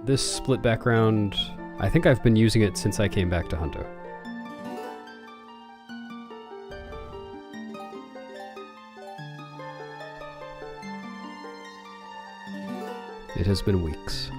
This split background, I think I've been using it since I came back to Hunto. It has been weeks.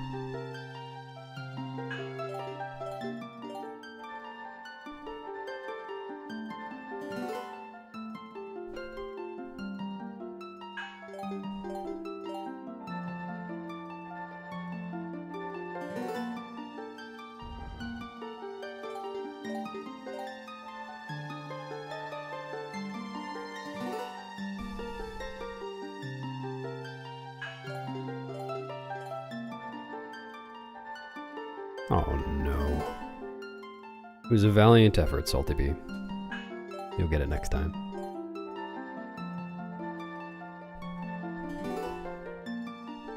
Oh no. It was a valiant effort, Salty Bee. You'll get it next time.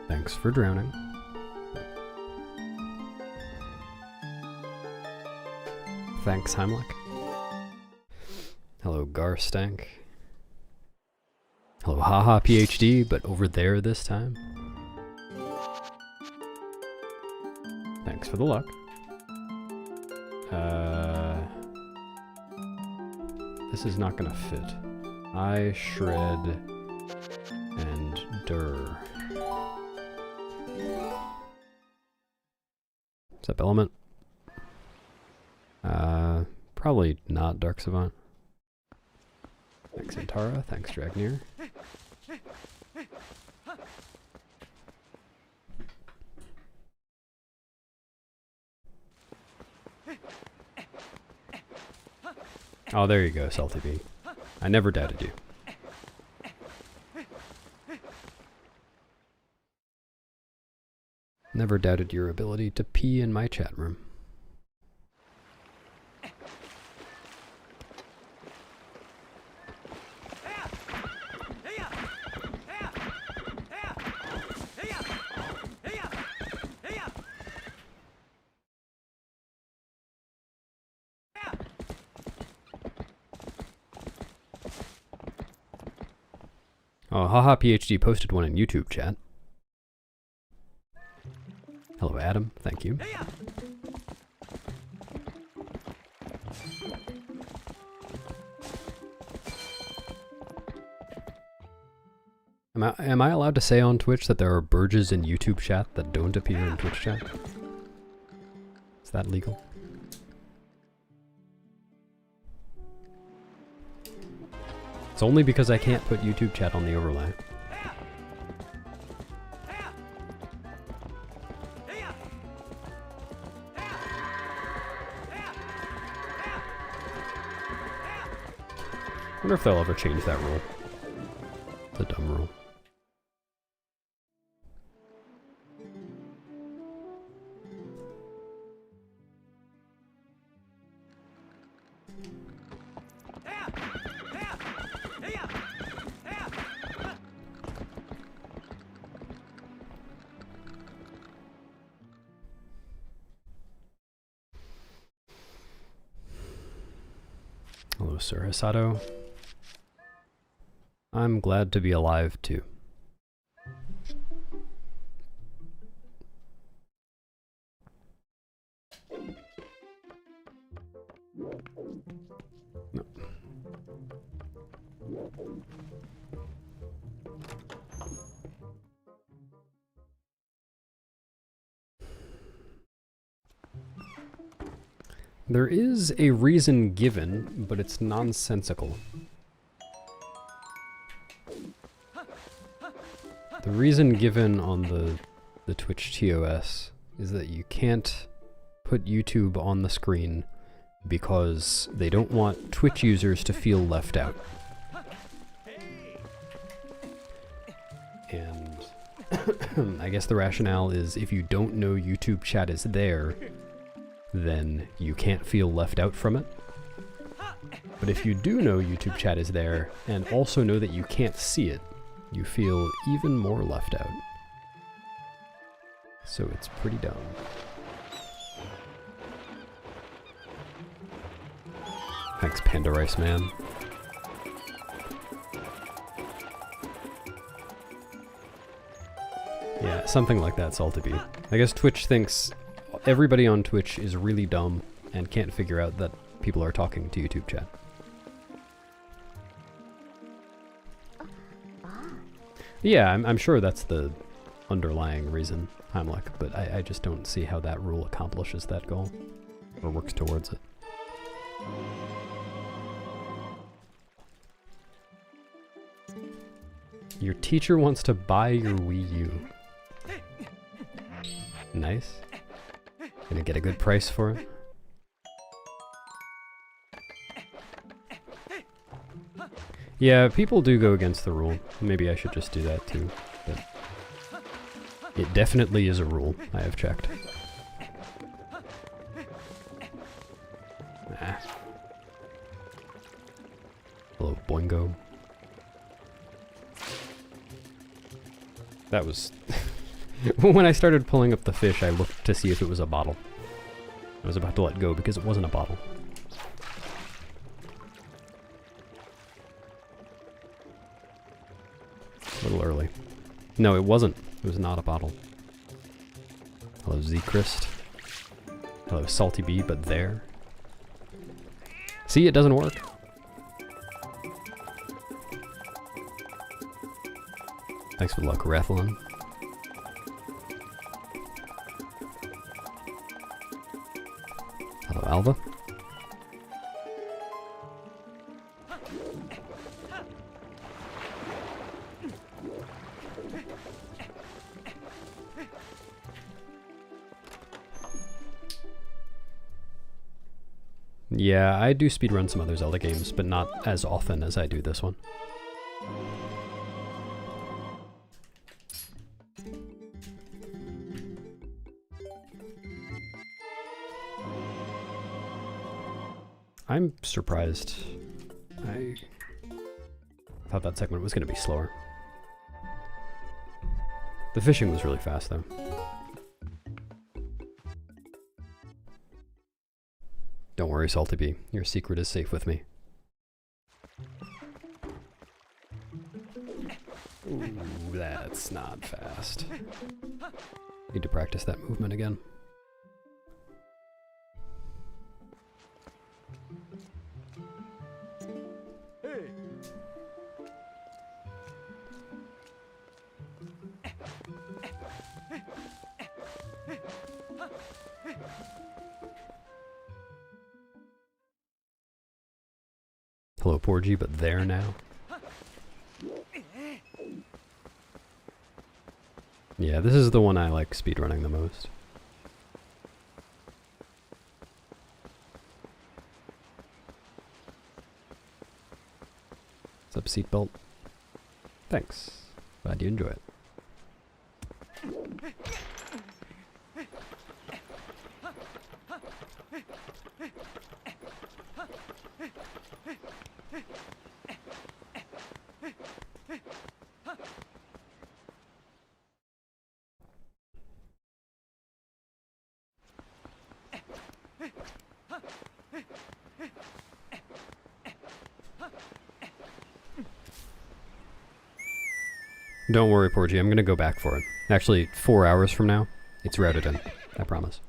Thanks for drowning. Thanks, Heimlich. Hello, Garstank. Hello, Haha PhD, but over there this time. Thanks for the luck. This is not gonna fit. I shred and dir. What's up, Element? Probably not Dark Savant. Thanks, Antara. Thanks, Dragnir. Oh, there you go, Salty Bee. I never doubted you. Never doubted your ability to pee in my chat room. Oh, Haha PhD posted one in YouTube chat. Hello, Adam. Thank you. Am I allowed to say on Twitch that there are Burges in YouTube chat that don't appear in Twitch chat? Is that legal? It's only because I can't put YouTube chat on the overlay. I wonder if they'll ever change that rule. The dumb rule. Hello, Sir Hisato. I'm glad to be alive, too. No. There is a reason given, but it's nonsensical. The reason given on the Twitch TOS is that you can't put YouTube on the screen because they don't want Twitch users to feel left out. And I guess the rationale is if you don't know YouTube chat is there, then you can't feel left out from it. But if you do know YouTube chat is there, and also know that you can't see it, you feel even more left out. So it's pretty dumb. Thanks, Panda Rice Man. Yeah, something like that, Salty B. I guess Twitch thinks everybody on Twitch is really dumb and can't figure out that people are talking to YouTube chat. Yeah, I'm sure that's the underlying reason, Heimlich, but I just don't see how that rule accomplishes that goal, or works towards it. Your teacher wants to buy your Wii U. Nice. Gonna get a good price for it. Yeah, people do go against the rule. Maybe I should just do that too. But it definitely is a rule, I have checked. Ah. Hello, Boingo. That was... When I started pulling up the fish, I looked to see if it was a bottle. I was about to let go because it wasn't a bottle. A little early. No, it wasn't. It was not a bottle. Hello, Z-Christ. Hello, Salty B, but there. See, it doesn't work. Thanks for the luck, Rathlon. Hello, Alva. Yeah, I do speedrun some other Zelda games, but not as often as I do this one. I'm surprised. I thought that segment was going to be slower. The fishing was really fast, though. Don't worry, Salty B. Your secret is safe with me. Ooh, that's not fast. Need to practice that movement again. Hello, Porgy, but there now. Yeah, this is the one I like speedrunning the most. What's up, seatbelt? Thanks. Glad you enjoy it. Don't worry, Porgy, I'm gonna go back for it. Actually, 4 hours from now, it's routed in. I promise.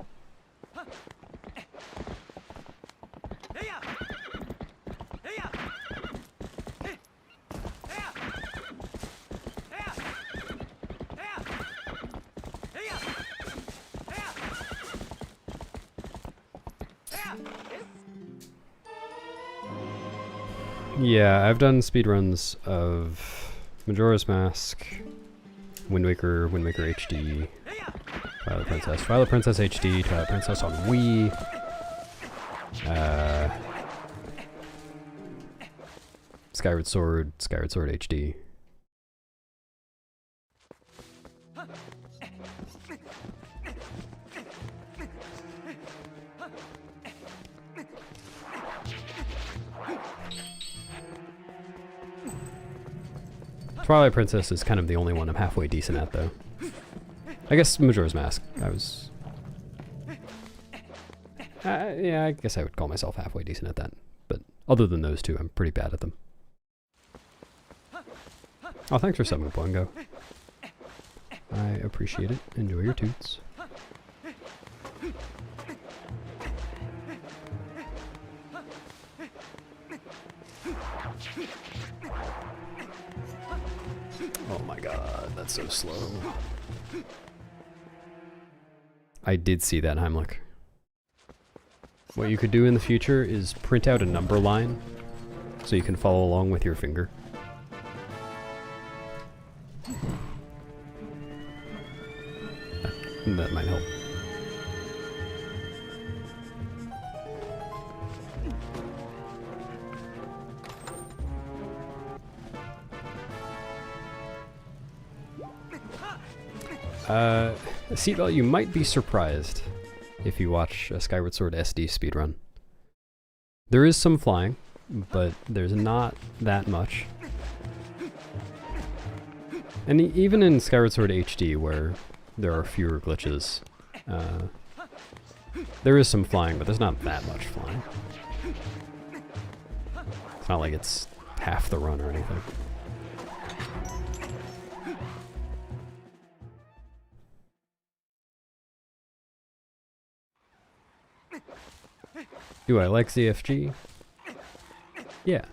Yeah, I've done speedruns of Majora's Mask, Wind Waker HD, Twilight Princess HD, Twilight Princess on Wii, Skyward Sword HD. Twilight Princess is kind of the only one I'm halfway decent at, though. I guess Majora's Mask, I was... yeah, I guess I would call myself halfway decent at that. But other than those two, I'm pretty bad at them. Oh, thanks for subbing, Boingo. I appreciate it. Enjoy your toots. Oh my god, that's so slow. I did see that, Heimlich. What you could do in the future is print out a number line so you can follow along with your finger. That might help. Seatbelt, you might be surprised if you watch a Skyward Sword SD speedrun. There is some flying, but there's not that much. And even in Skyward Sword HD, where there are fewer glitches, there is some flying, but there's not that much flying. It's not like it's half the run or anything. Do I like ZFG? Yeah.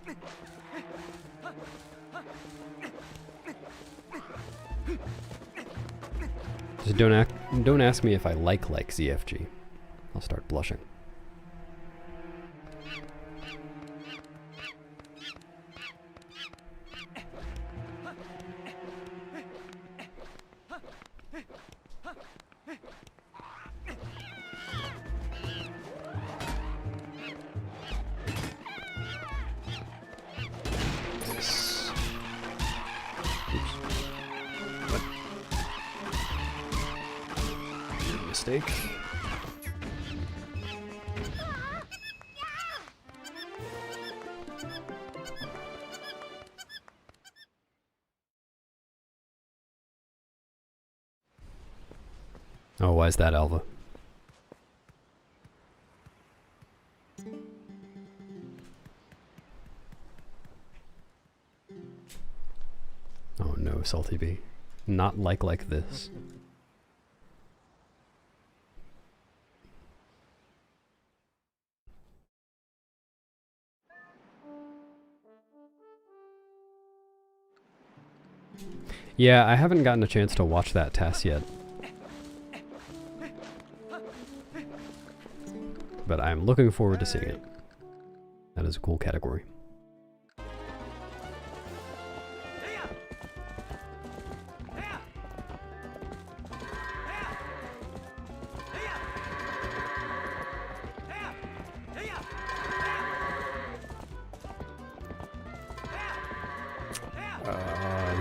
Just don't ask me if I like ZFG. I'll start blushing. Mistake. Oh, why is that, Alva? Oh no, Salty B. Not like this. Yeah, I haven't gotten a chance to watch that TAS yet. But I'm looking forward to seeing it. That is a cool category.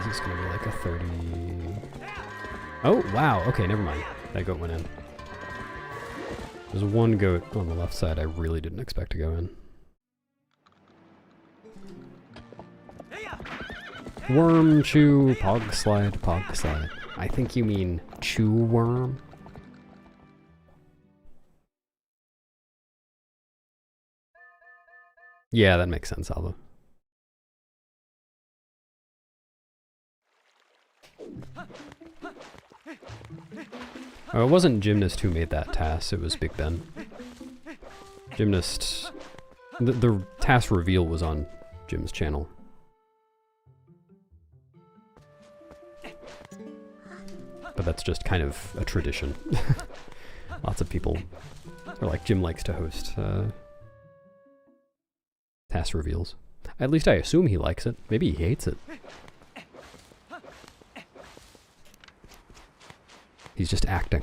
This is gonna be like a 30... Oh, wow, okay, never mind. That goat went in. There's one goat on the left side I really didn't expect to go in. Worm, chew, pog slide, pog slide. I think you mean chew worm? Yeah, that makes sense, Alva. Oh, it wasn't Gymnast who made that TAS, it was Big Ben. Gymnast... The TAS reveal was on Jim's channel. But that's just kind of a tradition. Lots of people... Or like, Jim likes to host TAS reveals. At least I assume he likes it. Maybe he hates it. He's just acting.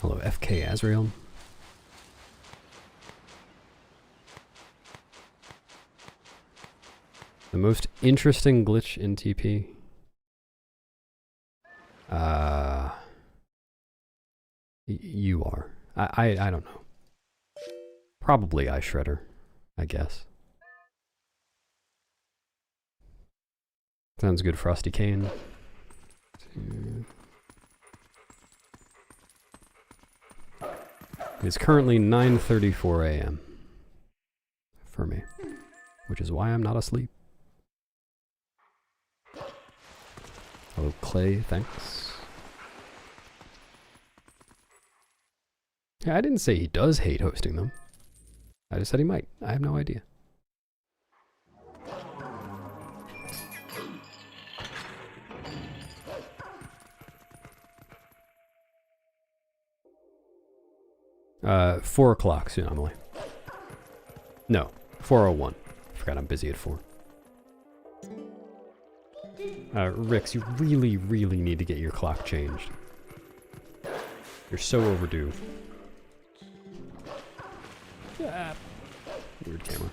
Hello, FK Azrael. The most interesting glitch in TP? You are. I don't know. Probably Ice Shredder, I guess. Sounds good, Frosty Kane. It's currently 9:34 a.m. for me, which is why I'm not asleep. Hello, Clay, thanks. Yeah, I didn't say he does hate hosting them. I just said he might. I have no idea. Uh, 4 o'clock anomaly. No, 4:01. Forgot I'm busy at 4. Rix, you really, really need to get your clock changed. You're so overdue. Ah, weird camera.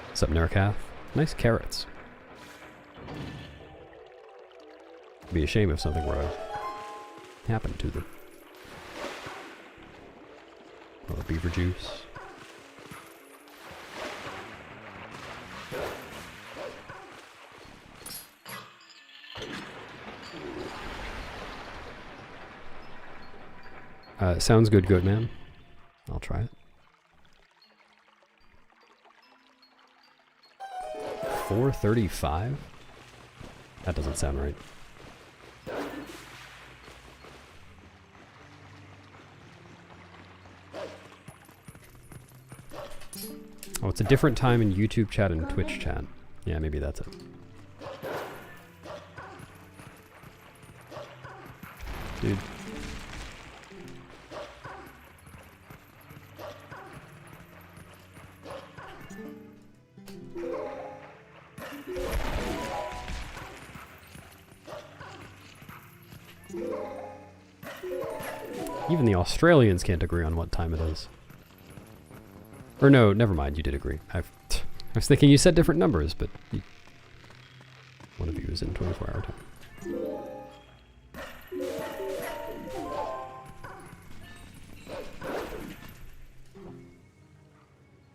What's up, Nercath? Nice carrots. It'd be a shame if something were to happen to them. Oh, beaver juice. Sounds good, good man. I'll try it. 4:35? That doesn't sound right. Oh, it's a different time in YouTube chat and Twitch chat. Yeah, maybe that's it. Dude. Even the Australians can't agree on what time it is. Or no, never mind, you did agree. I was thinking you said different numbers, but one of you is in 24-hour time.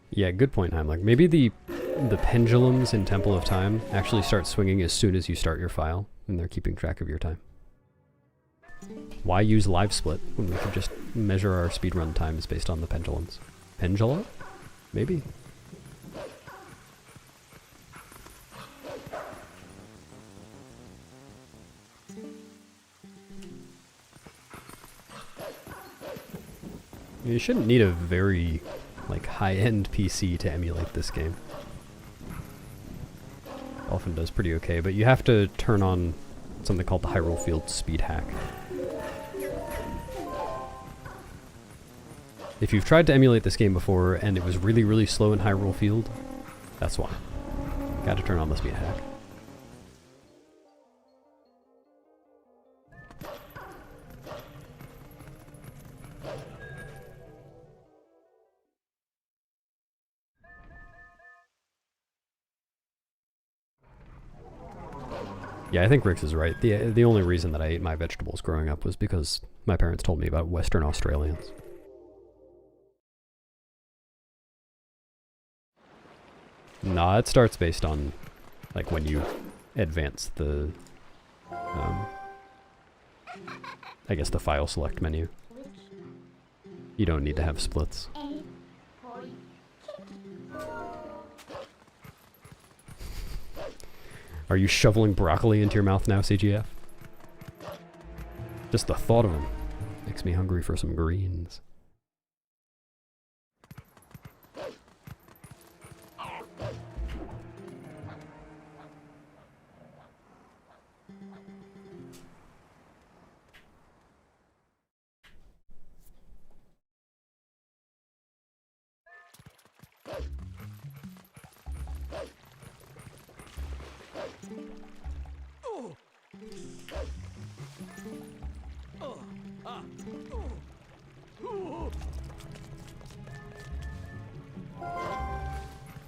Yeah, good point, Heimlich. Maybe the pendulums in Temple of Time actually start swinging as soon as you start your file, and they're keeping track of your time. Why use live split when we could just measure our speedrun times based on the pendulums? Pendula? Maybe. You shouldn't need a very, like, high-end PC to emulate this game. Often does pretty okay, but you have to turn on something called the Hyrule Field speed hack. If you've tried to emulate this game before and it was really, really slow in Hyrule Field, that's why. Gotta turn on the speed hack. Yeah, I think Rix is right. The only reason that I ate my vegetables growing up was because my parents told me about Western Australians. Nah, it starts based on, like, when you advance the, I guess the file select menu. You don't need to have splits. Are you shoveling broccoli into your mouth now, CGF? Just the thought of them makes me hungry for some greens.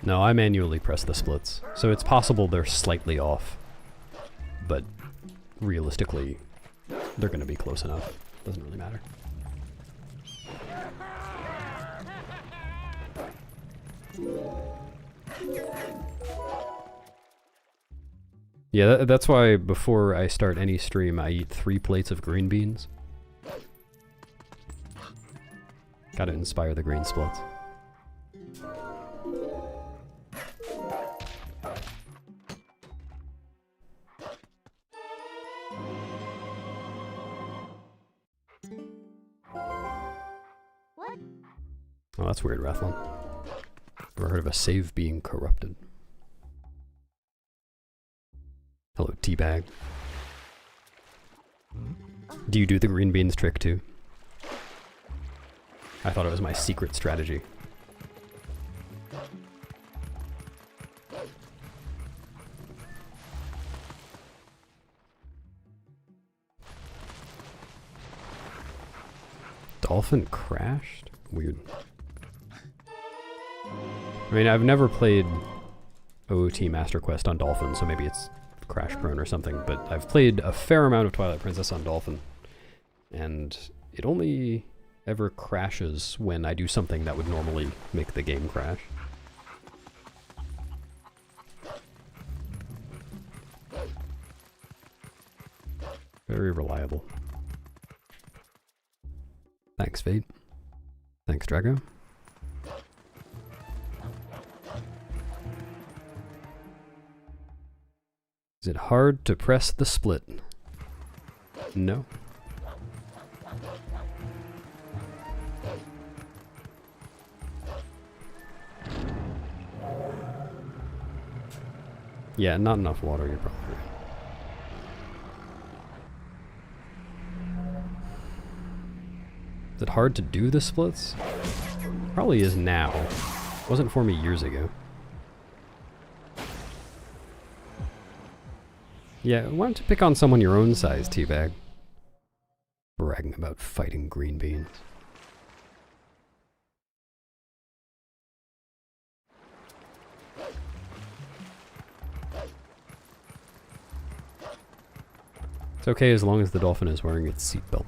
No, I manually press the splits, so it's possible they're slightly off, but realistically, they're going to be close enough. Doesn't really matter. Yeah, that's why before I start any stream, I eat 3 plates of green beans. Gotta inspire the green splits. Oh, that's weird, Rathlin. Ever heard of a save being corrupted? Hello, Teabag. Do you do the green beans trick too? I thought it was my secret strategy. Dolphin crashed? Weird. I mean, I've never played OOT Master Quest on Dolphin, so maybe it's crash prone or something, but I've played a fair amount of Twilight Princess on Dolphin, and it only ever crashes when I do something that would normally make the game crash. Very reliable. Thanks, Fade. Thanks, Drago. Is it hard to press the split? No. Yeah, not enough water, you're probably right. Is it hard to do the splits? Probably is now. Wasn't for me years ago. Yeah, why don't you pick on someone your own size, Teabag? Bragging about fighting green beans. It's okay as long as the dolphin is wearing its seatbelt.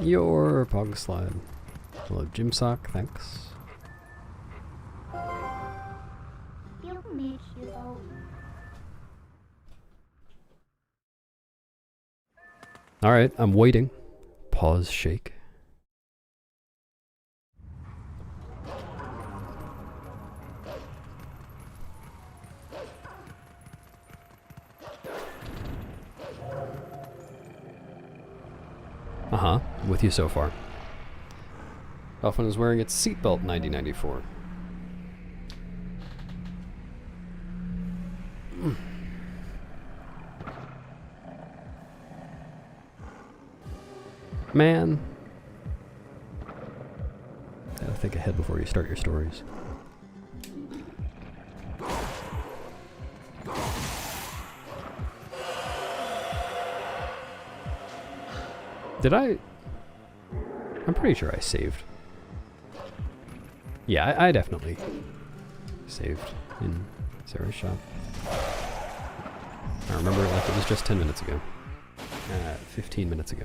Your pog slide. Hello, Gym Sock, thanks. Alright, I'm waiting. Pause, shake. Uh-huh, with you so far. Dolphin is wearing its seatbelt 1994. Man. Gotta think ahead before you start your stories. Did I? I'm pretty sure I saved. Yeah, I definitely saved in Sarah's shop. I remember it like it was just 10 minutes ago. 15 minutes ago.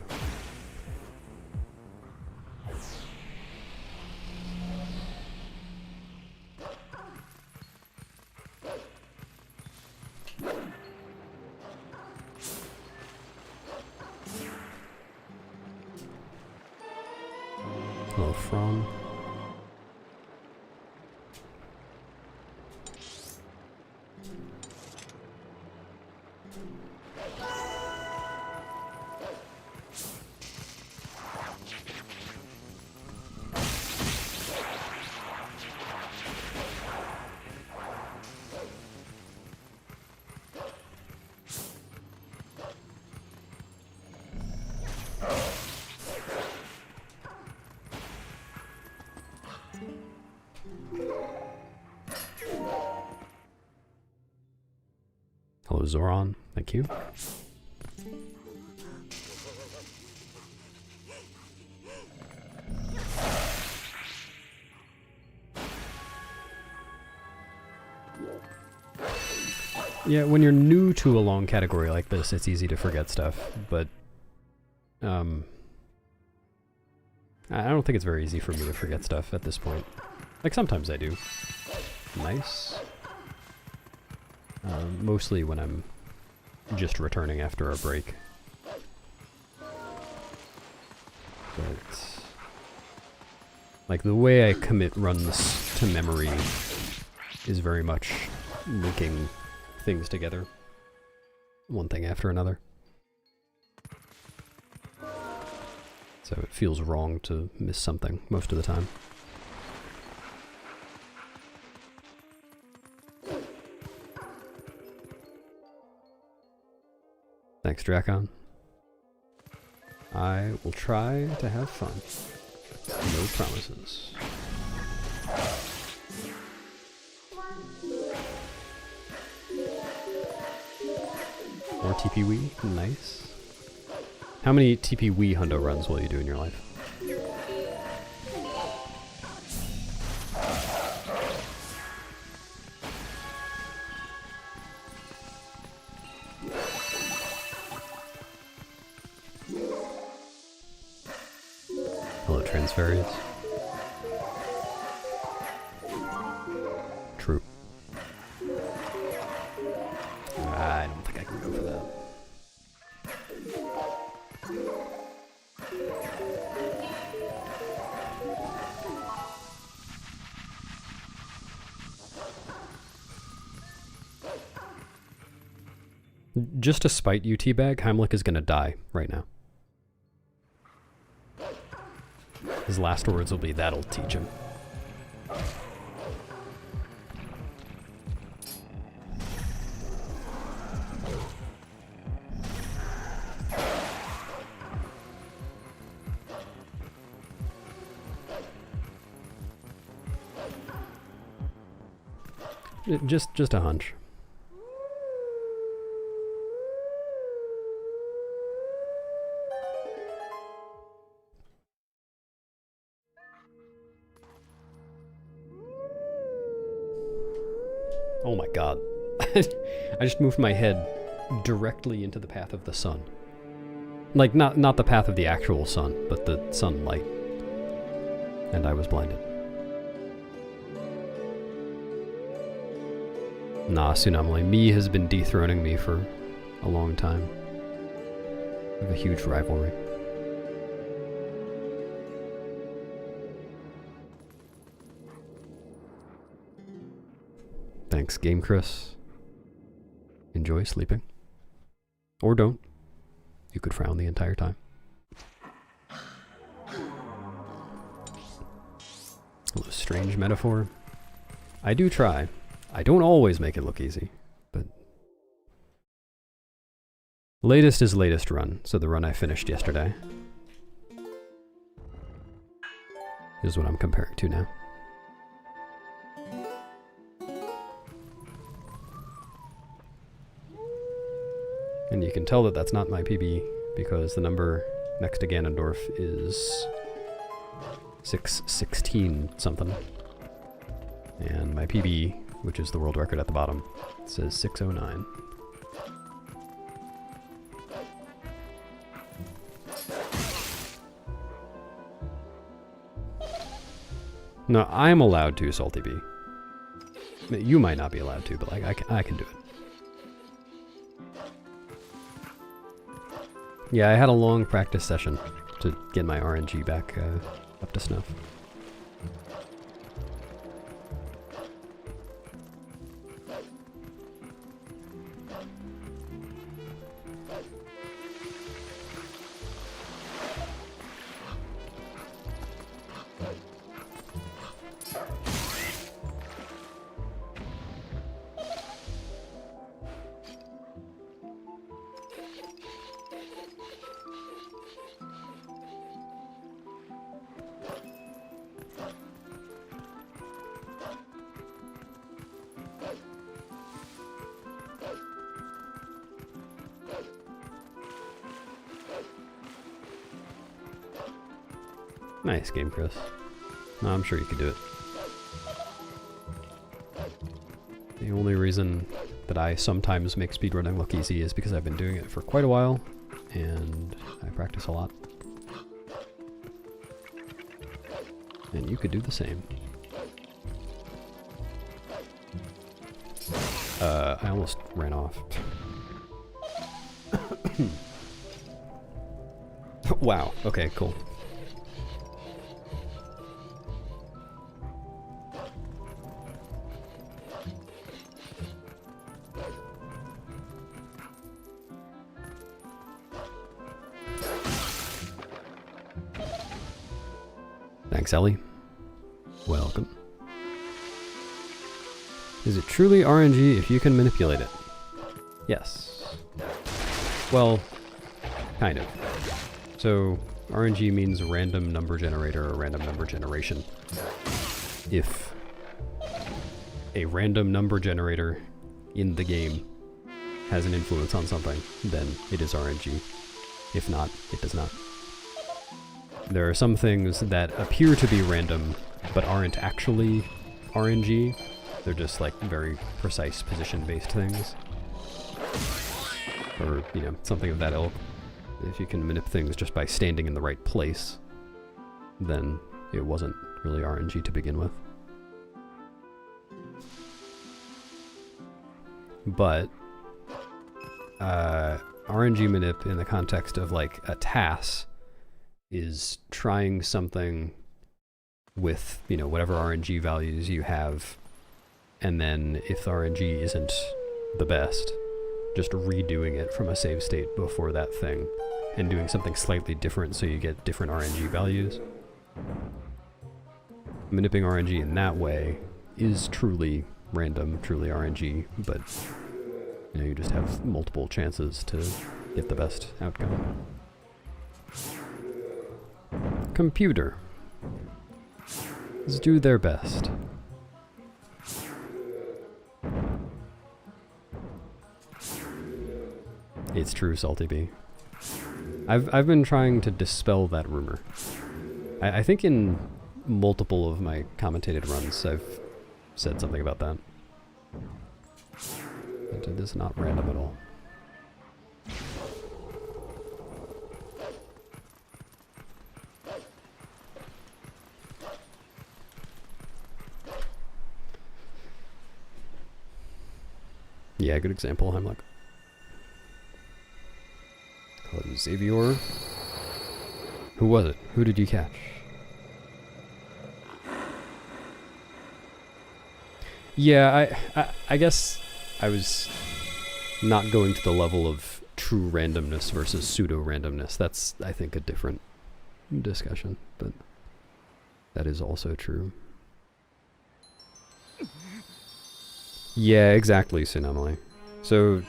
Hello, From. Hello, Zoran. Thank you. Yeah, when you're new to a long category like this, it's easy to forget stuff, but I don't think it's very easy for me to forget stuff at this point. Like, sometimes I do. Nice. Mostly when I'm just returning after a break. But like, the way I commit runs to memory is very much linking things together, one thing after another. So it feels wrong to miss something most of the time. Thanks, Drakon. I will try to have fun. No promises. More TP Wii? Nice. How many TP Wii hundo runs will you do in your life? Hello, Transferius. True. I don't think I can go for that. Just to spite you, Teabag, Heimlich is gonna die right now. His last words will be, "That'll teach him." Just a hunch. Oh my god. I just moved my head directly into the path of the sun. Like, not the path of the actual sun, but the sunlight. And I was blinded. Nah, Tsunamily. Me has been dethroning me for a long time. We have a huge rivalry. Thanks, Game Chris. Enjoy sleeping. Or don't. You could frown the entire time. A little strange metaphor. I do try. I don't always make it look easy, but... Latest is latest run, so the run I finished yesterday is what I'm comparing to now. And you can tell that that's not my PB because the number next to Ganondorf is 616 something. And my PB, which is the world record at the bottom, says 609. No, I'm allowed to, Salty B. You might not be allowed to, but like I can do it. Yeah, I had a long practice session to get my RNG back up to snuff. Nice game, Chris. No, I'm sure you could do it. The only reason that I sometimes make speedrunning look easy is because I've been doing it for quite a while, and I practice a lot. And you could do the same. I almost ran off. Wow, okay, cool. Thanks, Ellie. Welcome. Is it truly RNG if you can manipulate it? Yes. Well, kind of. So, RNG means random number generator or random number generation. If a random number generator in the game has an influence on something, then it is RNG. If not, it does not. There are some things that appear to be random, but aren't actually RNG. They're just like very precise position-based things. Or, you know, something of that ilk. If you can manip things just by standing in the right place, then it wasn't really RNG to begin with. But RNG manip in the context of like a TAS is trying something with, you know, whatever RNG values you have, and then if the RNG isn't the best, just redoing it from a save state before that thing and doing something slightly different so you get different RNG values. Manipping RNG in that way is truly random, truly RNG, but you know, you just have multiple chances to get the best outcome. Computer. Let's do their best. It's true, Salty Bee. I've been trying to dispel that rumor. I think in multiple of my commentated runs I've said something about that. It is not random at all. Yeah, good example, Heimlich. Xavier. Who was it? Who did you catch? Yeah, I guess I was not going to the level of true randomness versus pseudo-randomness. That's, I think, a different discussion, but that is also true. Yeah, exactly, Sunamali. So,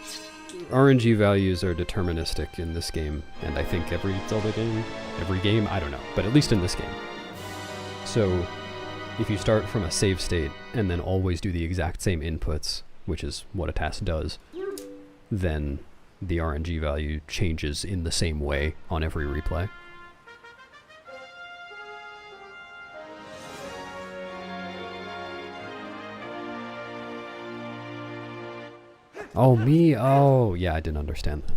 RNG values are deterministic in this game, and I think every Zelda game, I don't know, but at least in this game. So, if you start from a save state and then always do the exact same inputs, which is what a task does, then the RNG value changes in the same way on every replay. Oh, me? Oh, yeah, I didn't understand that.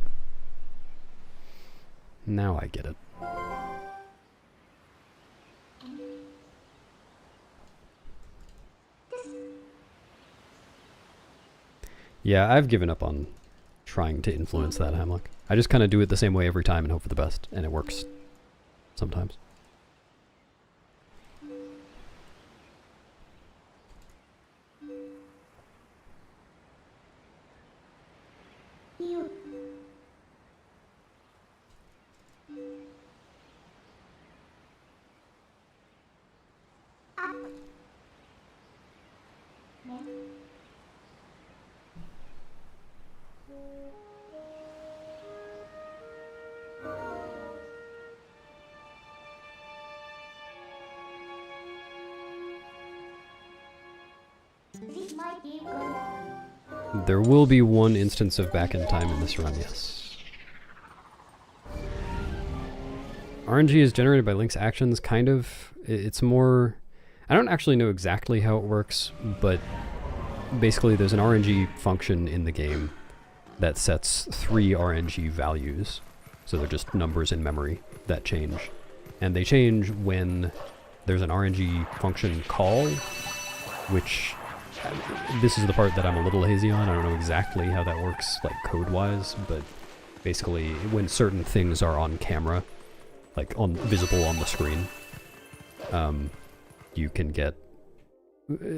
Now I get it. Yeah, I've given up on trying to influence that, Heimlich. I just kind of do it the same way every time and hope for the best, and it works sometimes. There will be one instance of back in time in this run, yes. RNG is generated by Link's actions, kind of. It's more... I don't actually know exactly how it works, but basically there's an RNG function in the game that sets 3 RNG values. So they're just numbers in memory that change. And they change when there's an RNG function call, which... this is the part that I'm a little hazy on. I don't know exactly how that works, like, code-wise, but basically when certain things are on camera, like visible on the screen, you can get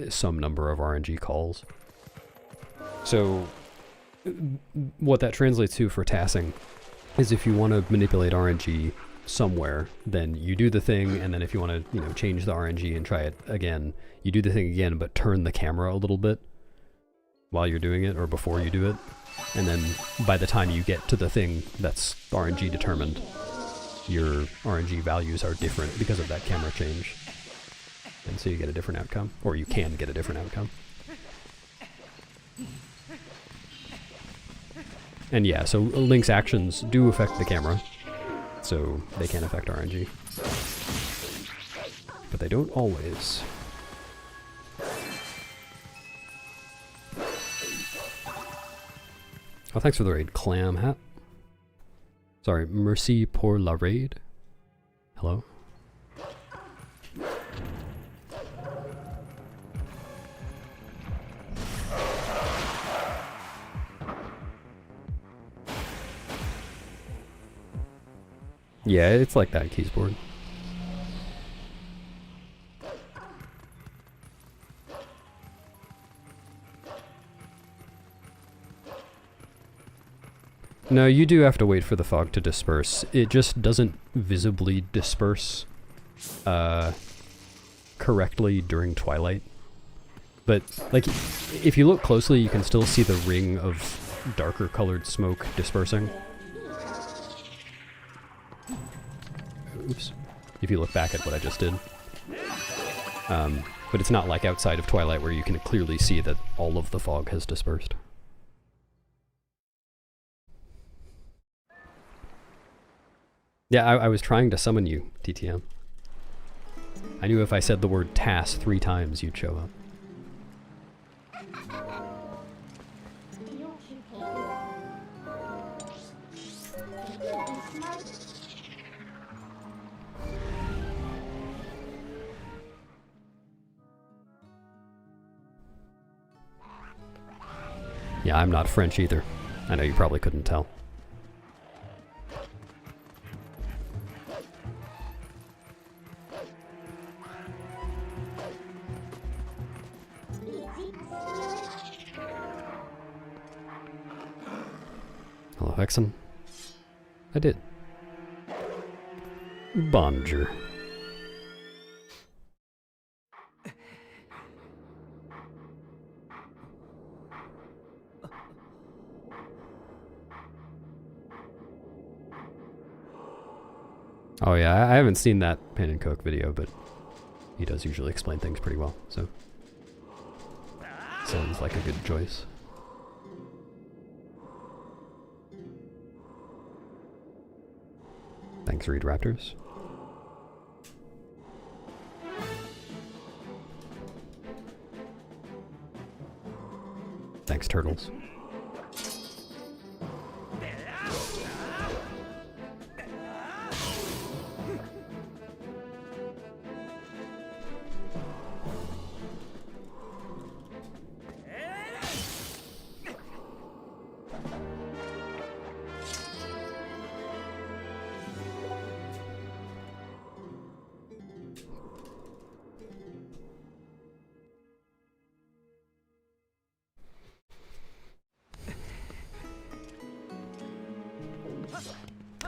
some number of RNG calls. So what that translates to for tassing is if you want to manipulate RNG somewhere, then you do the thing, and then if you want to, you know, change the RNG and try it again, you do the thing again, but turn the camera a little bit while you're doing it, or before you do it. And then by the time you get to the thing that's RNG determined, your RNG values are different because of that camera change. And so you get a different outcome, or you can get a different outcome. And yeah, so Link's actions do affect the camera, so they can affect RNG. But they don't always. Oh, thanks for the raid, Clam Hat. Sorry, merci pour la raid. Hello? Yeah, it's like that keysboard. No, you do have to wait for the fog to disperse. It just doesn't visibly disperse correctly during Twilight. But, like, if you look closely, you can still see the ring of darker colored smoke dispersing. Oops. If you look back at what I just did. But it's not like outside of Twilight where you can clearly see that all of the fog has dispersed. Yeah, I was trying to summon you, TTM. I knew if I said the word TAS 3 times, you'd show up. Yeah, I'm not French either. I know you probably couldn't tell. Hello, Hexen. I did. Bonjour. Oh yeah, I haven't seen that Pan and Cook video, but he does usually explain things pretty well, so sounds like a good choice. Thanks, Reed Raptors. Thanks, Turtles.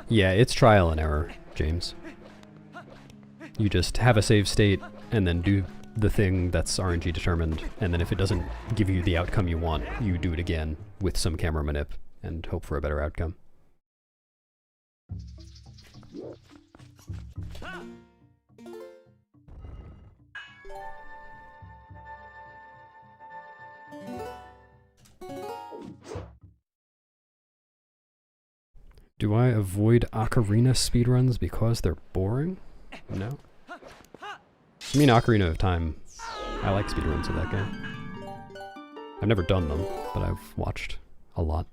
Yeah, it's trial and error, James. You just have a save state, and then do the thing that's RNG determined, and then if it doesn't give you the outcome you want, you do it again with some camera manip, and hope for a better outcome. Do I avoid Ocarina speedruns because they're boring? No. I mean, Ocarina of Time, I like speedruns of that game. I've never done them, but I've watched a lot.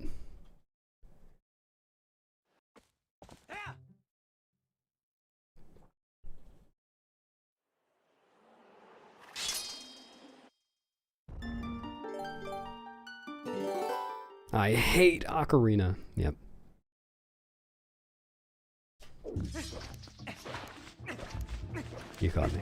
I hate Ocarina. Yep. You caught me.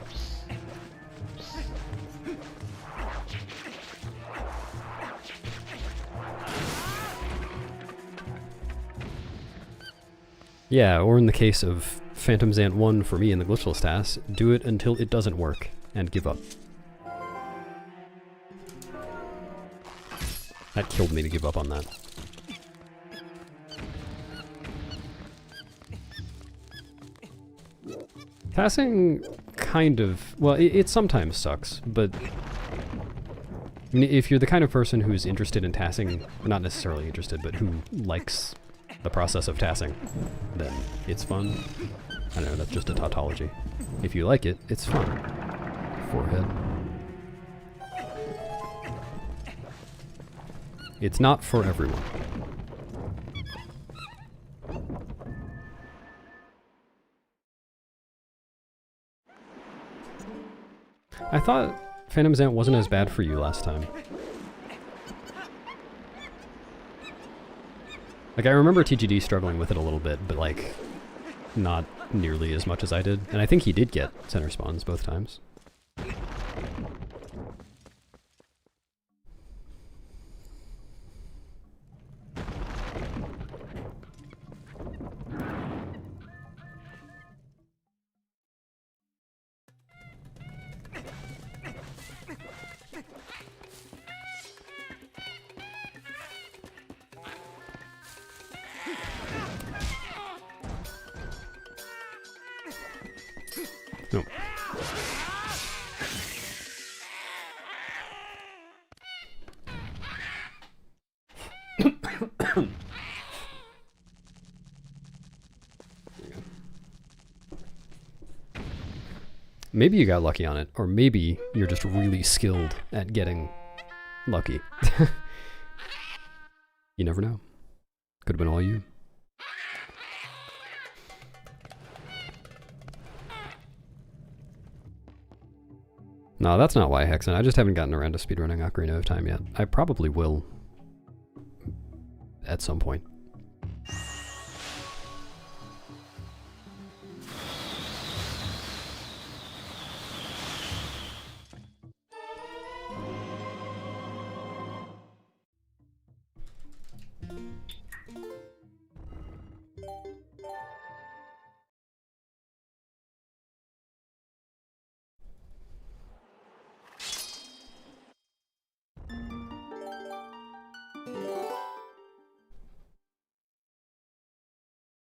Yeah, or in the case of Phantom's Ant 1 for me in the glitchless task, do it until it doesn't work, and give up. That killed me to give up on that. Tassing kind of, well, it sometimes sucks, but I mean, if you're the kind of person who's interested in tassing, not necessarily interested, but who likes the process of tassing, then it's fun. I don't know, that's just a tautology. If you like it, it's fun. Forehead. It's not for everyone. I thought Phantom's Ant wasn't as bad for you last time. Like, I remember TGD struggling with it a little bit, but like, not nearly as much as I did. And I think he did get center spawns both times. Nope. Maybe you got lucky on it, or maybe you're just really skilled at getting lucky. You never know. Could have been all you. No, that's not why, Hexen. I just haven't gotten around to speedrunning Ocarina of Time yet. I probably will. At some point.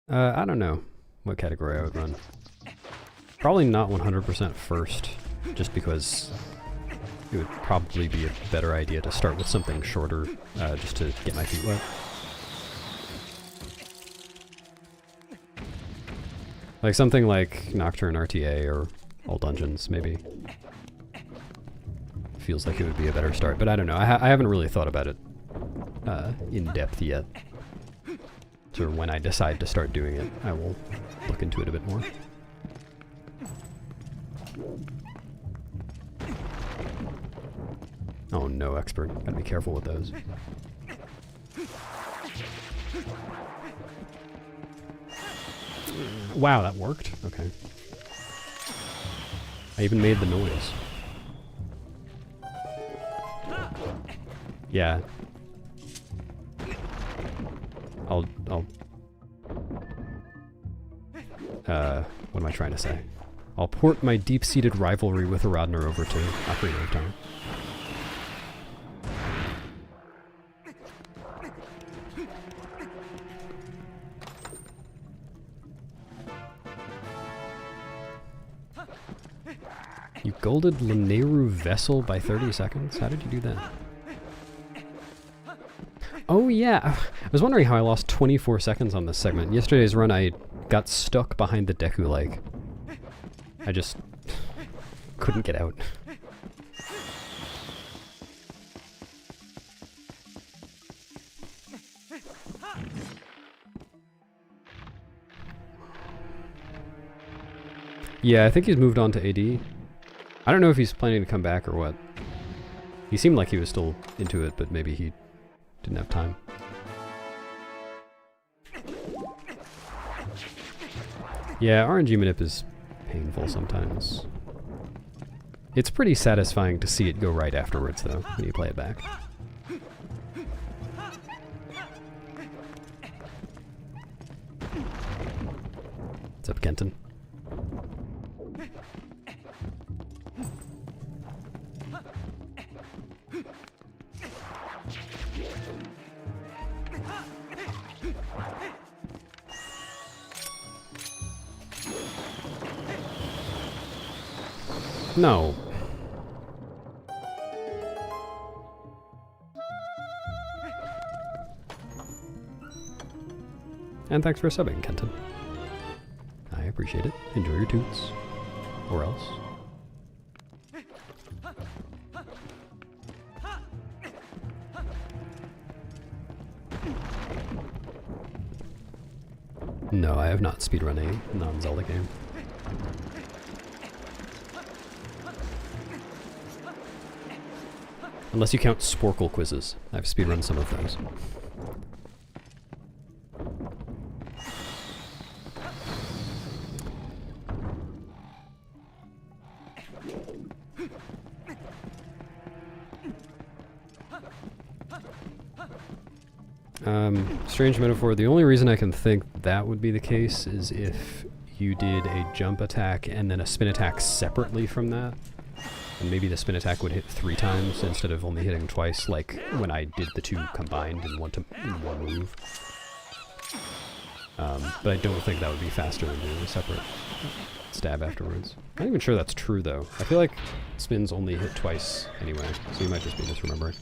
I don't know what category I would run. Probably not 100% first, just because it would probably be a better idea to start with something shorter, just to get my feet wet. Like something like Nocturne RTA or All Dungeons, maybe. Feels like it would be a better start, but I don't know. I haven't really thought about it in depth yet. So when I decide to start doing it, I will look into it a bit more. Oh no, expert. Gotta be careful with those. Wow, that worked? Okay. I even made the noise. Yeah. What am I trying to say? I'll port my deep-seated rivalry with Aradner over to Ocarina of Time. You golded Lineru Vessel by 30 seconds? How did you do that? Oh yeah, I was wondering how I lost 24 seconds on this segment. Yesterday's run I got stuck behind the Deku Lake. I just couldn't get out. Yeah, I think he's moved on to AD. I don't know if he's planning to come back or what. He seemed like he was still into it, but maybe he didn't have time. Yeah, RNG manip is painful sometimes. It's pretty satisfying to see it go right afterwards, though, when you play it back. What's up, Kenton? No. And thanks for subbing, Kenton. I appreciate it. Enjoy your toots. Or else. No, I have not speedrun a non-Zelda game. Unless you count Sporkle quizzes. I've speedrun some of those. Strange metaphor. The only reason I can think that would be the case is if you did a jump attack and then a spin attack separately from that. And maybe the spin attack would hit 3 times instead of only hitting twice, like when I did the 2 combined in one move. But I don't think that would be faster than doing a separate stab afterwards. I'm not even sure that's true though. I feel like spins only hit twice anyway, so you might just be misremembering.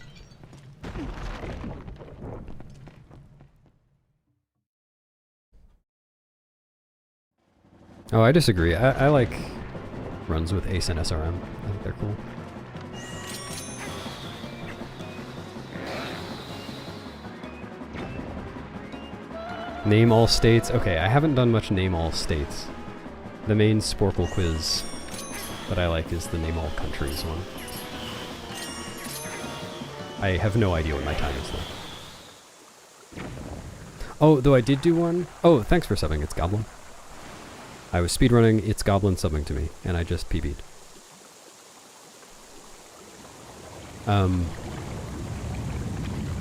Oh, I disagree. I like runs with Ace and SRM. I think they're cool. Name all states. Okay, I haven't done much name all states. The main Sporkle quiz that I like is the name all countries one. I have no idea what my time is though. Oh, though I did do one. Oh, thanks for subbing. It's Goblin. I was speedrunning It's Goblin subbing to me, and I just PB'd.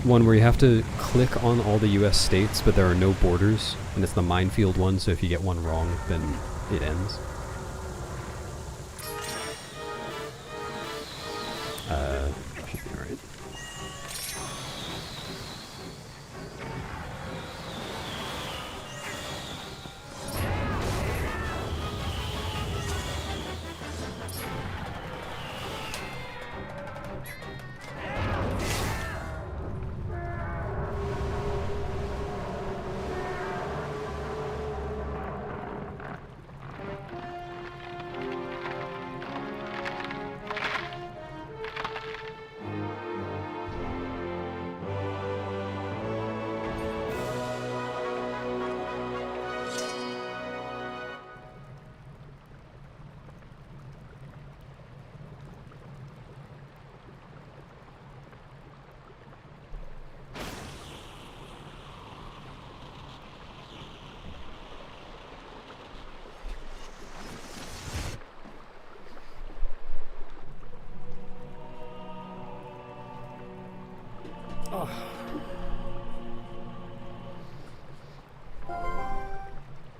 One where you have to click on all the US states, but there are no borders, and it's the minefield one, so if you get one wrong, then it ends. Should be alright.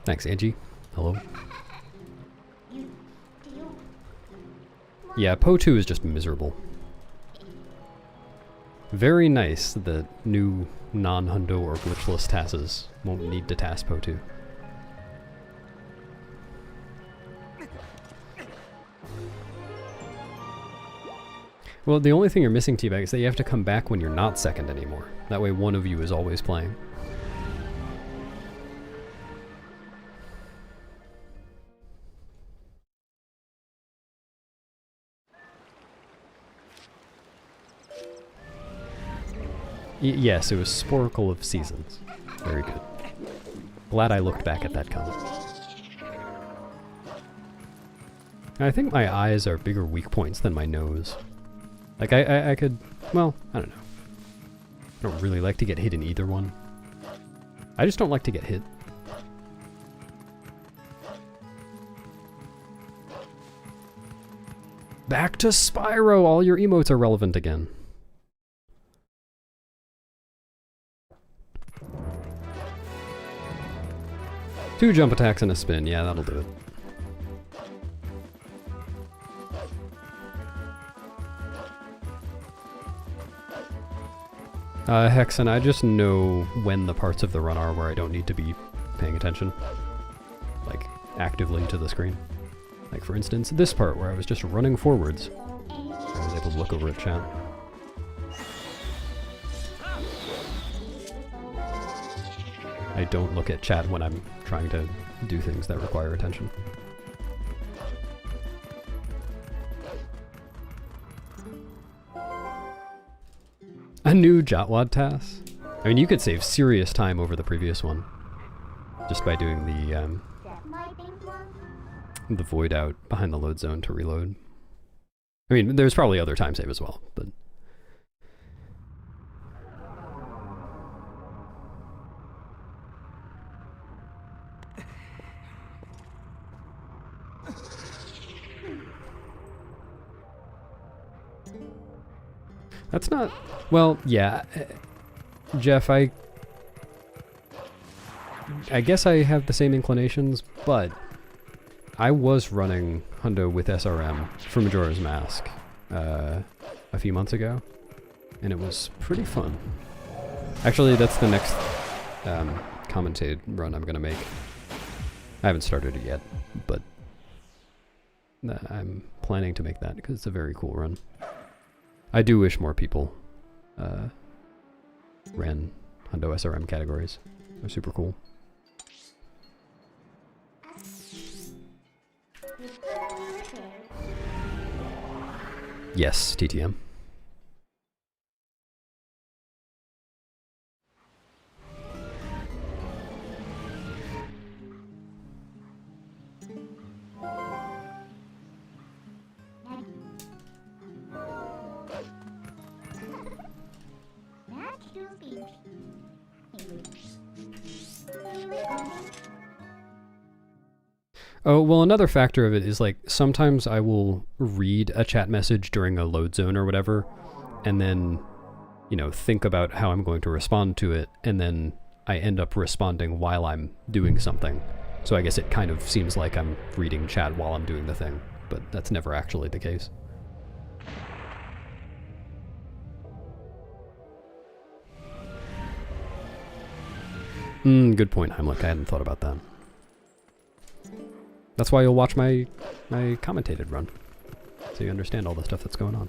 Thanks, Angie. Hello. Yeah, Po 2 is just miserable. Very nice that new non-hundo or glitchless TASes won't need to TAS Po 2. Well, the only thing you're missing, Teabag, is that you have to come back when you're not second anymore. That way one of you is always playing. Yes, it was Sporkle of Seasons. Very good. Glad I looked back at that comment. I think my eyes are bigger weak points than my nose. Like, I could... well, I don't know. I don't really like to get hit in either one. I just don't like to get hit. Back to Spyro! All your emotes are relevant again. Two jump attacks and a spin. Yeah, that'll do it. Hexen, I just know when the parts of the run are where I don't need to be paying attention. Like, actively to the screen. Like for instance, this part where I was just running forwards. I was able to look over at chat. I don't look at chat when I'm trying to do things that require attention. A new Jotwad task? I mean, you could save serious time over the previous one. Just by doing the void out behind the load zone to reload. I mean, there's probably other time save as well, but... That's not... Well, yeah. Jeff, I guess I have the same inclinations, but I was running Hundo with SRM for Majora's Mask a few months ago, and it was pretty fun. Actually, that's the next commentated run I'm going to make. I haven't started it yet, but I'm planning to make that because it's a very cool run. I do wish more people ran Hundo SRM categories. They're super cool. Yes, TTM. Oh, well, another factor of it is, like, sometimes I will read a chat message during a load zone or whatever, and then, you know, think about how I'm going to respond to it, and then I end up responding while I'm doing something. So I guess it kind of seems like I'm reading chat while I'm doing the thing, but that's never actually the case. Good point, Heimlich. I hadn't thought about that. That's why you'll watch my commentated run, so you understand all the stuff that's going on.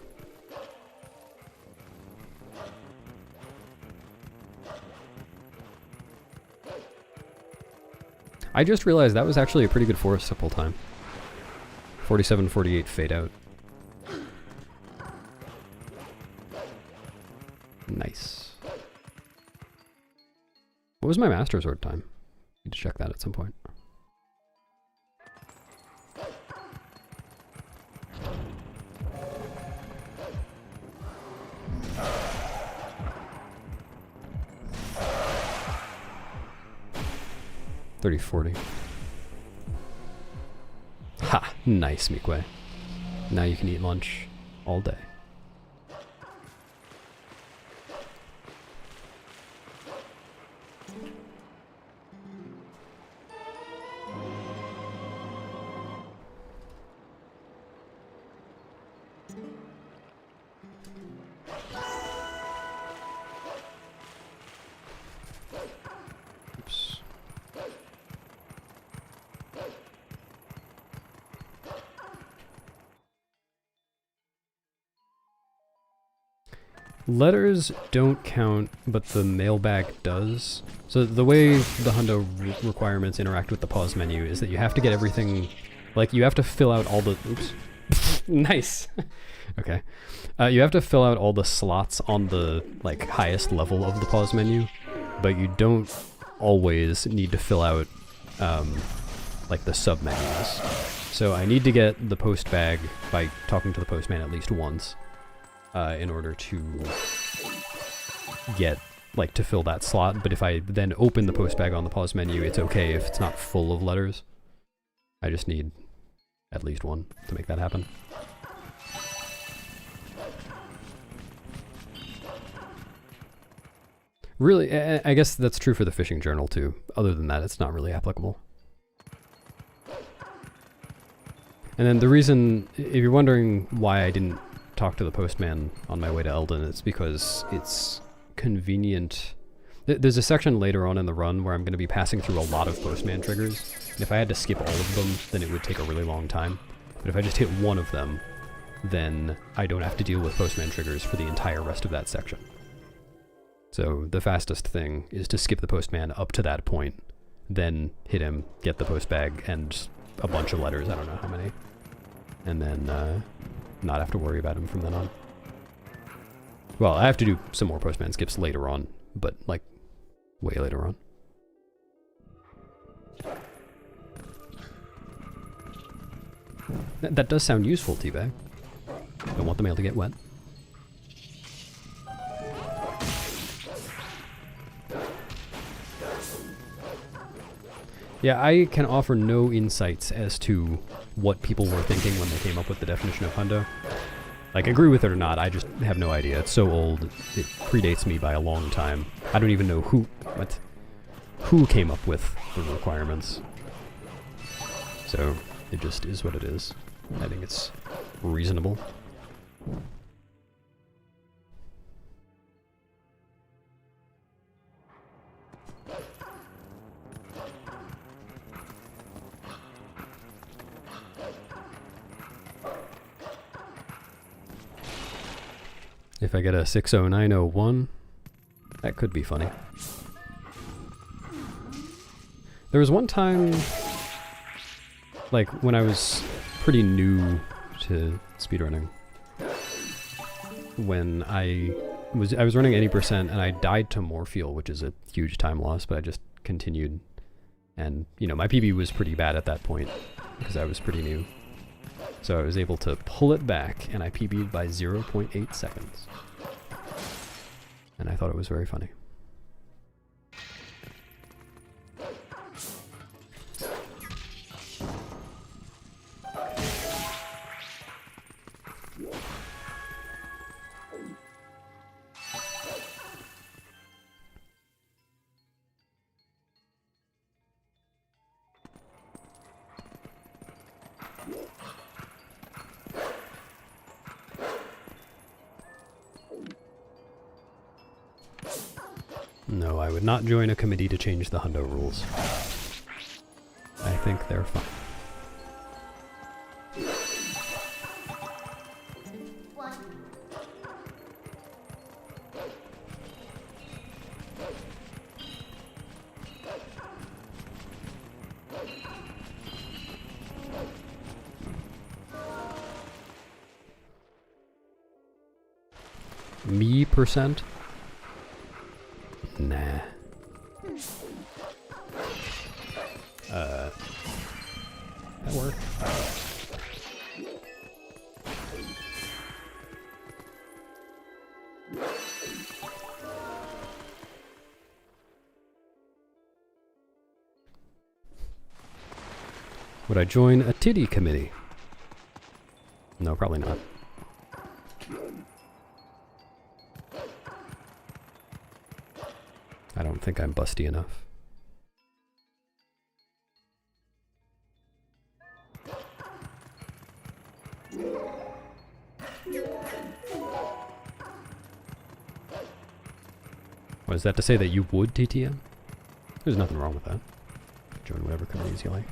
I just realized that was actually a pretty good forest supple time. 47-48 fade out. Nice. What was my Master Sword time? Need to check that at some point. $30-40. Ha! Nice, Mikwe. Now you can eat lunch all day. Letters don't count, but the mailbag does. So the way the Hundo requirements interact with the pause menu is that you have to get everything, like you have to fill out all the, oops, nice. Okay. You have to fill out all the slots on the like highest level of the pause menu, but you don't always need to fill out like the sub menus. So I need to get the post bag by talking to the postman at least once. In order to get, like, to fill that slot, but if I then open the post bag on the pause menu, it's okay if it's not full of letters. I just need at least one to make that happen. Really, I guess that's true for the fishing journal too. Other than that, it's not really applicable. And then the reason, if you're wondering why I didn't talk to the postman on my way to Eldon, it's because it's convenient. There's a section later on in the run where I'm going to be passing through a lot of postman triggers, and if I had to skip all of them, then it would take a really long time. But if I just hit one of them, then I don't have to deal with postman triggers for the entire rest of that section. So the fastest thing is to skip the postman up to that point, then hit him, get the post bag, and a bunch of letters, I don't know how many, and then not have to worry about him from then on. Well, I have to do some more postman skips later on, but like way later on. That does sound useful, Teabag. Don't want the mail to get wet. Yeah, I can offer no insights as to what people were thinking when they came up with the definition of hundo. Like, agree with it or not, I just have no idea. It's so old, it predates me by a long time. I don't even know who came up with the requirements. So, it just is what it is. I think it's reasonable. If I get a 60901, that could be funny. There was one time, like when I was pretty new to speedrunning, when I was running any percent and I died to Morpheal, which is a huge time loss, but I just continued. And, you know, my PB was pretty bad at that point because I was pretty new. So I was able to pull it back, and I PB'd by 0.8 seconds. And I thought it was very funny. No, I would not join a committee to change the hundo rules. I think they're fine. Me percent? Nah. That worked. Would I join a titty committee? No, probably not. I don't think I'm busty enough. Was that to say that you would TTM? There's nothing wrong with that. Join whatever committees you like.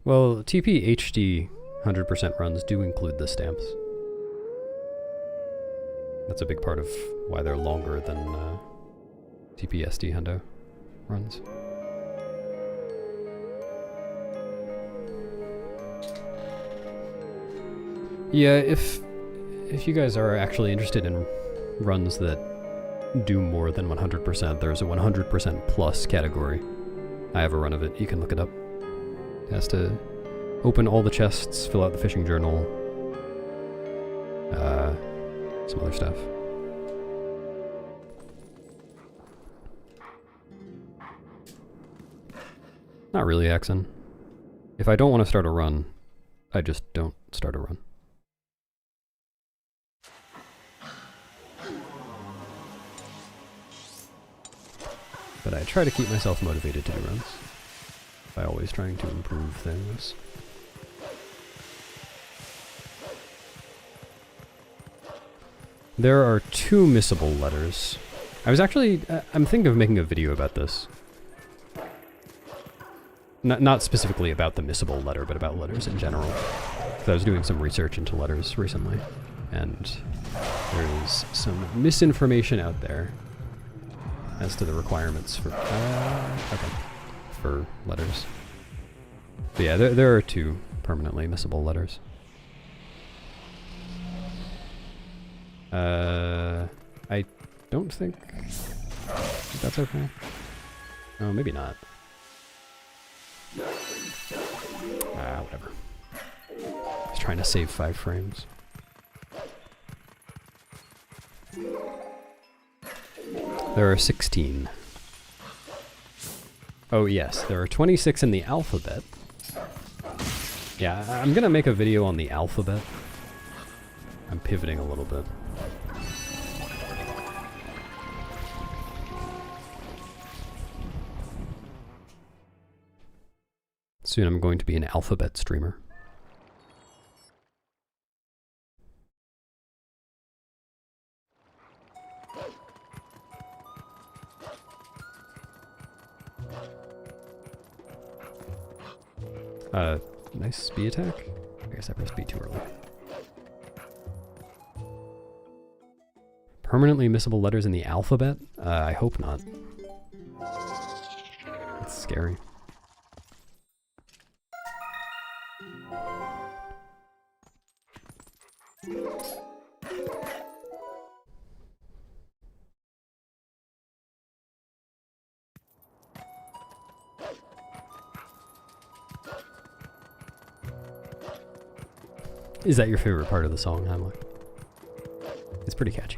Well, TP HD 100% runs do include the stamps. That's a big part of why they're longer than TP SD hundo runs. Yeah, if you guys are actually interested in runs that do more than 100%, there's a 100% plus category. I have a run of it, you can look it up. It has to open all the chests, fill out the fishing journal, some other stuff. Not really, Axon. If I don't want to start a run, I just don't start a run. But I try to keep myself motivated to do runs by always trying to improve things. There are 2 missable letters. I was actually, I'm thinking of making a video about this. Not specifically about the missable letter, but about letters in general. So I was doing some research into letters recently, and there's some misinformation out there as to the requirements for for letters. But yeah, there are 2 permanently missable letters. I don't think that's okay. Oh, maybe not. Whatever. I was trying to save 5 frames. There are 16. Oh yes, there are 26 in the alphabet. Yeah, I'm gonna make a video on the alphabet. I'm pivoting a little bit. Soon I'm going to be an alphabet streamer. Nice speed attack? I guess I pressed B too early. Permanently missable letters in the alphabet? I hope not. That's scary. Is that your favorite part of the song, Heimlich? It's pretty catchy.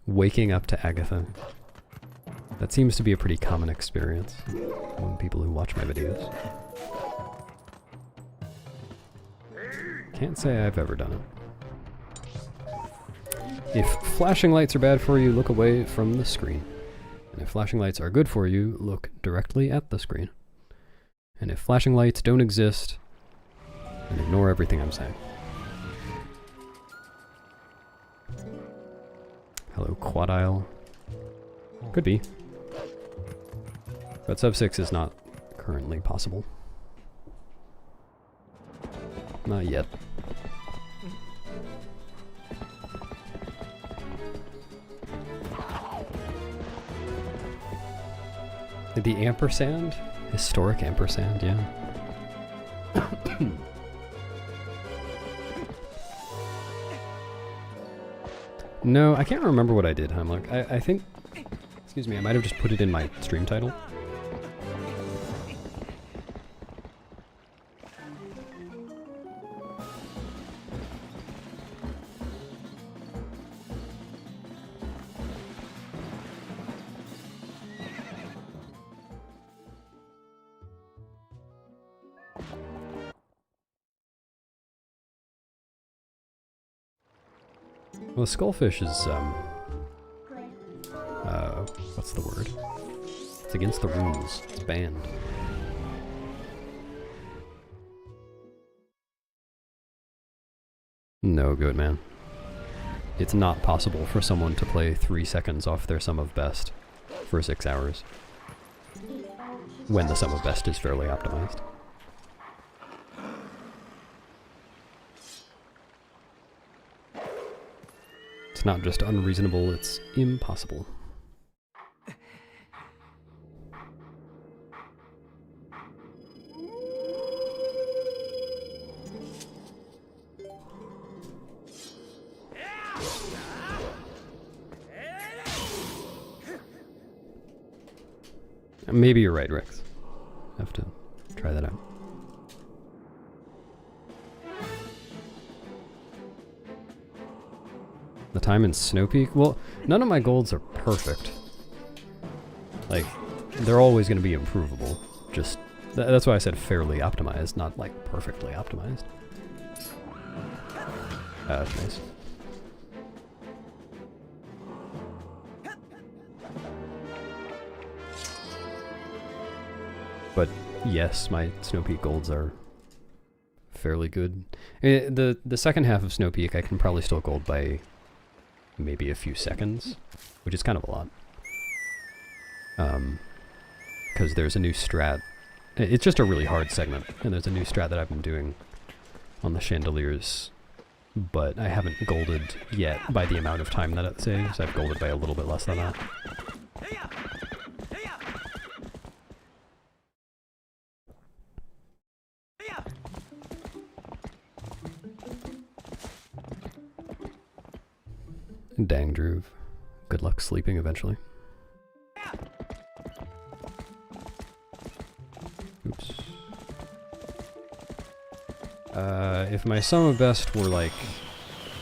Waking up to Agatha. That seems to be a pretty common experience among people who watch my videos. Can't say I've ever done it. If flashing lights are bad for you, look away from the screen. And if flashing lights are good for you, look directly at the screen. And if flashing lights don't exist, then ignore everything I'm saying. Hello, Quadile. Could be. But sub 6 is not currently possible. Not yet. The ampersand? Historic ampersand, yeah. No, I can't remember what I did, Heimlich. I think... Excuse me, I might have just put it in my stream title. Well, Skullfish is, what's the word? It's against the rules. It's banned. No good, man. It's not possible for someone to play 3 seconds off their sum of best for 6 hours. When the sum of best is fairly optimized. It's not just unreasonable, it's impossible. Maybe you're right, Rex. I have to try that out. The time in Snow Peak? Well, none of my golds are perfect. Like, they're always going to be improvable. Just, that's why I said fairly optimized, not like perfectly optimized. Nice. But yes, my Snow Peak golds are fairly good. The second half of Snow Peak I can probably still gold by maybe a few seconds, which is kind of a lot. Because there's a new strat. It's just a really hard segment, and there's a new strat that I've been doing on the chandeliers, but I haven't golded yet by the amount of time that it saves. I've golded by a little bit less than that. Dang, Droove. Good luck sleeping eventually. Oops. If my sum of best were like,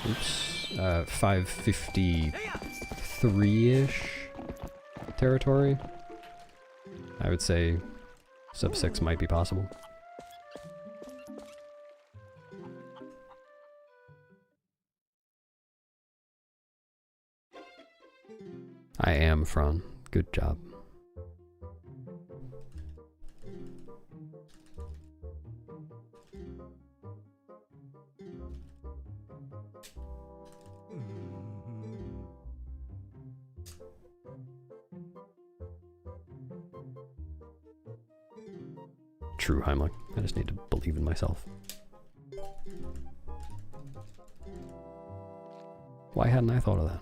oops, 553-ish territory, I would say sub 6 might be possible. I am Fran. Good job. True, Heimlich. I just need to believe in myself. Why hadn't I thought of that?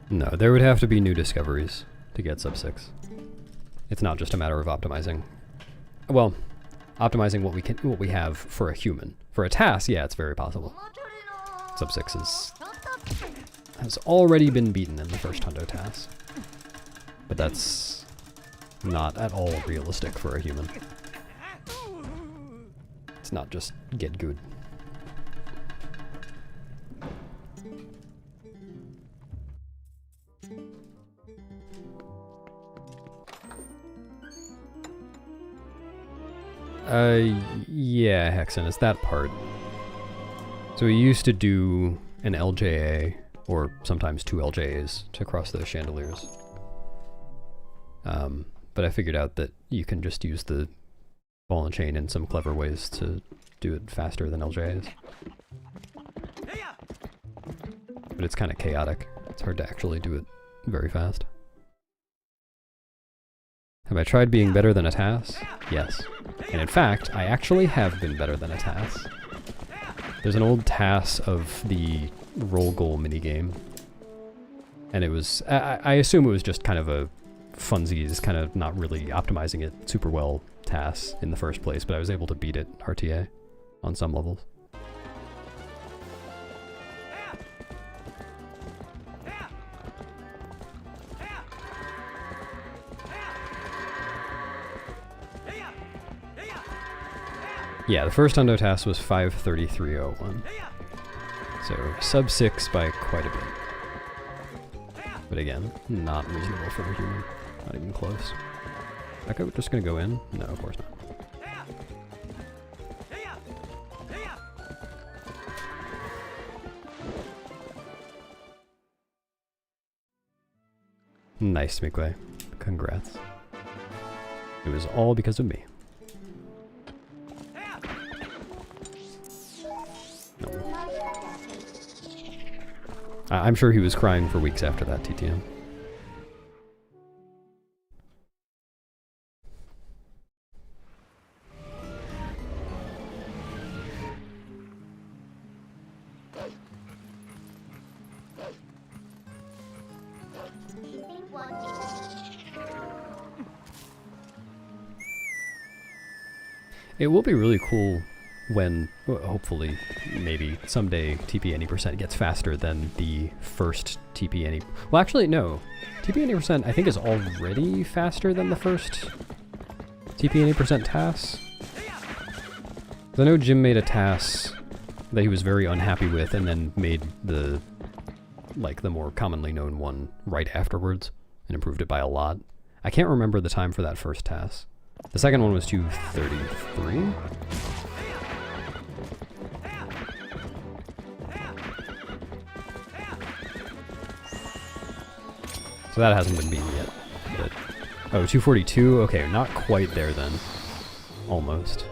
No, there would have to be new discoveries to get sub 6. It's not just a matter of optimizing. Well, optimizing what we have for a human. For a task, yeah, it's very possible. Sub 6 has already been beaten in the first hundo task. But that's not at all realistic for a human. It's not just get good. Yeah, Hexen, it's that part. So we used to do an LJA, or sometimes 2 LJAs, to cross those chandeliers. But I figured out that you can just use the ball and chain in some clever ways to do it faster than LJAs. But it's kind of chaotic. It's hard to actually do it very fast. Have I tried being better than a task? Yes. And in fact, I actually have been better than a task. There's an old task of the roll goal minigame. And it was, I assume it was just kind of a funsies, kind of not really optimizing it super well task in the first place, but I was able to beat it RTA on some levels. Yeah, the first hundo task was 533.01. So sub 6 by quite a bit. But again, not reasonable for a human. Not even close. That guy just gonna go in? No, of course not. Nice, Mikwe. Congrats. It was all because of me. No. I'm sure he was crying for weeks after that TTM. It will be really cool when, well, hopefully, maybe someday TP any percent gets faster than the first TP any. Well, actually, no. TP 80% I think is already faster than the first TP 80% TAS. I know Jim made a TAS that he was very unhappy with and then made the, like, the more commonly known one right afterwards and improved it by a lot. I can't remember the time for that first TAS. The second one was 2:33? So that hasn't been beaten yet. But, oh, 2:42? Okay, not quite there then. Almost.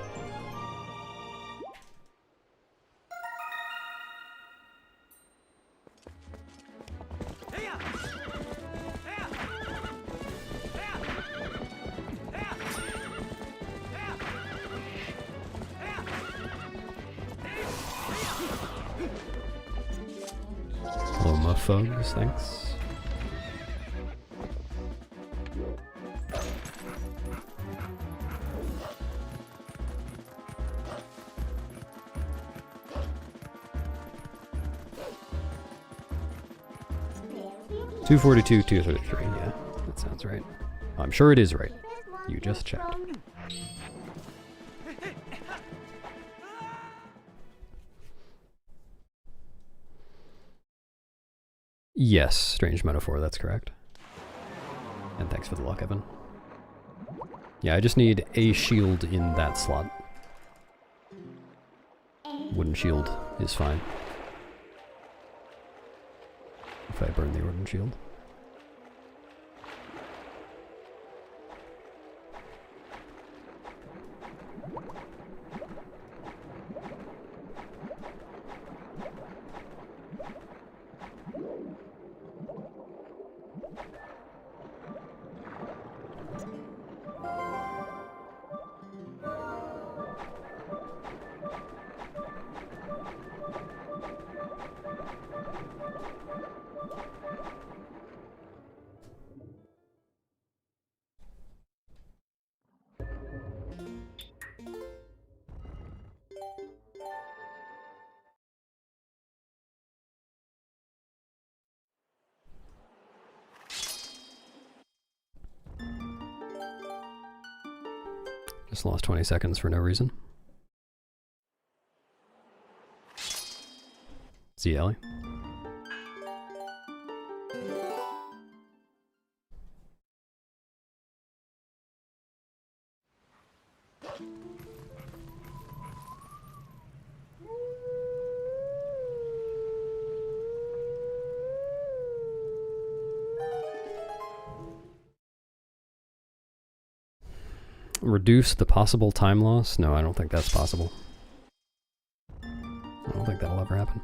Loma Fugs, thanks. $242, $233, yeah, that sounds right. I'm sure it is right. You just checked. Yes, strange metaphor, that's correct. And thanks for the luck, Evan. Yeah, I just need a shield in that slot. Wooden shield is fine. If I burn the wooden shield. Just lost 20 seconds for no reason. See you, Ellie. Reduce the possible time loss? No, I don't think that's possible. I don't think that'll ever happen.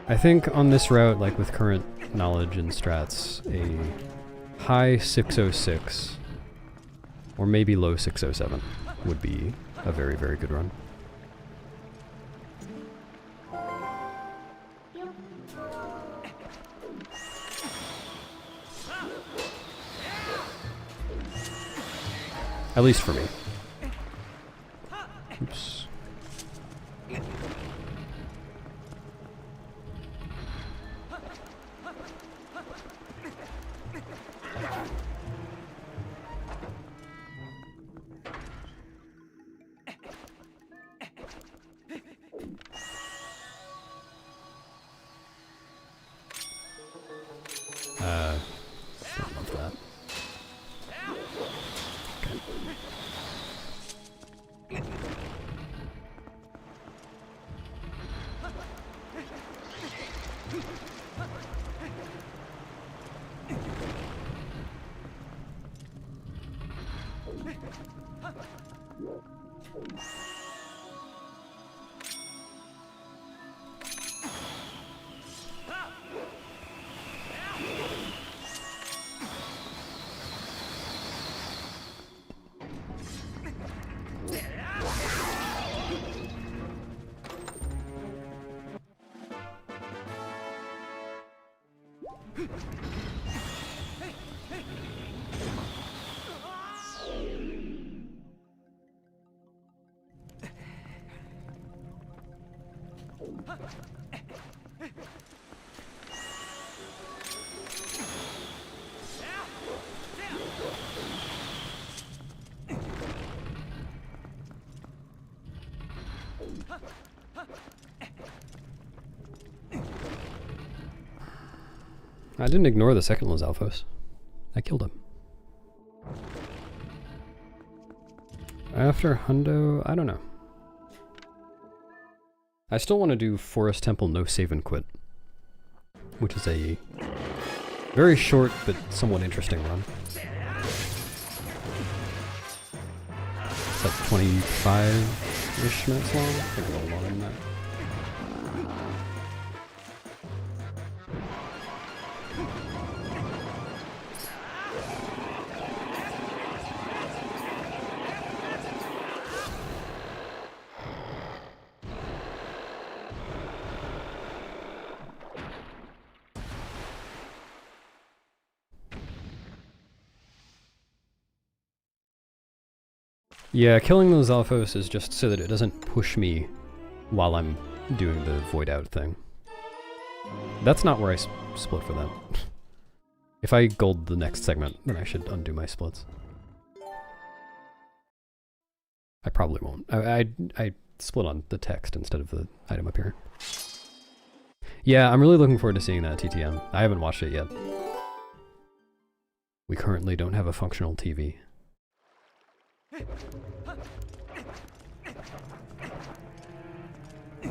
I think on this route, like with current knowledge and strats, a high 606 or maybe low 607 would be a very, very good run. At least for me. Oops. Don't love that. Okay. I didn't ignore the second Lizalfos. I killed him. After Hundo, I don't know. I still want to do Forest Temple No Save and Quit, which is a very short but somewhat interesting run. It's like 25-ish minutes long. I think a little longer than that. Yeah, killing those Alphos is just so that it doesn't push me while I'm doing the void out thing. That's not where I split for that. If I gold the next segment, then I should undo my splits. I probably won't. I split on the text instead of the item up here. Yeah, I'm really looking forward to seeing that TTM. I haven't watched it yet. We currently don't have a functional TV.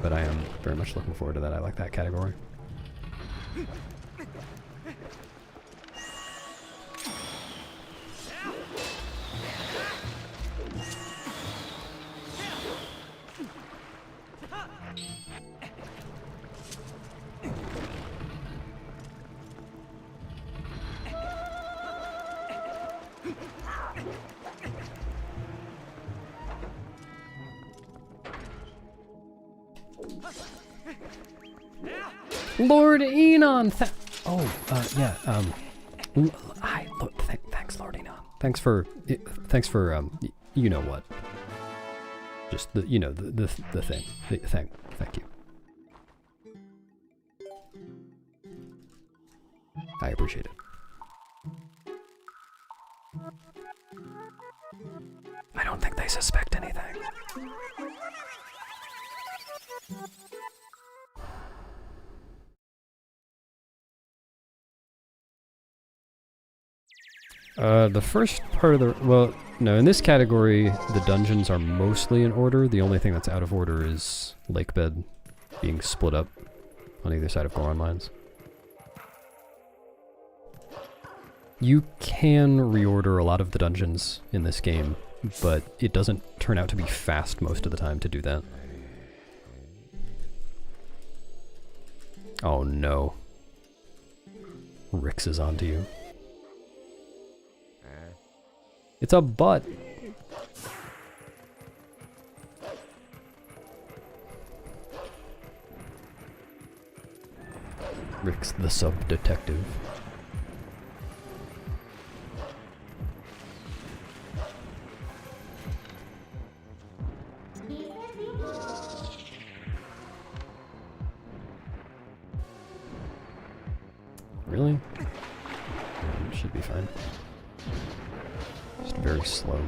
But I am very much looking forward to that. I like that category. Lord Enon! Yeah, hi, thanks, Lord Enon. Thanks for, you know what. Just the, the thing. Thank you. I appreciate it. I don't think they suspect anything. The first part of the... Well, no, in this category, the dungeons are mostly in order. The only thing that's out of order is Lakebed being split up on either side of Goron Mines. You can reorder a lot of the dungeons in this game, but it doesn't turn out to be fast most of the time to do that. Oh no. Rix is onto you. It's a butt! Rix the sub-detective. Really? Should be fine. Just very slow.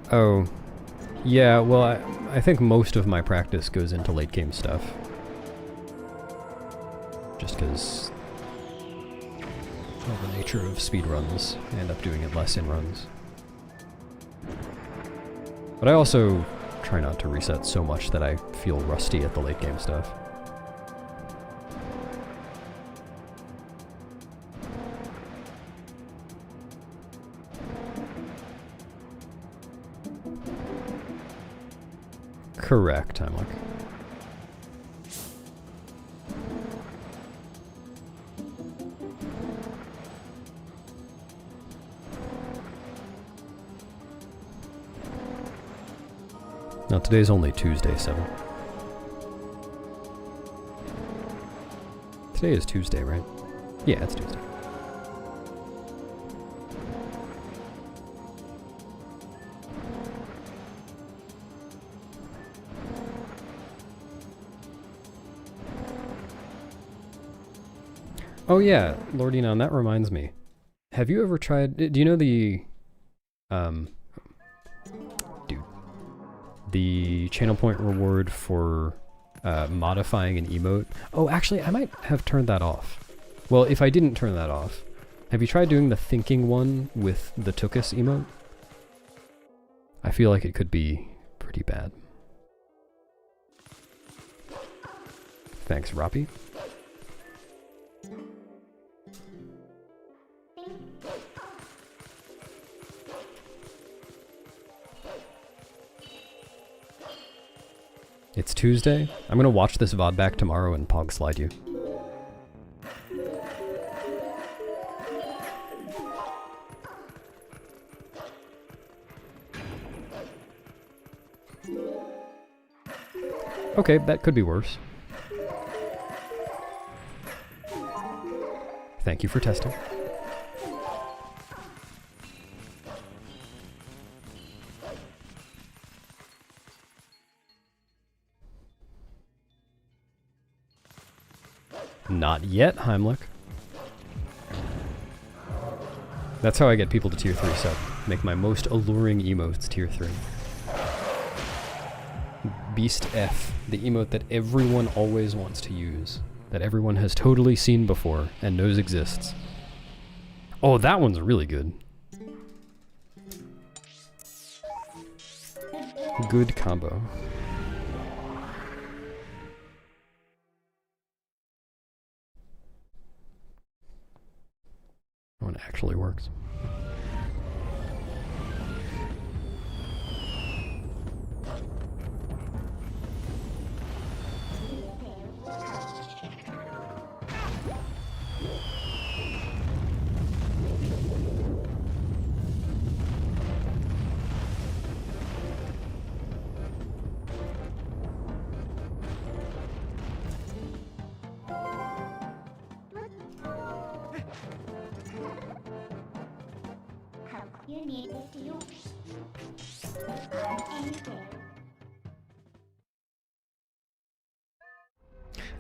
Oh, yeah, well, I think most of my practice goes into late game stuff. Just because of the nature of speedruns, I end up doing it less in runs. But I also try not to reset so much that I feel rusty at the late game stuff. Correct, Heimlich. Now today's only Tuesday, 7. Today is Tuesday, right? Yeah, it's Tuesday. Oh yeah, Lordy Nan, that reminds me. Have you ever tried, do you know the, the channel point reward for modifying an emote? Oh, actually, I might have turned that off. Well, if I didn't turn that off, have you tried doing the thinking one with the Tookus emote? I feel like it could be pretty bad. Thanks, Roppy. It's Tuesday. I'm gonna watch this VOD back tomorrow and pog slide you. Okay, that could be worse. Thank you for testing. Not yet, Heimlich. That's how I get people to tier 3 sub. Make my most alluring emotes tier 3. Beast F, the emote that everyone always wants to use. That everyone has totally seen before and knows exists. Oh, that one's really good. Good combo. That one actually works.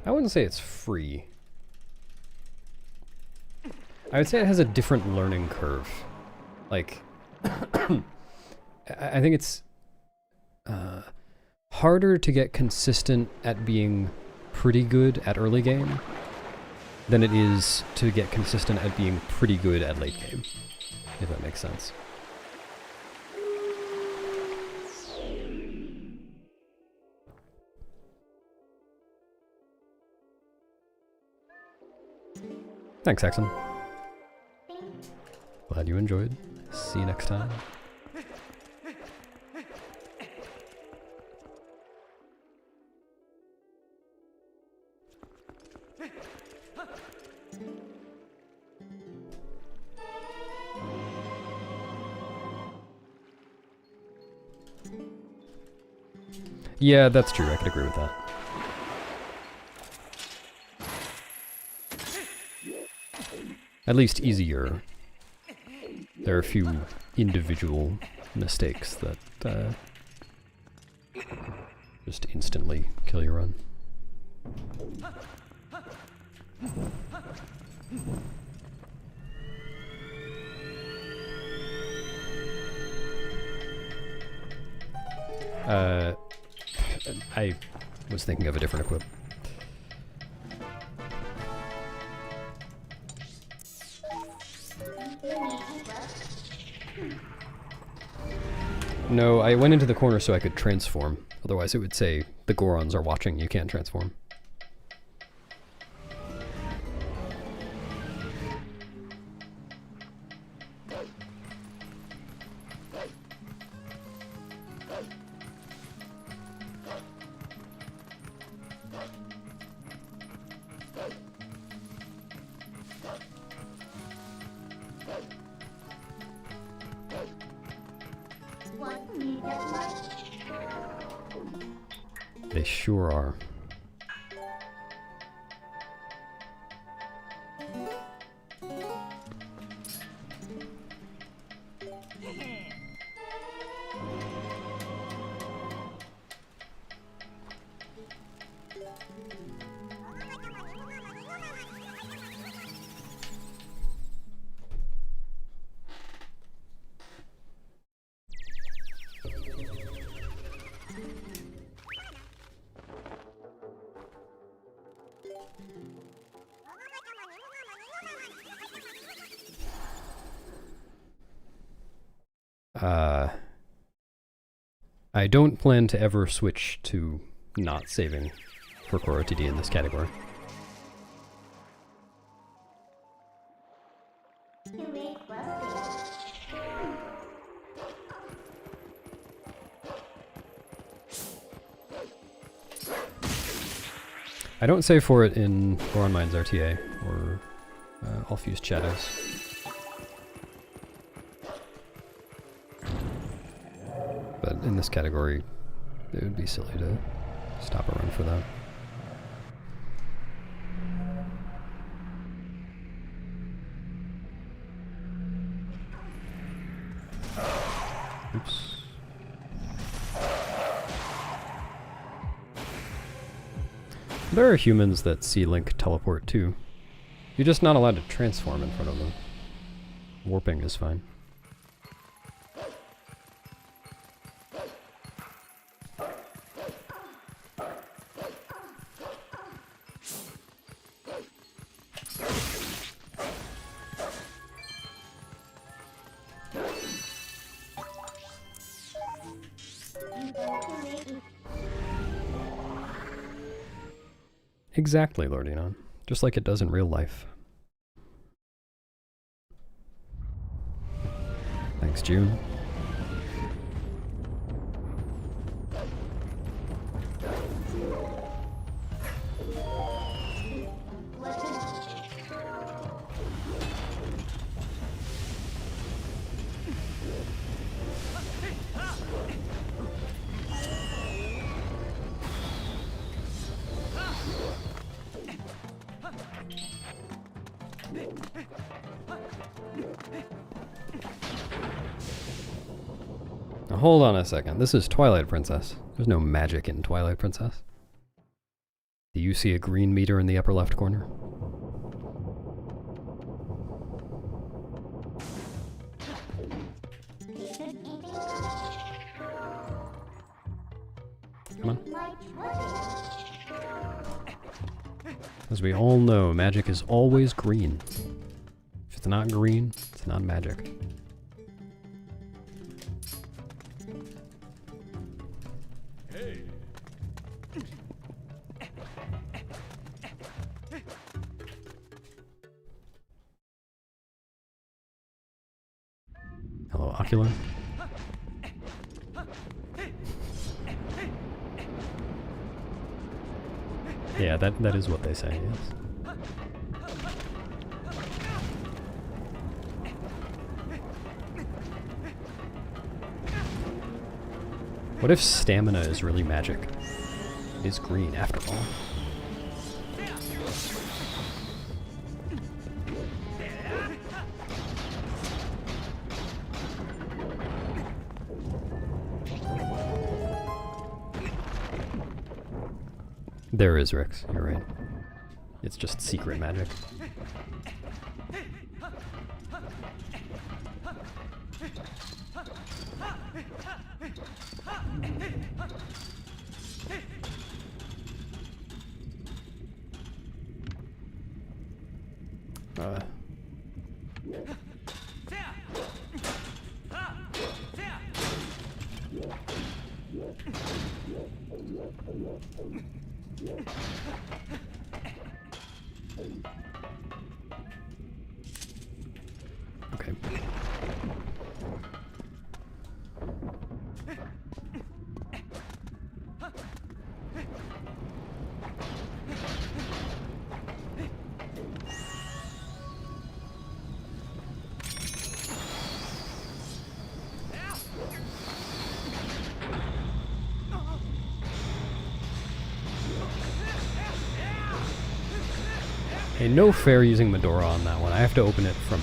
I wouldn't say it's free. I would say it has a different learning curve. Like, I think it's harder to get consistent at being pretty good at early game than it is to get consistent at being pretty good at late game, if that makes sense. Thanks, Exxon. Glad you enjoyed. See you next time. Yeah, that's true. I could agree with that. At least easier. There are a few individual mistakes that just instantly kill your run. I was thinking of a different equip. No, I went into the corner so I could transform. Otherwise it would say, the Gorons are watching, you can't transform. They sure are. I don't plan to ever switch to not saving for Core OTD in this category. I don't save for it in Boron Mines RTA or All Fused Shadows. But in this category, it would be silly to stop a run for that. Oops. There are humans that see Link teleport too. You're just not allowed to transform in front of them. Warping is fine. Exactly, Lord Enon. Just like it does in real life. Thanks, June. Now hold on a second. This is Twilight Princess. There's no magic in Twilight Princess. Do you see a green meter in the upper left corner? Come on. As we all know, magic is always green. If it's not green, it's not magic. Hello, Ocular. Yeah, that is what they say, yes. What if stamina is really magic? It is green after all. There is Rix, you're right. It's just secret magic. Okay. Hey, no fair using Medora on that one. I have to open it from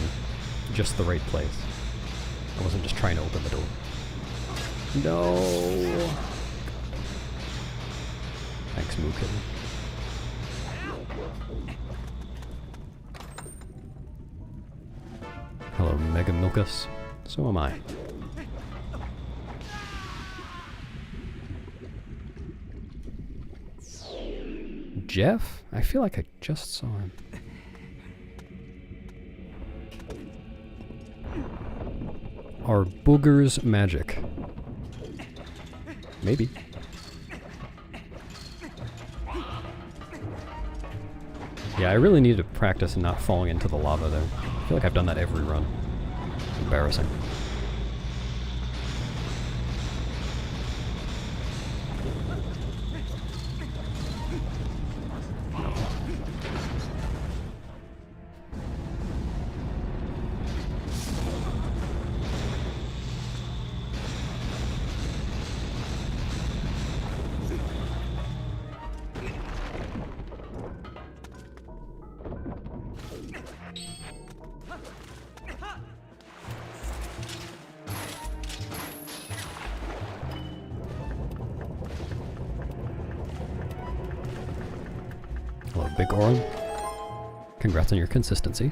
just the right place. I wasn't just trying to open the door. No. Thanks, Mookin. Hello, Mega Milkus. So am I. Jeff? I feel like I just saw him. Are boogers magic? Maybe. Yeah, I really need to practice not falling into the lava there. I feel like I've done that every run. It's embarrassing. Hello, Big Oran. Congrats on your consistency.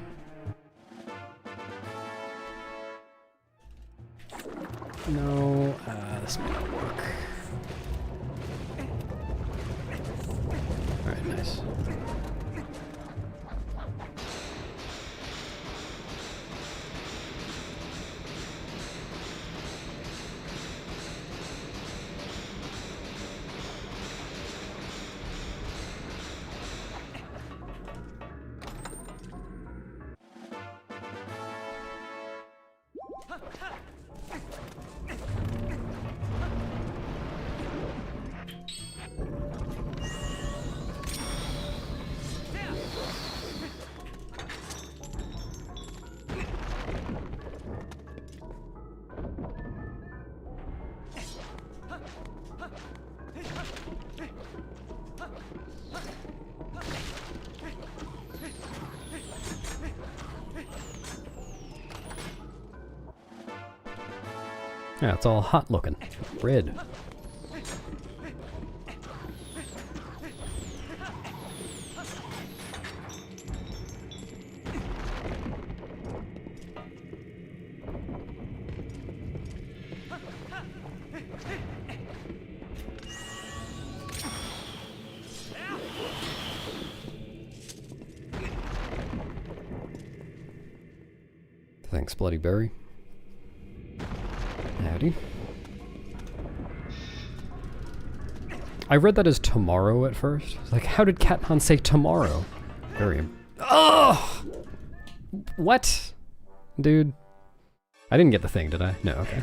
No, this might not work. Alright, nice. Yeah, it's all hot looking. Red. Thanks, Bloody Berry. Howdy. I read that as tomorrow at first. Like, how did Catman say tomorrow? Very. Oh! What? Dude. I didn't get the thing, did I? No, okay.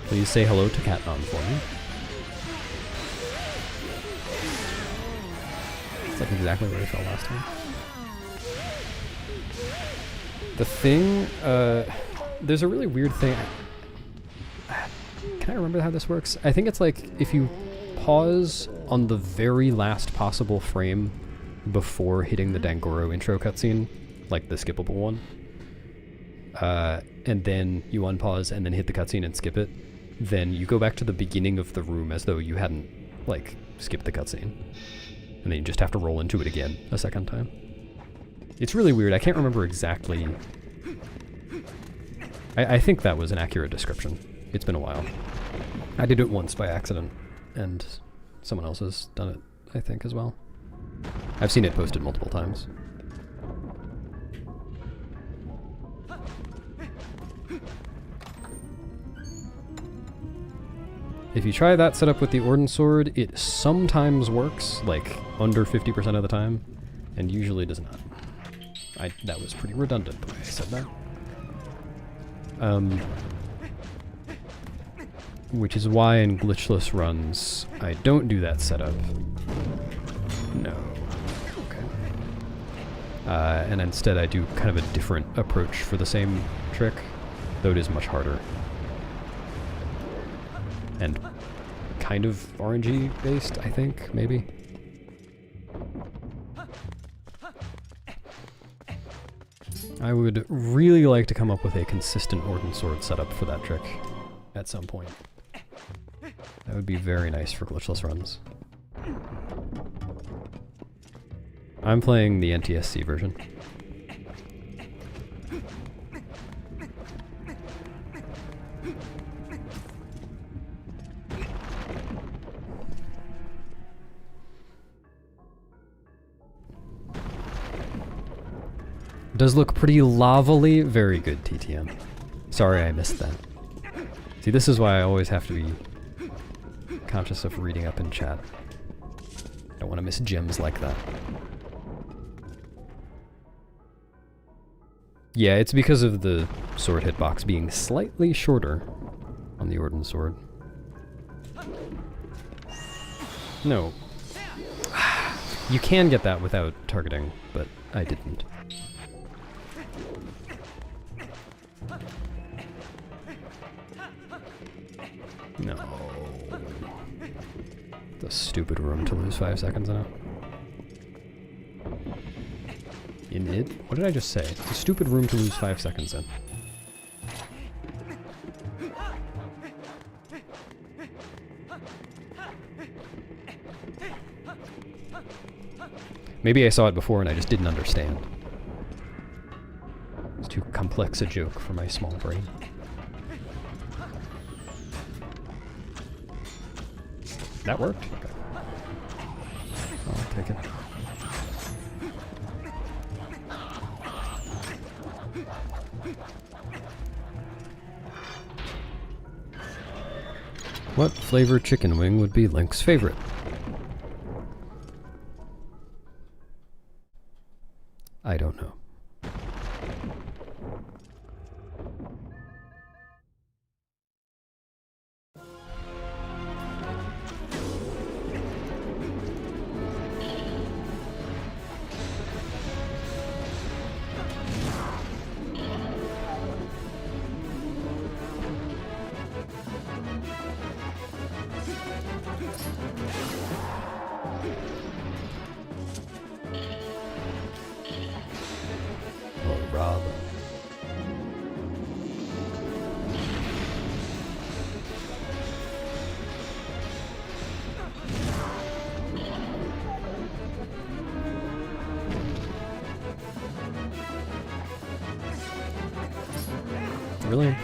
Please say hello to Catman for me. It's like exactly where I fell last time. The thing, there's a really weird thing. Can I remember how this works? I think it's like if you pause on the very last possible frame before hitting the Dangoro intro cutscene, like the skippable one, and then you unpause and then hit the cutscene and skip it, then you go back to the beginning of the room as though you hadn't, like, skipped the cutscene. And then you just have to roll into it again a second time. It's really weird. I can't remember exactly. I think that was an accurate description. It's been a while. I did it once by accident, and someone else has done it, I think, as well. I've seen it posted multiple times. If you try that setup with the Orden Sword, it sometimes works, like under 50% of the time, and usually does not. That was pretty redundant the way I said that. Which is why in glitchless runs, I don't do that setup. No. Okay. And instead I do kind of a different approach for the same trick, though it is much harder. And kind of RNG based, I think, maybe. I would really like to come up with a consistent Orden Sword setup for that trick at some point. That would be very nice for glitchless runs. I'm playing the NTSC version. does look pretty lavally. Very good, TTM. Sorry I missed that. See, this is why I always have to be conscious of reading up in chat. Don't want to miss gems like that. Yeah, it's because of the sword hitbox being slightly shorter on the Orden sword. No. You can get that without targeting, but I didn't. No. The stupid room to lose 5 seconds in it. In it? What did I just say? It's a stupid room to lose 5 seconds in. Maybe I saw it before and I just didn't understand. It's too complex a joke for my small brain. That worked? Okay. I'll take it. What flavor chicken wing would be Link's favorite? I don't know. Rob. Really?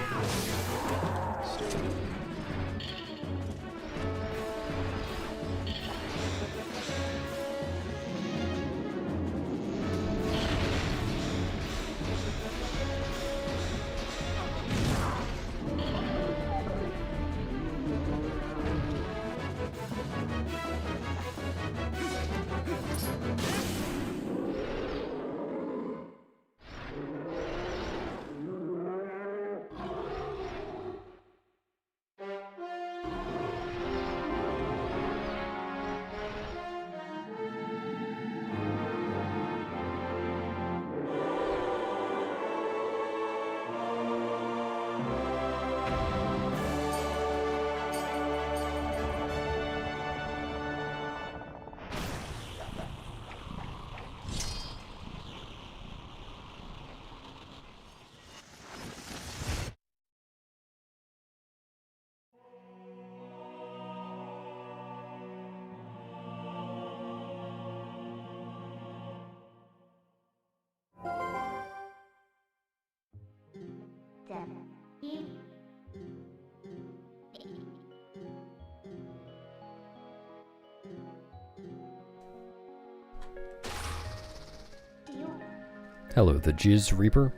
Hello, the Jizz Reaper.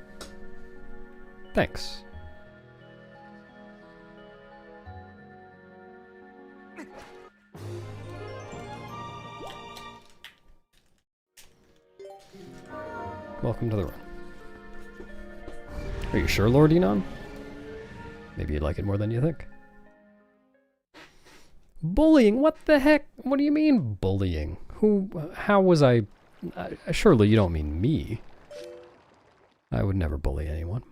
Thanks. Welcome to the run. Are you sure, Lord Enon? Maybe you'd like it more than you think. Bullying? What the heck? What do you mean, bullying? How was I... surely you don't mean me. I would never bully anyone.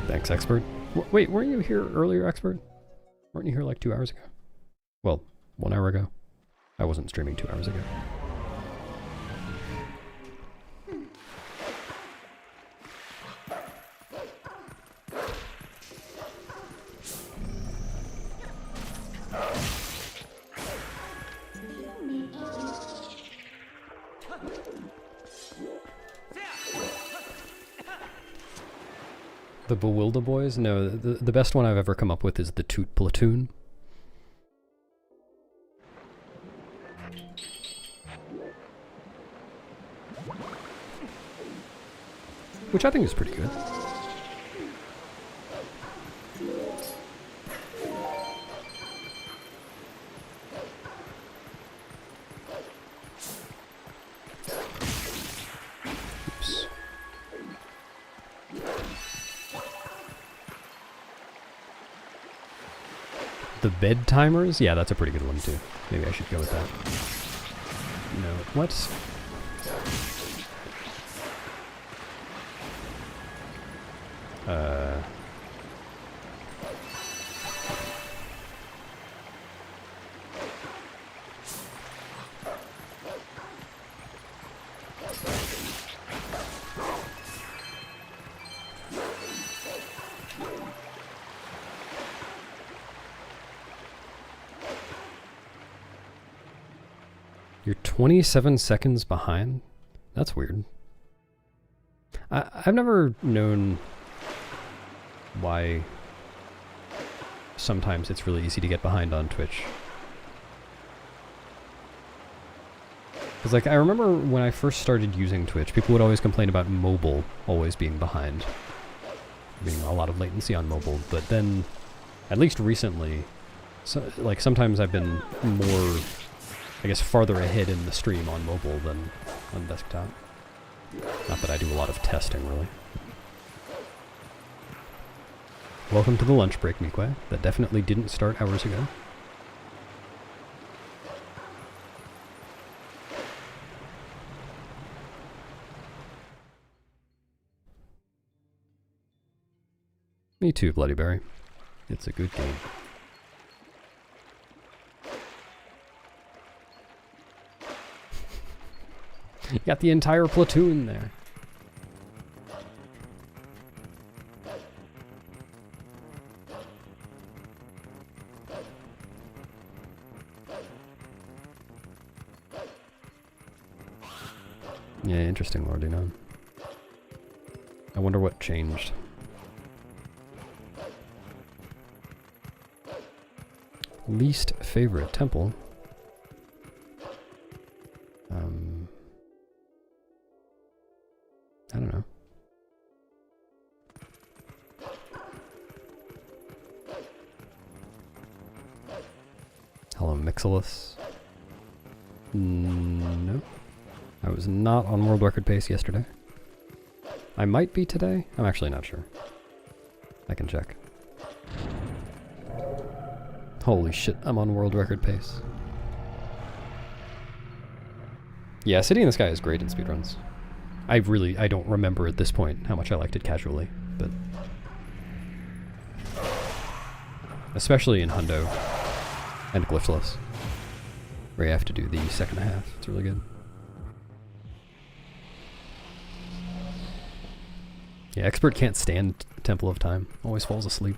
Thanks, Expert. Wait, weren't you here earlier, Expert? Weren't you here like 2 hours ago? Well, 1 hour ago. I wasn't streaming 2 hours ago. The Bewilder Boys? No, the best one I've ever come up with is the Toot Platoon. Which I think is pretty good. Oops. The Bed Timers? Yeah, that's a pretty good one too. Maybe I should go with that. No. What? You're 27 seconds behind? That's weird. I've never known why sometimes it's really easy to get behind on Twitch. Because, like, I remember when I first started using Twitch, people would always complain about mobile always being behind. Being a lot of latency on mobile, but then, at least recently, like, sometimes I've been more, I guess, farther ahead in the stream on mobile than on desktop. Not that I do a lot of testing, really. Welcome to the lunch break, Mikwe. That definitely didn't start hours ago. Me too, Bloody Berry. It's a good game. You got the entire platoon there. Yeah, interesting, Lordino. I wonder what changed. Least favorite temple. I don't know. Hello, Mixilus. No. I was not on world record pace yesterday. I might be today. I'm actually not sure. I can check. Holy shit, I'm on world record pace. Yeah, City in the Sky is great in speedruns. I don't remember at this point how much I liked it casually, but... especially in Hundo and Glyphless, where you have to do the second half. It's really good. Yeah, Expert can't stand Temple of Time. Always falls asleep.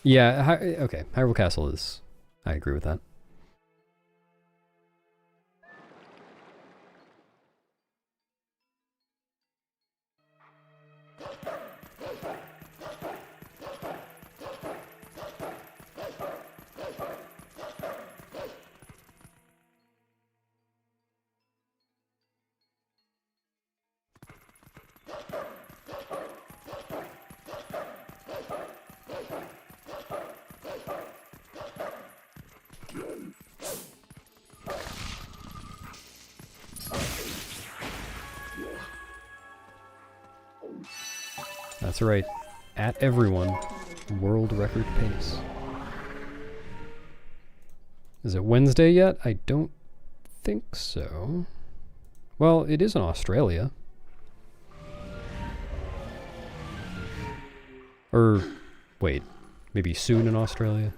Yeah, okay, Hyrule Castle is... I agree with that. That's right. At everyone, world record pace. Is it Wednesday yet? I don't think so. Well, it is in Australia. Or, wait, maybe soon in Australia?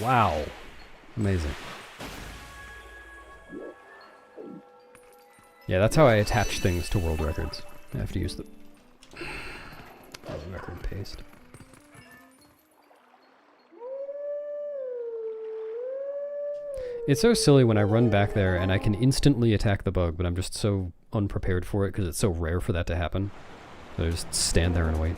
Wow. Amazing. Yeah, that's how I attach things to world records. I have to use the... record paste. It's so silly when I run back there and I can instantly attack the bug, but I'm just so unprepared for it because it's so rare for that to happen. So I just stand there and wait.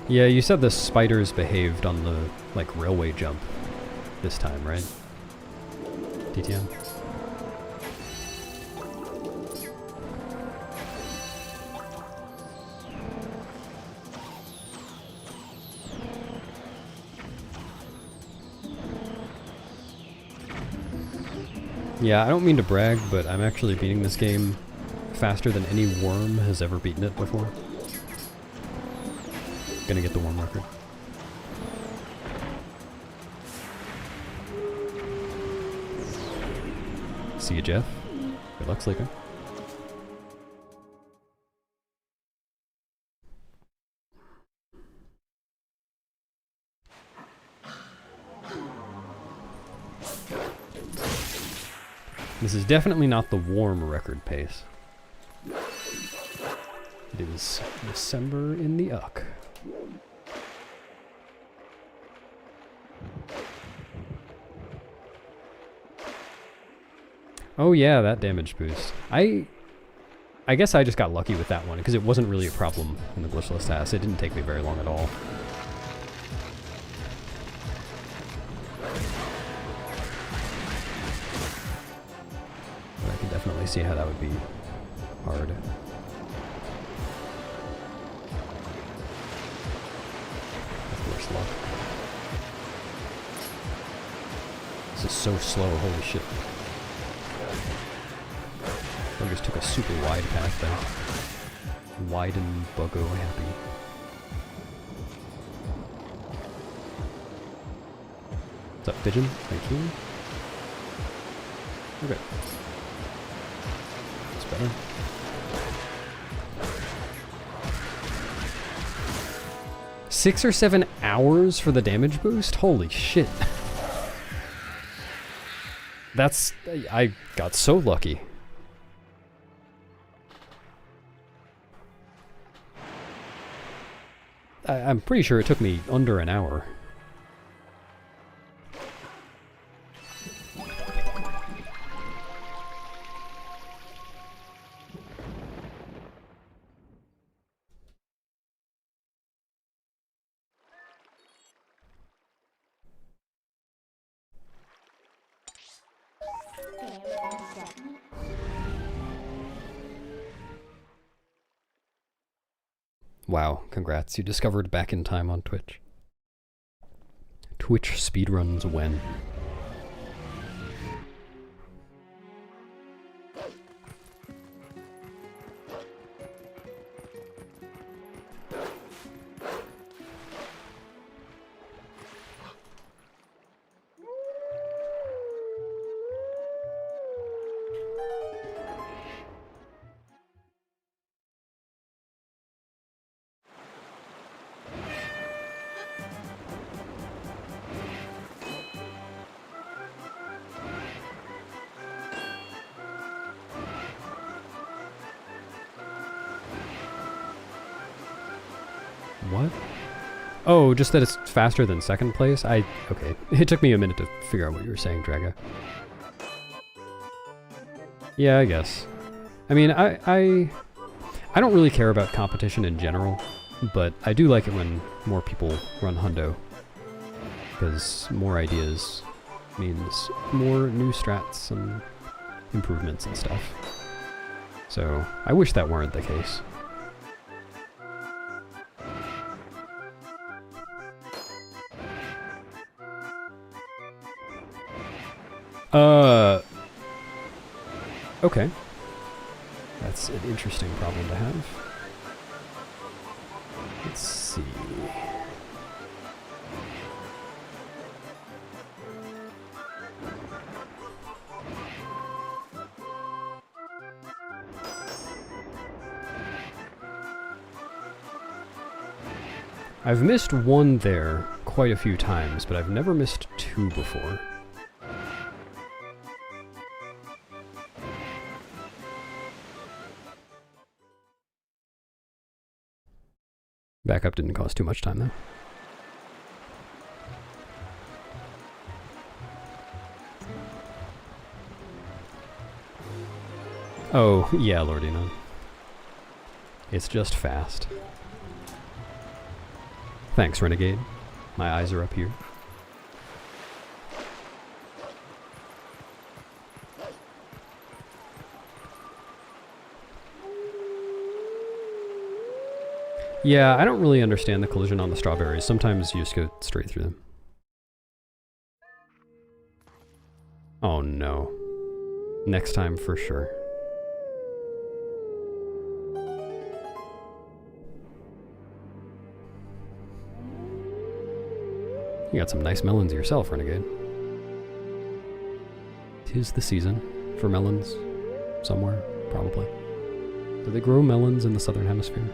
Yeah, you said the spiders behaved on the, like, railway jump this time, right? DTM? Yeah, I don't mean to brag, but I'm actually beating this game faster than any worm has ever beaten it before. Gonna get the worm record. See you, Jeff. Good luck, sleeping. This is definitely not the warm record pace. It is December in the Uck. Oh yeah, that damage boost. I guess I just got lucky with that one, because it wasn't really a problem in the glitchless task. It didn't take me very long at all. But I can definitely see how that would be hard. Of course, luck. This is so slow, holy shit. I just took a super wide path there. Wide and buggo happy. What's up, Pigeon? Thank you. Okay. That's better. Six or 7 hours for the damage boost? Holy shit. That's... I got so lucky. I'm pretty sure it took me under an hour. Wow, congrats. You discovered back in time on Twitch. Twitch speedruns when? What? Oh, just that it's faster than second place? Okay. It took me a minute to figure out what you were saying, Draga. Yeah, I guess. I mean, I don't really care about competition in general, but I do like it when more people run hundo, because more ideas means more new strats and improvements and stuff. So, I wish that weren't the case. Okay. That's an interesting problem to have. Let's see. I've missed one there quite a few times, but I've never missed two before. Backup didn't cost too much time, though. Oh, yeah, Lordina. It's just fast. Thanks, Renegade. My eyes are up here. Yeah, I don't really understand the collision on the strawberries. Sometimes you just go straight through them. Oh no. Next time for sure. You got some nice melons yourself, Renegade. 'Tis the season for melons. Somewhere, probably. Do they grow melons in the southern hemisphere?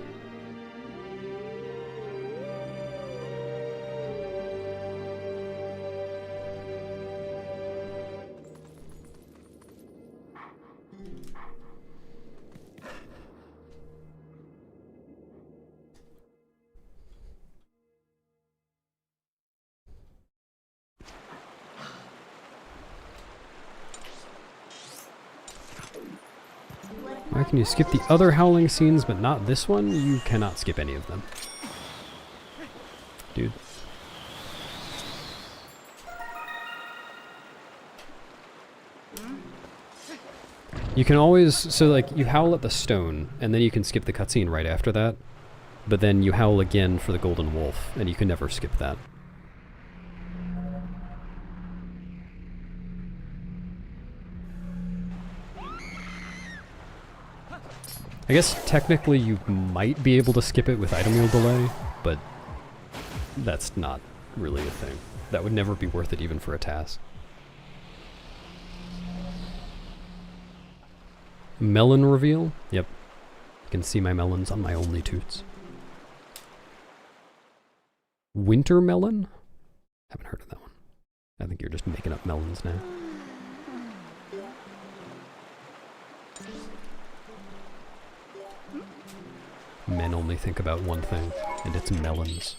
Why can you skip the other howling scenes but not this one? You cannot skip any of them. Dude. You can always, so like, you howl at the stone, and then you can skip the cutscene right after that, but then you howl again for the golden wolf, and you can never skip that. I guess technically you might be able to skip it with item wheel delay, but that's not really a thing. That would never be worth it even for a task. Melon reveal? Yep. You can see my melons on my only toots. Winter melon? Haven't heard of that one. I think you're just making up melons now. Men only think about one thing, and it's melons.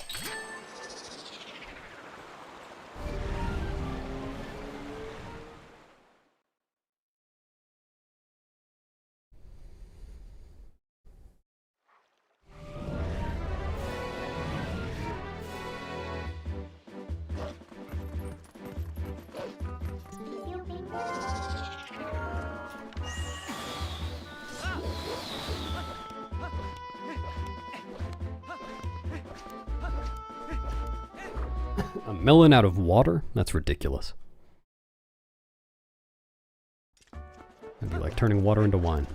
A melon out of water? That's ridiculous. It'd be like turning water into wine.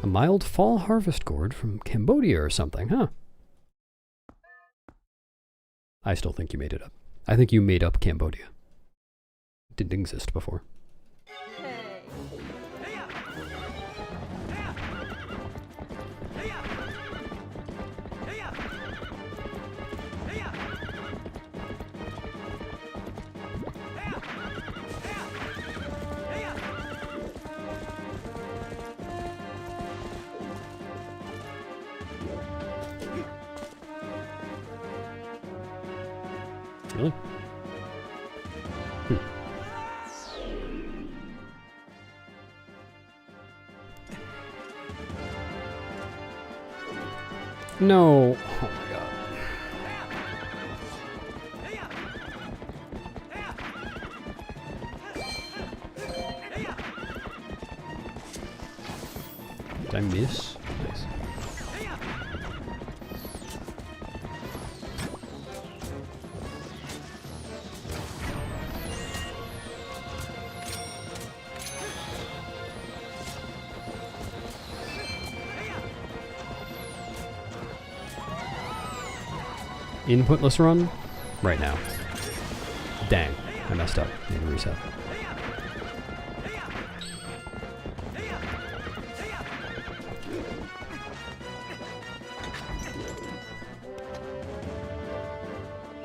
A mild fall harvest gourd from Cambodia or something, huh? I still think you made it up. I think you made up Cambodia. It didn't exist before. Really? No. Oh my god. Did I miss? Nice. Inputless run? Right now. Dang, I messed up. Need to reset.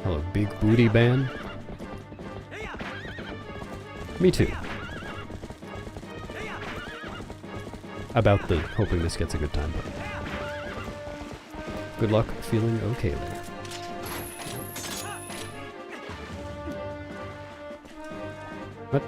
Hello, big booty ban. Me too. About the hoping this gets a good time. Good luck feeling okay later. What?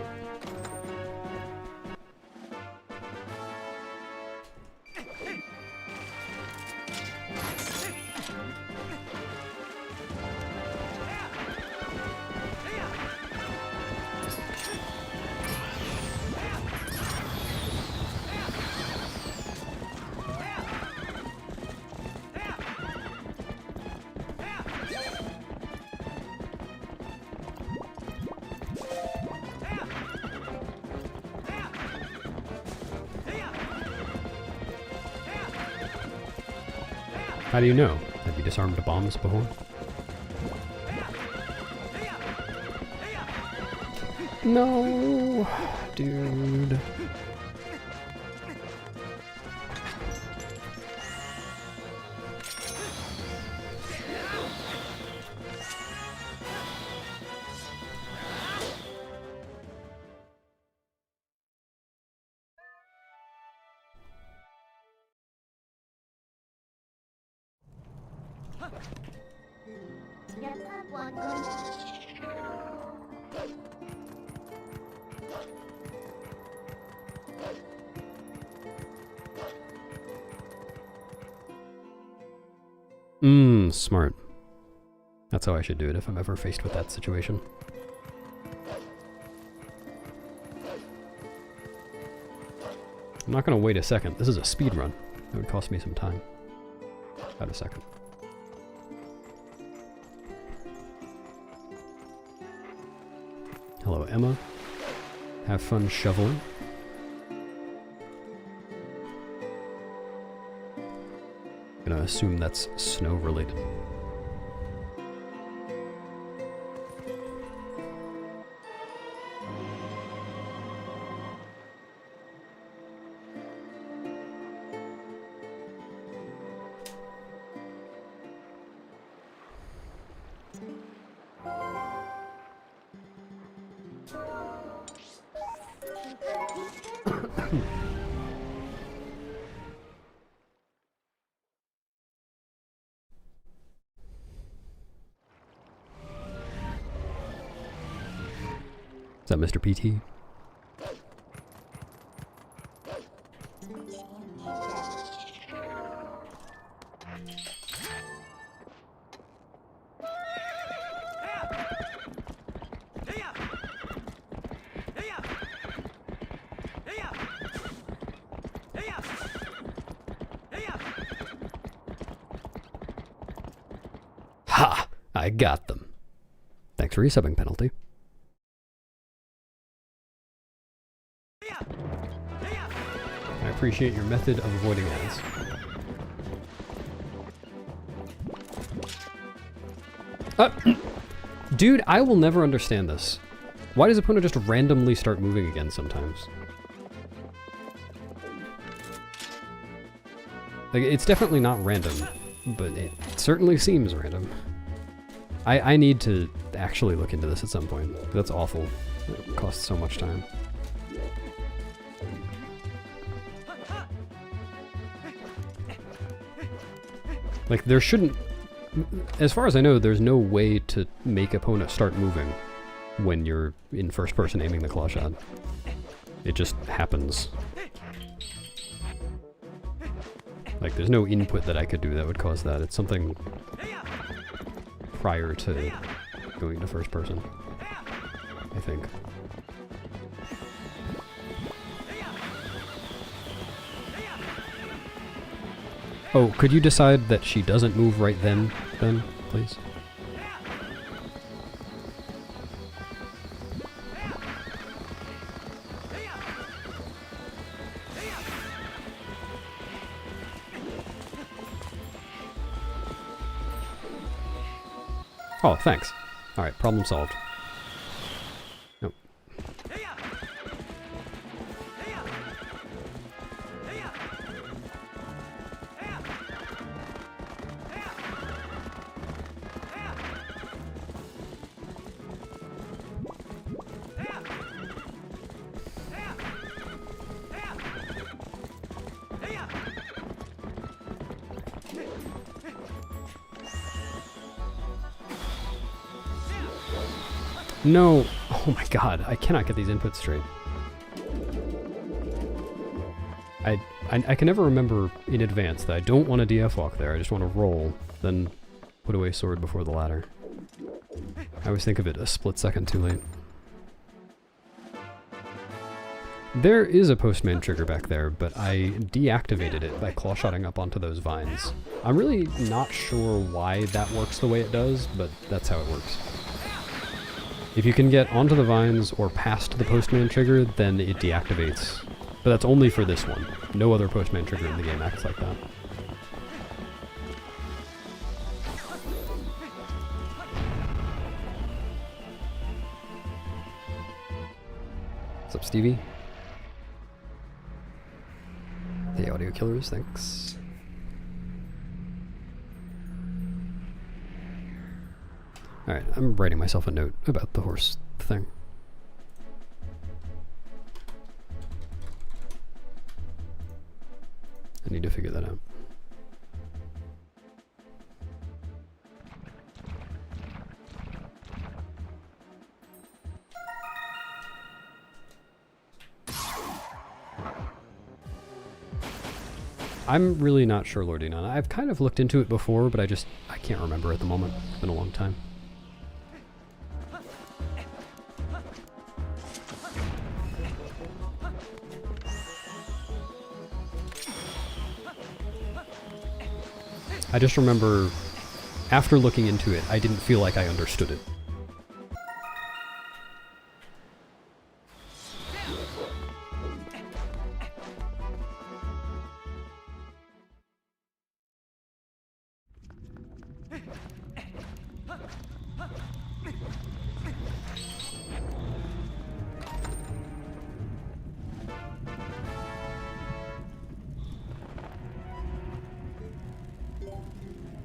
How do you know? Have you disarmed bombs before? No, dude. Smart. That's how I should do it if I'm ever faced with that situation. I'm not gonna wait a second. This is a speed run. It would cost me some time. About a second. Hello, Emma. Have fun shoveling. Gonna assume that's snow related. Is that Mr. PT? Ha! I got them. Thanks for resubbing, penalty. I appreciate your method of avoiding ads. Dude, I will never understand this. Why does opponent just randomly start moving again sometimes? Like, it's definitely not random, but it certainly seems random. I need to actually look into this at some point. That's awful. It costs so much time. Like, there shouldn't... As far as I know, there's no way to make opponent start moving when you're in first person aiming the claw shot. It just happens. Like, there's no input that I could do that would cause that. It's something prior to going to first person, I think. Oh, could you decide that she doesn't move right then, please? Oh, thanks. Alright, problem solved. Nope. No! Oh my god, I cannot get these inputs straight. I can never remember in advance that I don't want to DF walk there, I just want to roll, then put away sword before the ladder. I always think of it a split second too late. There is a postman trigger back there, but I deactivated it by clawshotting up onto those vines. I'm really not sure why that works the way it does, but that's how it works. If you can get onto the vines or past the postman trigger, then it deactivates. But that's only for this one. No other postman trigger in the game acts like that. What's up, Stevie? The audio killers, thanks. Alright, I'm writing myself a note about the horse thing. I need to figure that out. I'm really not sure, Lord Enon. I've kind of looked into it before, but I can't remember at the moment. It's been a long time. I just remember, after looking into it, I didn't feel like I understood it.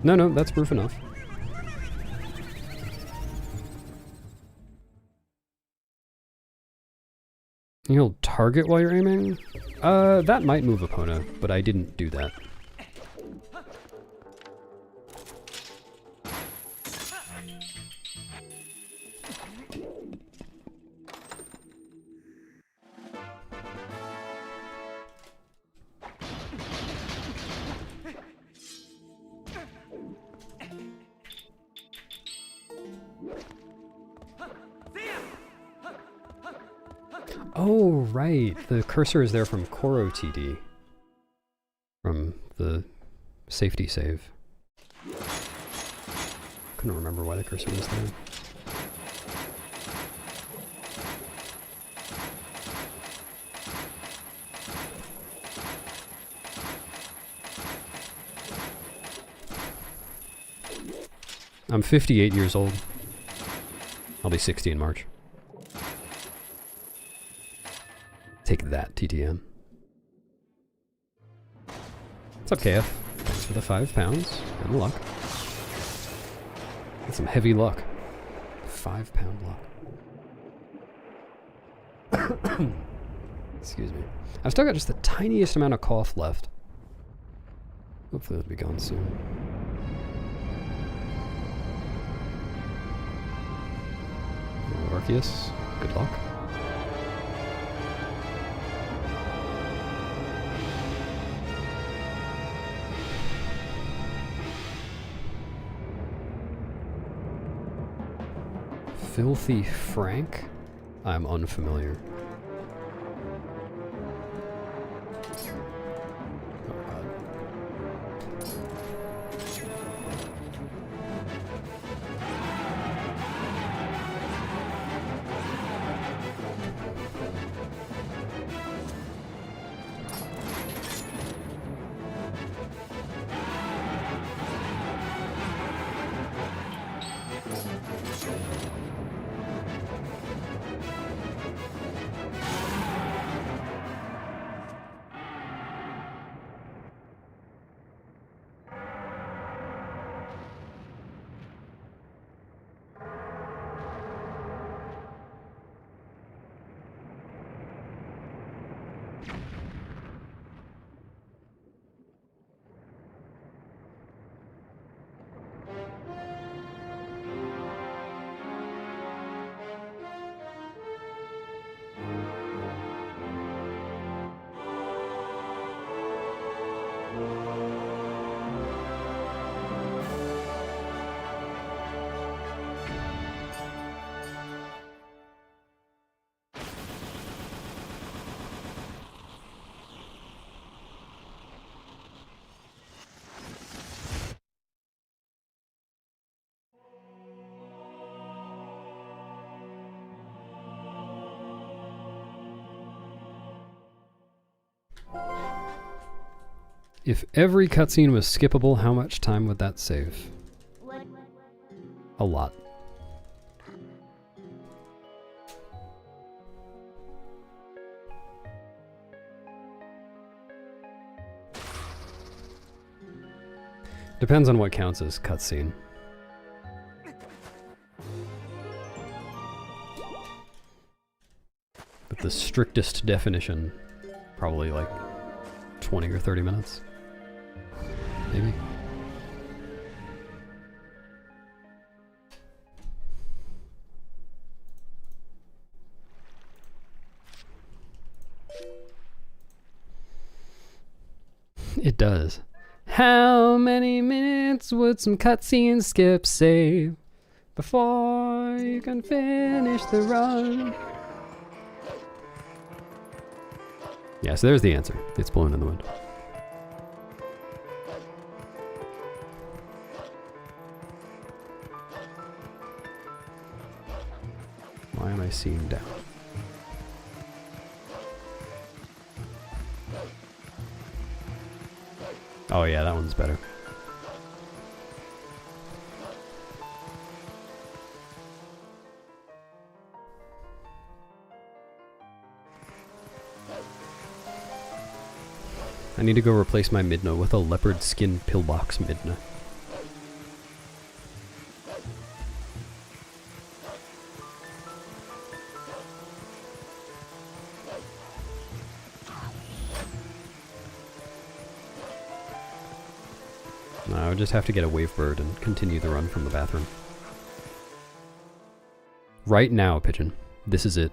No, that's proof enough. You'll target while you're aiming? That might move Epona, but I didn't do that. Oh, right. The cursor is there from Koro TD. From the safety save. Couldn't remember why the cursor was there. I'm 58 years old. I'll be 60 in March. Take that, TTM. What's up, KF? Thanks for the £5. Good luck. That's some heavy luck. £5 luck. Excuse me. I've still got just the tiniest amount of cough left. Hopefully it'll be gone soon. Arceus, good luck. Filthy Frank? I'm unfamiliar. Oh god. If every cutscene was skippable, how much time would that save? A lot. Depends on what counts as cutscene. But the strictest definition, probably like 20 or 30 minutes. Maybe. It does. How many minutes would some cutscene skips save before you can finish the run? Yeah, so there's the answer. It's blowing in the wind. Why am I seeing down? Oh yeah, that one's better. I need to go replace my Midna with a leopard skin pillbox Midna. No, I would just have to get a wave bird and continue the run from the bathroom. Right now, Pigeon. This is it.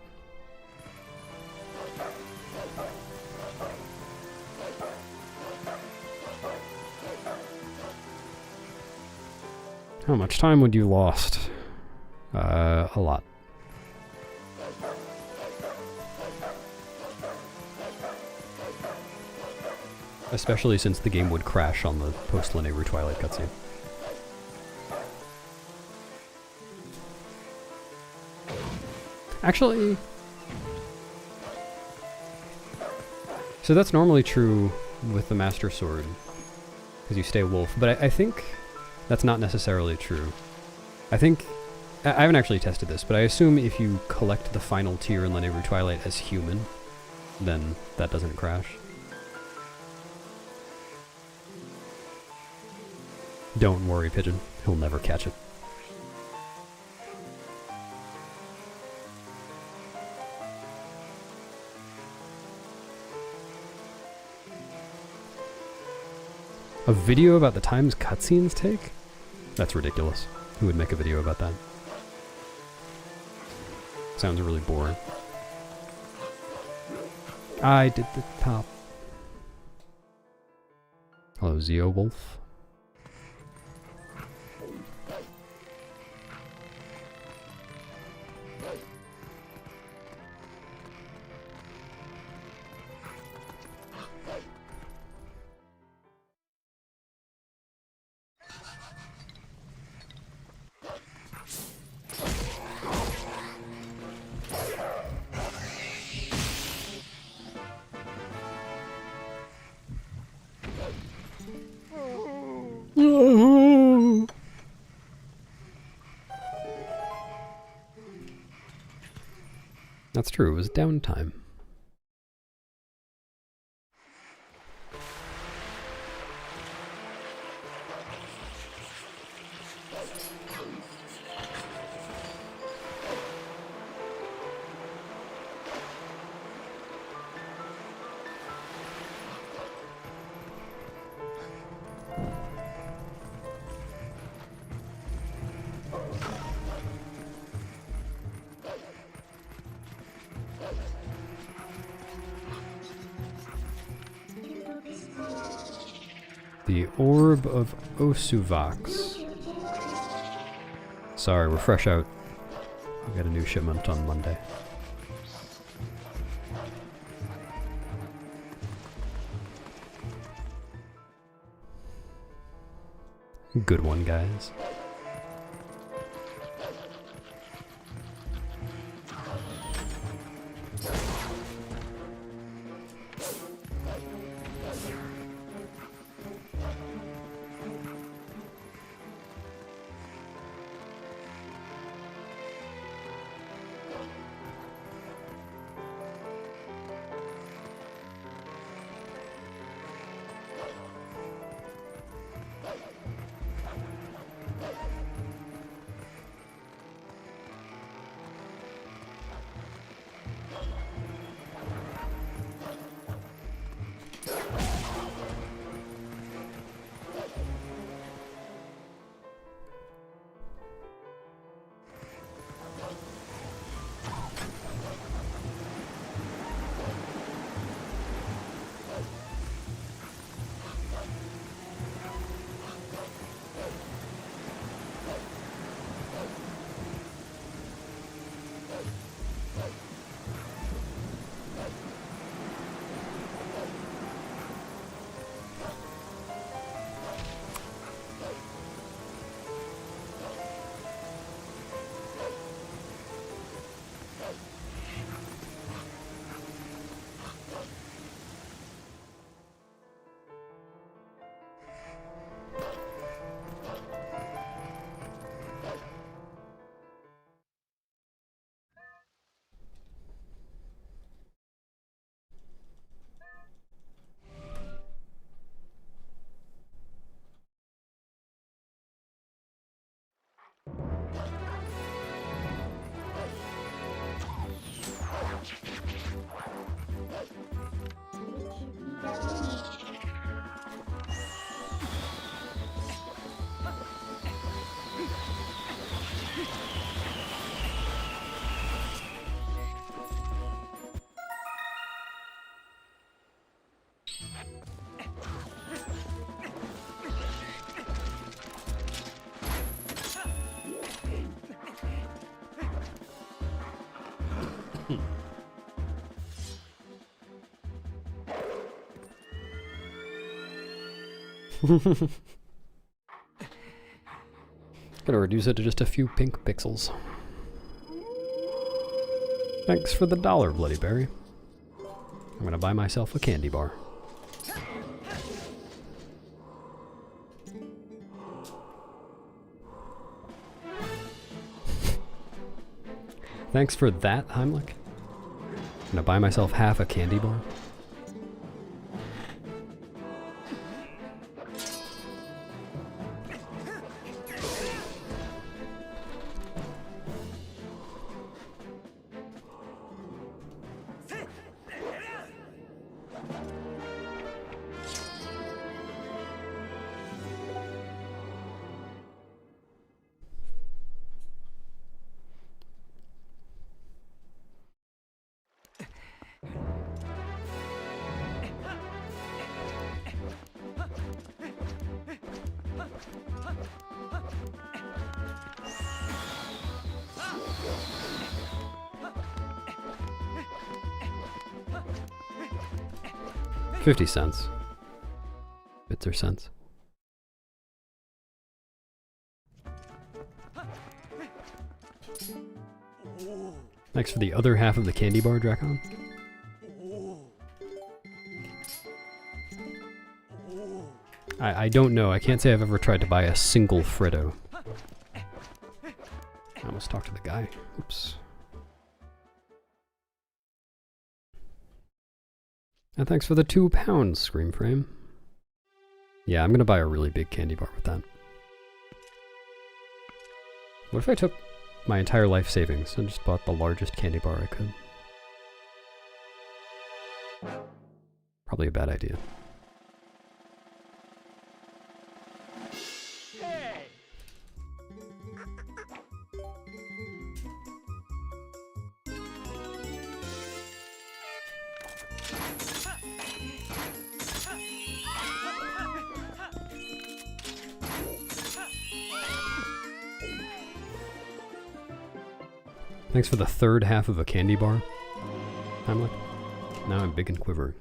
How much time would you lost? A lot. Especially since the game would crash on the post-Linear Twilight cutscene. Actually... So that's normally true with the Master Sword, because you stay wolf, but I think that's not necessarily true. I think... I haven't actually tested this, but I assume if you collect the final tier in Linear Twilight as human, then that doesn't crash. Don't worry, Pigeon. He'll never catch it. A video about the times cutscenes take? That's ridiculous. Who would make a video about that? Sounds really boring. I did the top. Hello, Zeo Wolf. That's true, it was downtime. The Orb of Osuvax. Sorry, we're fresh out. I'll get a new shipment on Monday. Good one, guys. Gonna reduce it to just a few pink pixels. Thanks for the $1, Bloody Berry. I'm gonna buy myself a candy bar. Thanks for that, Heimlich. I'm gonna buy myself half a candy bar. $0.50. Bits or cents. Thanks for the other half of the candy bar, Drakon. I don't know. I can't say I've ever tried to buy a single Fritto. I almost talked to the guy. Oops. And thanks for the £2, Scream Frame. Yeah, I'm gonna buy a really big candy bar with that. What if I took my entire life savings and just bought the largest candy bar I could? Probably a bad idea. Thanks for the third half of a candy bar, Hamlet. Now I'm big and quivering.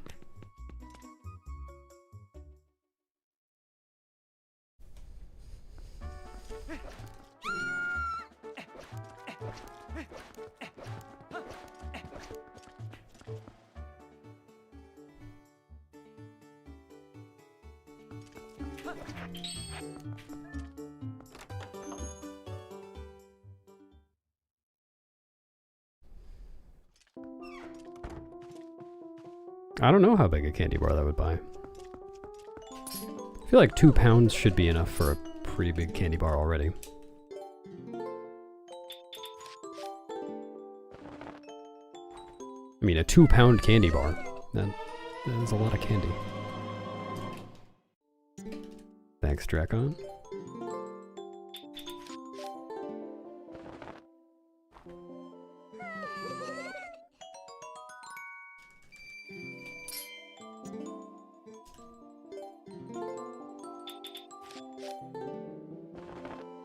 I don't know how big a candy bar that would buy. I feel like 2 pounds should be enough for a pretty big candy bar already. I mean, a 2-pound candy bar. That is a lot of candy. Thanks, Drakon.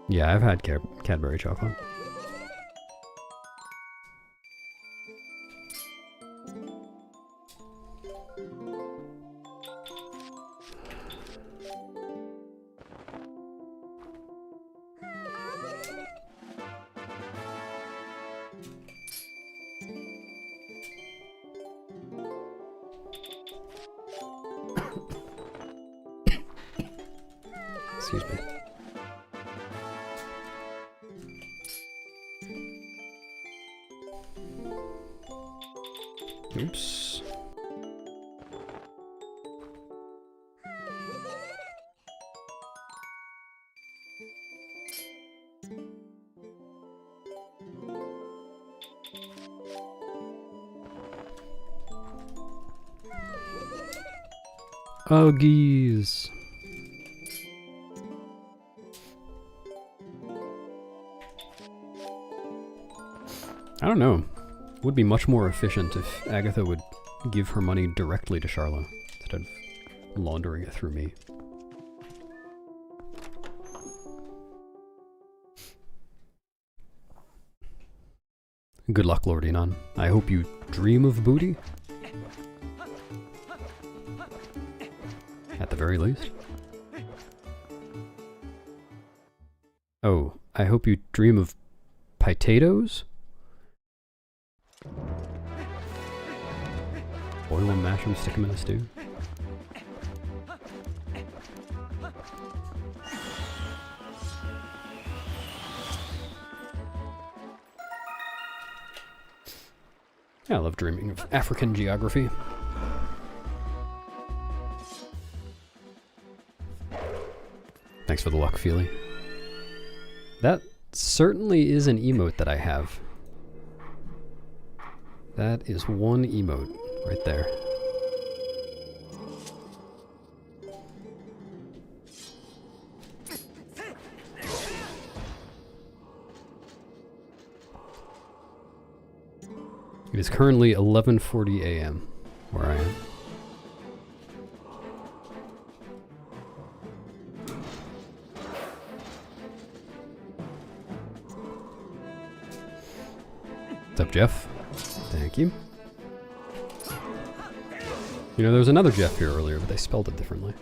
Yeah, I've had Cadbury chocolate. Excuse me. Oops. Uggies. I don't know. It would be much more efficient if Agatha would give her money directly to Charlotte instead of laundering it through me. Good luck, Lord Enon. I hope you dream of booty. At the very least. Oh, I hope you dream of potatoes? Boil them, mash them, stick them in a stew. Yeah, I love dreaming of African geography. Thanks for the luck, Feely. That certainly is an emote that I have. That is one emote right there. It is currently 11:40 a.m. where I am. What's up, Jeff? Thank you. You know, there was another Jeff here earlier, but they spelled it differently.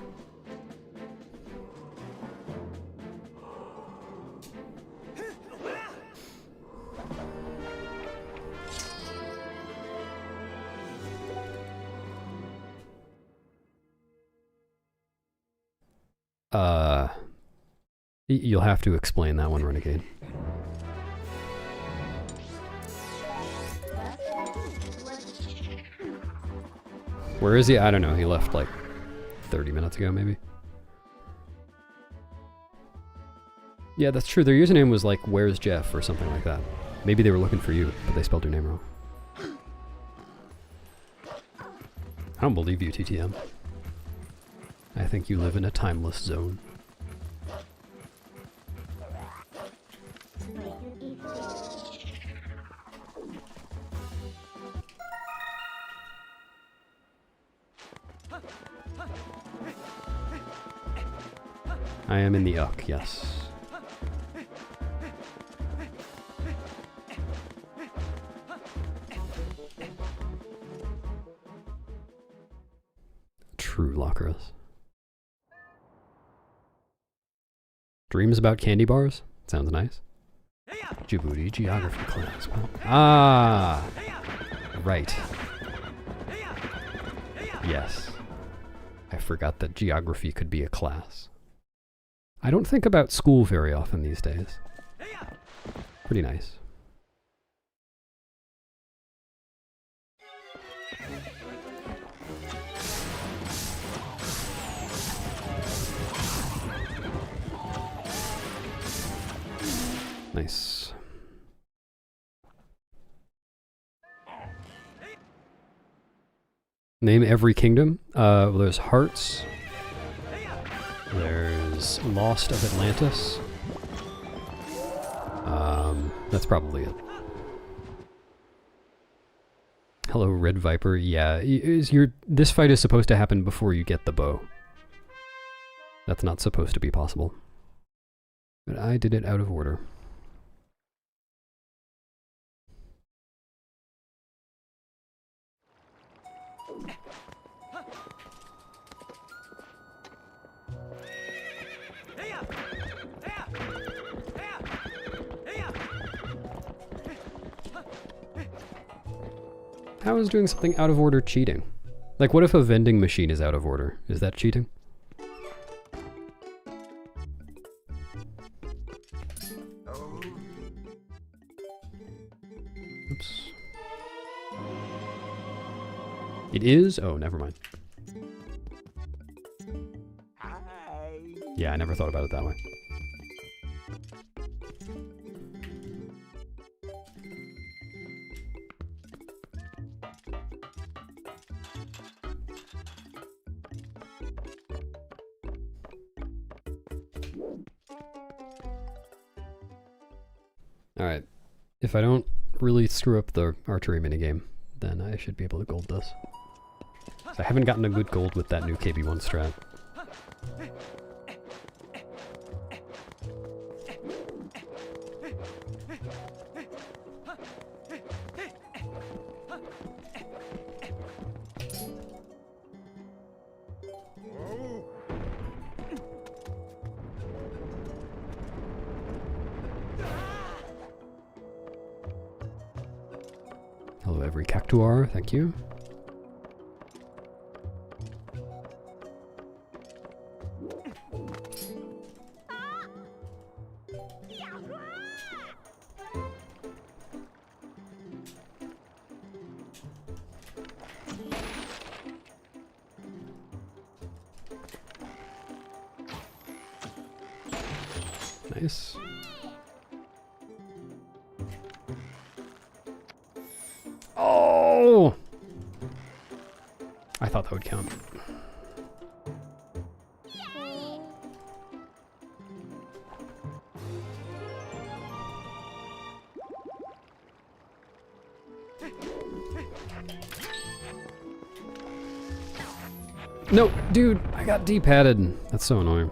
You'll have to explain that one, Renegade. Where is he? I don't know. He left like 30 minutes ago, maybe. Yeah, that's true. Their username was like, "Where's Jeff?" or something like that. Maybe they were looking for you, but they spelled your name wrong. I don't believe you, TTM. I think you live in a timeless zone. I am in the yes. Icarus. Dreams about candy bars? Sounds nice. Djibouti geography class. Well, ah! Right. Yes. I forgot that geography could be a class. I don't think about school very often these days. Pretty nice. Nice. Name every kingdom. Well, there's Hearts. There's Lost of Atlantis. That's probably it. Hello, Red Viper. Yeah, this fight is supposed to happen before you get the bow. That's not supposed to be possible. But I did it out of order. How is doing something out of order cheating? Like, what if a vending machine is out of order? Is that cheating? Oops. It is? Oh, never mind. Yeah, I never thought about it that way. Alright, if I don't really screw up the archery minigame, then I should be able to gold this. So I haven't gotten a good gold with that new KB1 strat. Hello, every cactuar, thank you. Nice. Oh! I thought that would count. No, dude, I got D-padded. That's so annoying.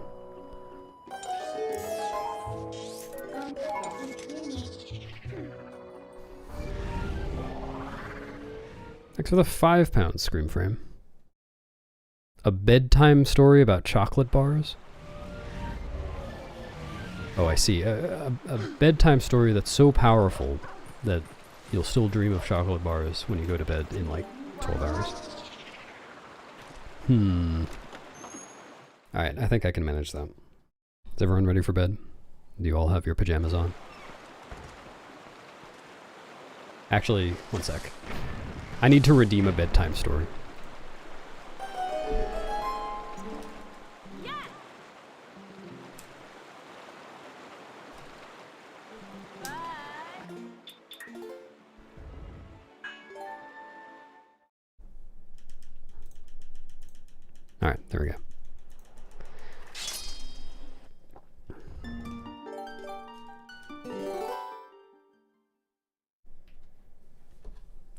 Thanks for the £5 scream frame. A bedtime story about chocolate bars? Oh, I see. A bedtime story that's so powerful that you'll still dream of chocolate bars when you go to bed in like 12 hours. Alright, I think I can manage that. Is everyone ready for bed? Do you all have your pajamas on? Actually, one sec. I need to redeem a bedtime story. Alright, there we go.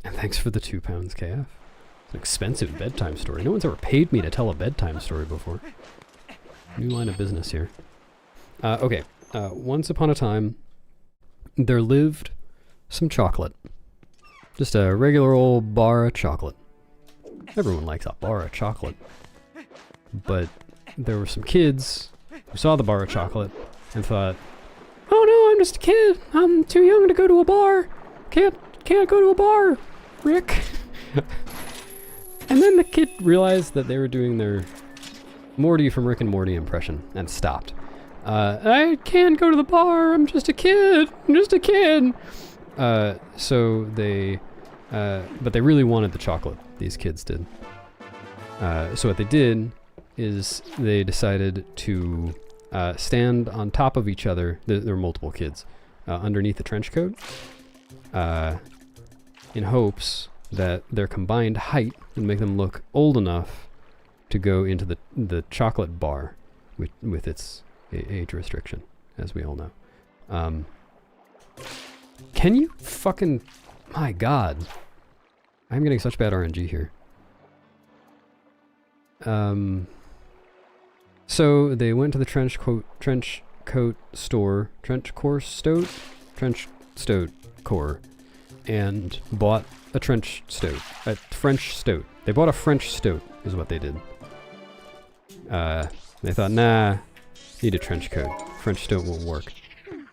And thanks for the £2, KF. It's an expensive bedtime story. No one's ever paid me to tell a bedtime story before. New line of business here. Okay. Once upon a time, there lived some chocolate. Just a regular old bar of chocolate. Everyone likes a bar of chocolate. But there were some kids who saw the bar of chocolate and thought, "Oh no, I'm just a kid. I'm too young to go to a bar. Can't go to a bar, Rick." And then the kid realized that they were doing their Morty from Rick and Morty impression and stopped. "I can't go to the bar. I'm just a kid. I'm just a kid." So they, but they really wanted the chocolate. These kids did. So what they did is they decided to stand on top of each other. There were multiple kids underneath the trench coat, in hopes that their combined height would make them look old enough to go into the chocolate bar with its age restriction, as we all know. Can you fucking... My god. I'm getting such bad RNG here. So they went to the trench coat store, trench stoat core, and bought a French stoat. They bought a French stoat, is what they did. They thought, nah, need a trench coat. French stoat won't work.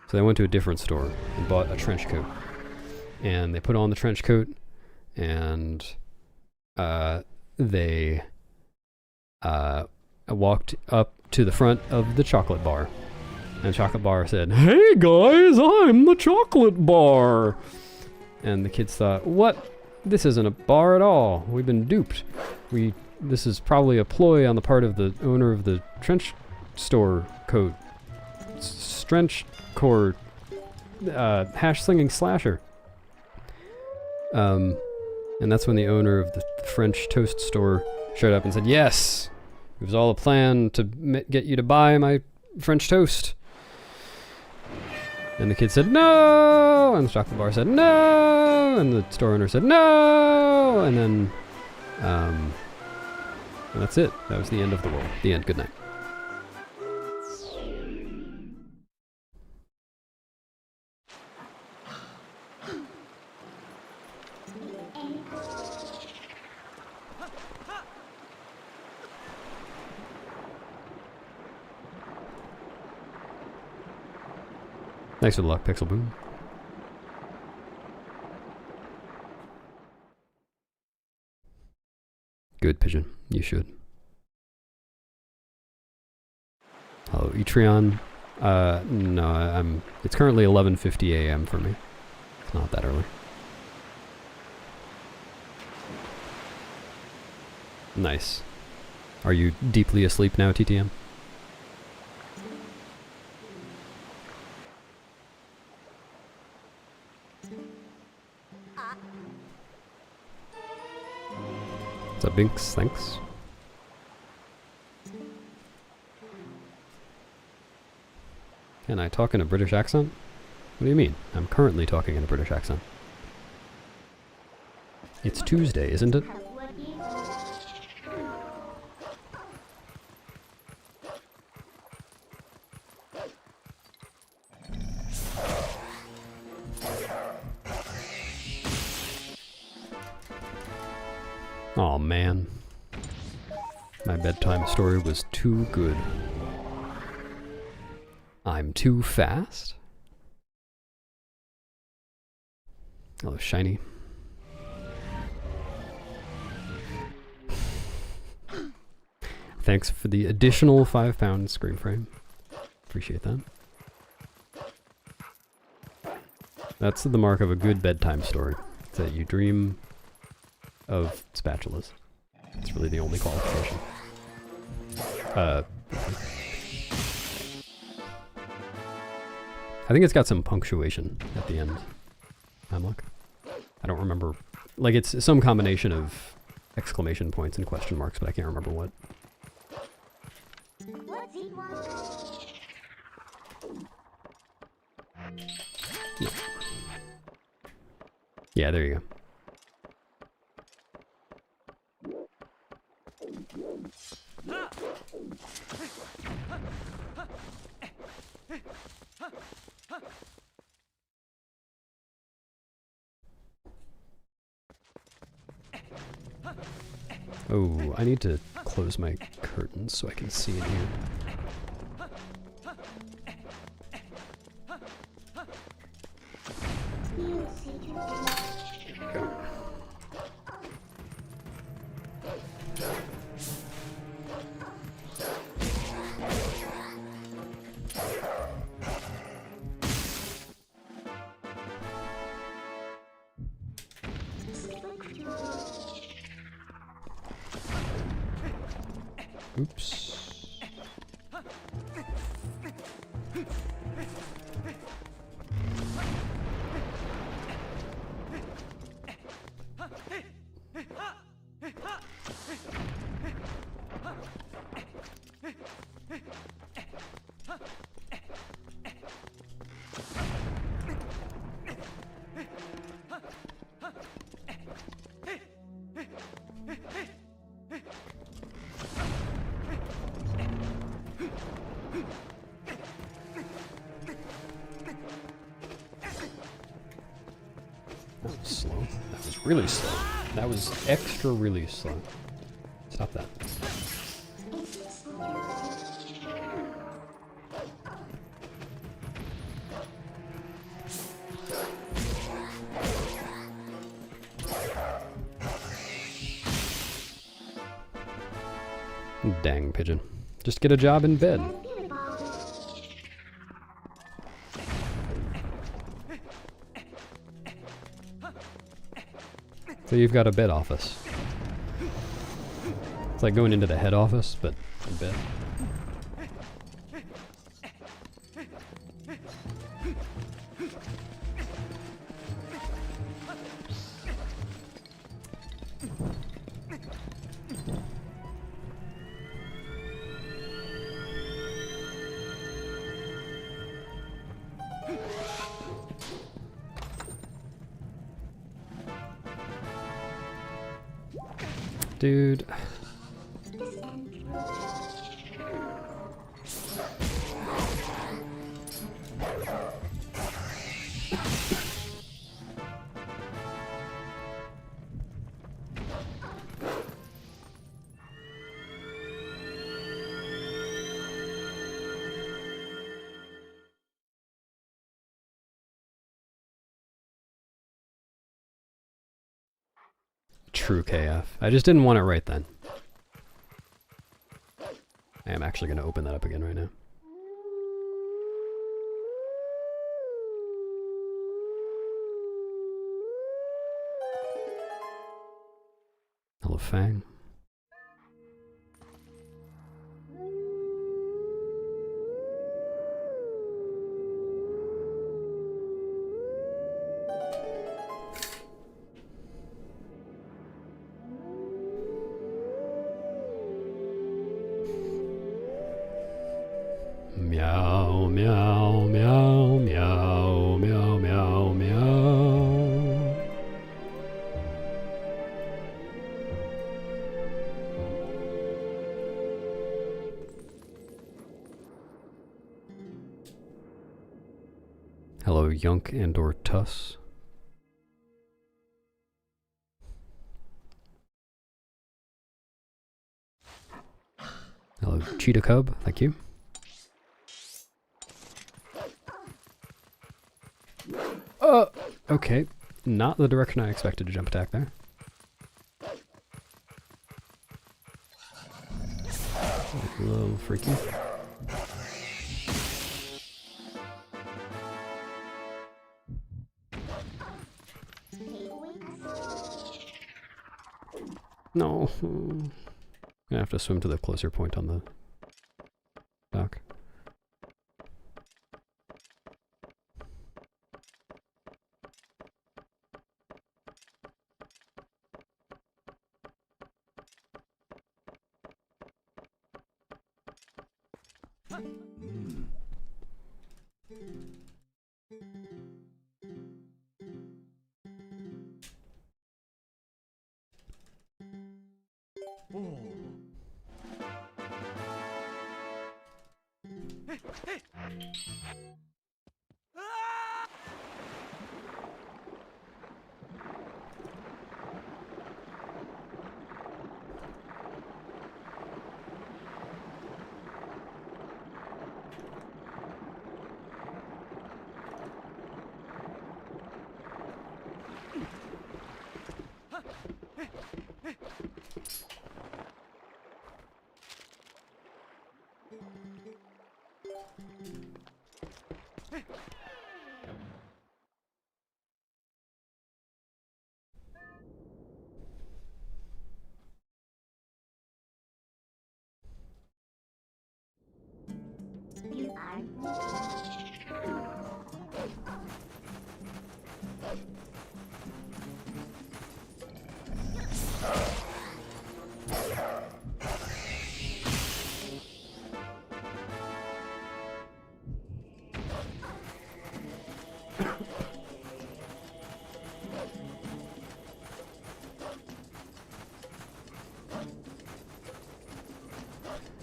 So they went to a different store and bought a trench coat. And they put on the trench coat, and they walked up to the front of the chocolate bar. And the chocolate bar said, "Hey guys, I'm the chocolate bar." And the kids thought, "What? This isn't a bar at all. We've been duped. This is probably a ploy on the part of the owner of the trench store coat. Strench core hash slinging slasher." And that's when the owner of the French toast store showed up and said, "Yes, it was all a plan to get you to buy my French toast." And the kid said, "No!" And the chocolate bar said, "No!" And the store owner said, "No!" And then, and that's it. That was the end of the world. The end. Good night. Thanks for the luck, Pixel Boom. Good, Pigeon. You should. Hello, Etreon. No, it's currently 11:50 a.m. for me. It's not that early. Nice. Are you deeply asleep now, TTM? What's up, Binks? Thanks. Can I talk in a British accent? What do you mean? I'm currently talking in a British accent. It's Tuesday, isn't it? Aw, man. My bedtime story was too good. I'm too fast? Oh, shiny. Thanks for the additional £5 screen frame. Appreciate that. That's the mark of a good bedtime story. It's that you dream of spatulas. It's really the only qualification. I think it's got some punctuation at the end. Look. I don't remember. Like, it's some combination of exclamation points and question marks, but I can't remember what. No. Yeah, there you go. Oh, I need to close my curtains so I can see in here. Oops. That was slow. That was really slow. That was extra really slow. Stop that. Dang pigeon. Just get a job in bed. So you've got a bed office. It's like going into the head office, but in bed. Dude. True KF. I just didn't want it right then. I am actually going to open that up again right now. Hello, Fang. Meow, meow, meow, meow, meow, meow, meow. Hello, Yunk and or Tuss. Hello, Cheetah Cub. Thank you. Okay. Not the direction I expected to jump attack there. A little freaky. No. I'm gonna have to swim to the closer point on the dock.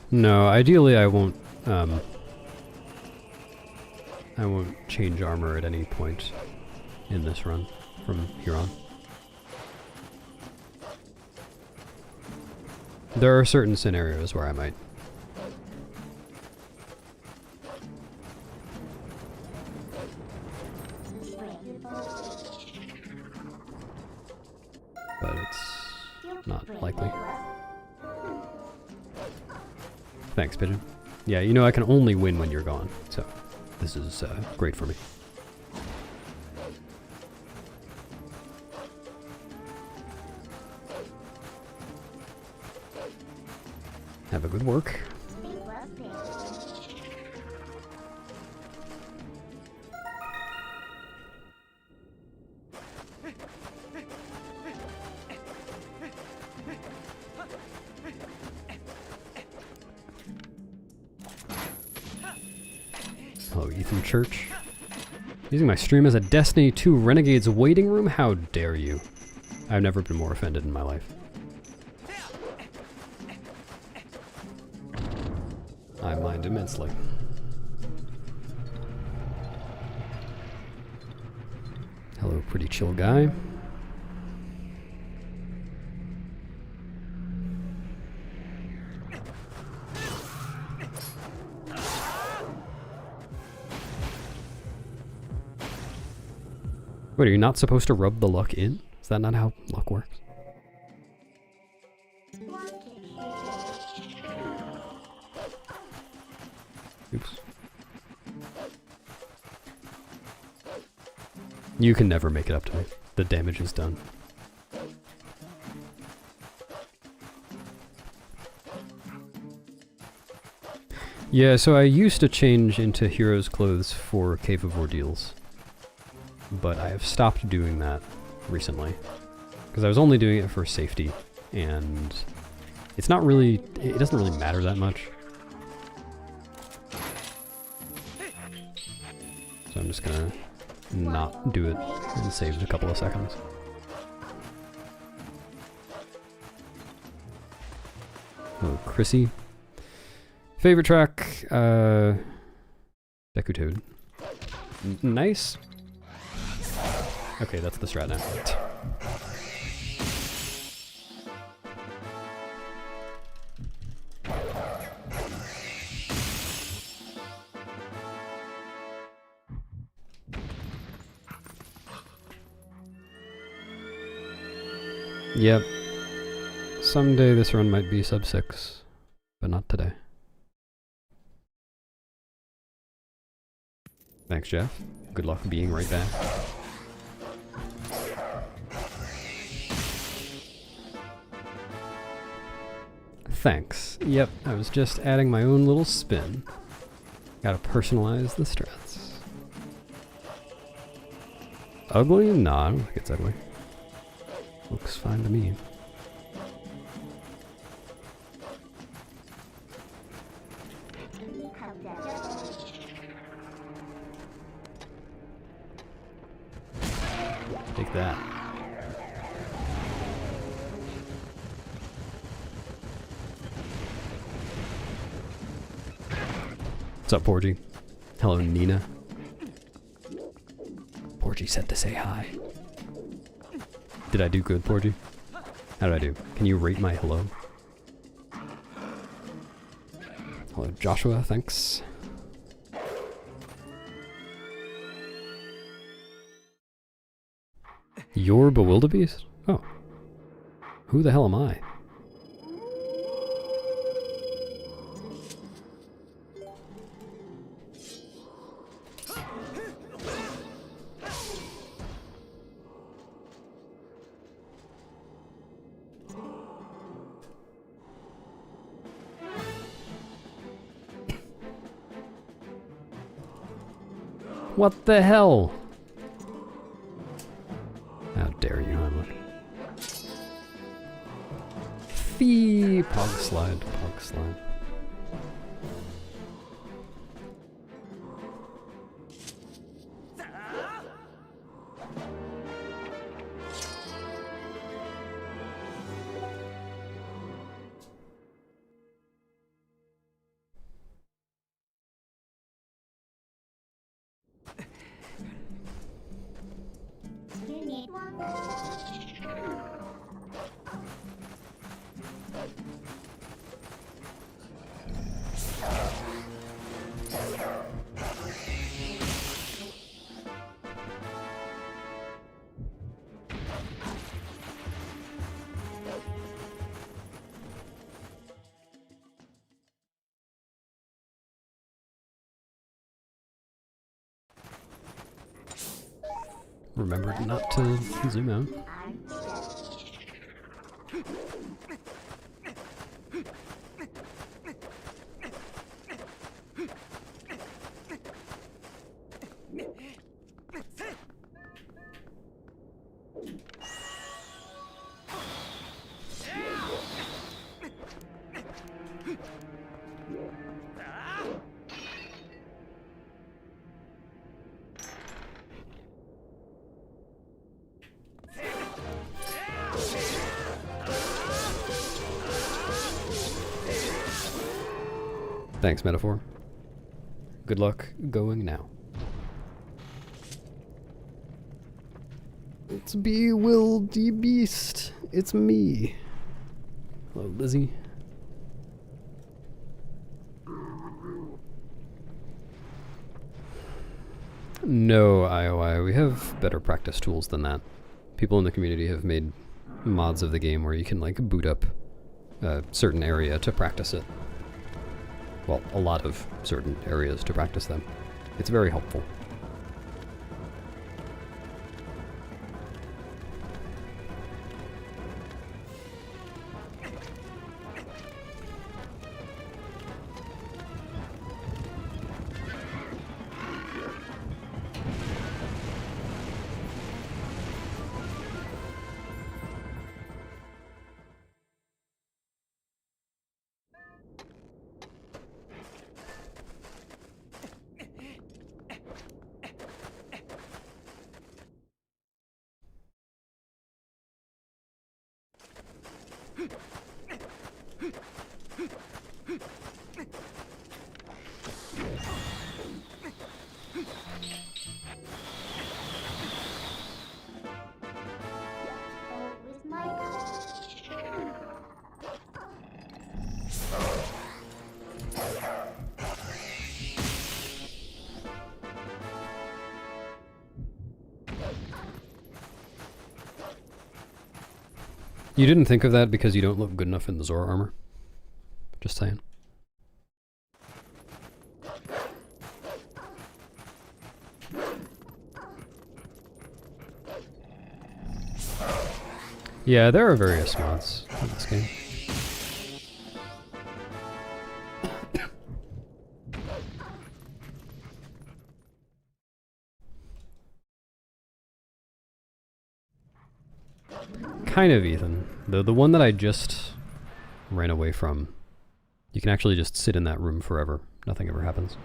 No, ideally I won't change armor at any point in this run from here on. There are certain scenarios where I might. But it's not likely. Thanks, Pigeon. Yeah, you know I can only win when you're gone, so this is great for me. Have a good work. Hello, Ethan Church. Using my stream as a Destiny 2 Renegade's waiting room? How dare you? I've never been more offended in my life. I mind immensely. Hello, pretty chill guy. Wait, are you not supposed to rub the luck in? Is that not how luck works? Oops. You can never make it up to me. The damage is done. Yeah, so I used to change into hero's clothes for Cave of Ordeals. But I have stopped doing that recently. Because I was only doing it for safety, and it's not really, it doesn't really matter that much. So I'm just gonna not do it and save a couple of seconds. Oh, Chrissy. Favorite track, Deku Toad. Nice. Okay, that's the strat now. Yep. Someday this run might be sub 6, but not today. Thanks, Jeff. Good luck being right back. Thanks. Yep, I was just adding my own little spin. Gotta personalize the strats. Ugly? Nah, I don't think it's ugly. Looks fine to me. Take that. What's up, Porgy? Hello, Nina. Porgy said to say hi. Did I do good, Porgy? How did I do? Can you rate my hello? Hello, Joshua, thanks. You're Bewildebeest? Oh. Who the hell am I? What the hell? How dare you, Heimlich. Fee! Pog slide, pog slide. Remember not to zoom out. Thanks, Metaphor. Good luck going now. It's Bewildy Beast. It's me. Hello, Lizzie. No, IOI. We have better practice tools than that. People in the community have made mods of the game where you can, like, boot up a certain area to practice it. Well, a lot of certain areas to practice them. It's very helpful. You didn't think of that because you don't look good enough in the Zora armor? Just saying. Yeah, there are various mods in this game. Kind of, Ethan. The one that I just ran away from, you can actually just sit in that room forever. Nothing ever happens.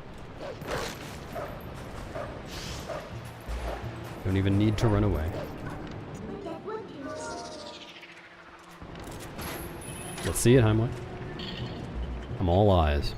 Don't even need to run away. Let's see it, Heimlich. I'm all eyes.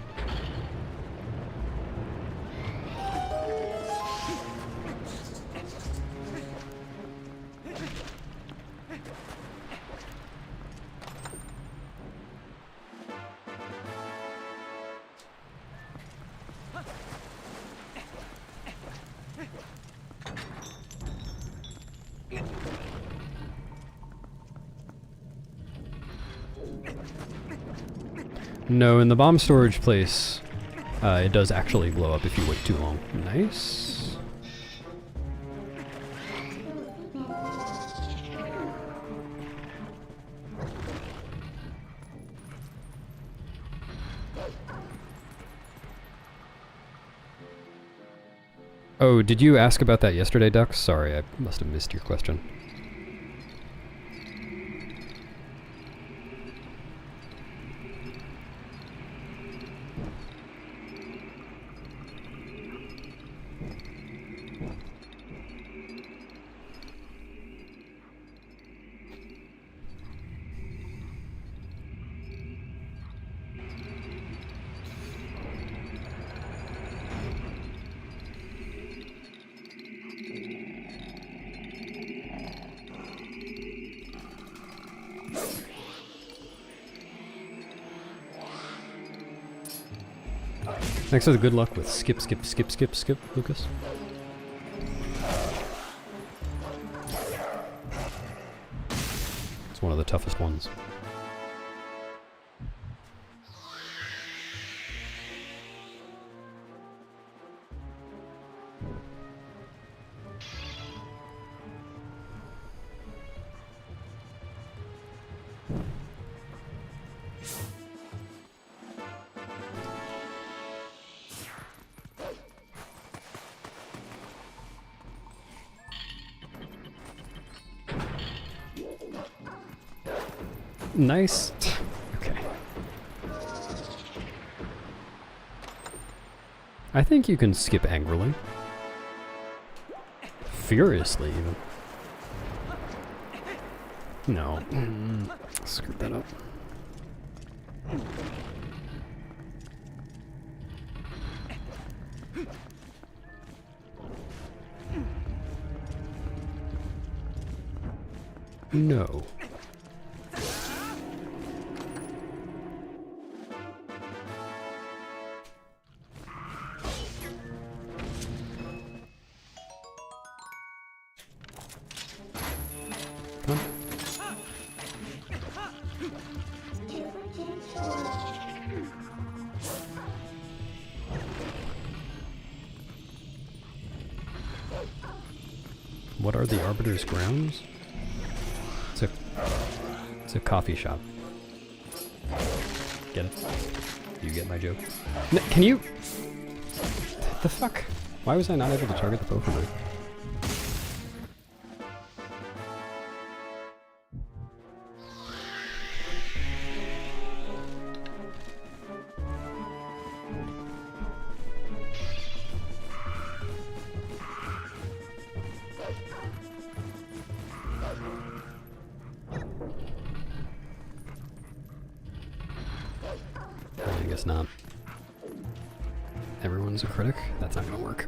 No, in the bomb storage place, it does actually blow up if you wait too long. Nice. Oh, did you ask about that yesterday, Duck? Sorry, I must have missed your question. Thanks for the good luck with skip, Lucas. It's one of the toughest ones. Nice. Okay. I think you can skip angrily. Furiously, even. No. Screw that up. No. Come on. What are the Arbiter's grounds? It's a coffee shop. Get it? You get my joke? Can you? The fuck? Why was I not able to target the Pokemon? I guess not. Everyone's a critic? That's not gonna work.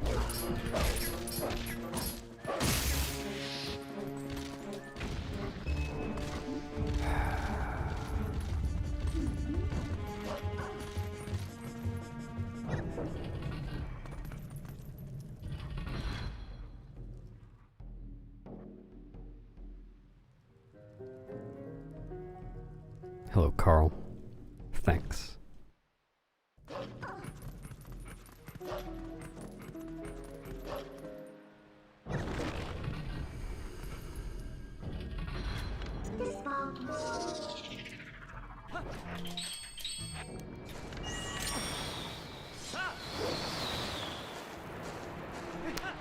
Hello, Carl. Thanks.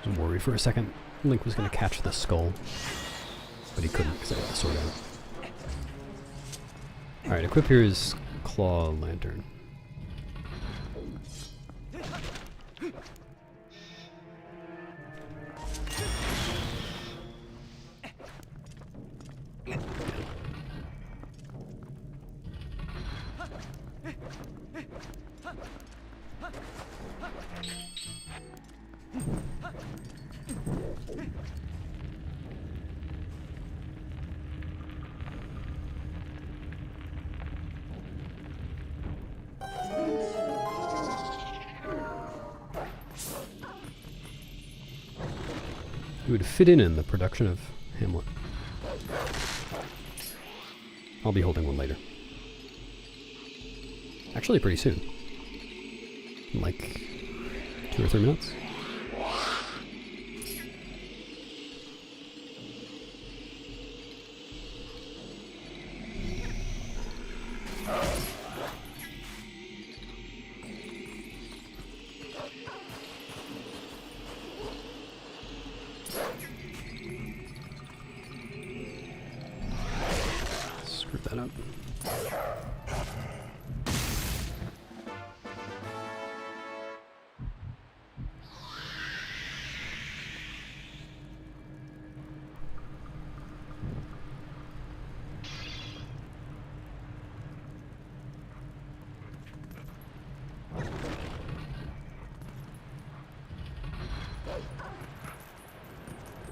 I was worried for a second. Link was going to catch the skull, but he couldn't because I got the sword out. Alright, equip here is Claw Lantern. It would fit in the production of Hamlet. I'll be holding one later. Actually, pretty soon. In like 2 or 3 minutes.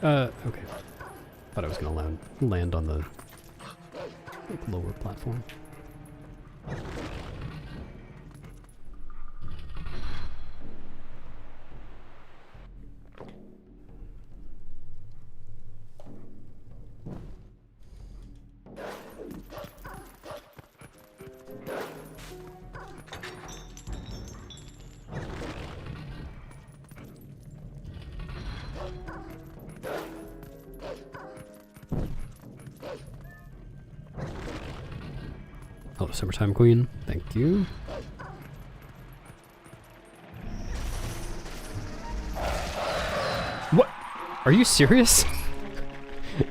Okay. Thought I was gonna land on the lower platform. Hello, Summertime Queen. Thank you. What? Are you serious?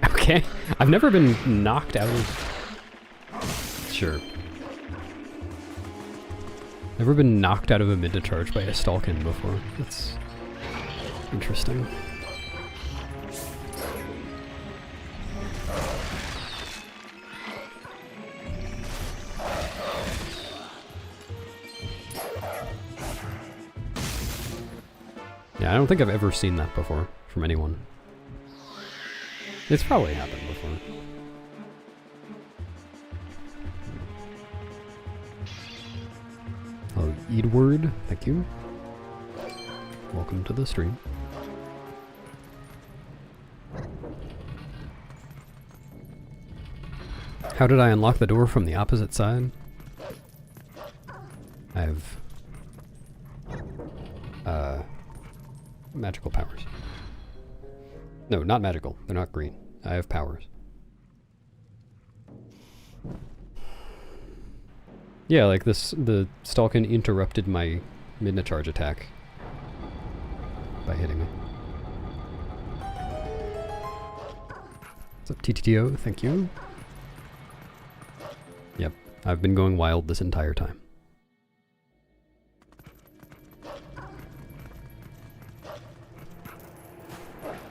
Okay. I've never been knocked out of... Sure. Never been knocked out of a mid-to-charge by a Stalkin before. That's interesting. Yeah, I don't think I've ever seen that before from anyone. It's probably happened before. Oh, Edward, thank you. Welcome to the stream. How did I unlock the door from the opposite side? I have magical powers. No, not magical. They're not green. I have powers. Yeah, like this, the Stalkin interrupted my mid-to-charge attack by hitting me. What's up, TTTO? Thank you. Yep, I've been going wild this entire time.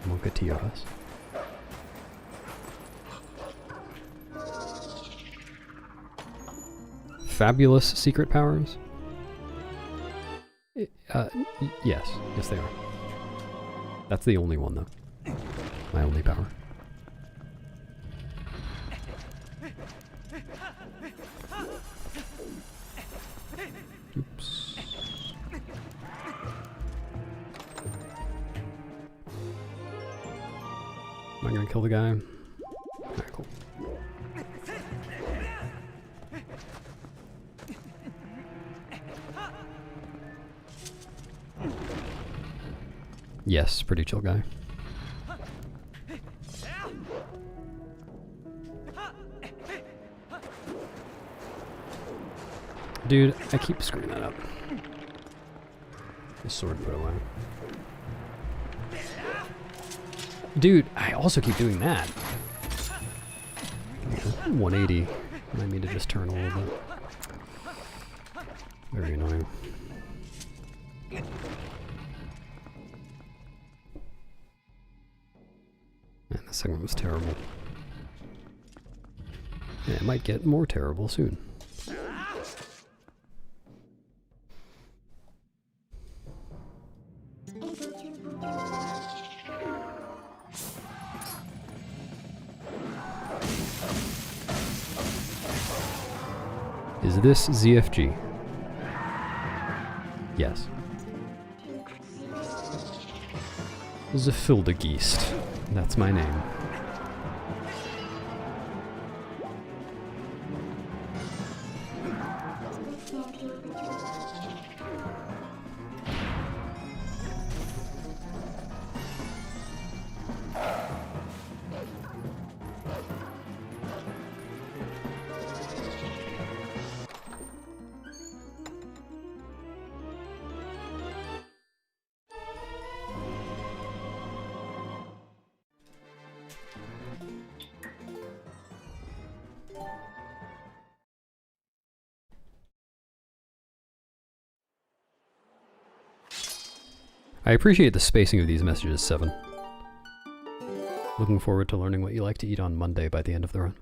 Monka TOS. Fabulous secret powers? Yes. Yes, they are. That's the only one, though. My only power. Oops. Am I gonna kill the guy? Alright, cool. Yes, pretty chill guy. Dude, I keep screwing that up. The sword put away. Dude, I also keep doing that. 180. I need to just turn a little bit. Very annoying. Man, the segment was terrible. Yeah, it might get more terrible soon. Is this ZFG? Yes. Zefildegeest. That's my name. I appreciate the spacing of these messages, 7. Looking forward to learning what you like to eat on Monday by the end of the run.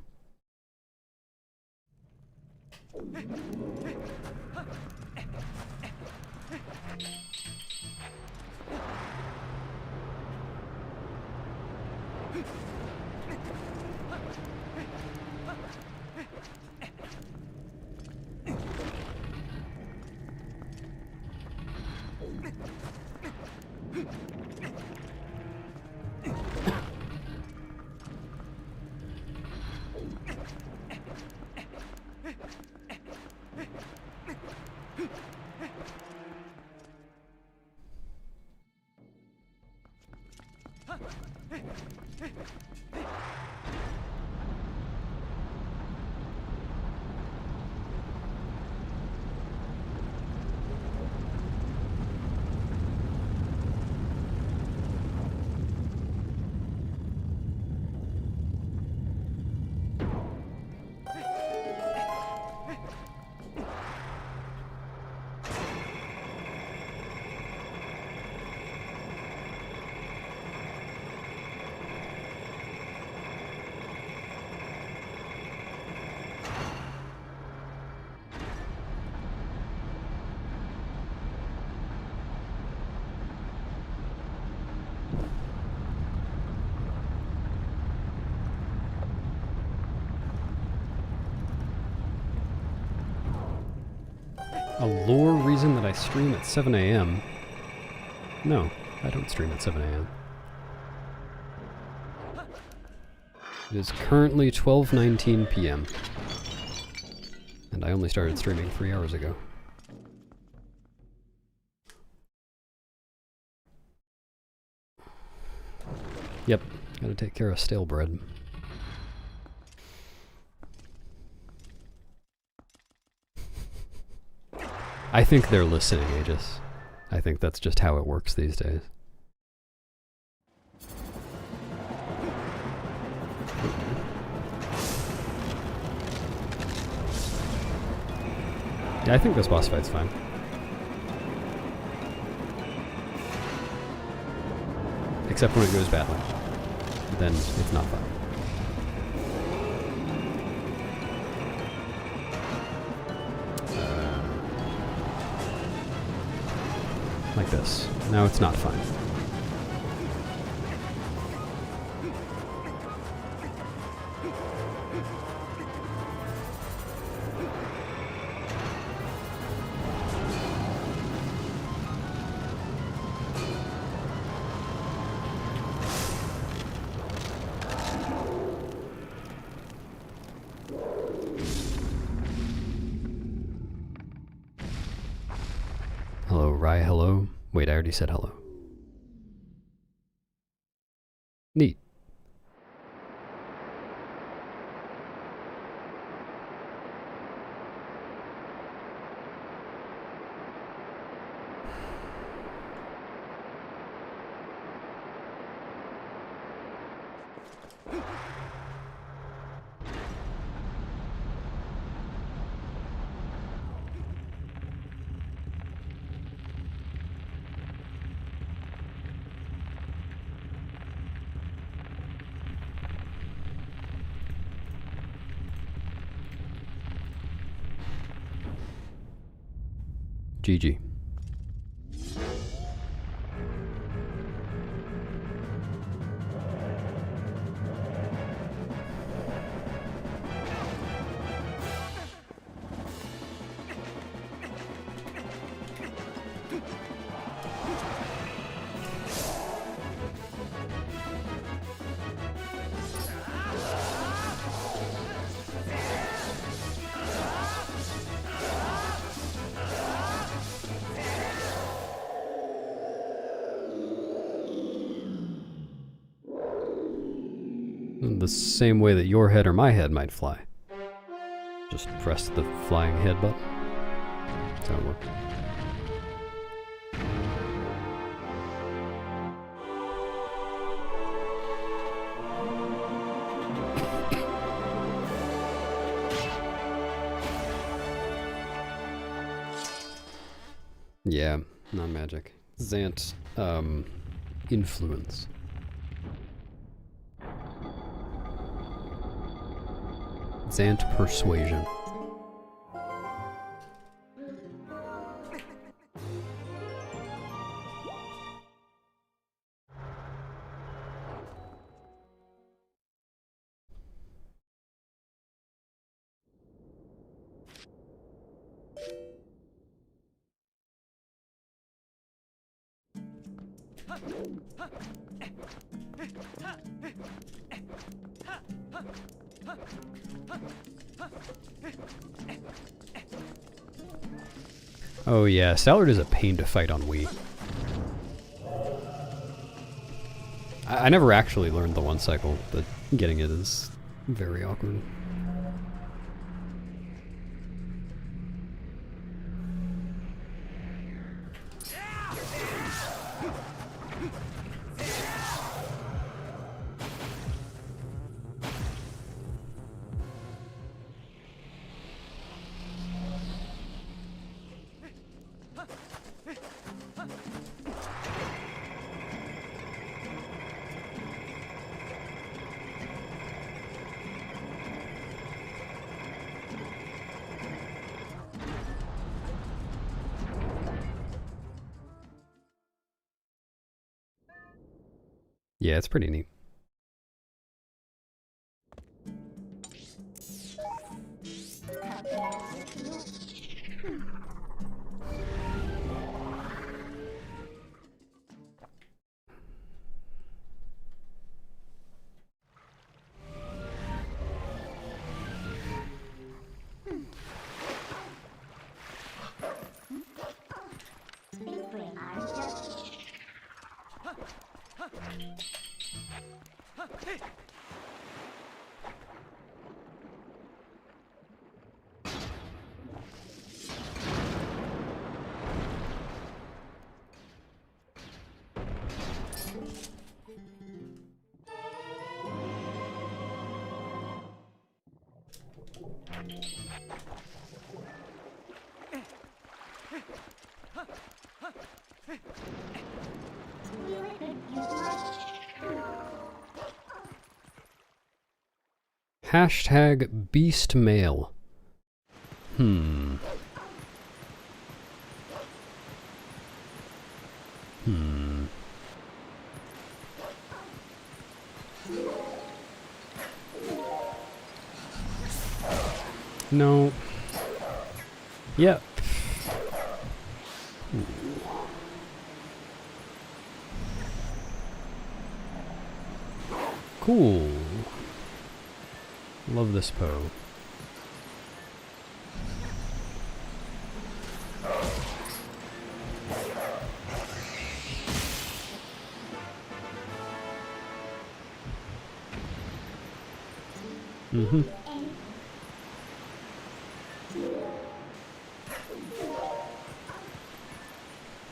A lore reason that I stream at 7 a.m. No, I don't stream at 7 a.m. It is currently 12:19 p.m. And I only started streaming 3 hours ago. Yep, gotta take care of stale bread. I think they're listening, Aegis. I think that's just how it works these days. Yeah, I think this boss fight's fine. Except when it goes badly. Then it's not fun. Like this. Now it's not fine. Hello, Rye, hello. Wait, I already said hello. Neat. GG. The same way that your head or my head might fly. Just press the flying head button. That's how it works. Yeah, not magic. Zant, influence. Zant persuasion. Oh yeah, Stallard is a pain to fight on Wii. I never actually learned the one cycle, but getting it is very awkward. Yeah, it's pretty neat. Hashtag beast male. No. Yep. Cool. Love this Poe.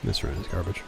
This run is garbage.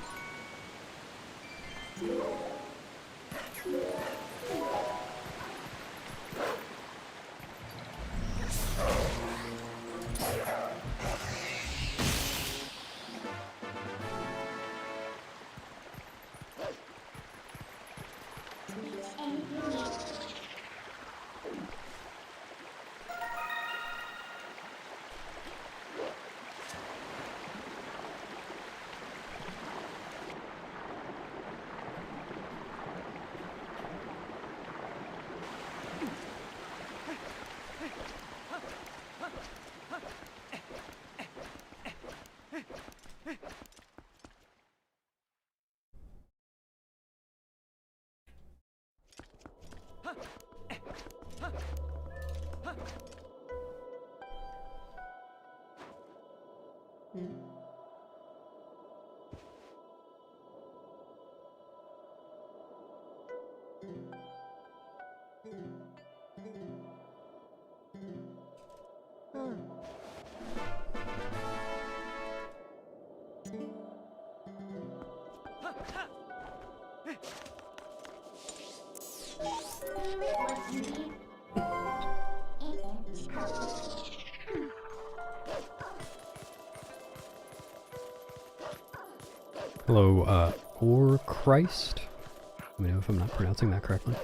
Hello, or Christ? Let me know if I'm not pronouncing that correctly.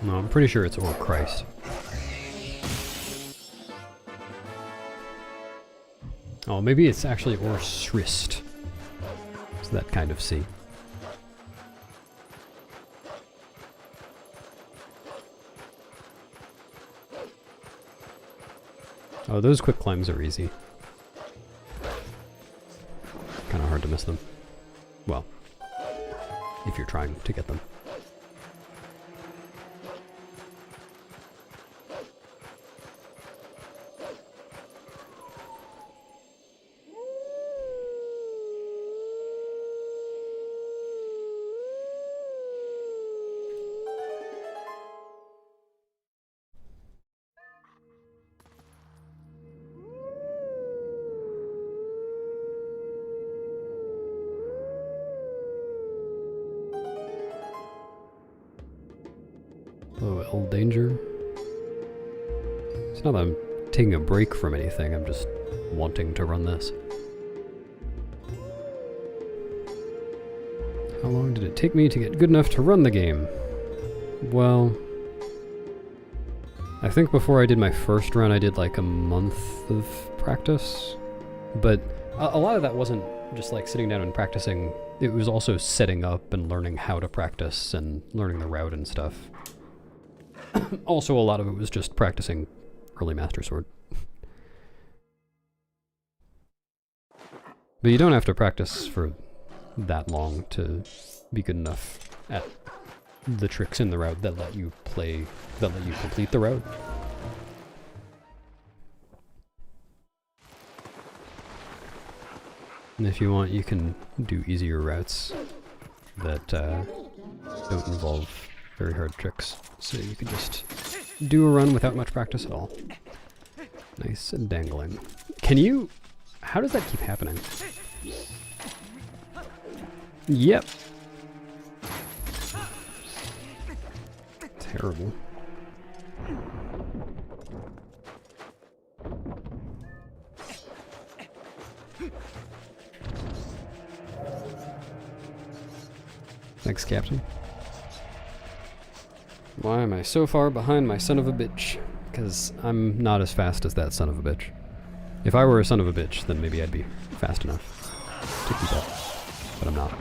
No, I'm pretty sure it's or Christ. Oh, maybe it's actually or Srist. It's that kind of C. Oh, those quick climbs are easy. Kind of hard to miss them. Well, if you're trying to get them. Oh, L danger. It's not that I'm taking a break from anything, I'm just wanting to run this. How long did it take me to get good enough to run the game? Well, I think before I did my first run I did like a month of practice, but a lot of that wasn't just like sitting down and practicing, it was also setting up and learning how to practice and learning the route and stuff. Also, a lot of it was just practicing early Master Sword. But you don't have to practice for that long to be good enough at the tricks in the route that let you complete the route. And if you want, you can do easier routes that don't involve very hard tricks. So you can just do a run without much practice at all. Nice and dangling. Can you... How does that keep happening? Yep. Terrible. Thanks, Captain. Why am I so far behind my son of a bitch? Because I'm not as fast as that son of a bitch. If I were a son of a bitch, then maybe I'd be fast enough to keep up. But I'm not.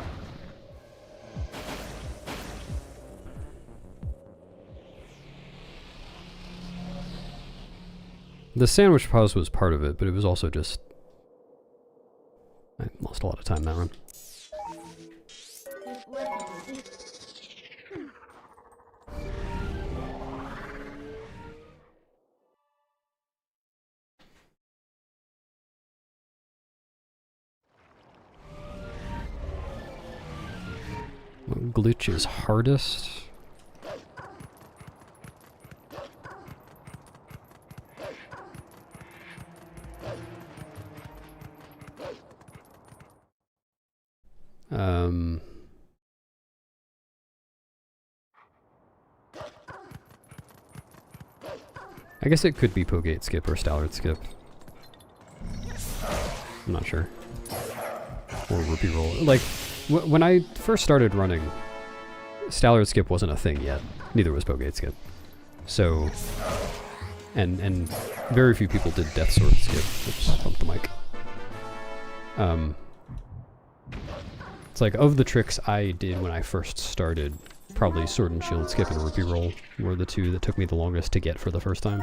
The sandwich pause was part of it, but it was also just... I lost a lot of time that run. What glitch is hardest? I guess it could be Pogate skip or Stallard skip. I'm not sure. Or Rupee roll. Like, when I first started running, Stallard skip wasn't a thing yet. Neither was Pogate skip. So, and very few people did Death Sword skip. Oops, bumped the mic. It's like, of the tricks I did when I first started, probably Sword and Shield skip and Rupee roll were the two that took me the longest to get for the first time.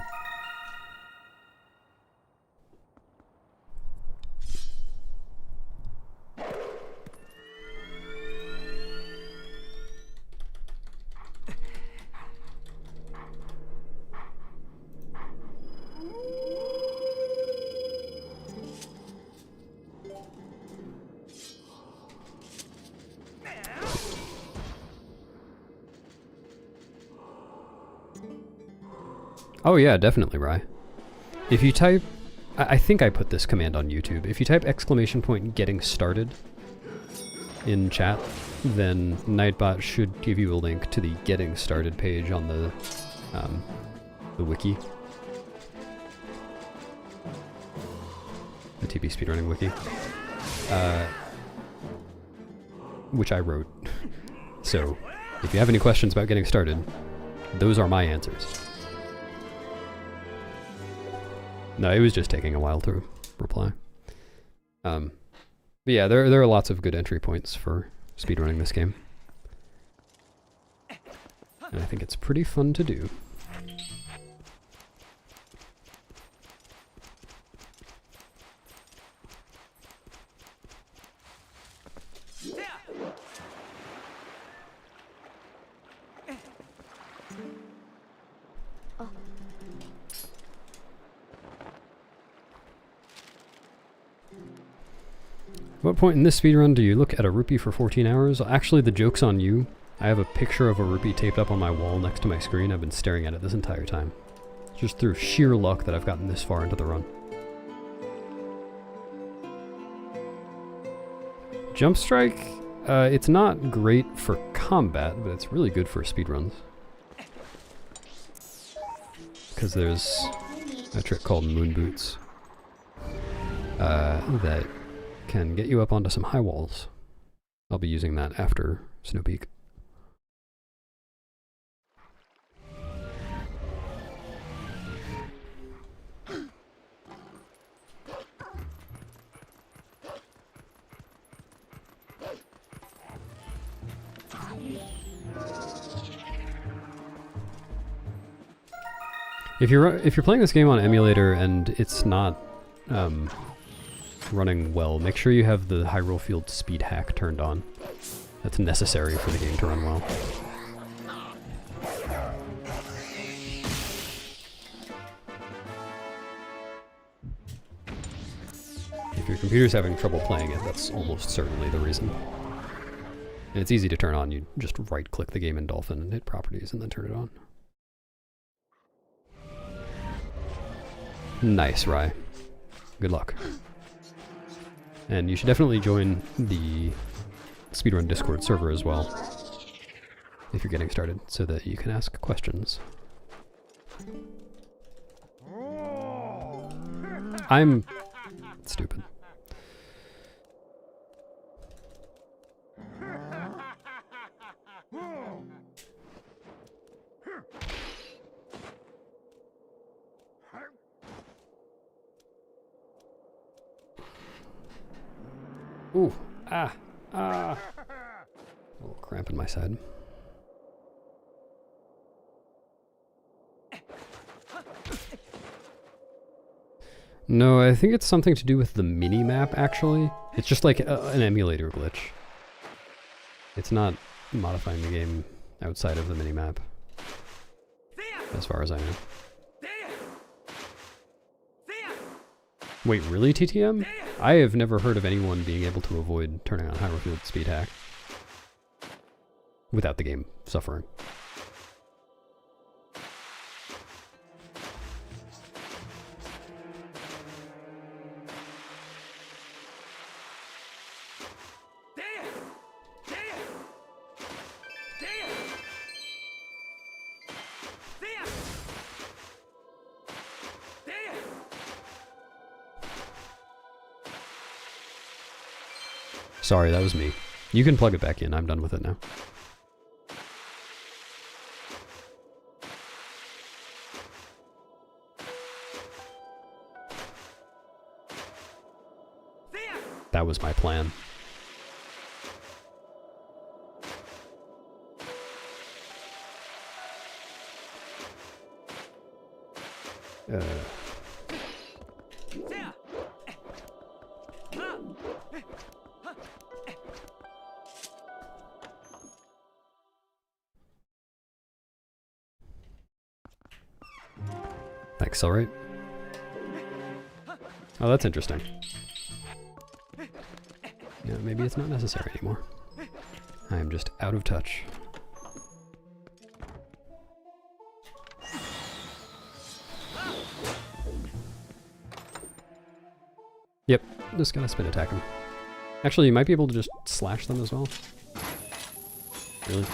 Oh yeah, definitely, Rye. If you type... I think I put this command on YouTube. If you type !getting started in chat, then Nightbot should give you a link to the getting started page on the wiki. The TP speedrunning wiki. Which I wrote. So, if you have any questions about getting started, Those are my answers. No, it was just taking a while to reply. But yeah, there are lots of good entry points for speedrunning this game. And I think it's pretty fun to do. What point in this speedrun do you look at a rupee for 14 hours? Actually, the joke's on you. I have a picture of a rupee taped up on my wall next to my screen. I've been staring at it this entire time. Just through sheer luck that I've gotten this far into the run. Jump strike, it's not great for combat, but it's really good for speedruns. Because there's a trick called moon boots that can get you up onto some high walls. I'll be using that after Snow Peak. If you're playing this game on emulator and it's not running well, make sure you have the Hyrule Field speed hack turned on. That's necessary for the game to run well. If your computer's having trouble playing it, that's almost certainly the reason. And it's easy to turn on. You just right-click the game in Dolphin and hit Properties and then turn it on. Nice, Rye. Good luck. And you should definitely join the Speedrun Discord server as well, if you're getting started, so that you can ask questions. I'm stupid. Ooh, a little cramp in my side. No, I think it's something to do with the mini-map, actually. It's just like an emulator glitch. It's not modifying the game outside of the mini-map, as far as I know. Wait, really, TTM? I have never heard of anyone being able to avoid turning on Hyrule Field speed hack without the game suffering. Sorry, that was me. You can plug it back in. I'm done with it now. That was my plan. Accelerate. Oh, that's interesting. Yeah, maybe it's not necessary anymore. I am just out of touch. Yep, just gotta spin attack them. Actually, you might be able to just slash them as well. Really?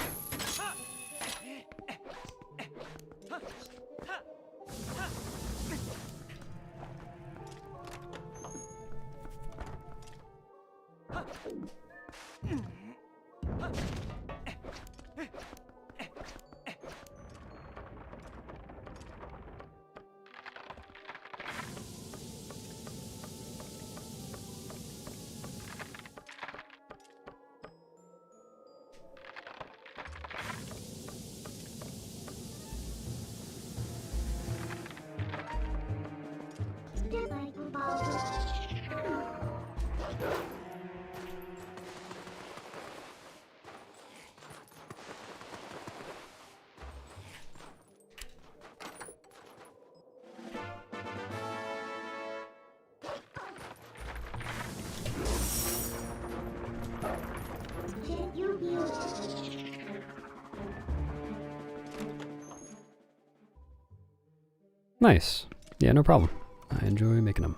Nice. Yeah, no problem. I enjoy making them.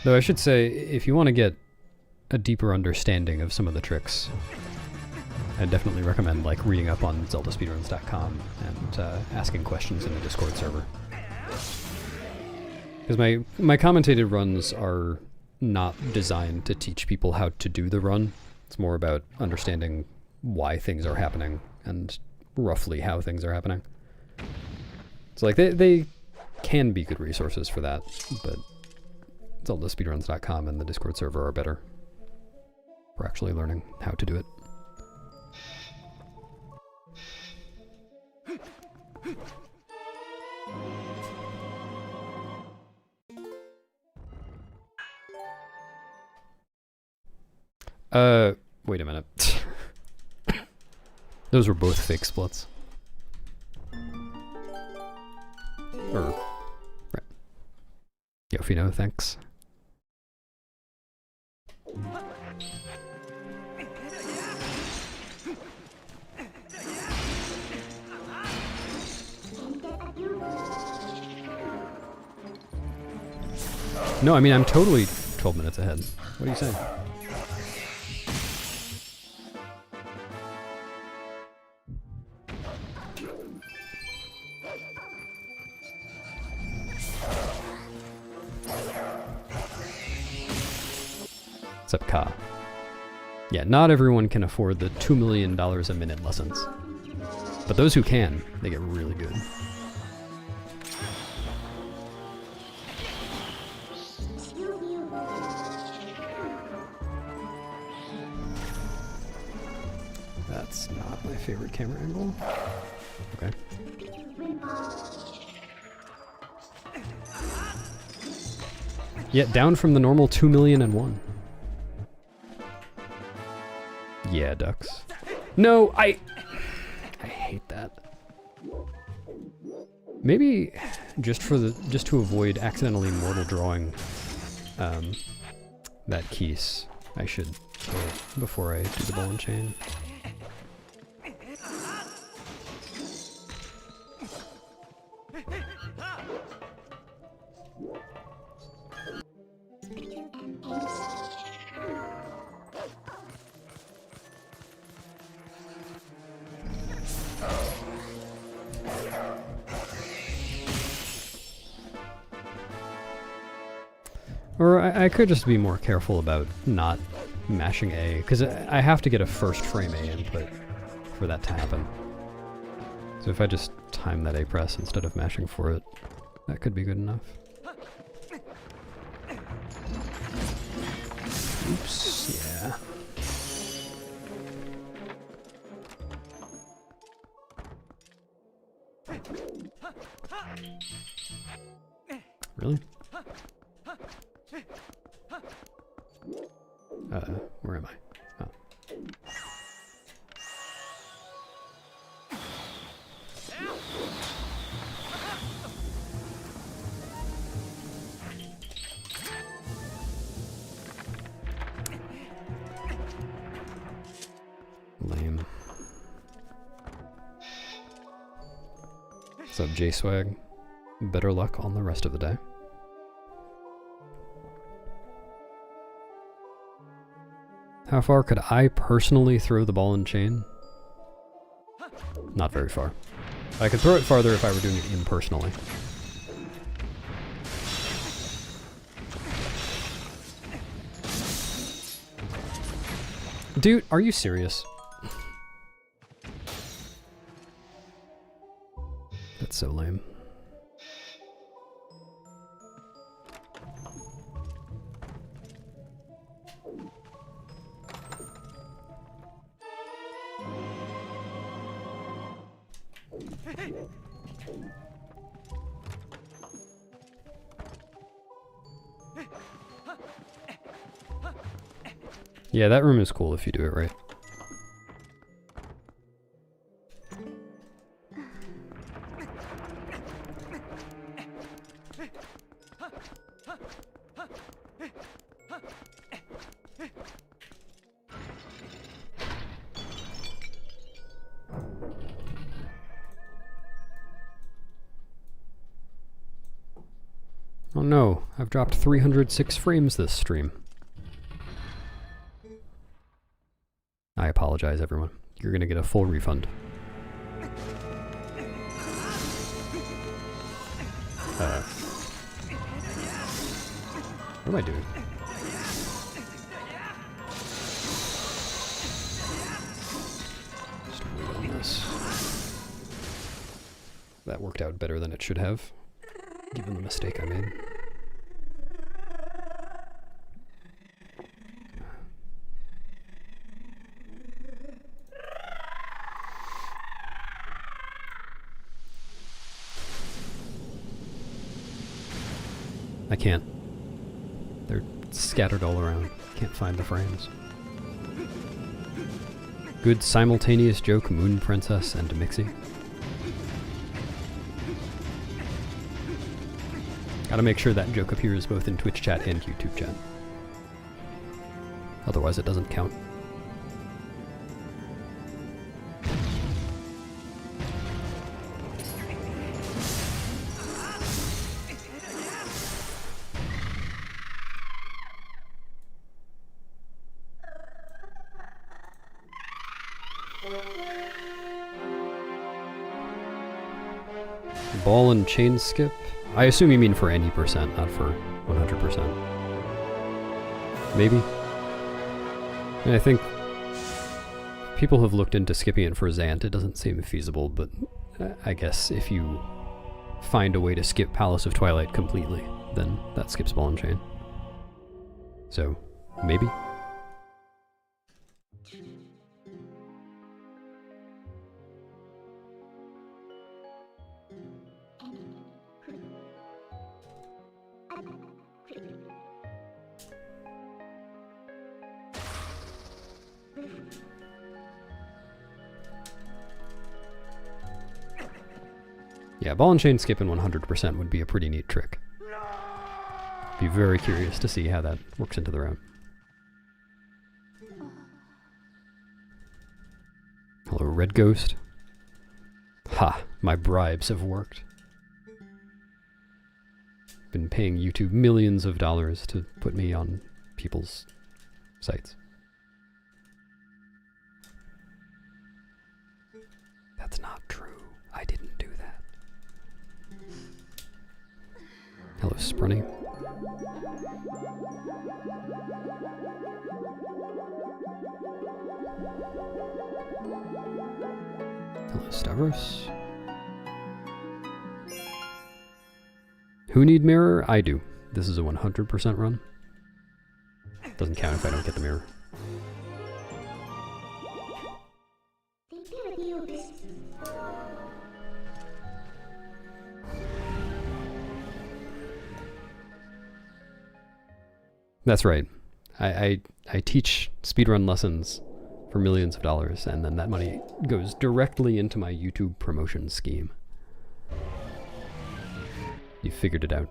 Though I should say, if you want to get a deeper understanding of some of the tricks, I definitely recommend like reading up on zeldaspeedruns.com and asking questions in the Discord server. Because my commentated runs are not designed to teach people how to do the run. It's more about understanding why things are happening and roughly how things are happening. So like they can be good resources for that, but zeldaspeedruns.com and the Discord server are better for actually learning how to do it. Wait a minute. Those were both fake splits. Right. Yofino, thanks. No, I mean, I'm totally 12 minutes ahead. What are you saying? Except Ka. Yeah, not everyone can afford the $2 million a minute lessons. But those who can, they get really good. That's not my favorite camera angle. Okay. Yeah, down from the normal 2,000,001. Yeah, ducks. No, I hate that. Maybe just to avoid accidentally mortal drawing that keys, I should kill it before I do the ball and chain. Or I could just be more careful about not mashing A, because I have to get a first frame A input for that to happen. So if I just time that A press instead of mashing for it, that could be good enough. Oops, yeah. Really? Where am I? Oh. Lame. What's up, J-Swag? Better luck on the rest of the day. How far could I personally throw the ball and chain? Not very far. I could throw it farther if I were doing it impersonally. Dude, are you serious? That's so lame. Yeah, that room is cool if you do it right. Oh no, I've dropped 306 frames this stream. I apologize, everyone. You're gonna get a full refund. What am I doing? Just wait on this. That worked out better than it should have, given the mistake I made. I can't. They're scattered all around. Can't find the frames. Good simultaneous joke, Moon Princess and Mixie. Gotta make sure that joke appears both in Twitch chat and YouTube chat. Otherwise it doesn't count. Ball and chain skip? I assume you mean for any percent, not for 100%. Maybe? And I think people have looked into skipping it for Zant. It doesn't seem feasible, but I guess if you find a way to skip Palace of Twilight completely, then that skips ball and chain. So, maybe? Yeah, ball and chain skipping 100% would be a pretty neat trick. Be very curious to see how that works into the round. Hello, Red Ghost. Ha! My bribes have worked. Been paying YouTube millions of dollars to put me on people's sites. That's not true. I didn't do that. Hello, Sprunny. Hello, Stavros. Who need mirror? I do. This is a 100% run. Doesn't count if I don't get the mirror. That's right. I teach speedrun lessons for millions of dollars, and then that money goes directly into my YouTube promotion scheme. You figured it out.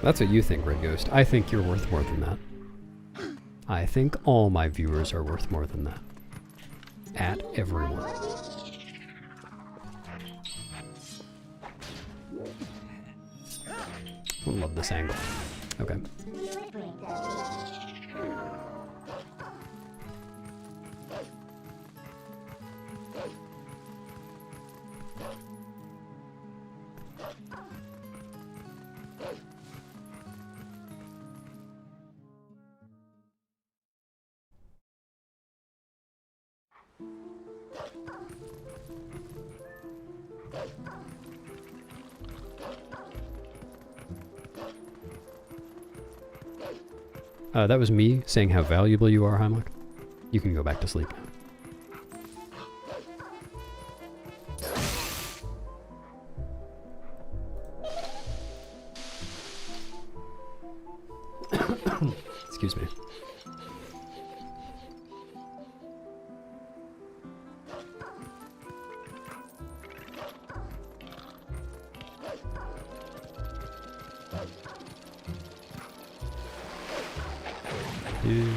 That's what you think, Red Ghost. I think you're worth more than that. I think all my viewers are worth more than that. At everyone. I love this angle. Okay. That was me saying how valuable you are, Heimlich. You can go back to sleep now. Excuse me. Dude.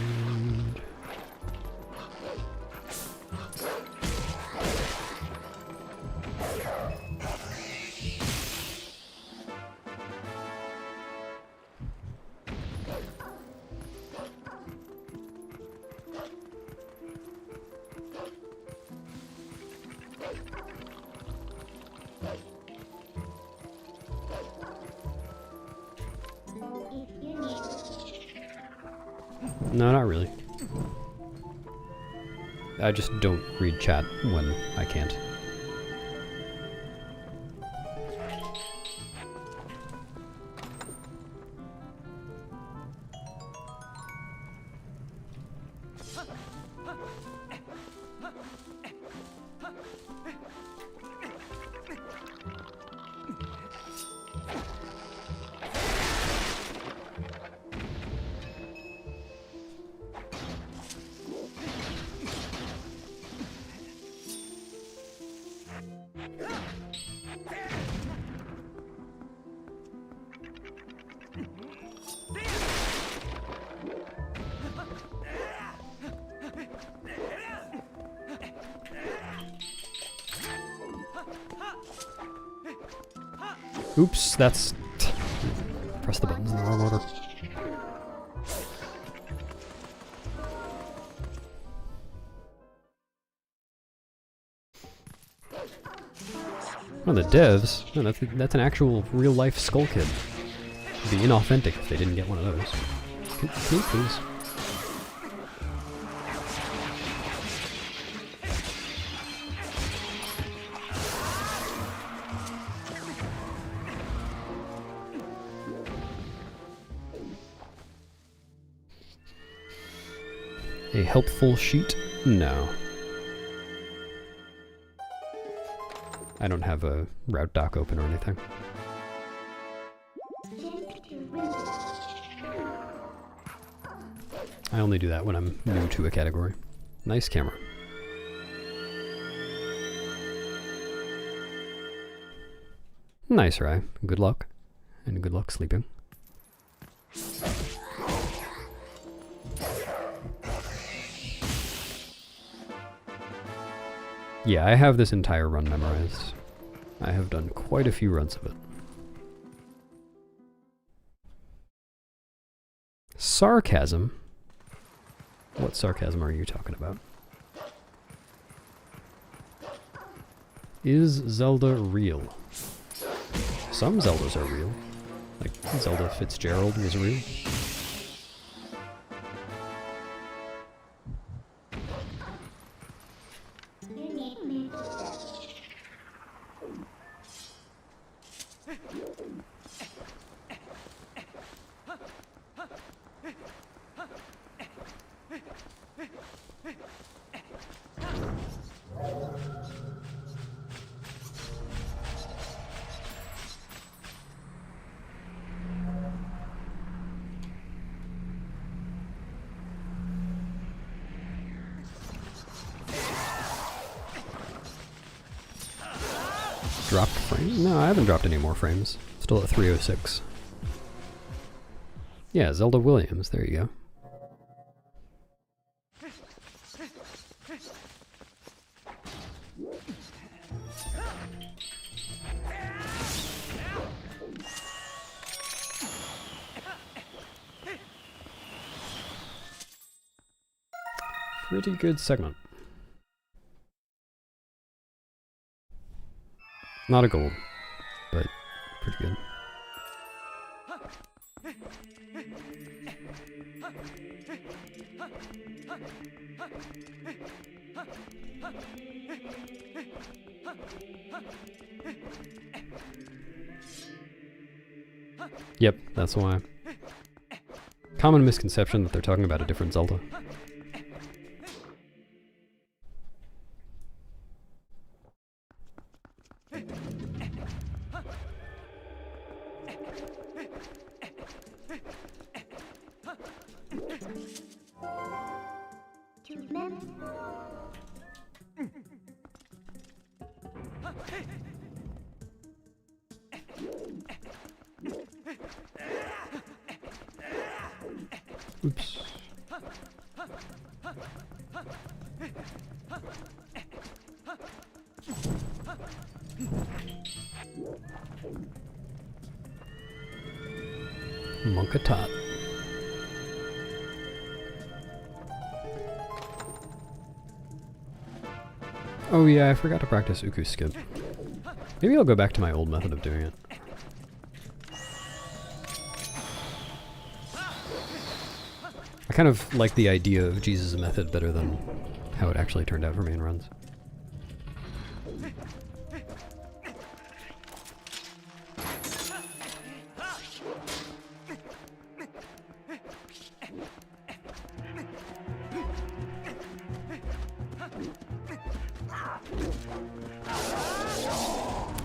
No, not really. I just don't read chat when I can't. Oops, that's... Press the buttons in the wrong order. Oh, the devs? No, that's an actual real-life Skull Kid. It'd be inauthentic if they didn't get one of those. Can you please? A helpful sheet? No. I don't have a route doc open or anything. I only do that when I'm new to a category. Nice camera. Nice, Rai. Good luck. And good luck sleeping. Yeah, I have this entire run memorized. I have done quite a few runs of it. Sarcasm? What sarcasm are you talking about? Is Zelda real? Some Zeldas are real. Like Zelda Fitzgerald was real. Dropped frames? No, I haven't dropped any more frames. Still at 306. Yeah, Zelda Williams, there you go. Pretty good segment. Not a gold, but pretty good. Yep, that's why. Common misconception that they're talking about a different Zelda. Oops. Monkatot. Oh yeah, I forgot to practice Uku Skip. Maybe I'll go back to my old method of doing it. I kind of like the idea of Jesus' method better than how it actually turned out for main runs.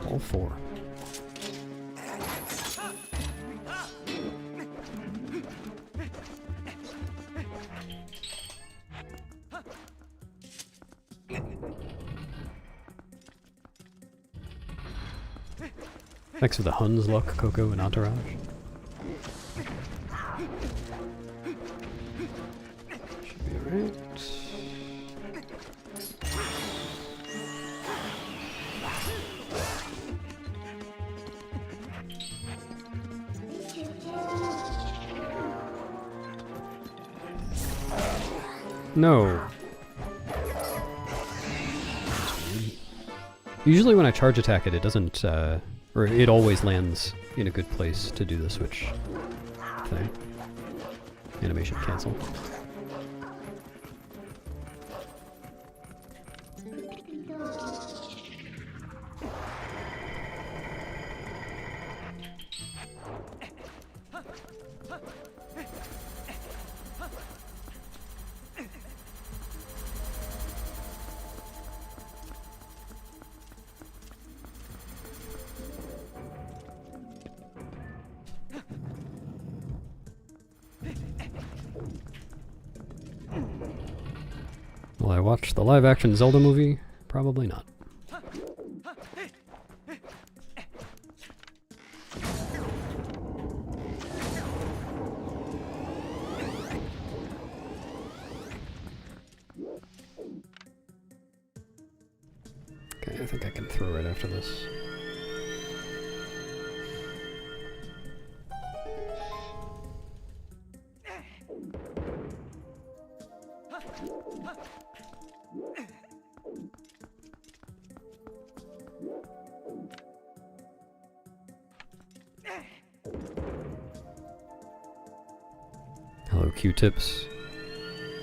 All four. Thanks for the Hun's luck, Coco and Entourage. Should be alright. No. Usually when I charge attack it, it doesn't, or it always lands in a good place to do the switch thing. Animation cancel. Will I watch the live-action Zelda movie? Probably not. Okay, I think I can throw right after this. Hello, Q-tips.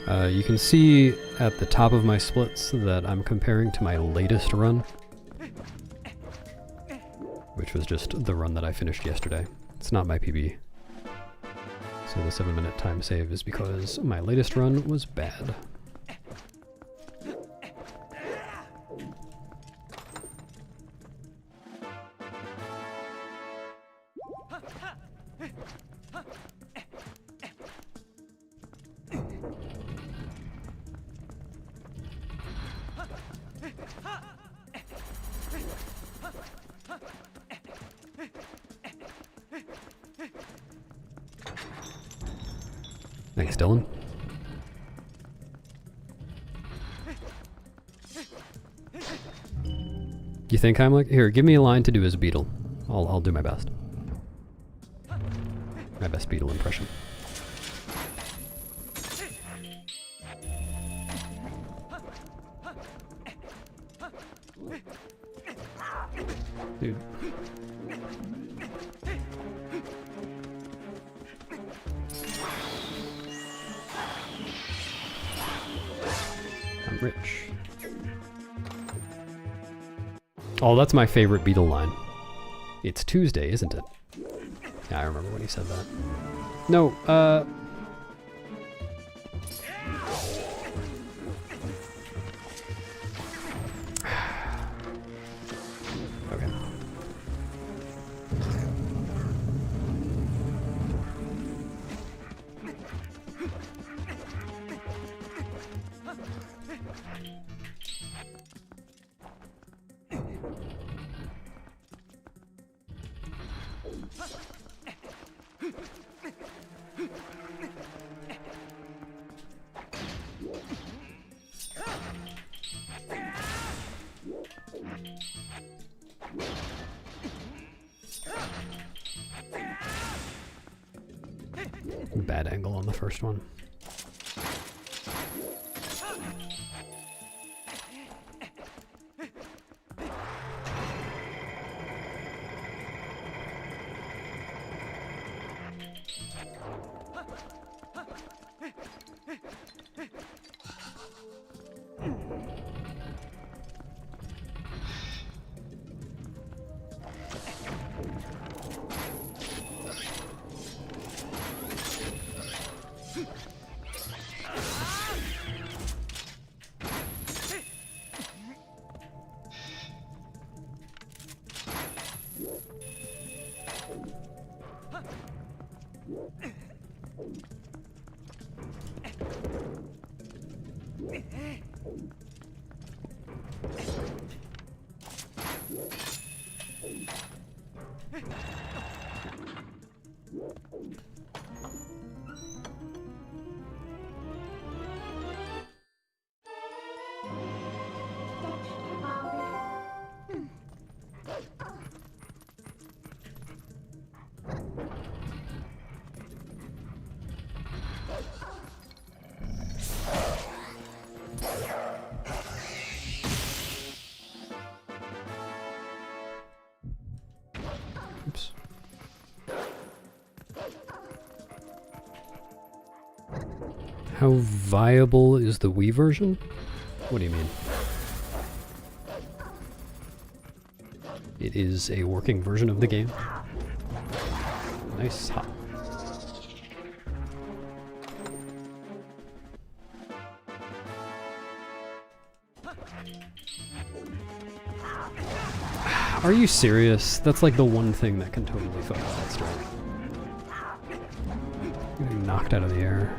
You can see at the top of my splits that I'm comparing to my latest run, which was just the run that I finished yesterday. It's not my PB. So the 7-minute time save is because my latest run was bad. Thanks, Dylan. You think I'm like, here, give me a line to do as a Beetle. I'll do my best. My best Beetle impression. Dude. I'm rich. Oh, that's my favorite Beetle line. It's Tuesday, isn't it? Yeah, I remember when he said that. No, Bad angle on the first one. Oops. How viable is the Wii version? What do you mean? It is a working version of the game. Nice hop. Are you serious? That's like the one thing that can totally fuck up that strike. Getting knocked out of the air.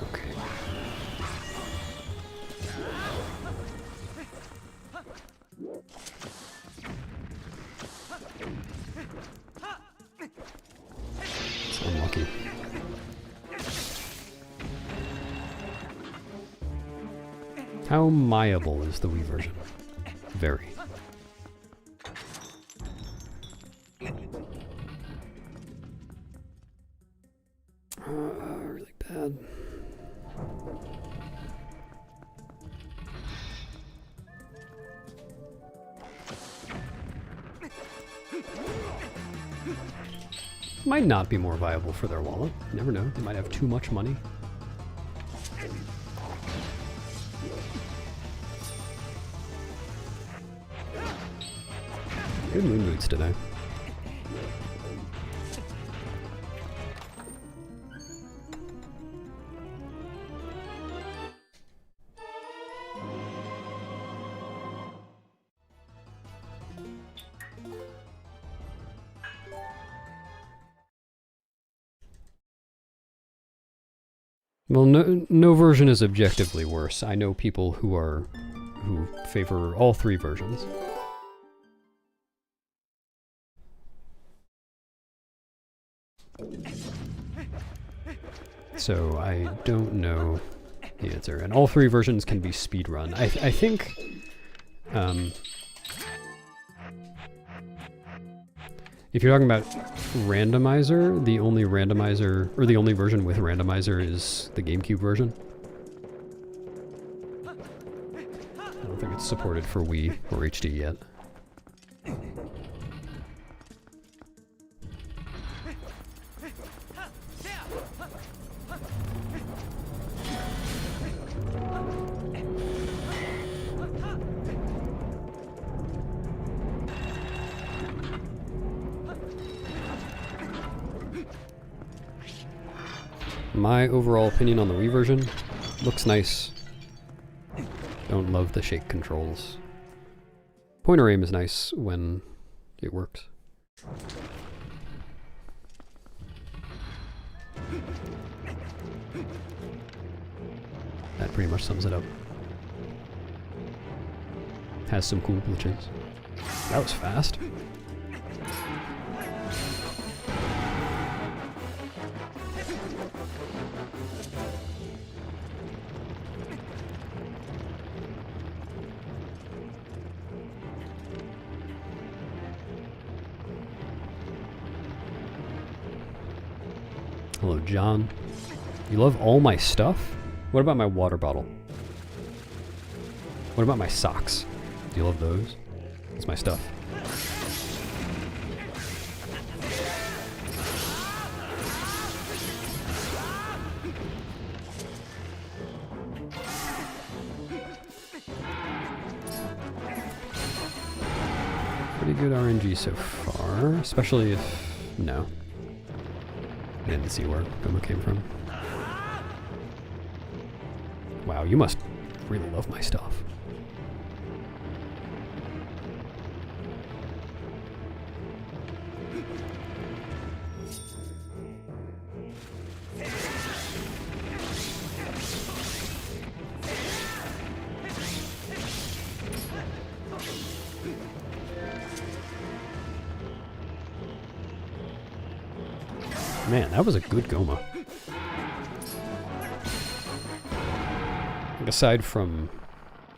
Okay. It's unlucky. How maiable is the Wii version? Very. Really bad. Might not be more viable for their wallet. You never know. They might have too much money. Good moon boots today. Well, no version is objectively worse. I know people who favor all three versions. So I don't know the answer. And all three versions can be speedrun. I think if you're talking about randomizer, the only randomizer, or the only version with randomizer is the GameCube version. I don't think it's supported for Wii or HD yet. My overall opinion on the Wii version, looks nice. Don't love the shake controls. Pointer aim is nice when it works. That pretty much sums it up. has some cool glitches. That was fast. Hello, John. You love all my stuff? What about my water bottle? What about my socks? Do you love those? It's my stuff. Pretty good RNG so far, especially if... no. I didn't see where Goma came from. Wow, you must really love my stuff. Man, that was a good Goma. Like, aside from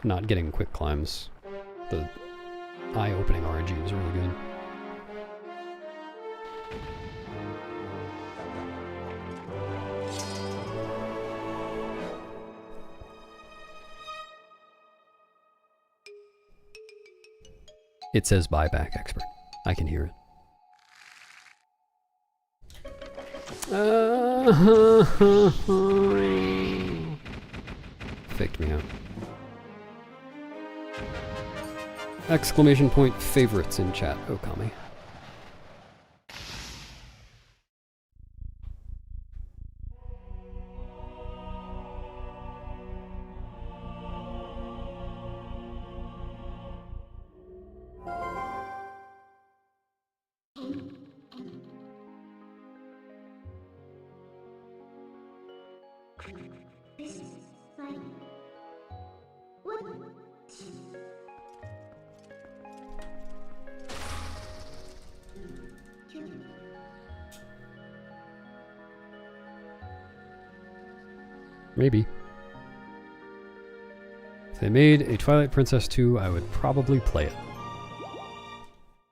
not getting quick climbs, the eye-opening RNG was really good. It says buyback expert. I can hear it. Faked me out. Exclamation point favorites in chat, Okami. Maybe. If they made a Twilight Princess 2, I would probably play it.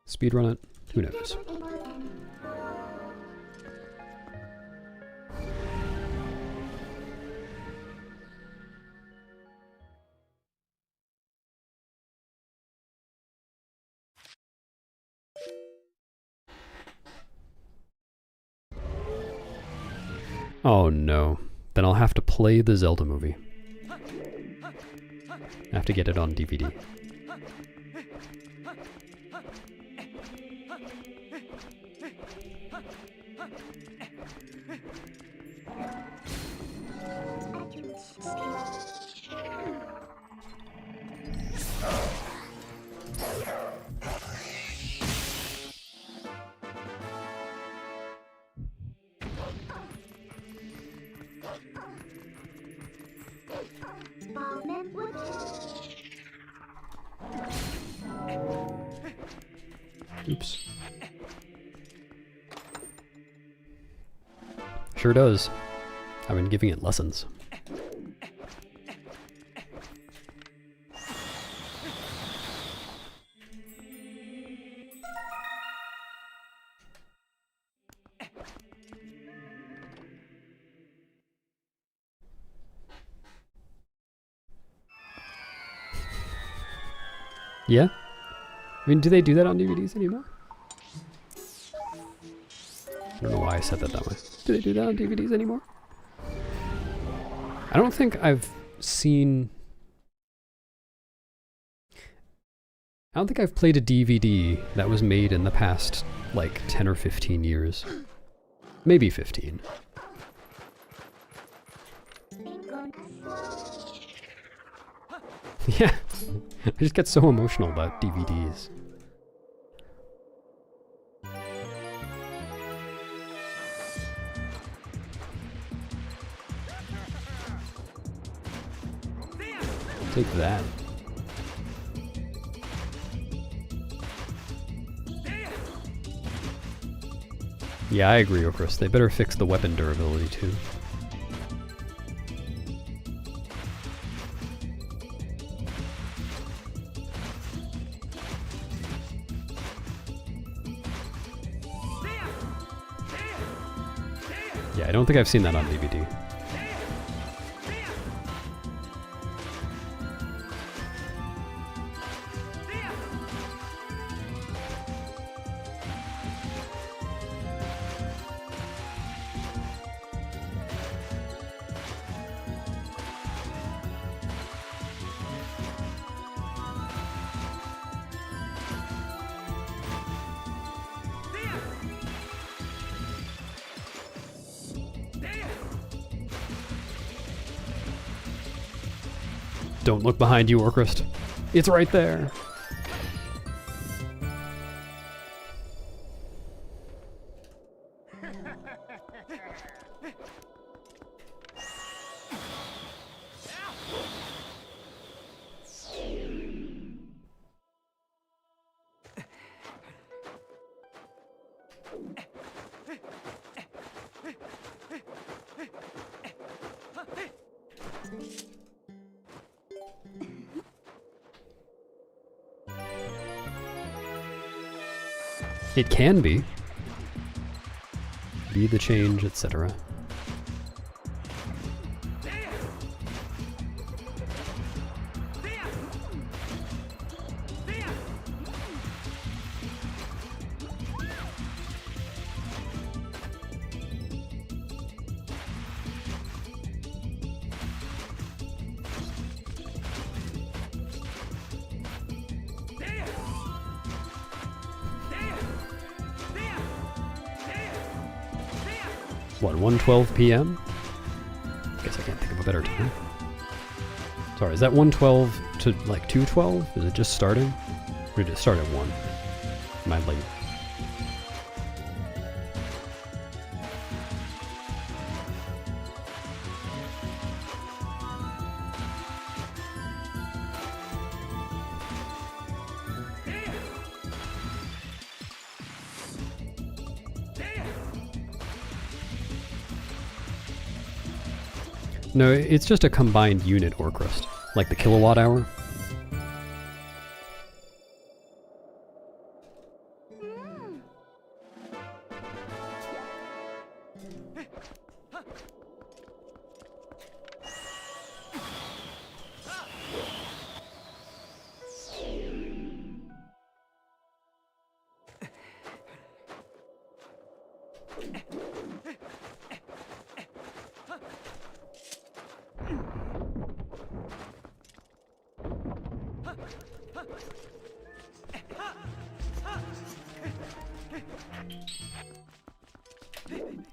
Speedrun it? Who knows? Oh no. Then I'll have to play the Zelda movie. I have to get it on DVD. Oops. Sure does. I've been giving it lessons. Yeah? I mean, do they do that on DVDs anymore? I don't know why I said that way. Do they do that on DVDs anymore? I don't think I've seen... I don't think I've played a DVD that was made in the past, like, 10 or 15 years. Maybe 15. Yeah, I just get so emotional about DVDs. Take that. Yeah, I agree, Chris. They better fix the weapon durability too. Yeah, I don't think I've seen that on DVD. Don't look behind you, Orcrist. It's right there. It can be. Be the change, etc. What, 1:12 p.m.? Guess I can't think of a better time. Sorry, is that 1:12 to like 2:12? Is it just starting? Or did it start at 1? Am I late? No, it's just a combined unit Orcrist, like the kilowatt hour.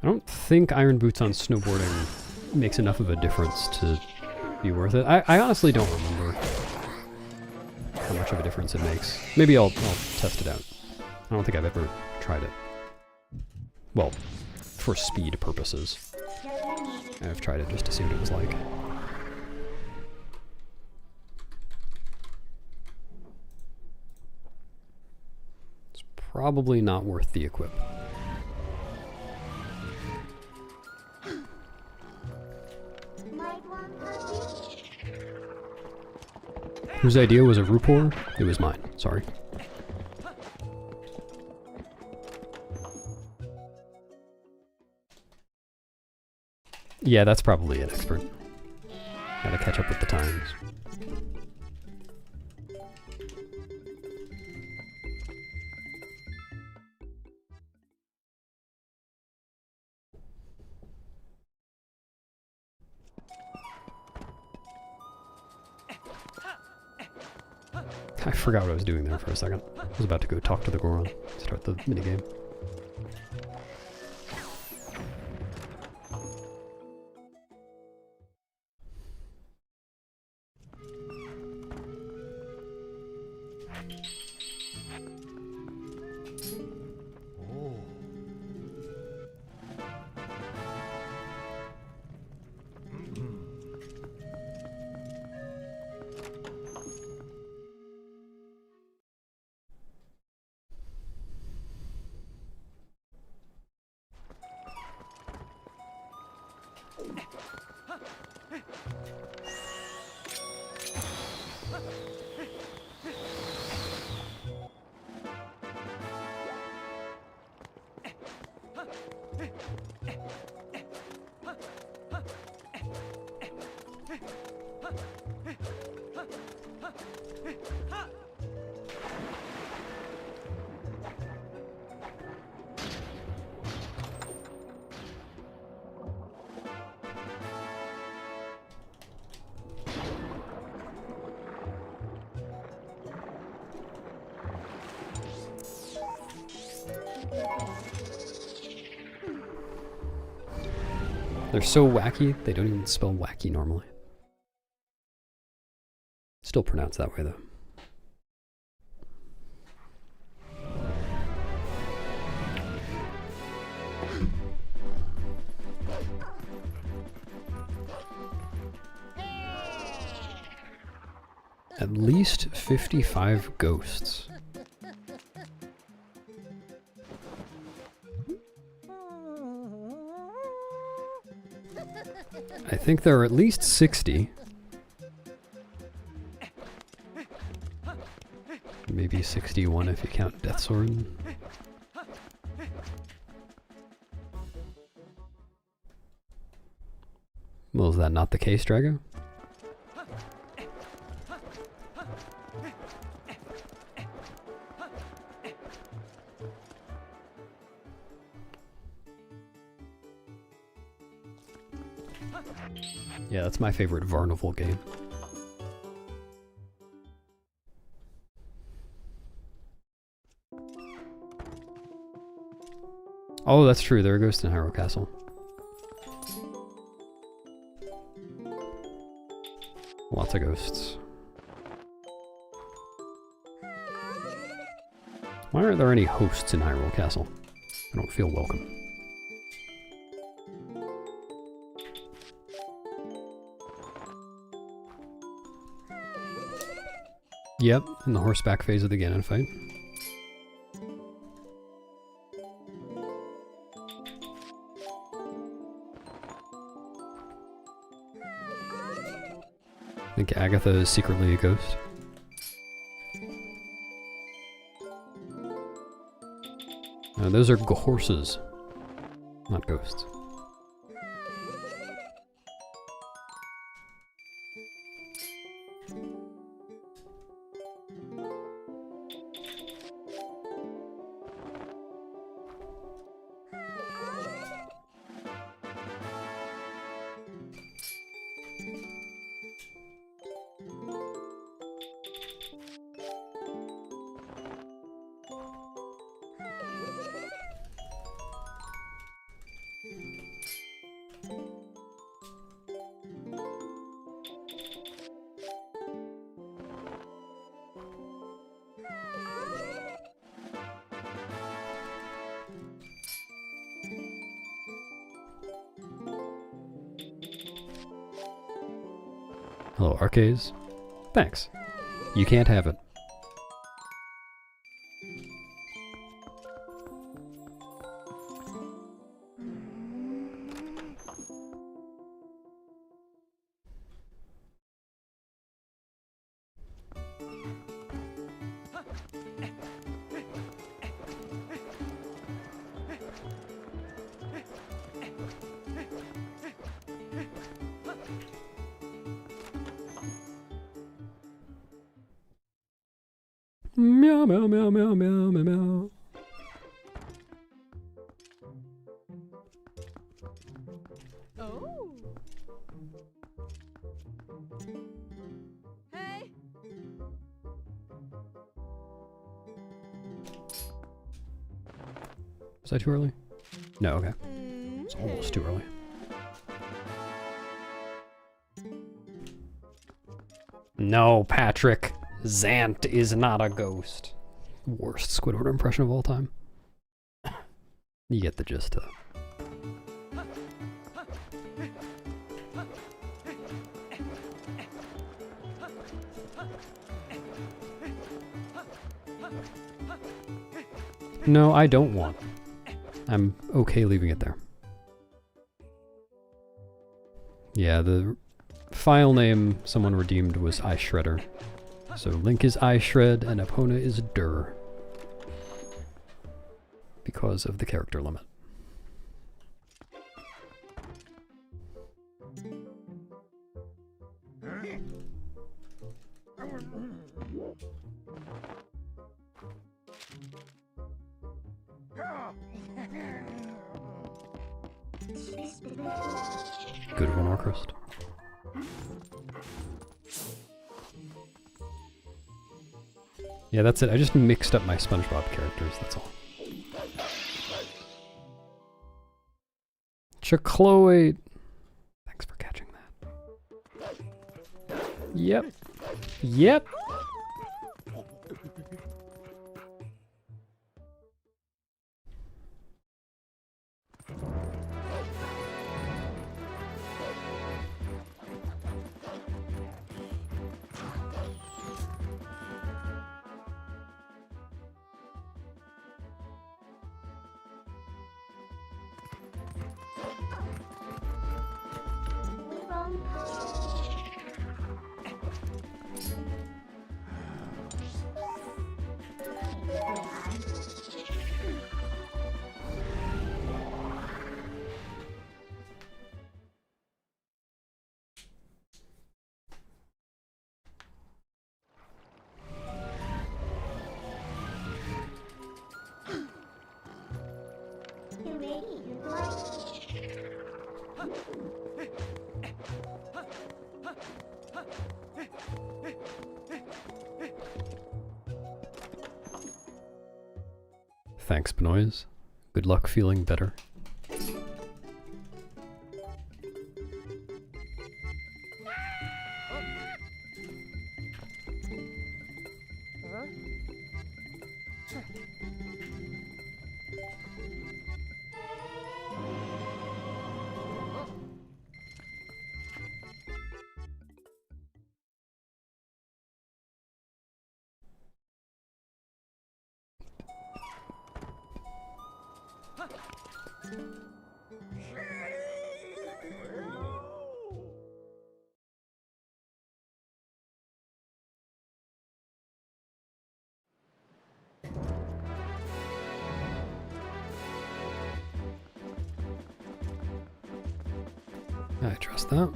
I don't think Iron Boots on snowboarding makes enough of a difference to be worth it. I honestly don't remember how much of a difference it makes. Maybe I'll test it out. I don't think I've ever tried it. Well, for speed purposes. I've tried it just to see what it was like. It's probably not worth the equip. Whose idea was a Rupor? It was mine, sorry. Yeah, that's probably it, expert. Gotta catch up with the times. I forgot what I was doing there for a second. I was about to go talk to the Goron, start the minigame. They're so wacky, they don't even spell wacky normally. Still pronounced that way though. At least 55 ghosts. I think there are at least 60. Maybe 61 if you count Death Sword. Well, is that not the case, Drago? Yeah, that's my favorite Varnival game. Oh, that's true. There are ghosts in Hyrule Castle. Lots of ghosts. Why aren't there any hosts in Hyrule Castle? I don't feel welcome. Yep, in the horseback phase of the Ganon fight. I think Agatha is secretly a ghost. Those are horses, not ghosts. Hello, Arcaze. Thanks. You can't have it. Meow, meow, meow, meow, meow, meow, meow. Oh. Hey. Was that too early? No, okay. It's almost too early. No, Patrick. Zant is not a ghost. Worst Squidward impression of all time. You get the gist, though. No, I don't want. I'm okay leaving it there. Yeah, the file name someone redeemed was iShredder. So Link is iShred and Epona is Dur. Because of the character limit. Good one, Orchrist. Yeah, that's it. I just mixed up my SpongeBob characters, that's all. Chloe. Thanks for catching that. Yep. Yep. Thanks, Benoise. Good luck feeling better. I trust that.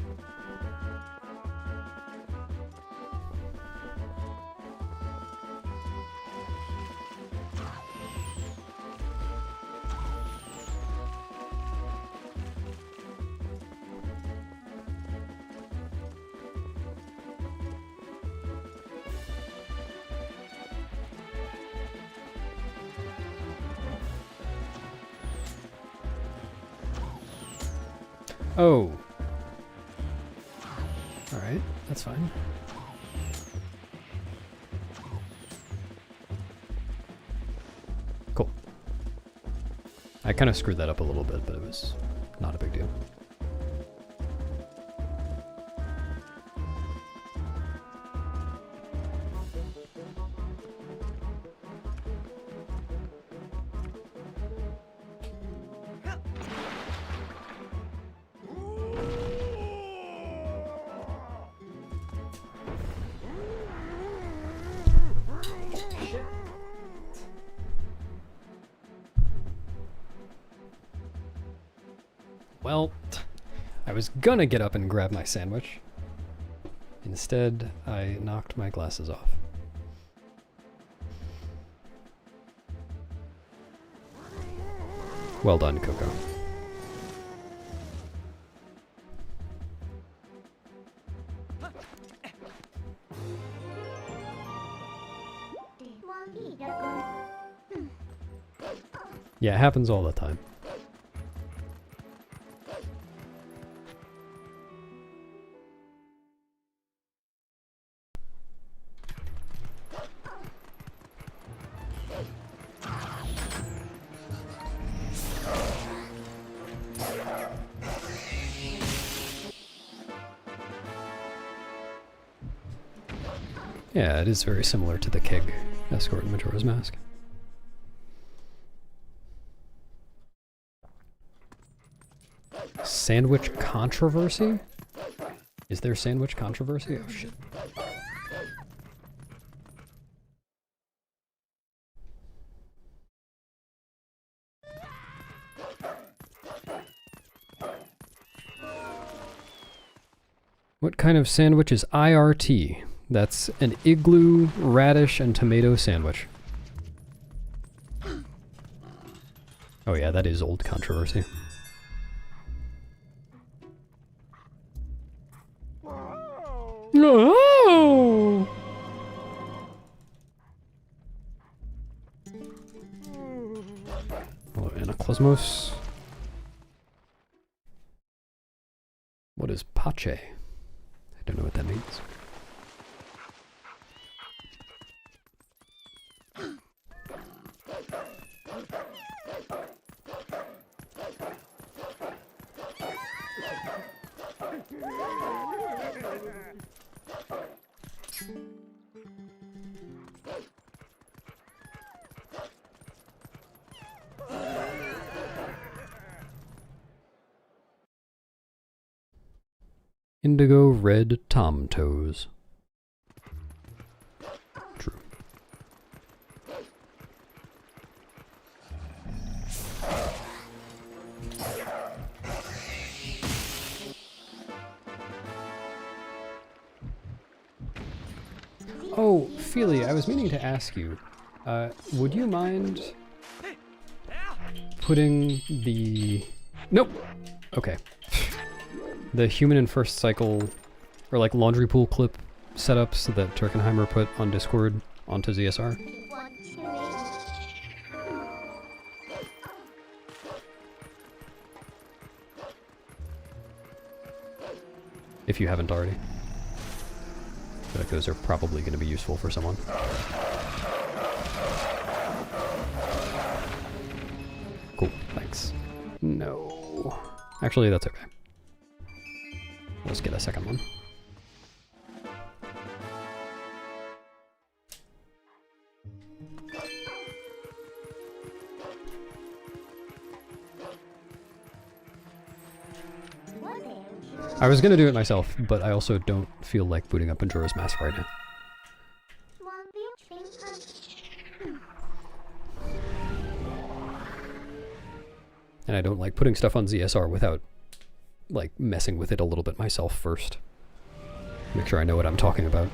Oh. Alright, that's fine. Cool. I kind of screwed that up a little bit, but it was not a big deal. Well, I was gonna get up and grab my sandwich. Instead, I knocked my glasses off. Well done, Coco. Yeah, it happens all the time. Yeah, it is very similar to the keg escort in Majora's Mask. Sandwich controversy? Is there sandwich controversy? Oh shit. What kind of sandwich is IRT? That's an igloo, radish, and tomato sandwich. Oh yeah, that is old controversy. Oh! Hello, Anaclosmos. What is Pache? I don't know what that means. Indigo red tom toes. True. Oh, Feely, I was meaning to ask you, would you mind putting the... Nope! Okay. The human in first cycle, or like laundry pool clip setups that Turkenheimer put on Discord onto ZSR? If you haven't already. I feel like those are probably going to be useful for someone. Cool, thanks. No. Actually, that's okay. Let's get a second one. I was gonna do it myself, but I also don't feel like booting up Majora's Mask right now. And I don't like putting stuff on ZSR without, like, messing with it a little bit myself first. Make sure I know what I'm talking about.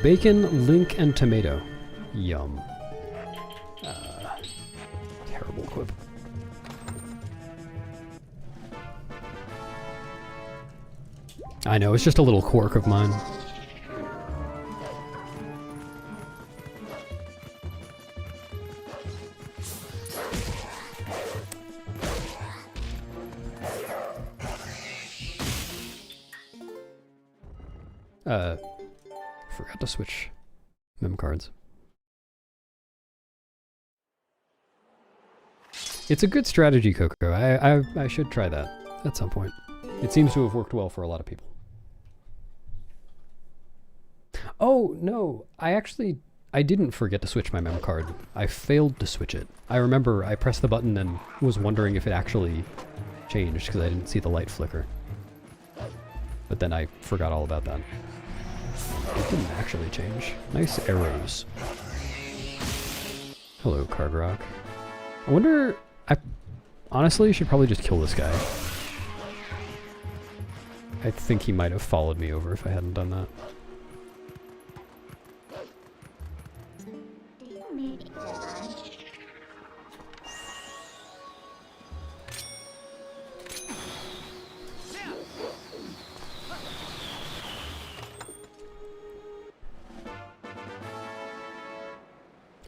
Bacon, link, and tomato. Yum. Terrible quip. I know, it's just a little quirk of mine. Forgot to switch mem cards. It's a good strategy, Coco. I should try that at some point. It seems to have worked well for a lot of people. Oh, no. I didn't forget to switch my mem card. I failed to switch it. I remember I pressed the button and was wondering if it actually changed because I didn't see the light flicker. But then I forgot all about that. It didn't actually change. Nice arrows. Hello, Card Rock. I wonder... I honestly should probably just kill this guy. I think he might have followed me over if I hadn't done that.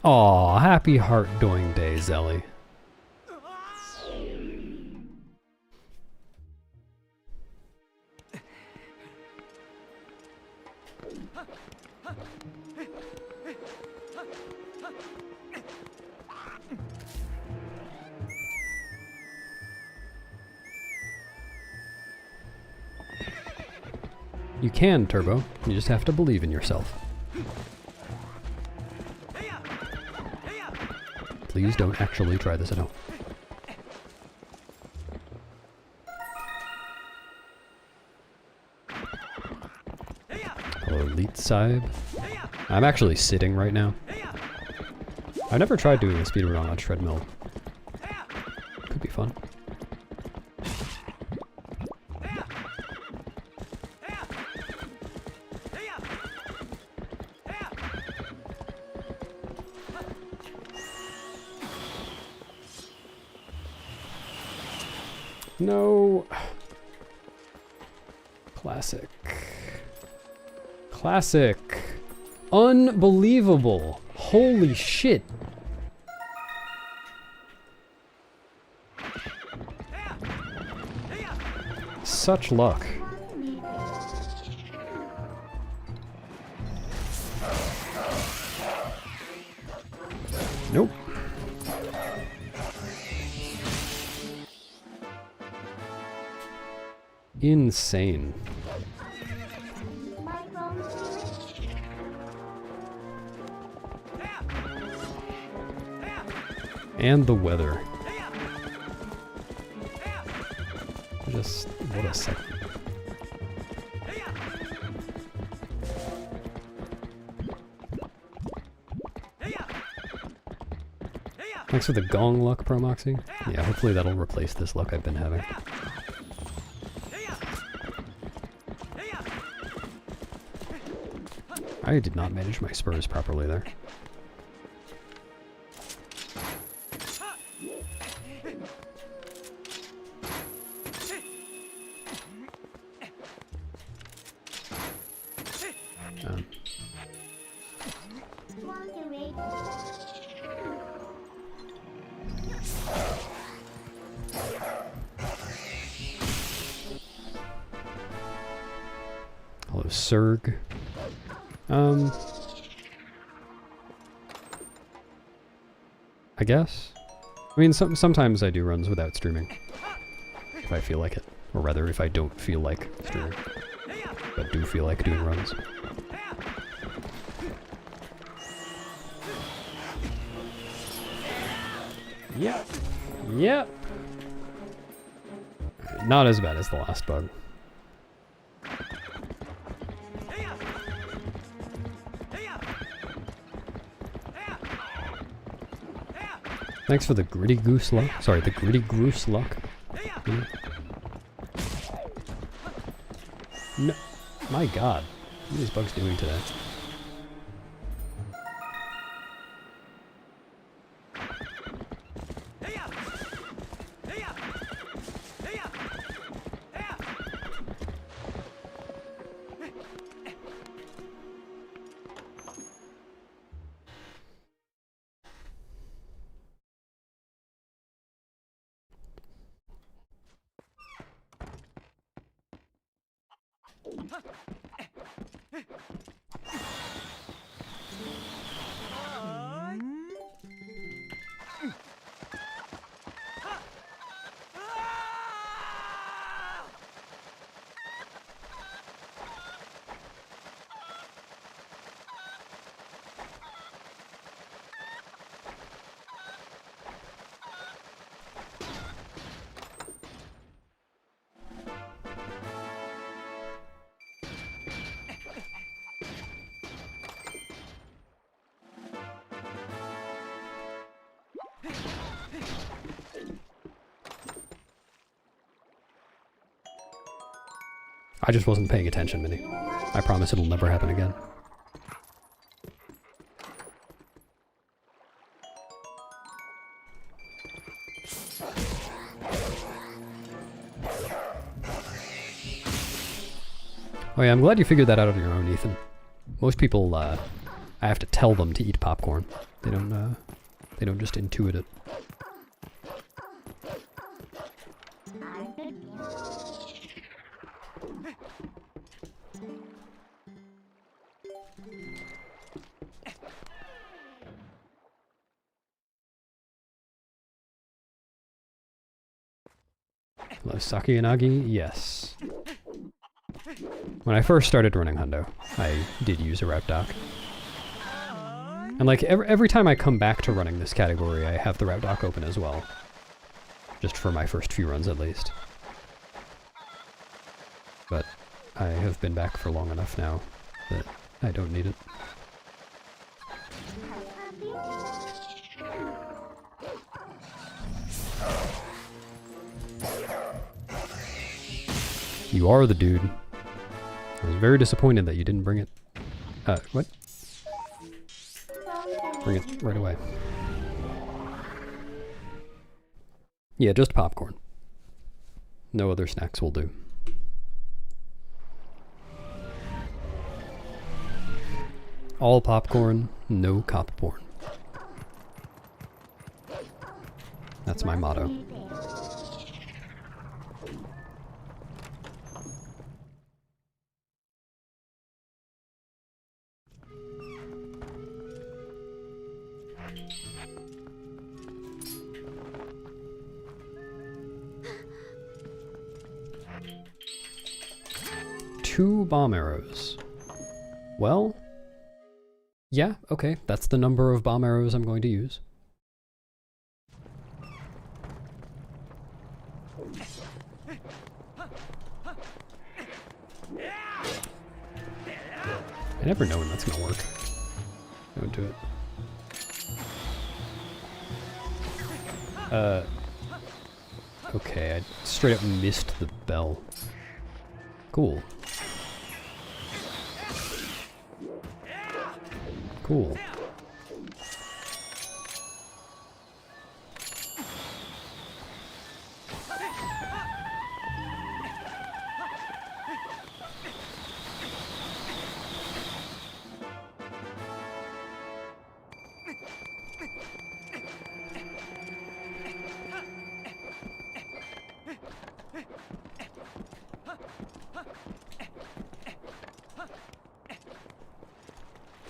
Aw, happy heart doing day, Zelly. You can, Turbo. You just have to believe in yourself. Please don't actually try this at home. Hello, Elite Saib. I'm actually sitting right now. I've never tried doing a speedrun on a treadmill. Could be fun. No. Classic. Classic. Unbelievable. Holy shit. Such luck. Nope. Insane. And the weather. Just, what a second. Thanks for the gong luck, Promoxy. Yeah, hopefully that'll replace this luck I've been having. I did not manage my spurs properly there. Hello, Surg. I guess? I mean, sometimes I do runs without streaming. If I feel like it. Or rather, if I don't feel like streaming. But do feel like doing runs. Yep. Yep. Not as bad as the last bug. Thanks for the gritty goose luck. Sorry, the gritty goose luck. Yeah. No. My god. What are these bugs doing today? I just wasn't paying attention, Minnie. I promise it'll never happen again. Oh yeah, I'm glad you figured that out on your own, Ethan. Most people, I have to tell them to eat popcorn. They don't just intuit it. Hello, Saki and Agi? Yes. When I first started running Hundo, I did use a route doc. And like every time I come back to running this category, I have the route doc open as well. Just for my first few runs at least. But I have been back for long enough now that I don't need it. You are the dude. I was very disappointed that you didn't bring it. What? Bring it right away. Yeah, just popcorn. No other snacks will do. All popcorn, no cop porn. That's my motto. Two bomb arrows. Well, yeah, okay, that's the number of bomb arrows I'm going to use. I never know when that's gonna work. Don't do it. Okay, I straight up missed the bell. Cool. Cool.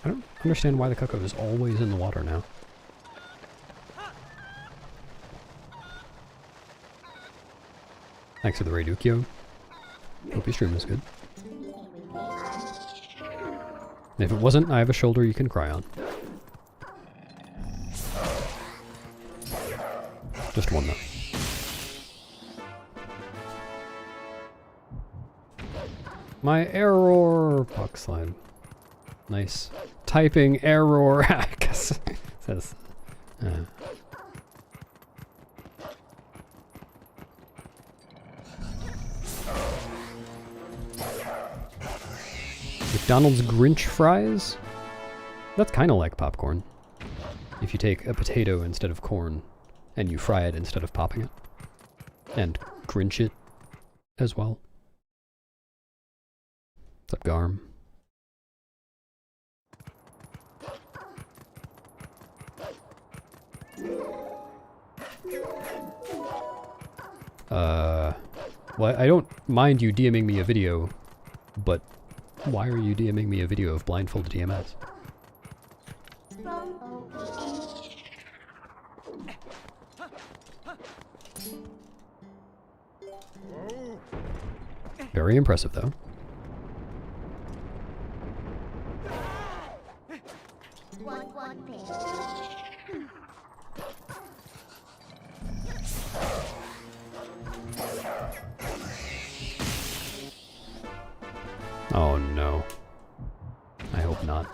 I don't understand why the cuckoo is always in the water now. Thanks for the Raidukyo. Hope your stream is good. And if it wasn't, I have a shoulder you can cry on. Just one though. My error! Puck slide. Nice. Typing error. Says. McDonald's Grinch fries? That's kind of like popcorn. If you take a potato instead of corn, and you fry it instead of popping it. And Grinch it as well. What's up, Garm? Well, I don't mind you DMing me a video, but why are you DMing me a video of blindfolded DMS? Very impressive, though. Oh no. I hope not.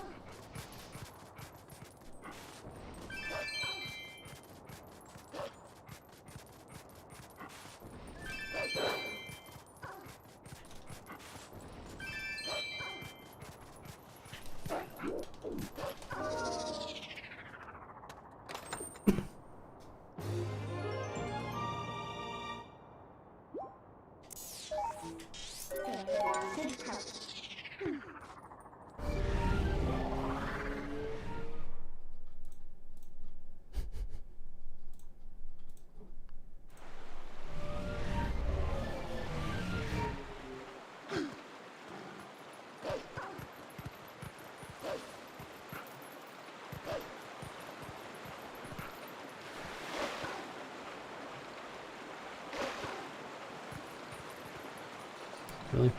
Really?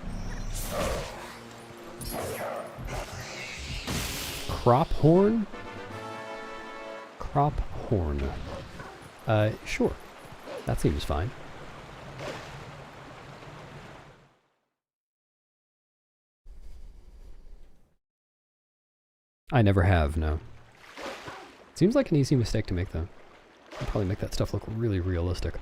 crop horn? Crop horn. Sure. That seems fine. I never have, no. Seems like an easy mistake to make, though. I'll probably make that stuff look really realistic.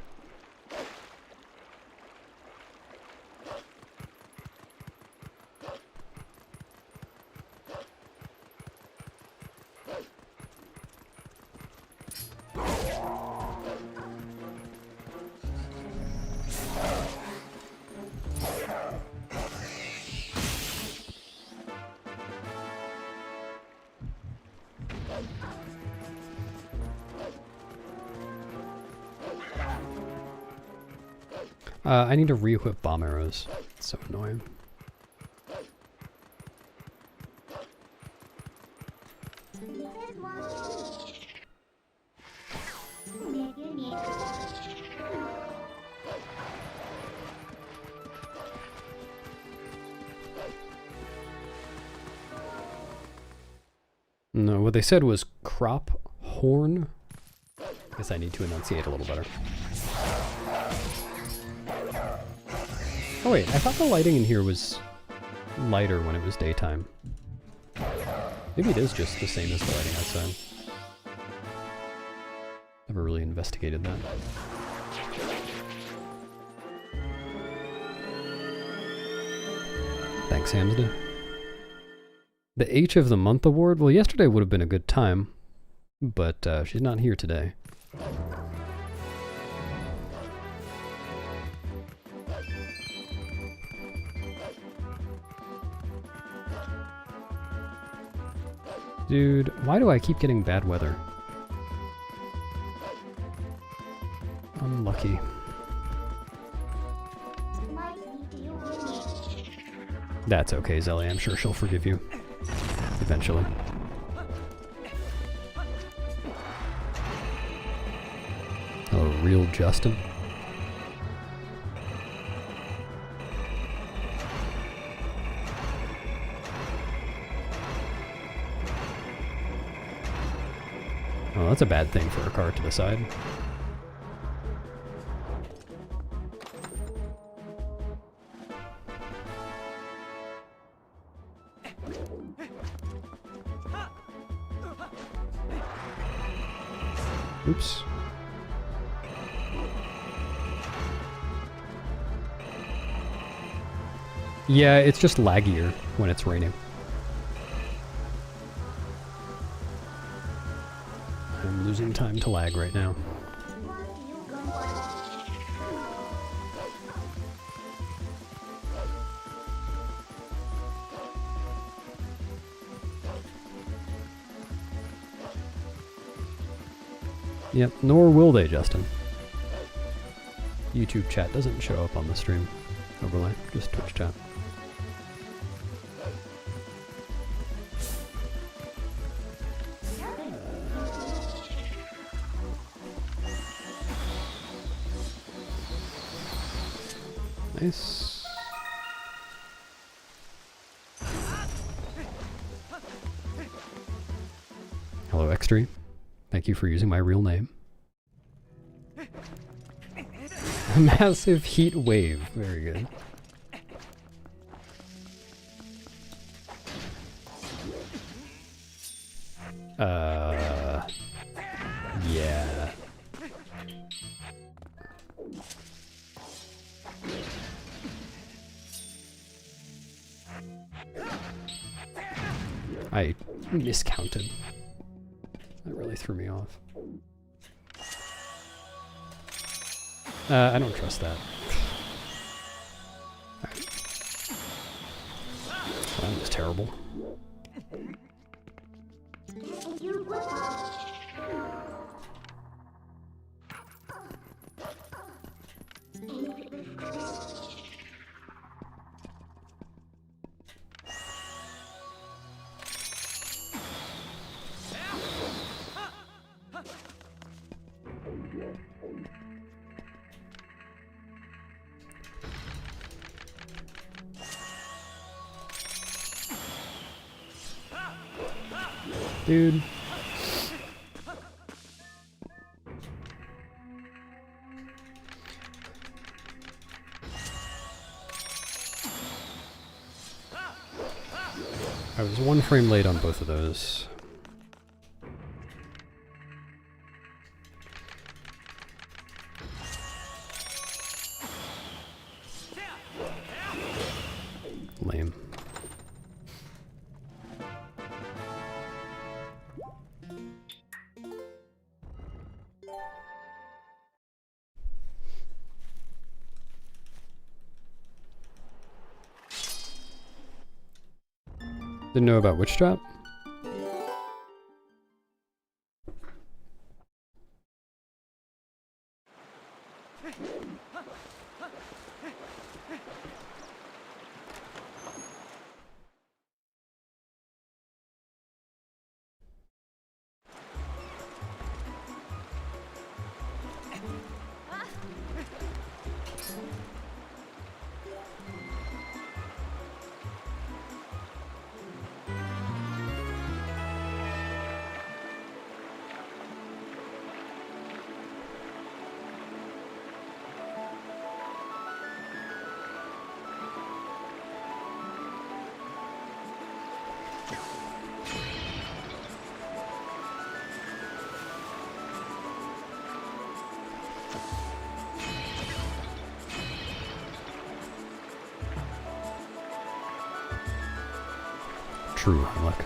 I need to re-equip bomb arrows. It's so annoying. No, what they said was crop horn. I guess I need to enunciate a little better. Oh wait, I thought the lighting in here was lighter when it was daytime. Maybe it is just the same as the lighting outside. Never really investigated that. Thanks, Hamsda. The H of the Month award? Well, yesterday would have been a good time, but she's not here today. Dude, why do I keep getting bad weather? Unlucky. That's okay, Zelly. I'm sure she'll forgive you. Eventually. Oh, real Justin? Oh, that's a bad thing for a car to the side. Oops. Yeah, it's just laggier when it's raining. I'm losing time to lag right now. Yep, nor will they, Justin. YouTube chat doesn't show up on the stream overlay, just Twitch chat. Nice. Hello, X3. Thank you for using my real name. A massive heat wave. Very good. Yeah. I miscounted. That really threw me off. I don't trust that. Alright. That was terrible. Dude. I was 1 frame late on both of those. Lame. Didn't know about Witch Trap? True luck.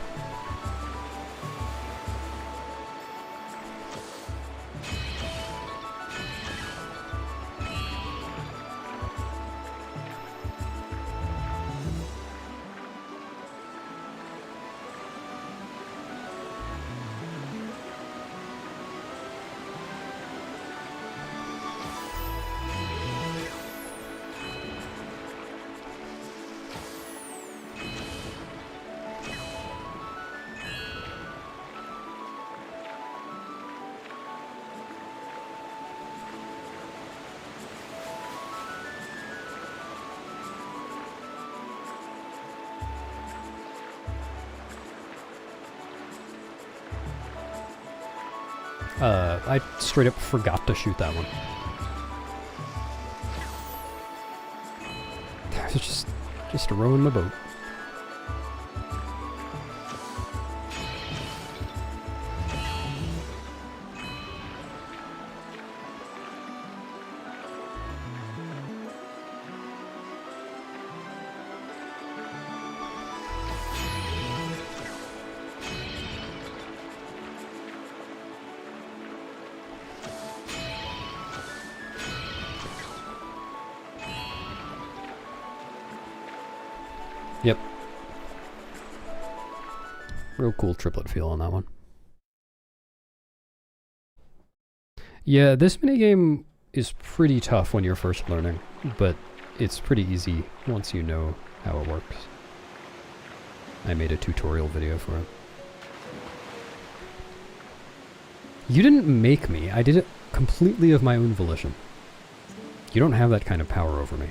I straight up forgot to shoot that one. I was just rowing my boat. Yep. Real cool triplet feel on that one. Yeah, this minigame is pretty tough when you're first learning, but it's pretty easy once you know how it works. I made a tutorial video for it. You didn't make me. I did it completely of my own volition. You don't have that kind of power over me.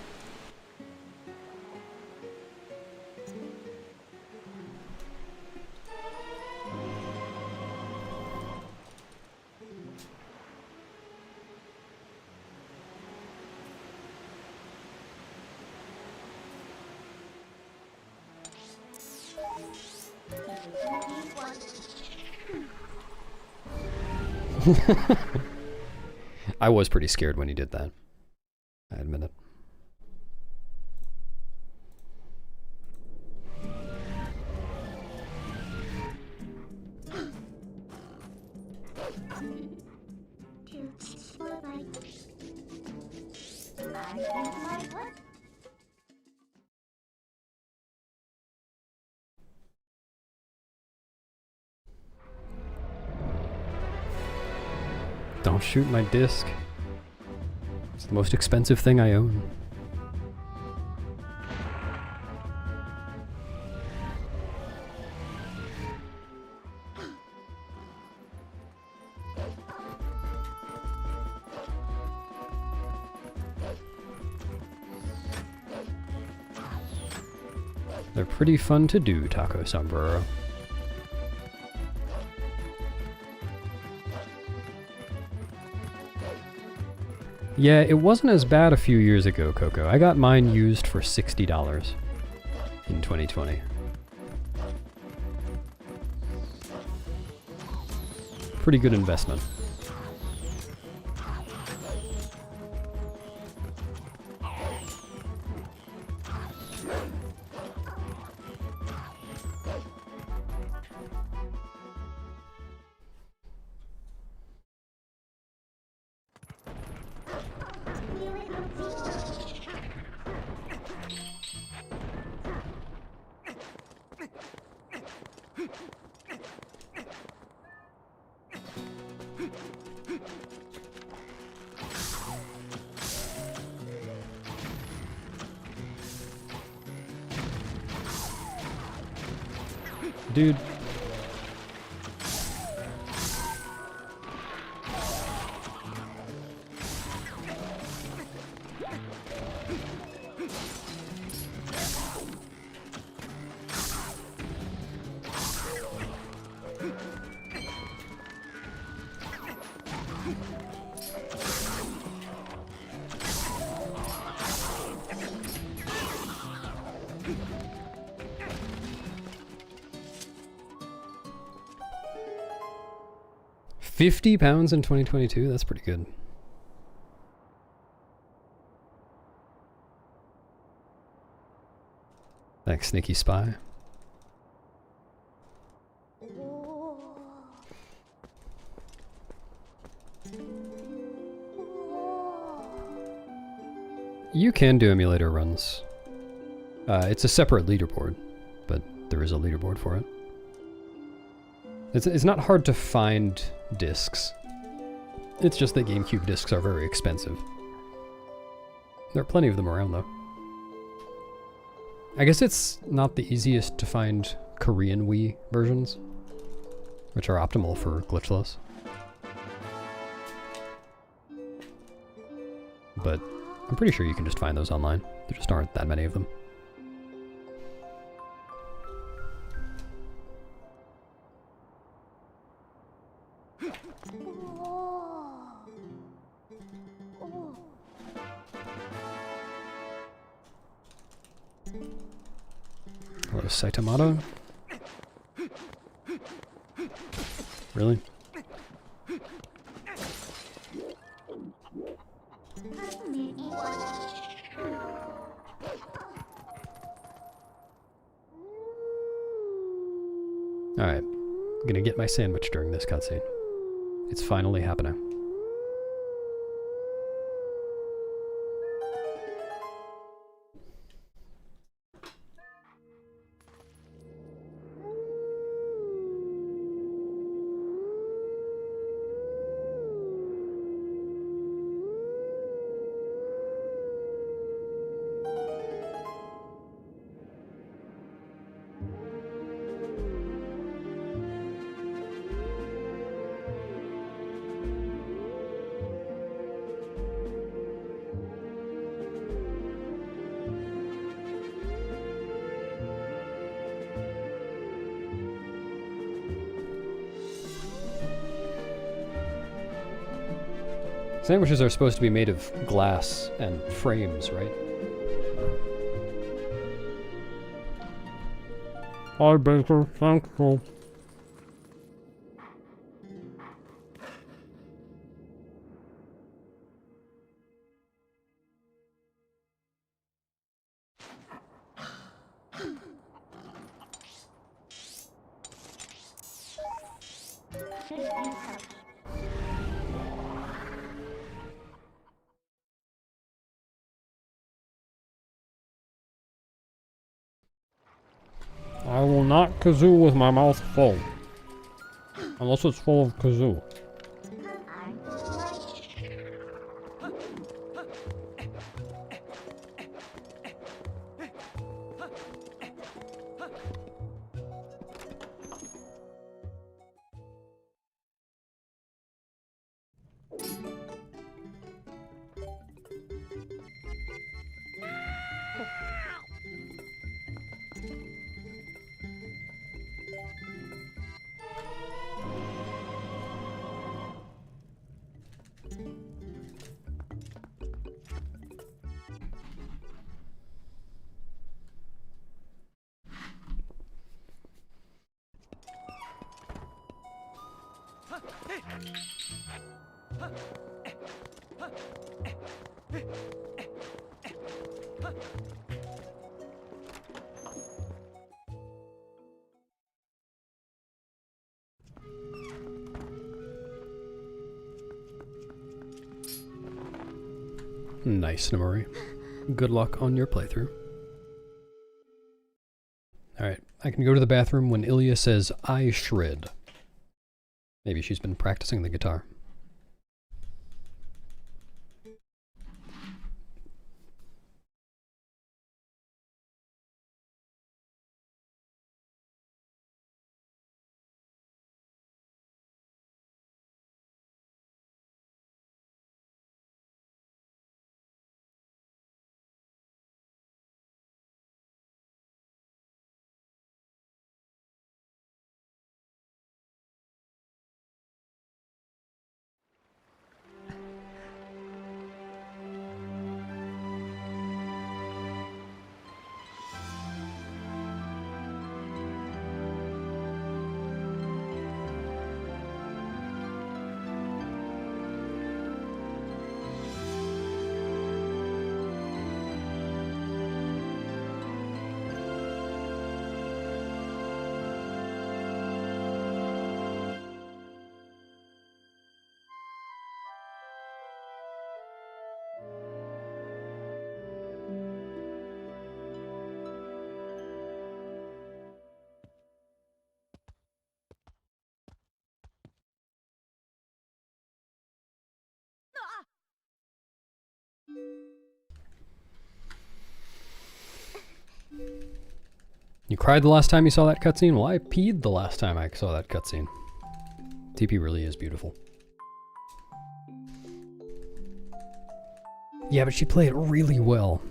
I was pretty scared when he did that. I admit it. Don't shoot my disc. It's the most expensive thing I own. They're pretty fun to do, Taco Sombrero. Yeah, it wasn't as bad a few years ago, Coco. I got mine used for $60 in 2020. Pretty good investment. Dude. £50 in 2022? That's pretty good. Thanks, Sneaky Spy. You can do emulator runs. It's a separate leaderboard, but there is a leaderboard for it. It's not hard to find discs. It's just that GameCube discs are very expensive. There are plenty of them around, though. I guess it's not the easiest to find Korean Wii versions, which are optimal for glitchless. But I'm pretty sure you can just find those online. There just aren't that many of them. Hello, Saitamato? Really? Alright, I'm gonna get my sandwich during this cutscene. It's finally happening. Sandwiches are supposed to be made of glass and frames, right? Hi, Baker. Thank you. I will not kazoo with my mouth full. Unless it's full of kazoo. Nice, Namori. Good luck on your playthrough. Alright, I can go to the bathroom when Ilya says, I shred. Maybe she's been practicing the guitar. You cried the last time you saw that cutscene? Well, I peed the last time I saw that cutscene. TP really is beautiful. Yeah, but she played it really well.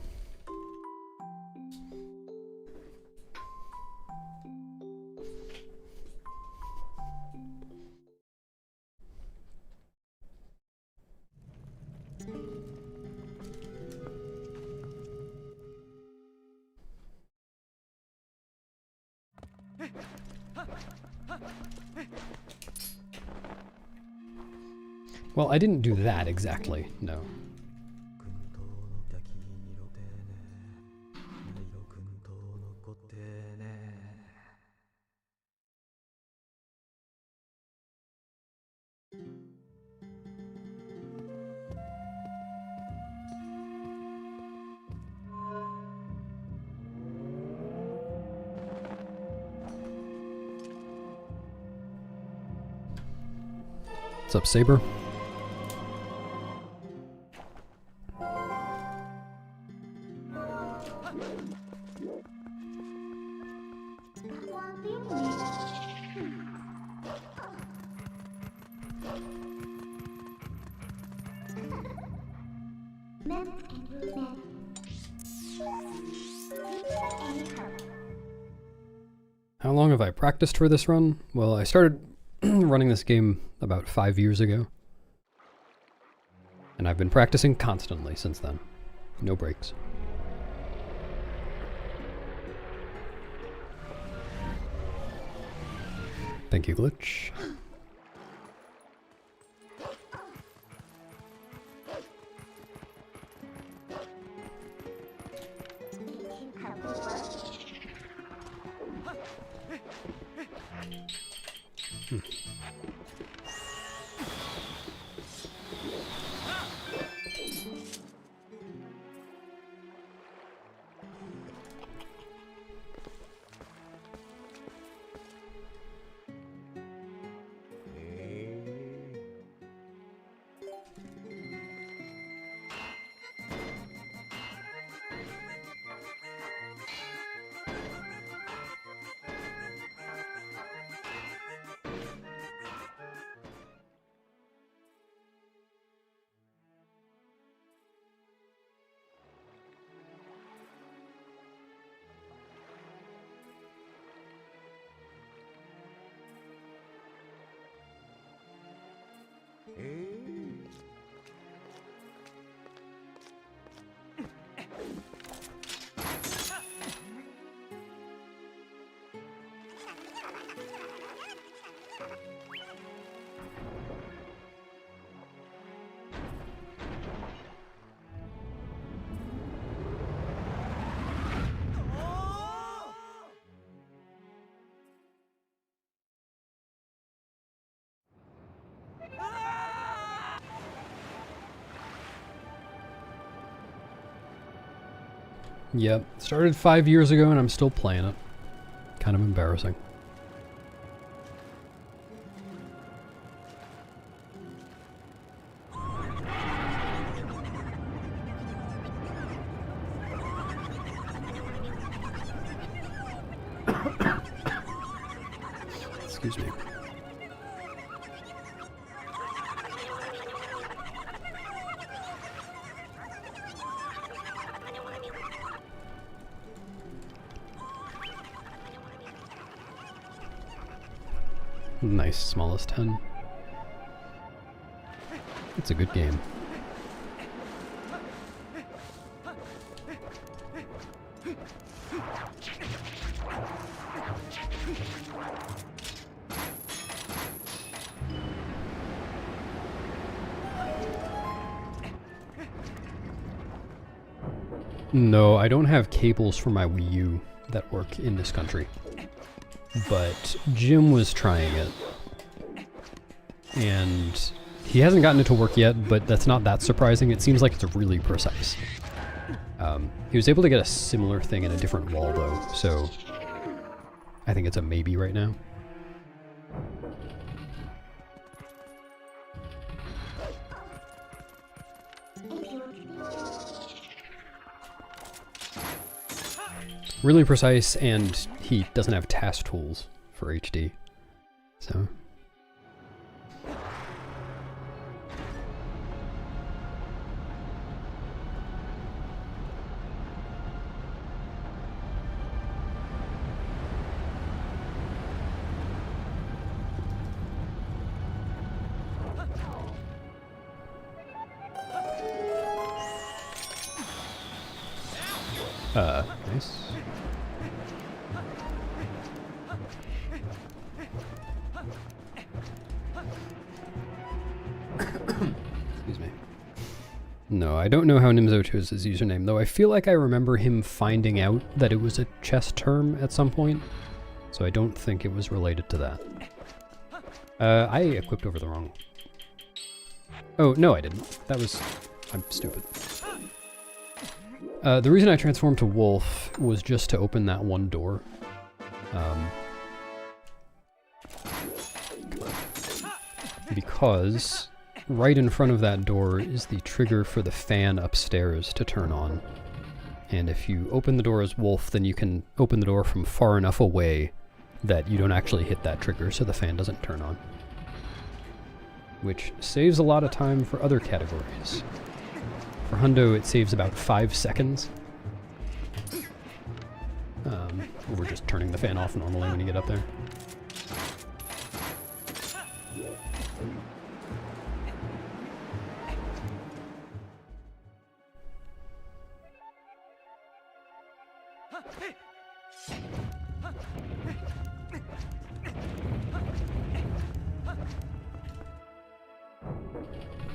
Well, I didn't do that exactly, no. What's up, Saber? How long have I practiced for this run? Well, I started running this game about 5 years ago. And I've been practicing constantly since then. No breaks. Thank you, Glitch. Yep, started 5 years ago and I'm still playing it. Kind of embarrassing. Excuse me. Nice, smallest 10. It's a good game. No, I don't have cables for my Wii U that work in this country. But Jim was trying it. And he hasn't gotten it to work yet, but that's not that surprising. It seems like it's really precise. He was able to get a similar thing in a different wall though, so I think it's a maybe right now. Really precise, and he doesn't have task tools for HD, so. Nice. Excuse me. No, I don't know how Nimzo chose his username, though I feel like I remember him finding out that it was a chess term at some point, so I don't think it was related to that. I equipped over the wrong... Oh, no I didn't. That was... I'm stupid. The reason I transformed to Wolf was just to open that one door. Because right in front of that door is the trigger for the fan upstairs to turn on. And if you open the door as Wolf, then you can open the door from far enough away that you don't actually hit that trigger so the fan doesn't turn on. Which saves a lot of time for other categories. For Hundo, it saves about 5 seconds. Over just turning the fan off normally when you get up there.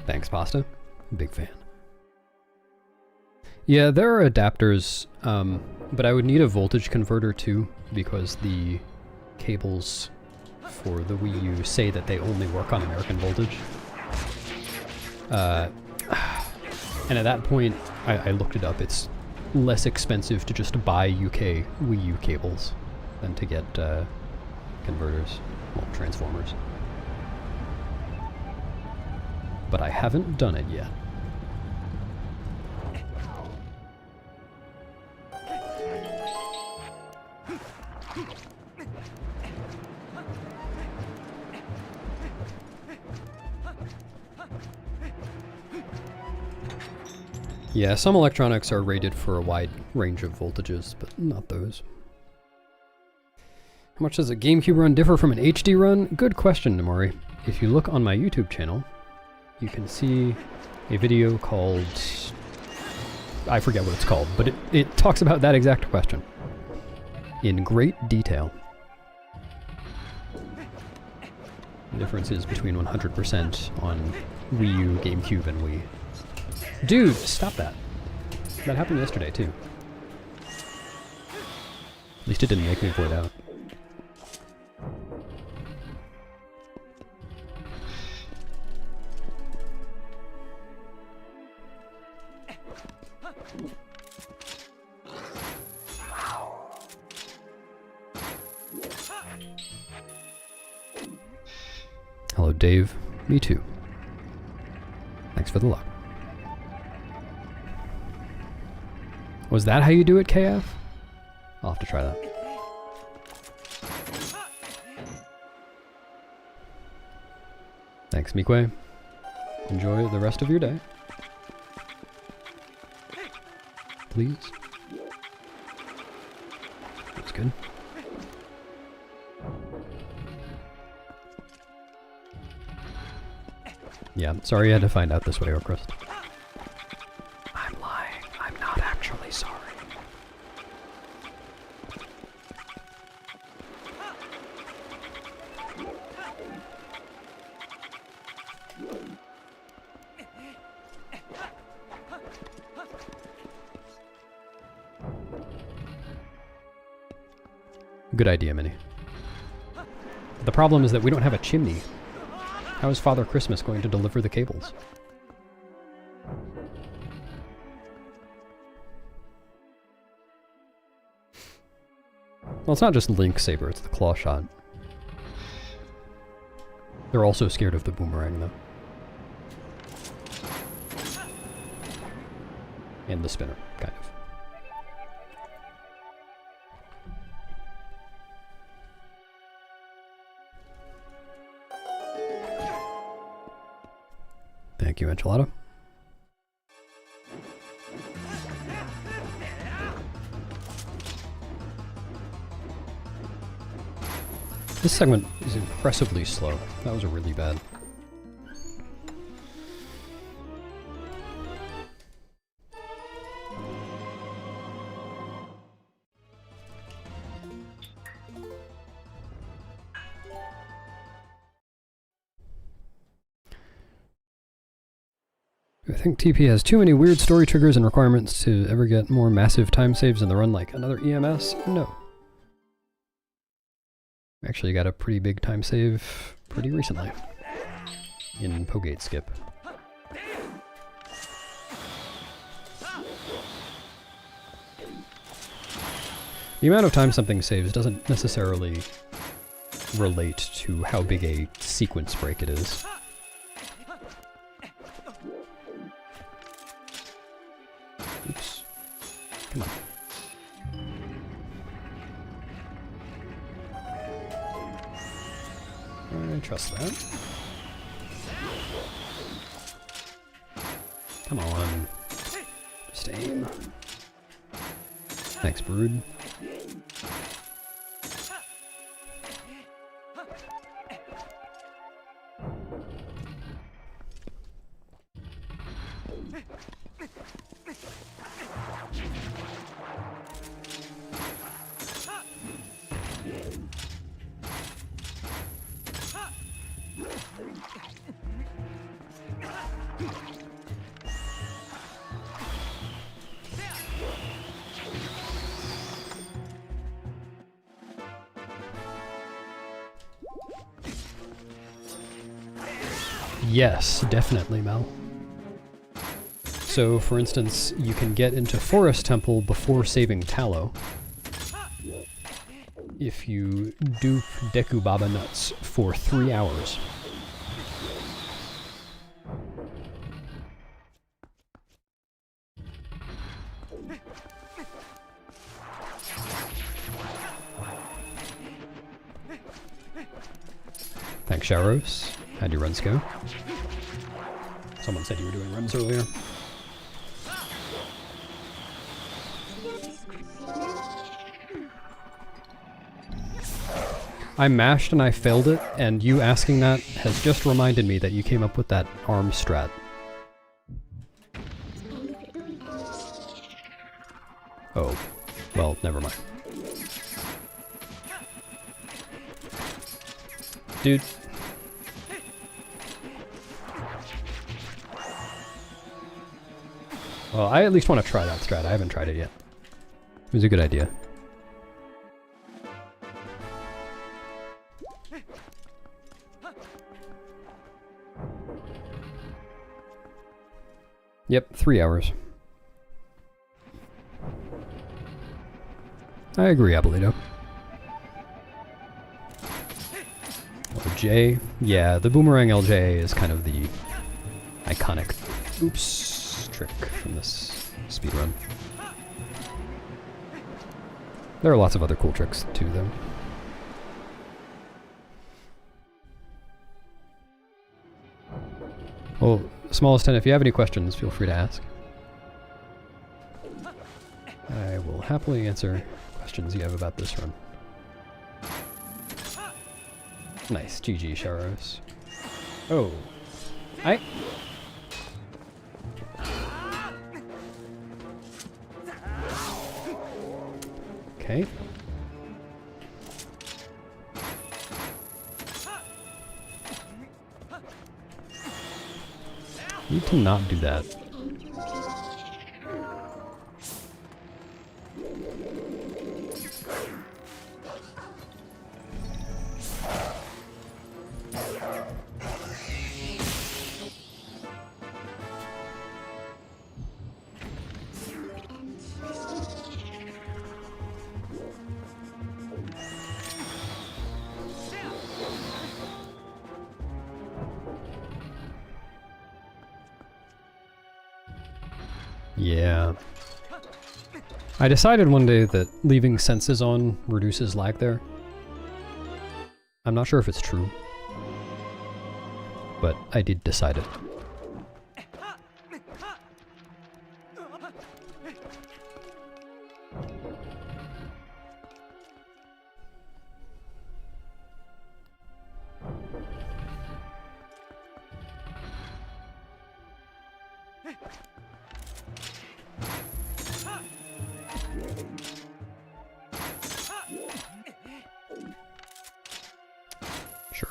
Thanks, Pasta. Big fan. Yeah, there are adapters, but I would need a voltage converter too, because the cables for the Wii U say that they only work on American voltage. And at that point, I looked it up. It's less expensive to just buy UK Wii U cables than to get converters, well, transformers. But I haven't done it yet. Yeah, some electronics are rated for a wide range of voltages, but not those. How much does a GameCube run differ from an HD run? Good question, Namori. If you look on my YouTube channel, you can see a video called... I forget what it's called, but it talks about that exact question in great detail. The differences between 100% on Wii U, GameCube, and Wii. Dude, stop that. That happened yesterday, too. At least it didn't make me void out. Dave. Me too. Thanks for the luck. Was that how you do it, KF? I'll have to try that. Thanks, Mikwe. Enjoy the rest of your day. Please. That's good. Yeah, sorry you had to find out this way, Oakrust. I'm lying. I'm not actually sorry. Good idea, Minnie. The problem is that we don't have a chimney. How is Father Christmas going to deliver the cables? Well, it's not just Link's saber, it's the claw shot. They're also scared of the boomerang, though. And the spinner, kind of. Thank you, Enchilada. This segment is impressively slow. That was really bad. I think TP has too many weird story triggers and requirements to ever get more massive time saves in the run like another EMS? No. Actually got a pretty big time save pretty recently. In Pogate Skip. The amount of time something saves doesn't necessarily relate to how big a sequence break it is. Oops. Come on. I trust that. Come on. Just aim. Thanks, Brood. Yes, definitely, Mel. So, for instance, you can get into Forest Temple before saving Tallow if you dupe Deku Baba Nuts for 3 hours. Thanks, Sharos. How'd your runs go? Someone said you were doing runs earlier. I mashed and I failed it, and you asking that has just reminded me that you came up with that arm strat. Oh, well, never mind. Dude. Well, I at least want to try that strat. I haven't tried it yet. It was a good idea. Yep, 3 hours. I agree, Abuelito. Or J? Yeah, the boomerang LJ is kind of the iconic oops trick from this speedrun. There are lots of other cool tricks too, though. Well, Smallest 10, if you have any questions, feel free to ask. I will happily answer questions you have about this run. Nice, GG, Sharos. Oh. Okay. Need to not do that. Yeah. I decided one day that leaving senses on reduces lag there. I'm not sure if it's true, but I did decide it. Sure.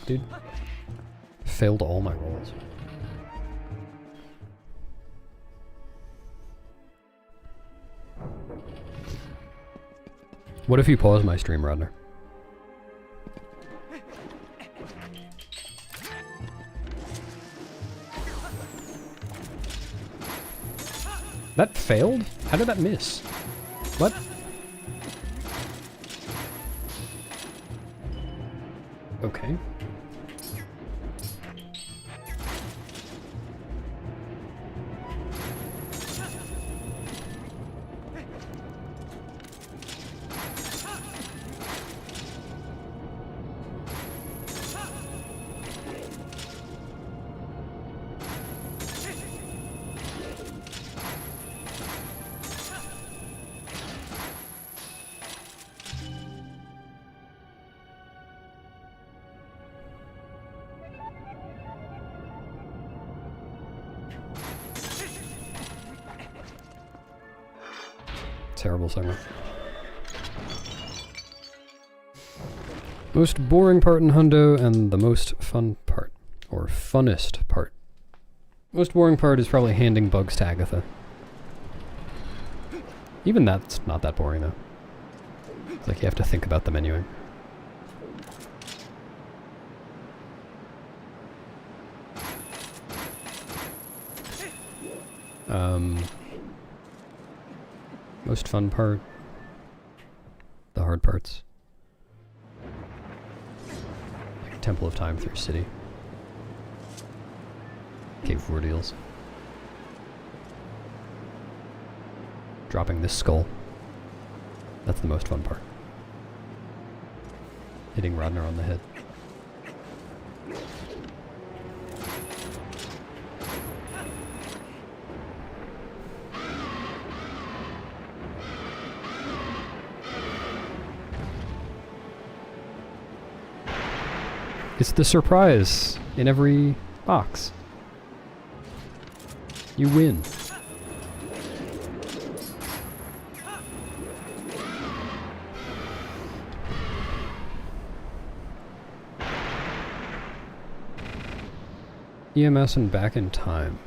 Dude. Failed all my rolls. What if you pause my stream, Rodner? That failed? How did that miss? What? Okay. Terrible segment. Most boring part in Hundo and the most fun part. Or funnest part. Most boring part is probably handing bugs to Agatha. Even that's not that boring though. It's like you have to think about the menuing. Most fun part. The hard parts. Like Temple of Time through City. Cave of Ordeals. Dropping this skull. That's the most fun part. Hitting Rodner on the head. It's the surprise in every box. You win. EMS and Back in Time.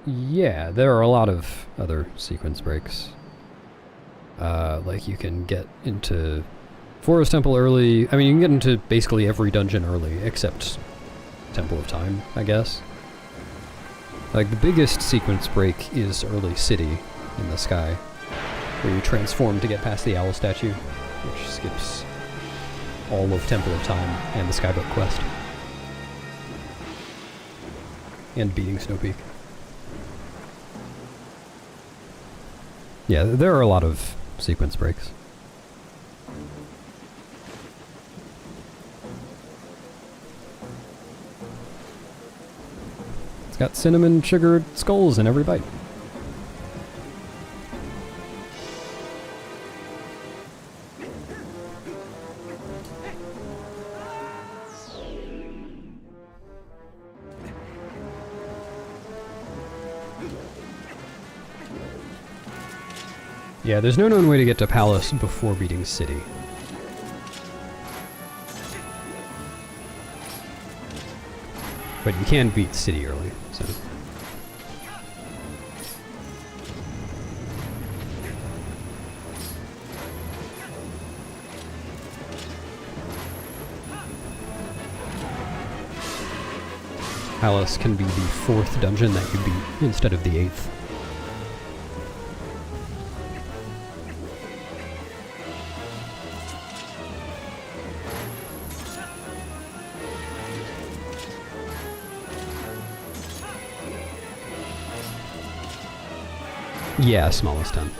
Yeah, there are a lot of other sequence breaks. Like you can get into Forest Temple early. I mean, you can get into basically every dungeon early, except Temple of Time, I guess. Like, the biggest sequence break is early City in the sky, where you transform to get past the owl statue, which skips all of Temple of Time and the Skyboat quest. And beating Snow Peak. Yeah, there are a lot of sequence breaks. It's got cinnamon sugared skulls in every bite. Yeah, there's no known way to get to Palace before beating City. But you can beat City early, so... Palace can be the 4th dungeon that you beat instead of the 8th. Yeah, smallest 10.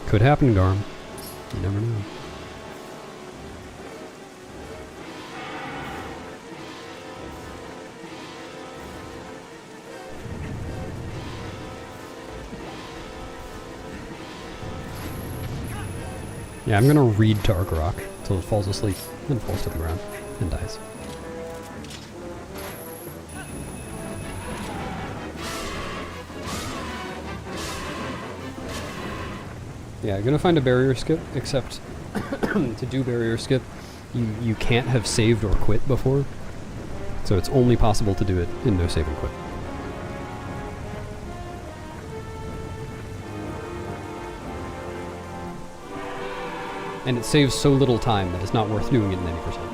Could happen, Garm. You never know. Yeah, I'm gonna read to Arkarok until it falls asleep, then falls to the ground, and dies. Yeah, I'm gonna find a barrier skip, except to do barrier skip, you can't have saved or quit before, so it's only possible to do it in no save and quit. And it saves so little time that it's not worth doing it in any percent.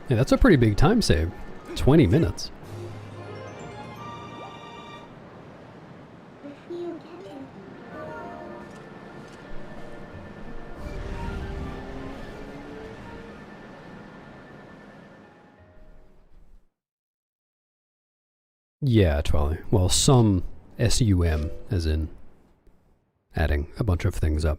Yeah, that's a pretty big time save. 20 minutes. Yeah, Twilight. Well, some SUM, as in adding a bunch of things up.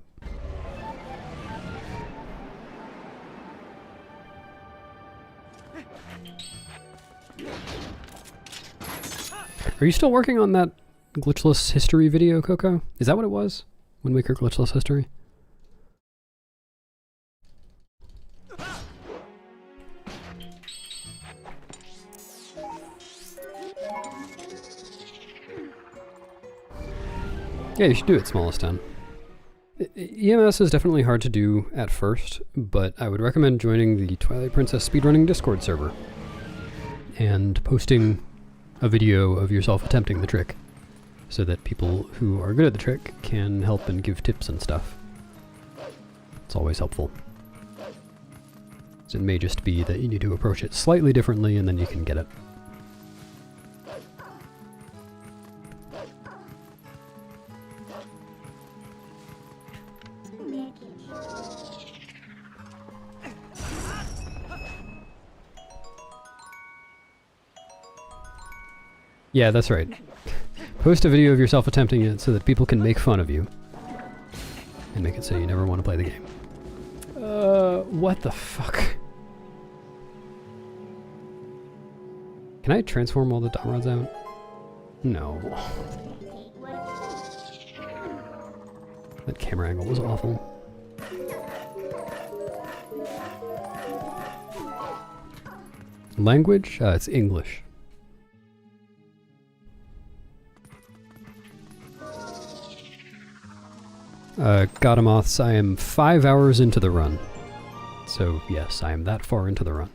Are you still working on that glitchless history video, Coco? Is that what it was? Wind Waker glitchless history? Yeah, you should do it, smallest 10. EMS is definitely hard to do at first, but I would recommend joining the Twilight Princess speedrunning Discord server and posting a video of yourself attempting the trick so that people who are good at the trick can help and give tips and stuff. It's always helpful. So it may just be that you need to approach it slightly differently and then you can get it. Yeah, that's right. Post a video of yourself attempting it so that people can make fun of you. And make it so you never want to play the game. What the fuck? Can I transform all the dot rods out? No. That camera angle was awful. Language? It's English. Godamoths, I am 5 hours into the run. So yes, I am that far into the run.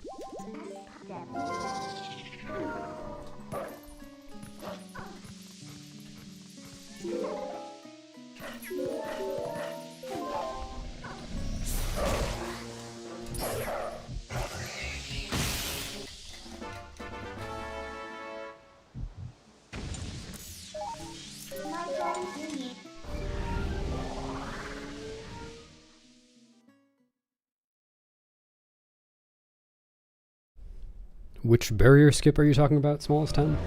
Which barrier skip are you talking about, Smallest 10?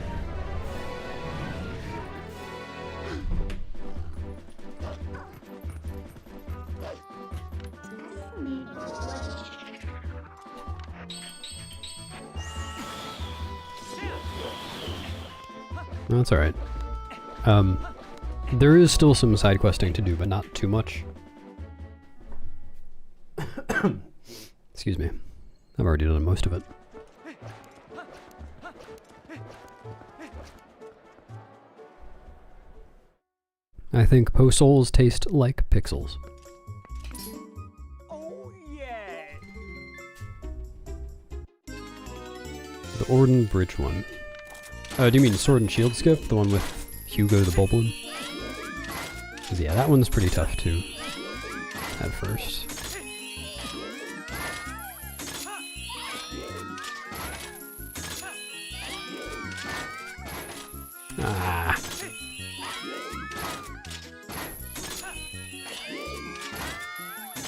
That's alright. There is still some side questing to do, but not too much. Excuse me. I've already done most of it. I think Po-Souls taste like pixels. Oh yeah. The Orden Bridge one. Do you mean Sword and Shield skip? The one with Hugo the Boblin? 'Cause yeah, that one's pretty tough too. At first. Ah.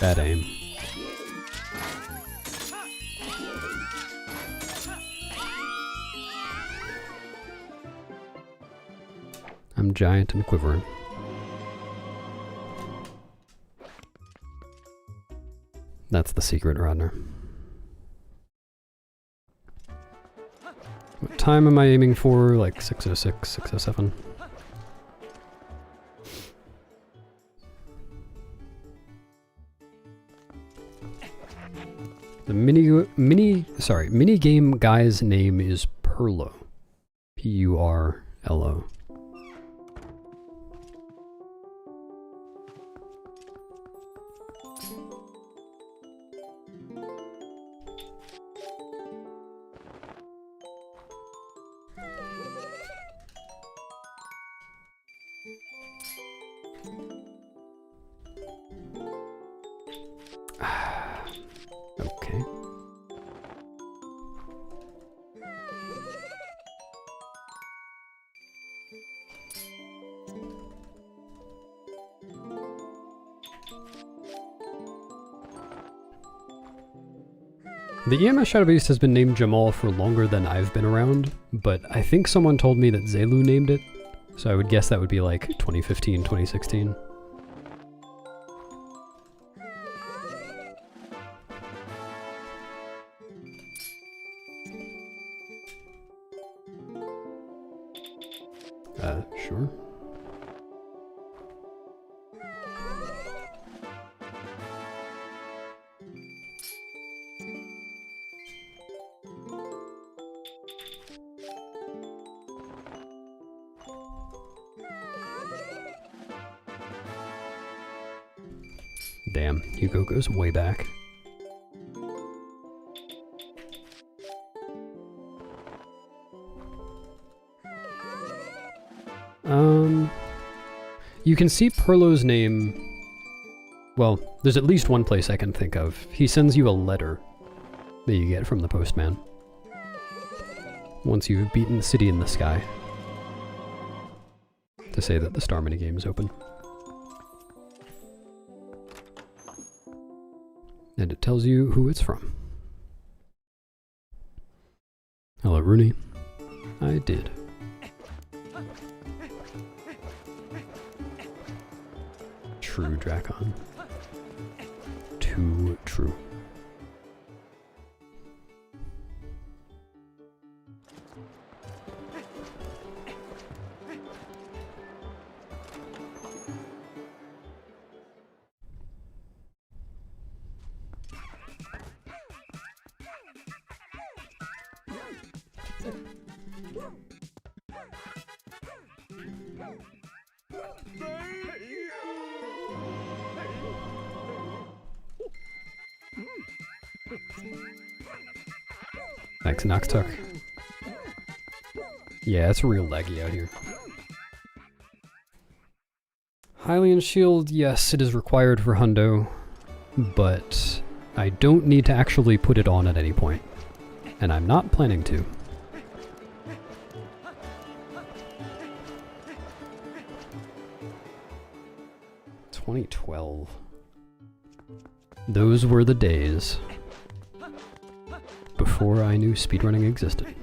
Bad aim. I'm giant and quivering. That's the secret, Rodner. What time am I aiming for? Like 6:06, 6:07? The mini game guy's name is Purlo. P-U-R-L-O. Okay. The EMS Shadow Beast has been named Jamal for longer than I've been around, but I think someone told me that Zelu named it, so I would guess that would be like 2015, 2016. Sure. Damn, Hugo goes way back. You can see Purlo's name... Well, there's at least one place I can think of. He sends you a letter that you get from the postman once you've beaten the City in the Sky to say that the Star minigame is open. And it tells you who it's from. Hello, Rooney. I did. true, Drakon. Too true. Thanks, Noxtuck. Yeah, it's real laggy out here. Hylian Shield, yes, it is required for Hundo, but I don't need to actually put it on at any point, and I'm not planning to. "2012. Those were the days before I knew speedrunning existed.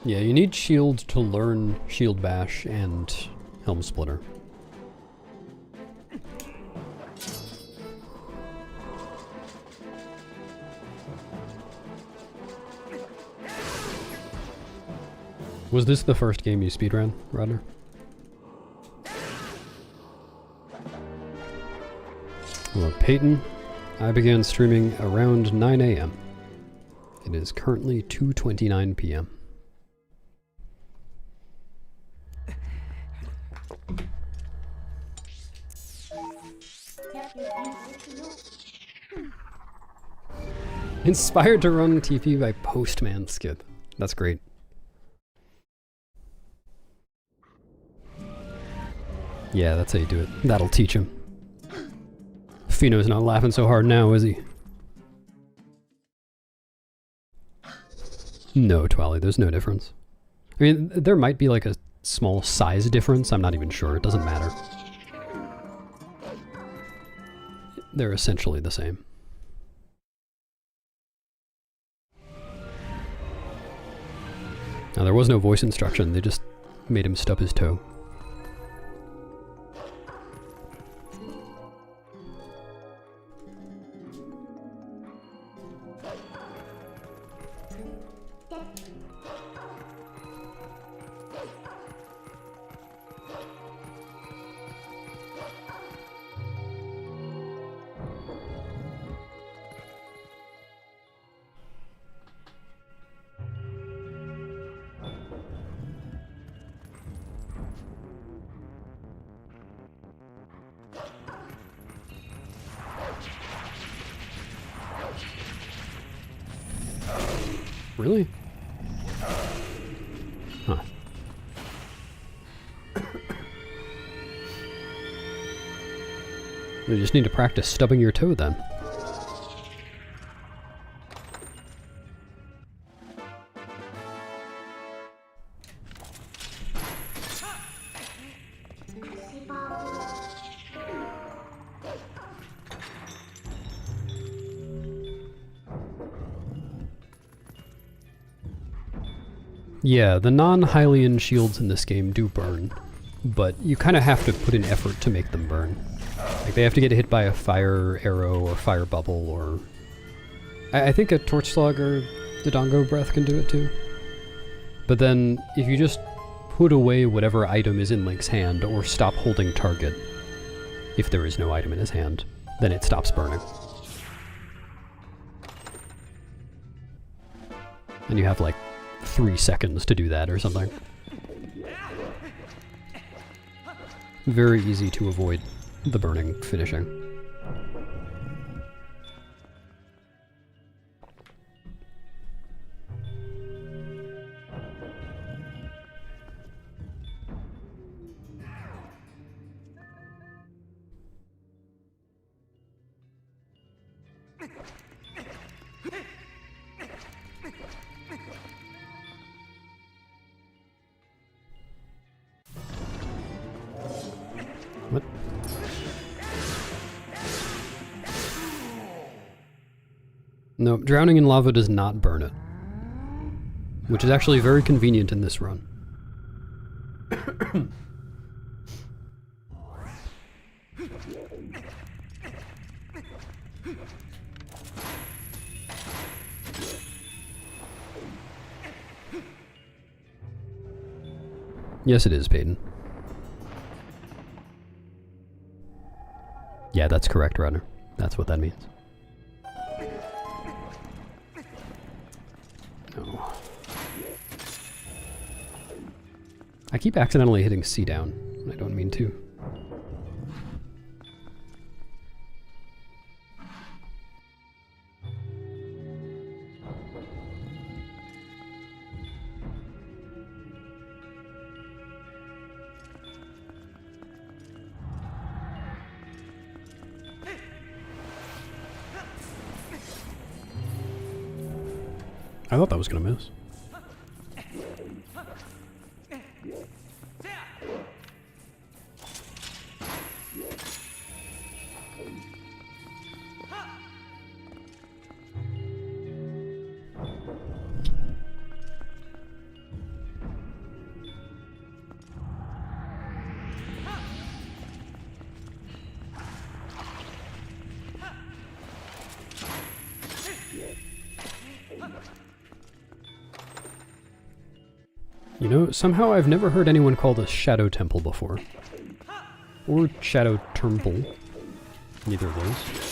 Yeah, you need shield to learn Shield Bash and Helm Splitter. Was this the first game you speedran, Rodner? Well, Peyton, I began streaming around 9 AM. It is currently 2:29 PM. Inspired to run TP by Postman Skip. That's great. Yeah, that's how you do it. That'll teach him. Fino's not laughing so hard now, is he? No, Twilight, there's no difference. I mean, there might be like a small size difference, I'm not even sure, it doesn't matter. They're essentially the same. Now, there was no voice instruction, they just made him stub his toe. Really? Huh. You just need to practice stubbing your toe then. Yeah, the non-Hylian shields in this game do burn, but you kind of have to put in effort to make them burn. Like, they have to get hit by a fire arrow or fire bubble, or... I think a torch slug or Dodongo breath can do it too. But then, if you just put away whatever item is in Link's hand, or stop holding target, if there is no item in his hand, then it stops burning. And you have like 3 seconds to do that or something. Very easy to avoid the burning finishing. What? No, drowning in lava does not burn it. Which is actually very convenient in this run. Yes, it is, Peyton. Yeah, that's correct, Runner. That's what that means. No. I keep accidentally hitting C down. I don't mean to. I thought that was gonna miss. You know, somehow I've never heard anyone call this Shadow Temple before. Or Shadow Temple. Neither of those.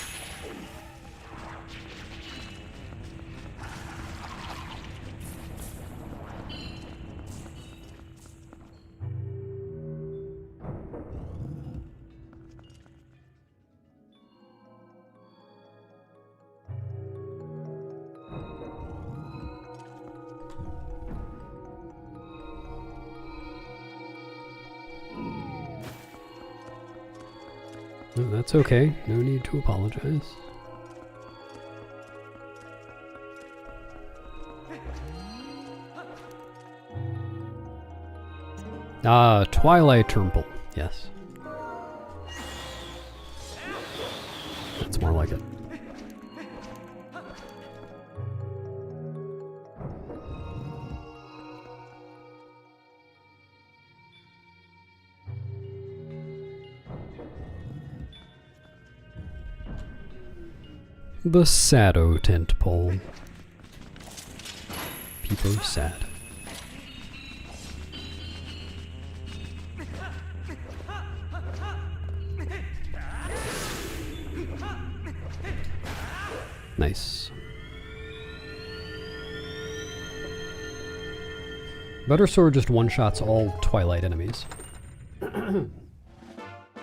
No, that's okay. No need to apologize. Ah, Twilight Temple. Yes. That's more like it. The Sado tent pole. People sad. Nice. Butter Sword just one-shots all Twilight enemies.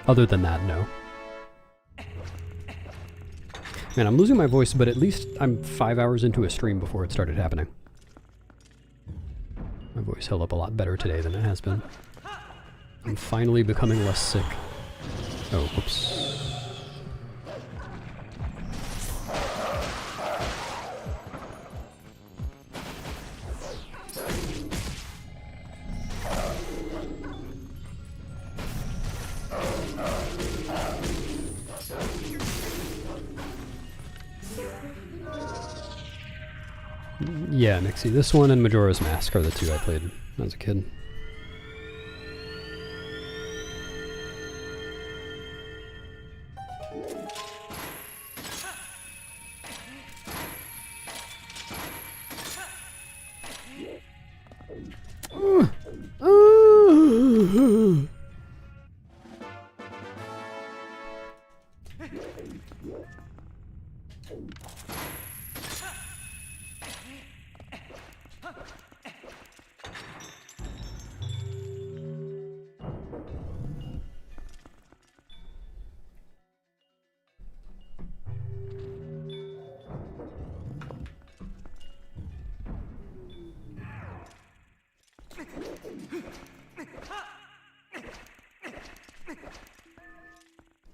Other than that, no. Man, I'm losing my voice, but at least I'm 5 hours into a stream before it started happening. My voice held up a lot better today than it has been. I'm finally becoming less sick. Oh, whoops. Yeah, Nixie. This one and Majora's Mask are the two I played as a kid.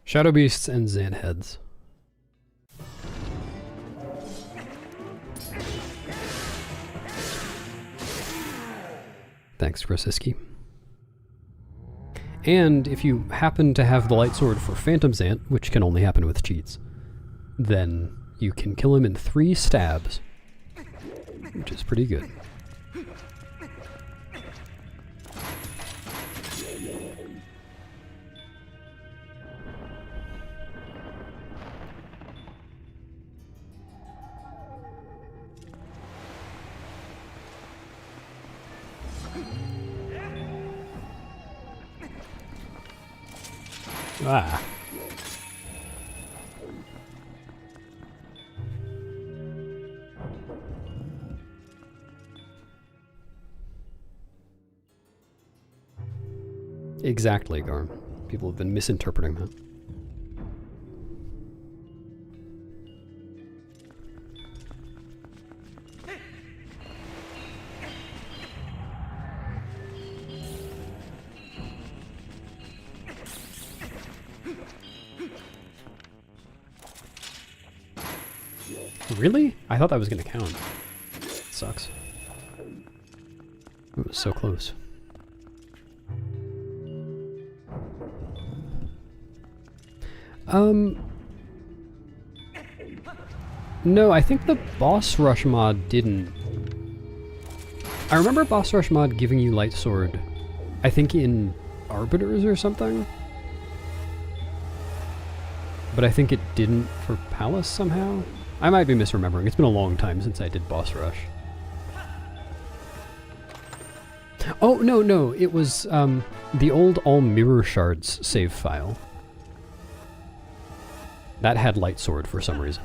Shadow Beasts and Xan Heads. Thanks, Grosiski. And if you happen to have the light sword for Phantom's Ant, which can only happen with cheats, then you can kill him in 3 stabs, which is pretty good. Ah. Exactly, Garm. People have been misinterpreting that. Really? I thought that was going to count. Sucks. It was so close. No, I think the boss rush mod didn't. I remember boss rush mod giving you light sword, I think in Arbiters or something. But I think it didn't for Palace somehow. I might be misremembering. It's been a long time since I did boss rush. Oh, no, it was the old all mirror shards save file. That had light sword for some reason.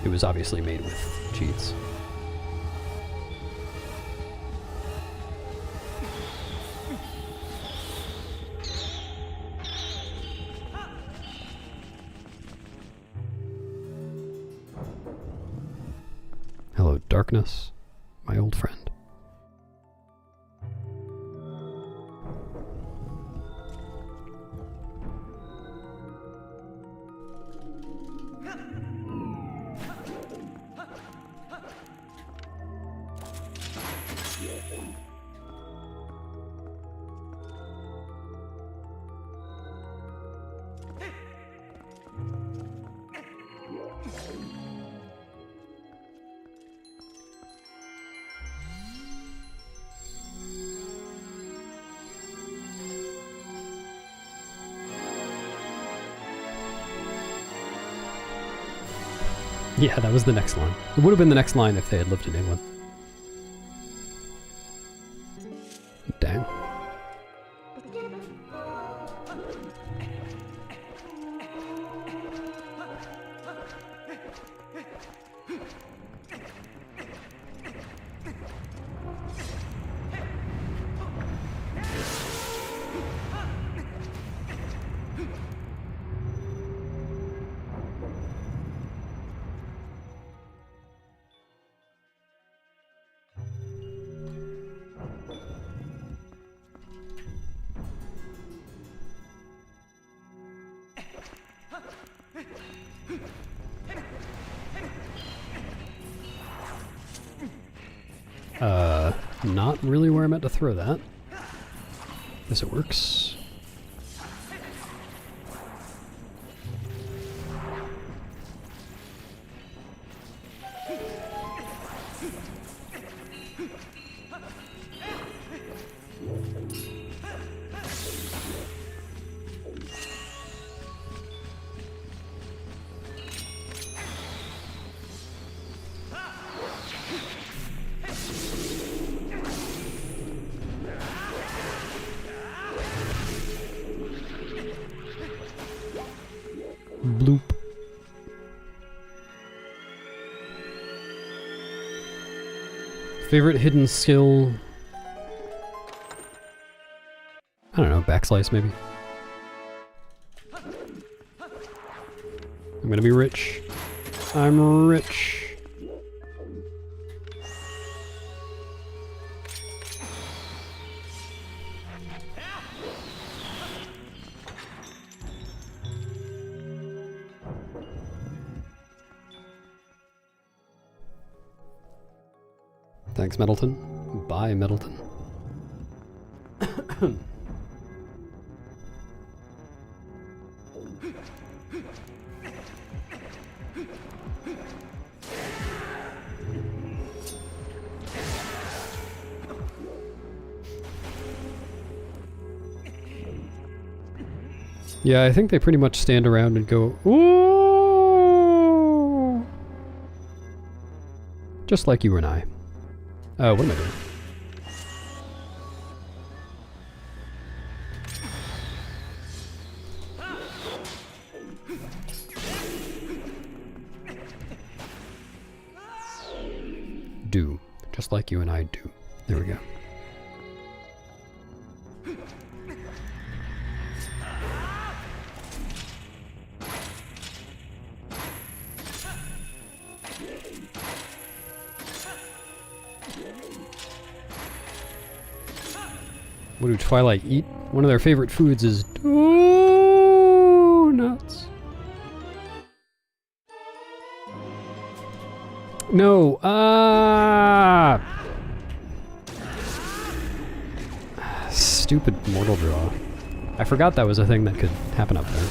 It was obviously made with cheats. Hello, darkness, my old friend. Yeah, that was the next line. It would have been the next line if they had lived in England. Dang. Not really where I meant to throw that. Guess it works. Bloop. Favorite hidden skill? I don't know, backslice maybe? I'm gonna be rich. I'm rich. Thanks, Middleton. Goodbye, Middleton. Yeah, I think they pretty much stand around and go, ooh! Just like you and I. What am I doing? Do. Just like you and I do. There we go. What do Twilight eat? One of their favorite foods is donuts. No, stupid mortal draw. I forgot that was a thing that could happen up there.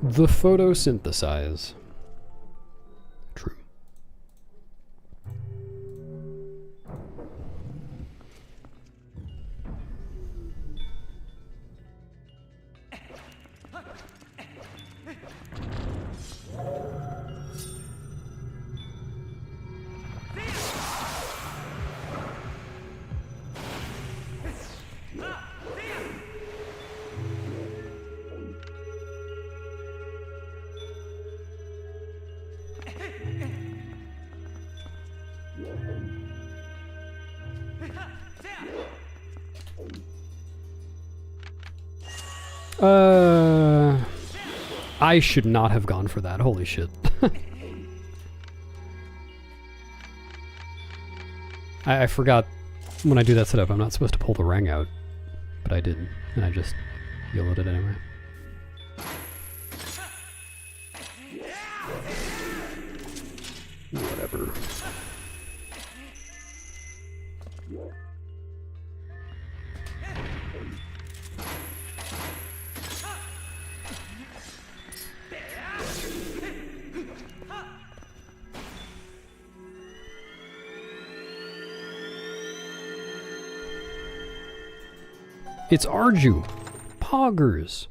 The photosynthesize. True. I should not have gone for that. Holy shit. I forgot when I do that setup, I'm not supposed to pull the ring out, but I did, and I just yelled it anyway. Whatever. It's Arju. Poggers.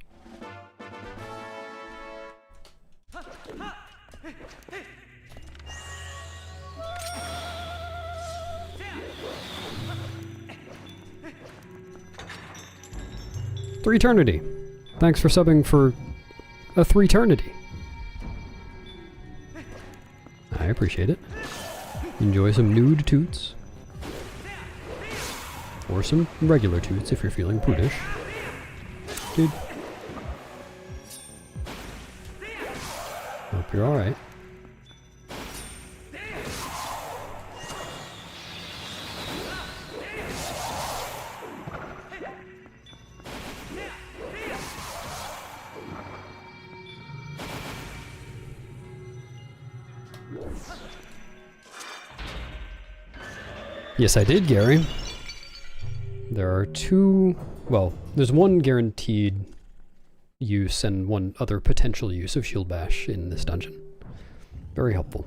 Threeternity. Thanks for subbing for a threeternity. I appreciate it. Enjoy some nude toots. Or some regular toots if you're feeling prudish. Dude. Hope you're alright. Yes, I did, Gary. There are two, well, there's one guaranteed use and one other potential use of Shield Bash in this dungeon. Very helpful.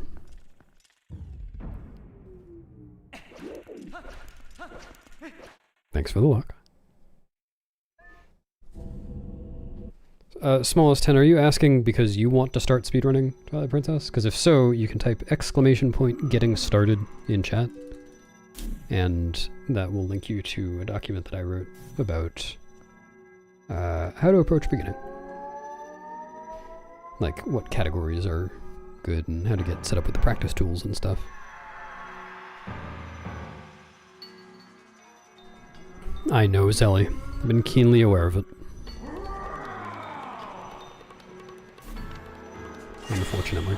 Thanks for the luck. Smallest 10, are you asking because you want to start speedrunning Twilight Princess? Because if so, you can type !getting started in chat. And that will link you to a document that I wrote about how to approach beginning. Like what categories are good and how to get set up with the practice tools and stuff. I know, Zelly. I've been keenly aware of it. unfortunately.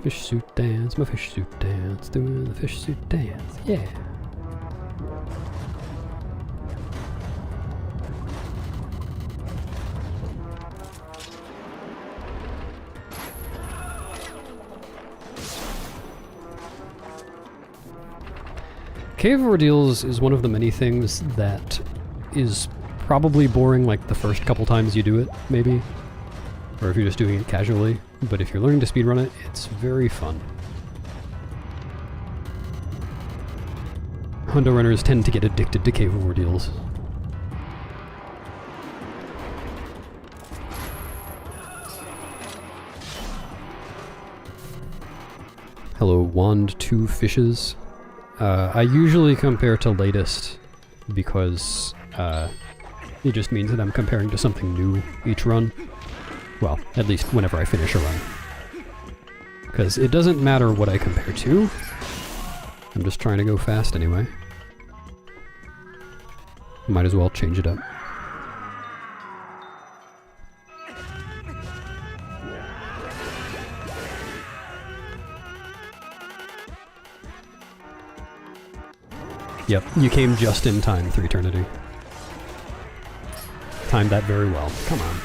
Fish suit dance, my fish suit dance, doing the fish suit dance, yeah. Cave Ordeals is one of the many things that is probably boring like the first couple times you do it, maybe. Or if you're just doing it casually. But if you're learning to speedrun it, it's very fun. Hundo runners tend to get addicted to Cave Ordeals. Hello, Wand 2 Fishes. I usually compare to latest because it just means that I'm comparing to something new each run. Well, at least whenever I finish a run. Because it doesn't matter what I compare to. I'm just trying to go fast anyway. Might as well change it up. Yep, you came just in time for eternity. Timed that very well. Come on.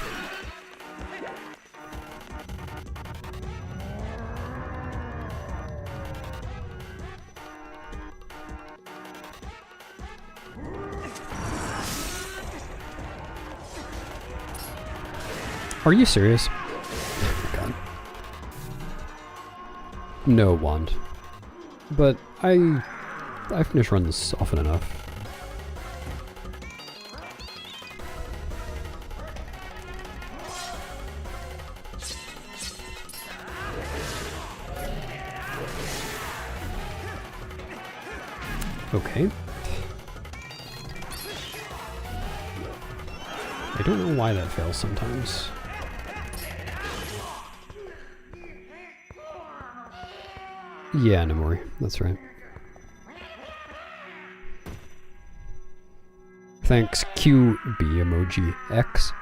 Are you serious? Oh, God. No, Wand. But I finish runs often enough. Okay. I don't know why that fails sometimes. Yeah, Namori, that's right. Thanks, QB emoji X.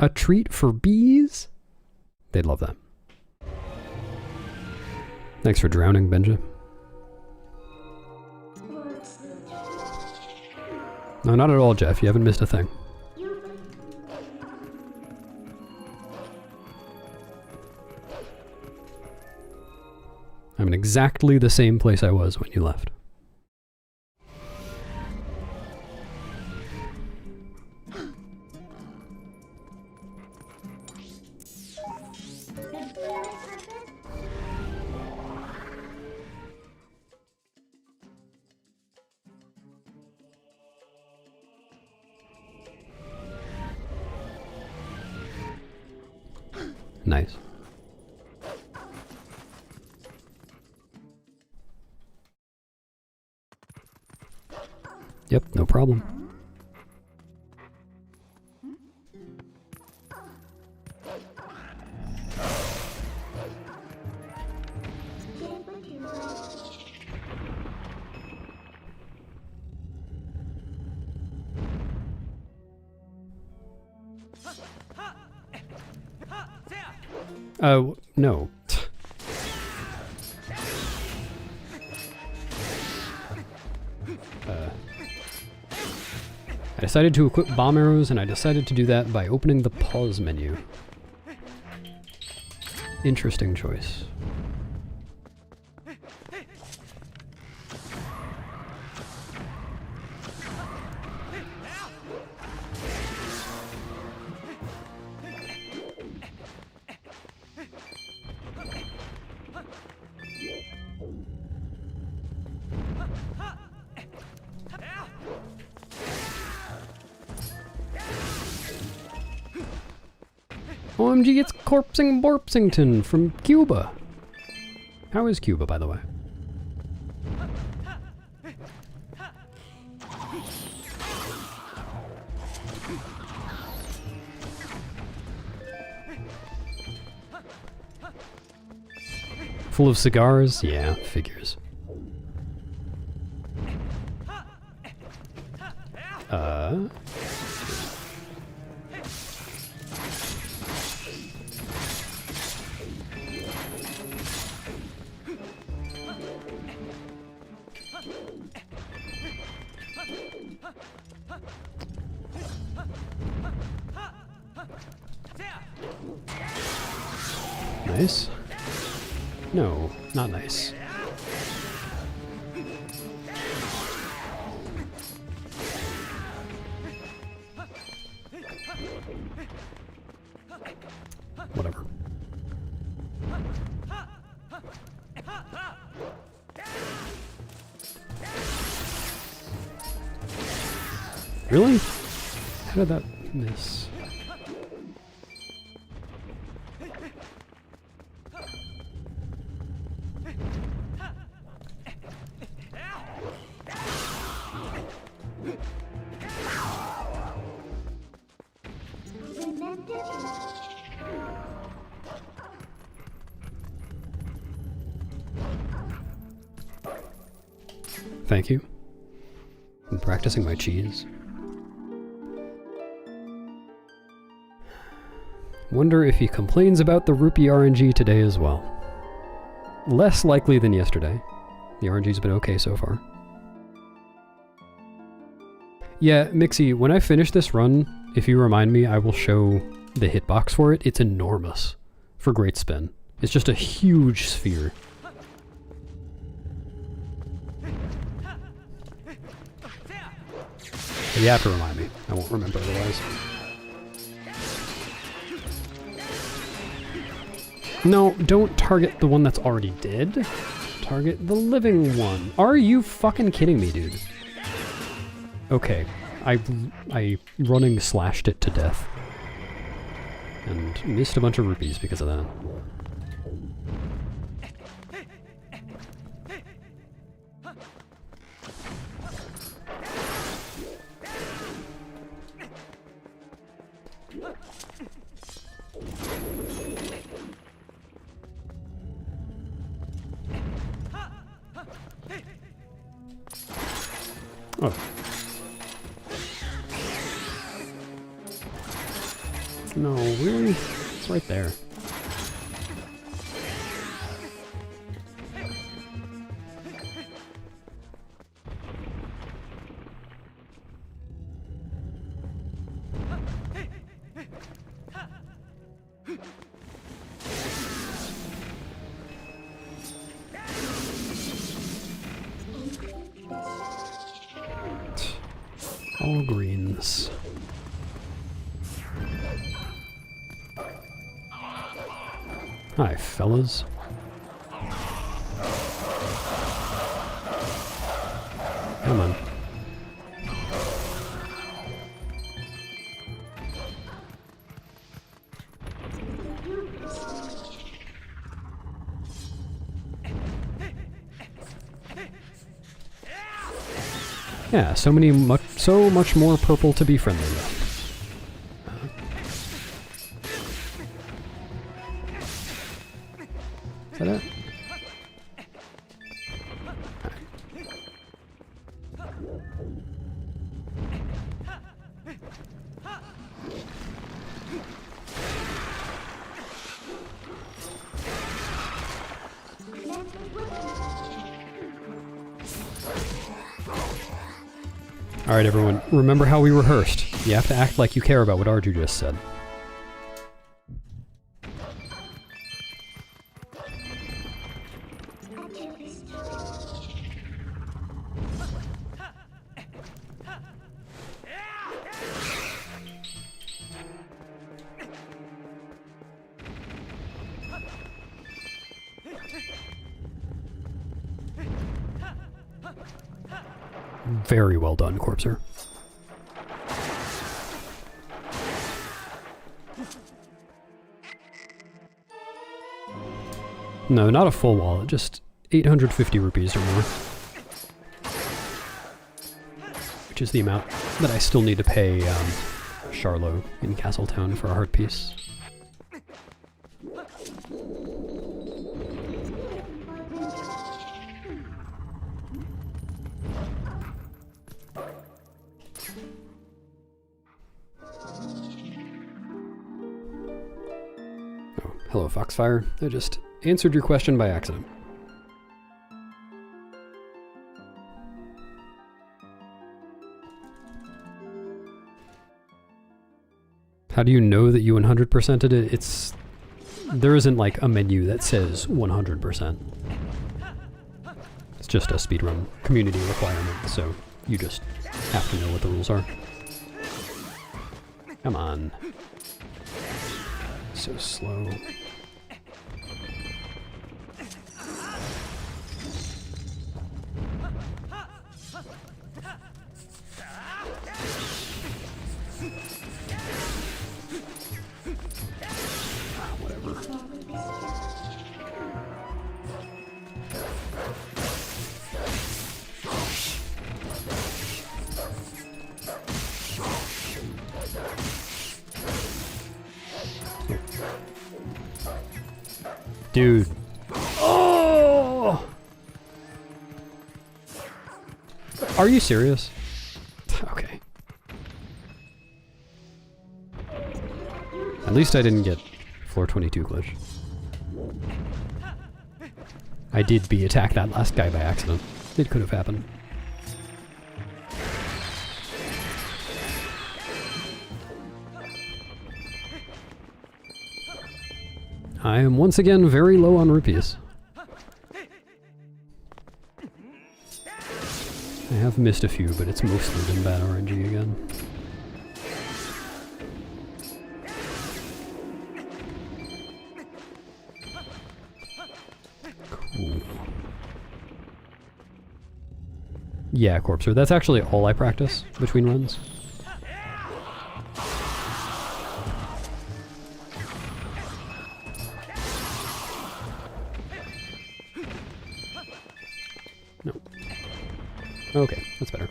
A treat for bees? They'd love that. Thanks for drowning, Benja. No, not at all, Jeff. You haven't missed a thing. I'm in exactly the same place I was when you left. Nice. Yep, no problem. No. decided to equip bomb arrows, and I decided to do that by opening the pause menu. Interesting choice. OMG, it's Corpsing Borpsington from Cuba. How is Cuba, by the way? Full of cigars? Yeah, figures. Nice. No, not nice. Whatever. Really? How did that miss? Thank you. I'm practicing my cheese. Wonder if he complains about the rupee RNG today as well. Less likely than yesterday. The RNG's been okay so far. Yeah, Mixie, when I finish this run, if you remind me, I will show the hitbox for it. It's enormous for Great Spin. It's just a huge sphere. But you have to remind me. I won't remember otherwise. No, don't target the one that's already dead. Target the living one. Are you fucking kidding me, dude? Okay, I running slashed it to death. And missed a bunch of rupees because of that. Oh. No, really? It's right there. All greens. Hi, fellas. Come on. Yeah, so much more purple to be friendly with. Is that it? Alright everyone, remember how we rehearsed. You have to act like you care about what Arju just said. Very well done, Corpser. No, not a full wallet, just 850 rupees or more. Which is the amount that I still need to pay Charlot in Castletown for a heart piece. Hello, Foxfire. I just answered your question by accident. How do you know that you 100%ed it? There isn't like a menu that says 100%. It's just a speedrun community requirement, so you just have to know what the rules are. Come on. So slow. Dude. Oh! Are you serious? Okay. At least I didn't get floor 22 glitch. I did attack that last guy by accident. It could have happened. I am once again very low on rupees. I have missed a few, but it's mostly been bad RNG again. Cool. Yeah, Corpser, that's actually all I practice between runs. No. Okay, that's better.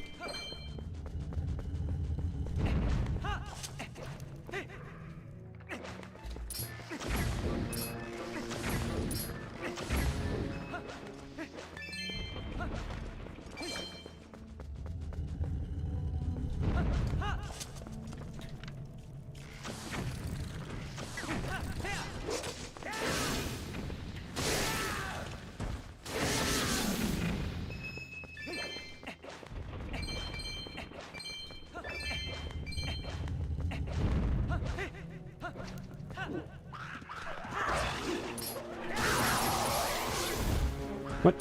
What?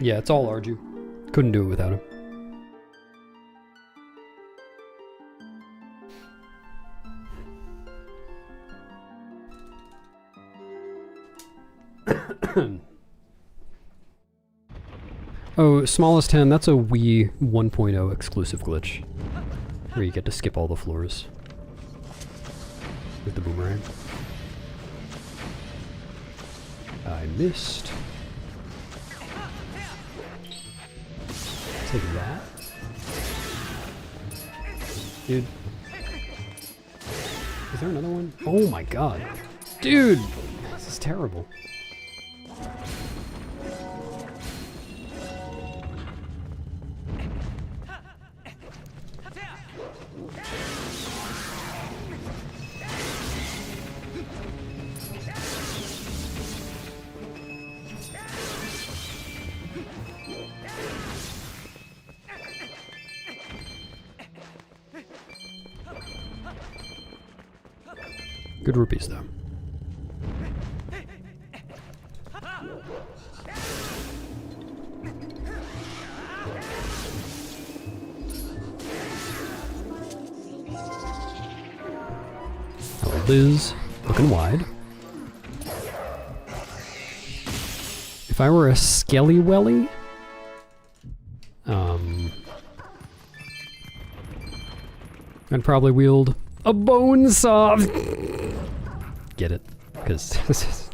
Yeah, it's all Arju. Couldn't do it without him. Oh, smallest hand, that's a Wii 1.0 exclusive glitch. Where you get to skip all the floors. With the boomerang. I missed. take that. Dude. Is there another one? Oh my god. Dude! This is terrible. Good rupees, though. Hello, Liz. Looking wide. If I were a Skelly Welly, I'd probably wield a bone saw. Get it? Because this is,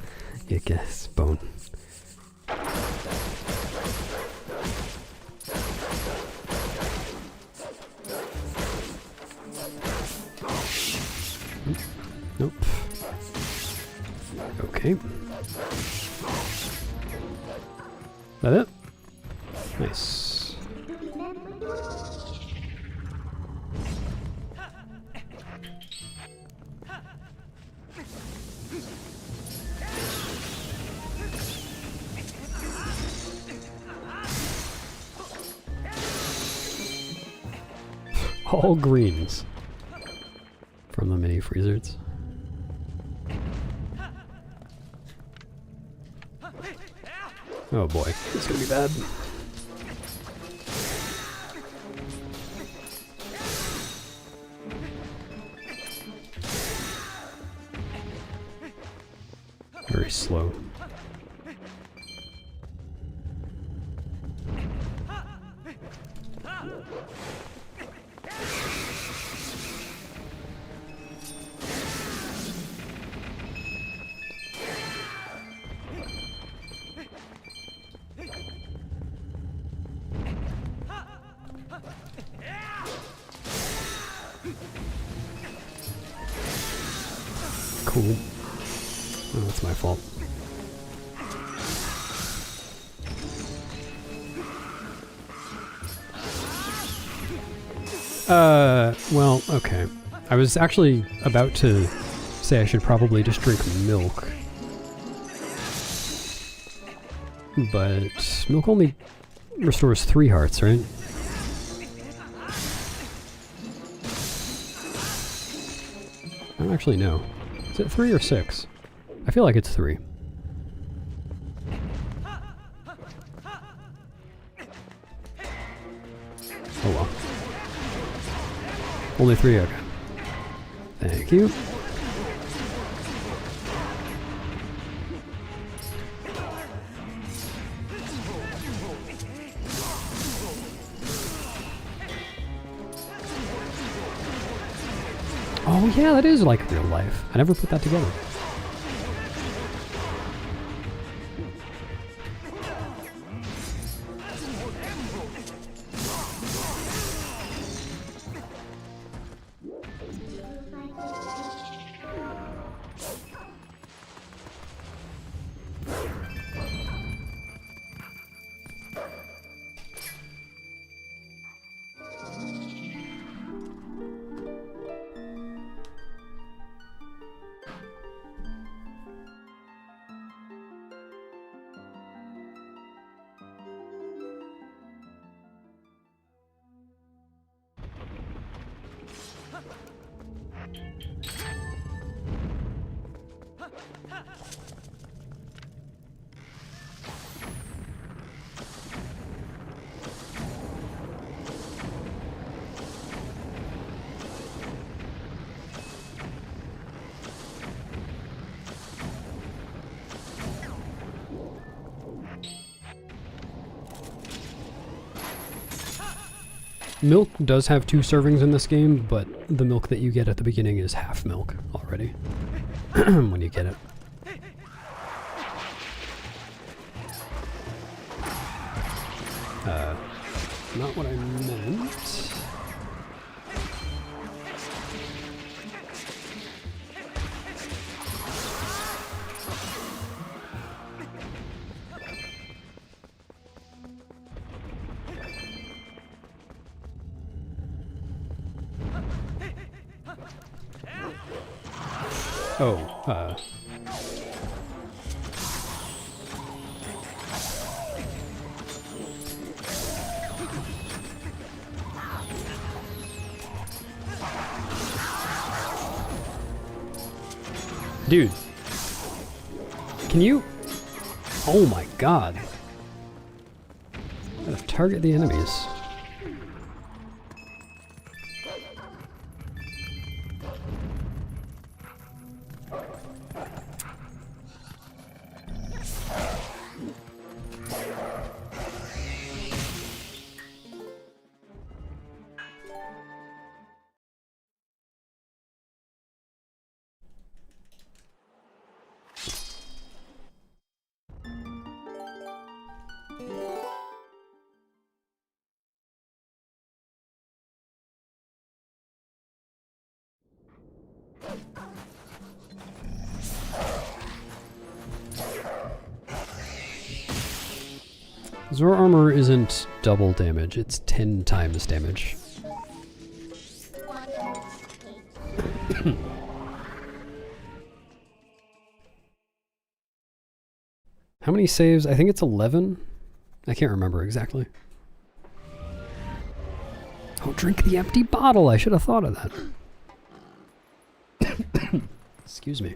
I guess, bone. Nope. Okay. That it? Nice. All greens from the mini freezers. Oh boy, it's gonna be bad. Very slow. Cool. Oh, that's my fault. Well, okay. I was actually about to say I should probably just drink milk. But milk only restores 3 hearts, right? I don't actually know. Is it 3 or 6? I feel like it's 3. Oh well. Only 3, okay. Thank you. Oh yeah, that is like real life. I never put that together. Milk does have 2 servings in this game, but the milk that you get at the beginning is half milk already when you get it. not what I meant. Oh, dude. Can you? Oh my god. Gotta target the enemies. Zor armor isn't double damage, it's 10 times damage. How many saves? I think it's 11? I can't remember exactly. Oh, drink the empty bottle! I should have thought of that. Excuse me.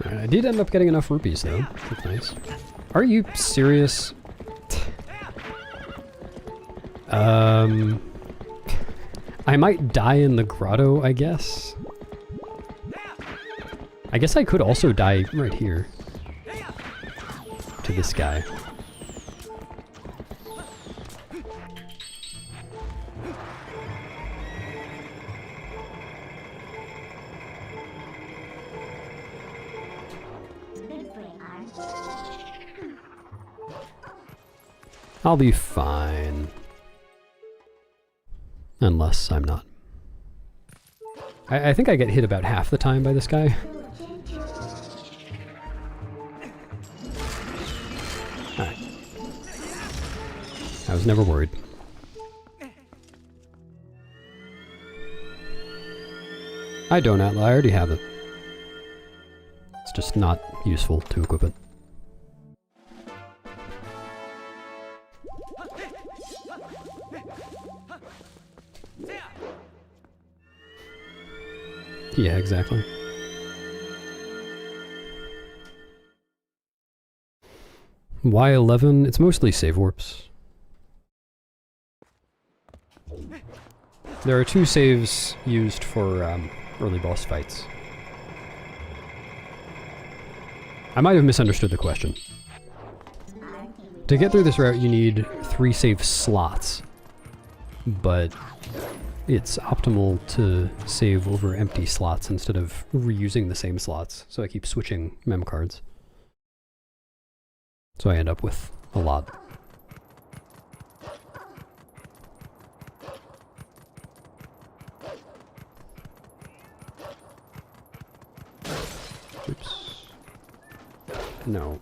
I did end up getting enough rupees though. That's nice. Are you serious? I might die in the grotto, I guess. I guess I could also die right here. To this guy. I'll be fine. Unless I'm not. I think I get hit about half the time by this guy. Alright. I was never worried. I don't outlaw, I already have it. It's just not useful to equip it. Yeah, exactly. Why 11? It's mostly save warps. There are 2 saves used for early boss fights. I might have misunderstood the question. To get through this route you need 3 save slots, but it's optimal to save over empty slots instead of reusing the same slots, so I keep switching mem cards. So I end up with a lot. Oops. No.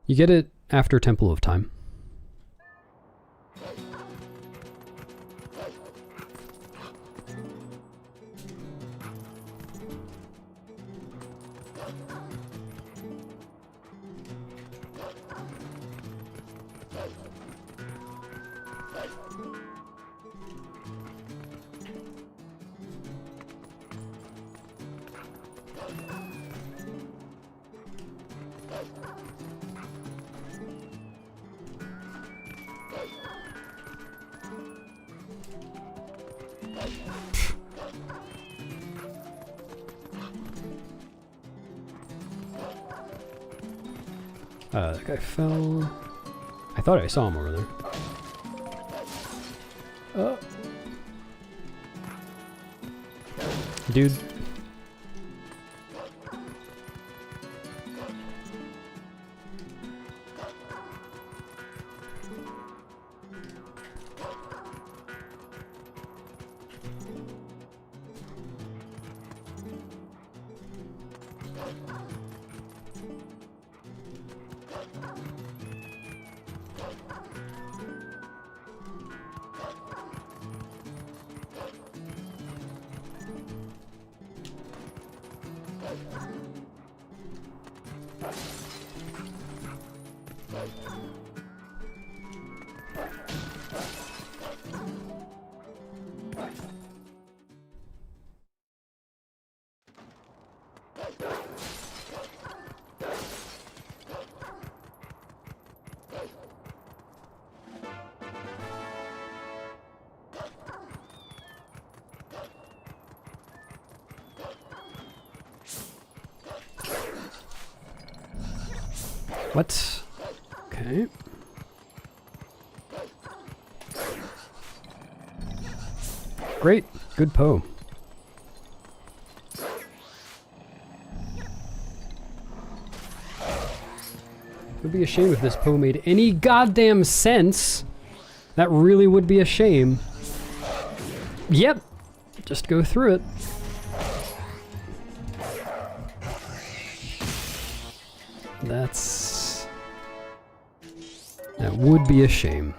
You get it after Temple of Time. That guy fell. I thought I saw him over there. Dude. What? Okay. Great. Good Poe. It would be a shame if this Poe made any goddamn sense. That really would be a shame. Yep. Just go through it. That would be a shame.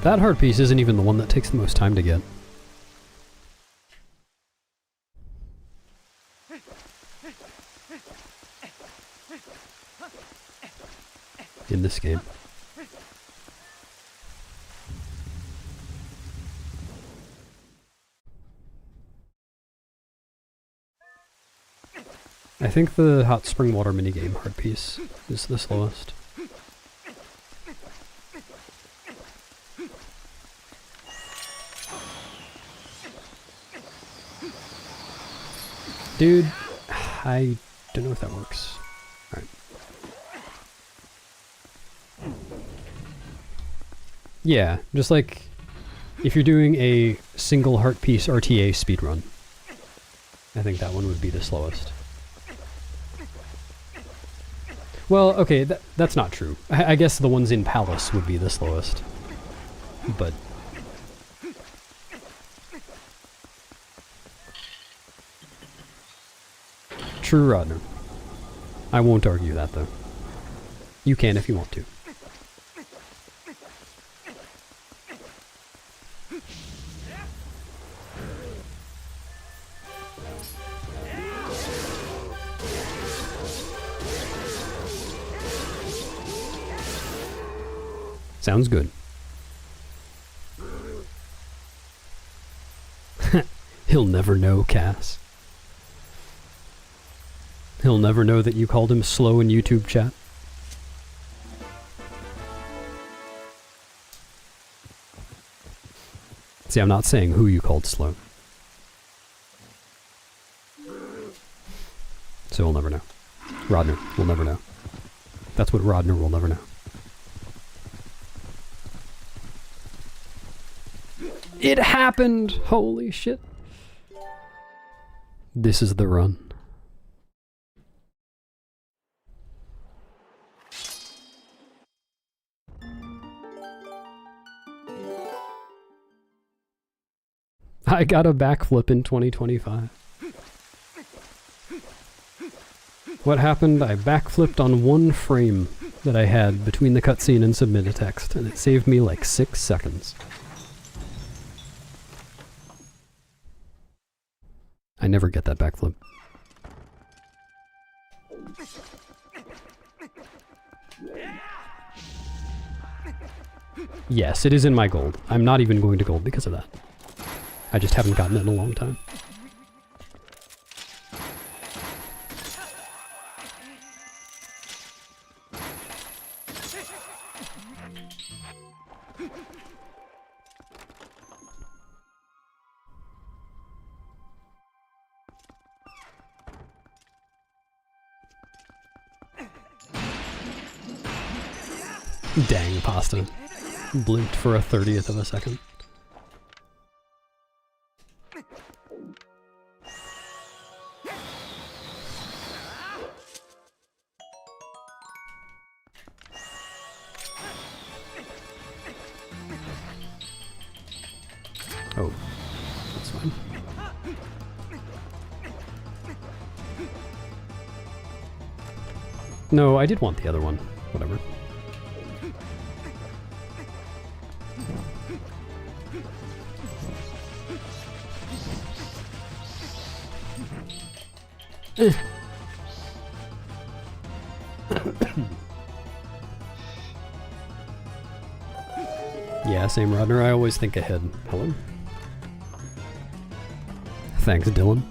That heart piece isn't even the one that takes the most time to get. In this game. I think the hot spring water minigame hard piece is the slowest. Dude, I don't know if that works. Alright. Yeah, just like if you're doing a single heart piece RTA speedrun, I think that one would be the slowest. Well, okay, that's not true. I guess the ones in Palace would be the slowest. But... True, Rodner. I won't argue that, though. You can if you want to. Sounds good. He'll never know, Cass. He'll never know that you called him slow in YouTube chat. See, I'm not saying who you called slow. So we'll never know. Rodner will never know. That's what Rodner will never know. It happened! Holy shit. This is the run. I got a backflip in 2025. What happened? I backflipped on one frame that I had between the cutscene and submit a text, and it saved me like 6 seconds. I never get that backflip. Yes, it is in my gold. I'm not even going to gold because of that. I just haven't gotten it in a long time. Dang, pasta. Blinked for a 30th of a second. Oh, that's fine. No, I did want the other one. Whatever. Yeah, same Rodner. I always think ahead. Hello? Thanks, Dylan.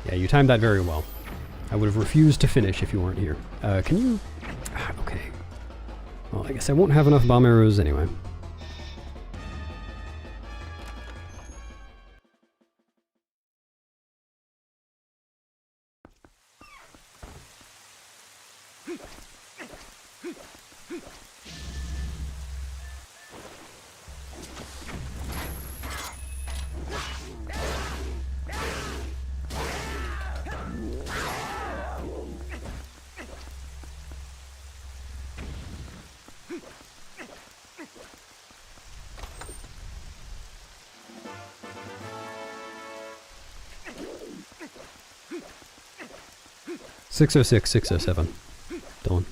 Yeah, you timed that very well. I would have refused to finish if you weren't here. Can you... Okay. Well, I guess I won't have enough bomb arrows anyway. .606, 607. Dylan.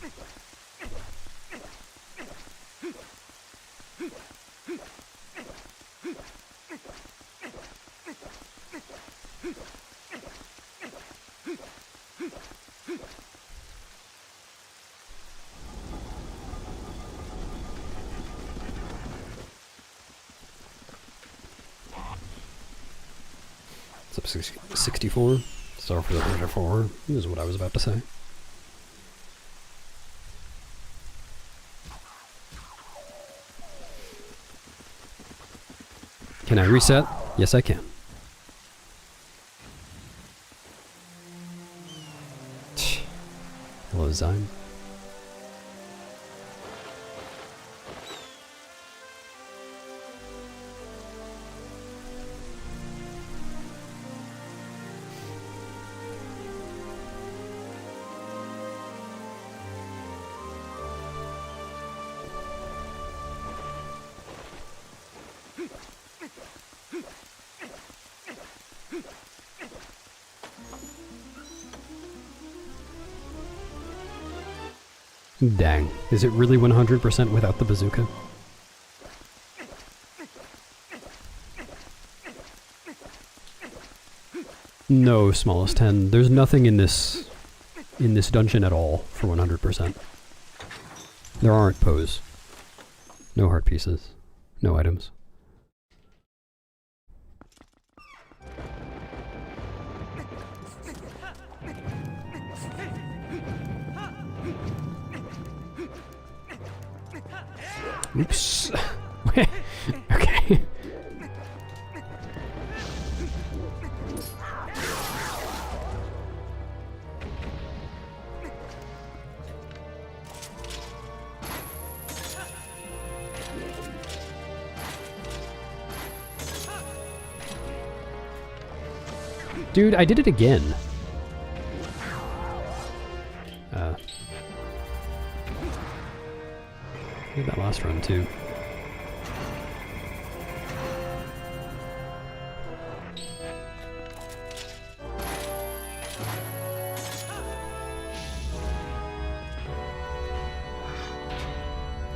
What's up, 64? Sorry for the 34, is what I was about to say. Can I reset? Yes, I can. Hello, Zyme. Dang. Is it really 100% without the bazooka? No, smallest 10. There's nothing in this dungeon at all for 100%. There aren't Poes. No heart pieces. No items. Oops. Okay. Dude, I did it again. I did that last run too.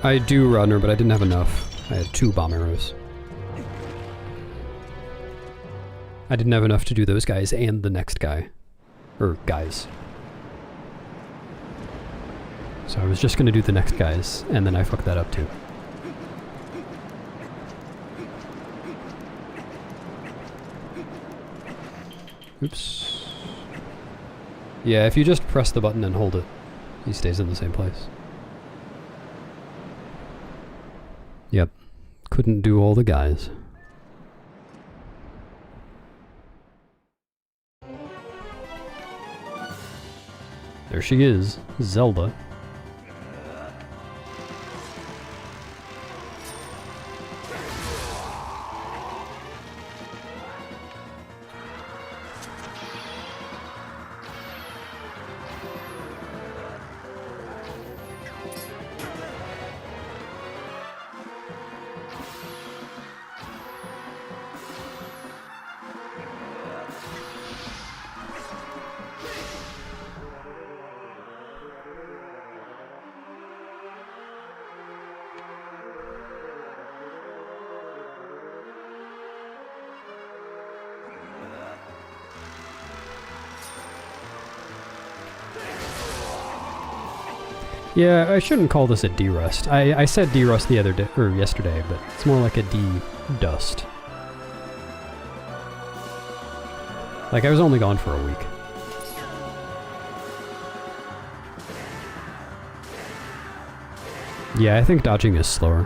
I do runner, but I didn't have enough. I had 2 bomb arrows. I didn't have enough to do those guys and the next guy. Or guys. So I was just gonna do the next guys, and then I fucked that up too. Oops. Yeah, if you just press the button and hold it, he stays in the same place. Yep. Couldn't do all the guys. There she is, Zelda. Yeah, I shouldn't call this a D-rust. I said D-rust the other day, or yesterday, but it's more like a D-dust. Like, I was only gone for a week. Yeah, I think dodging is slower.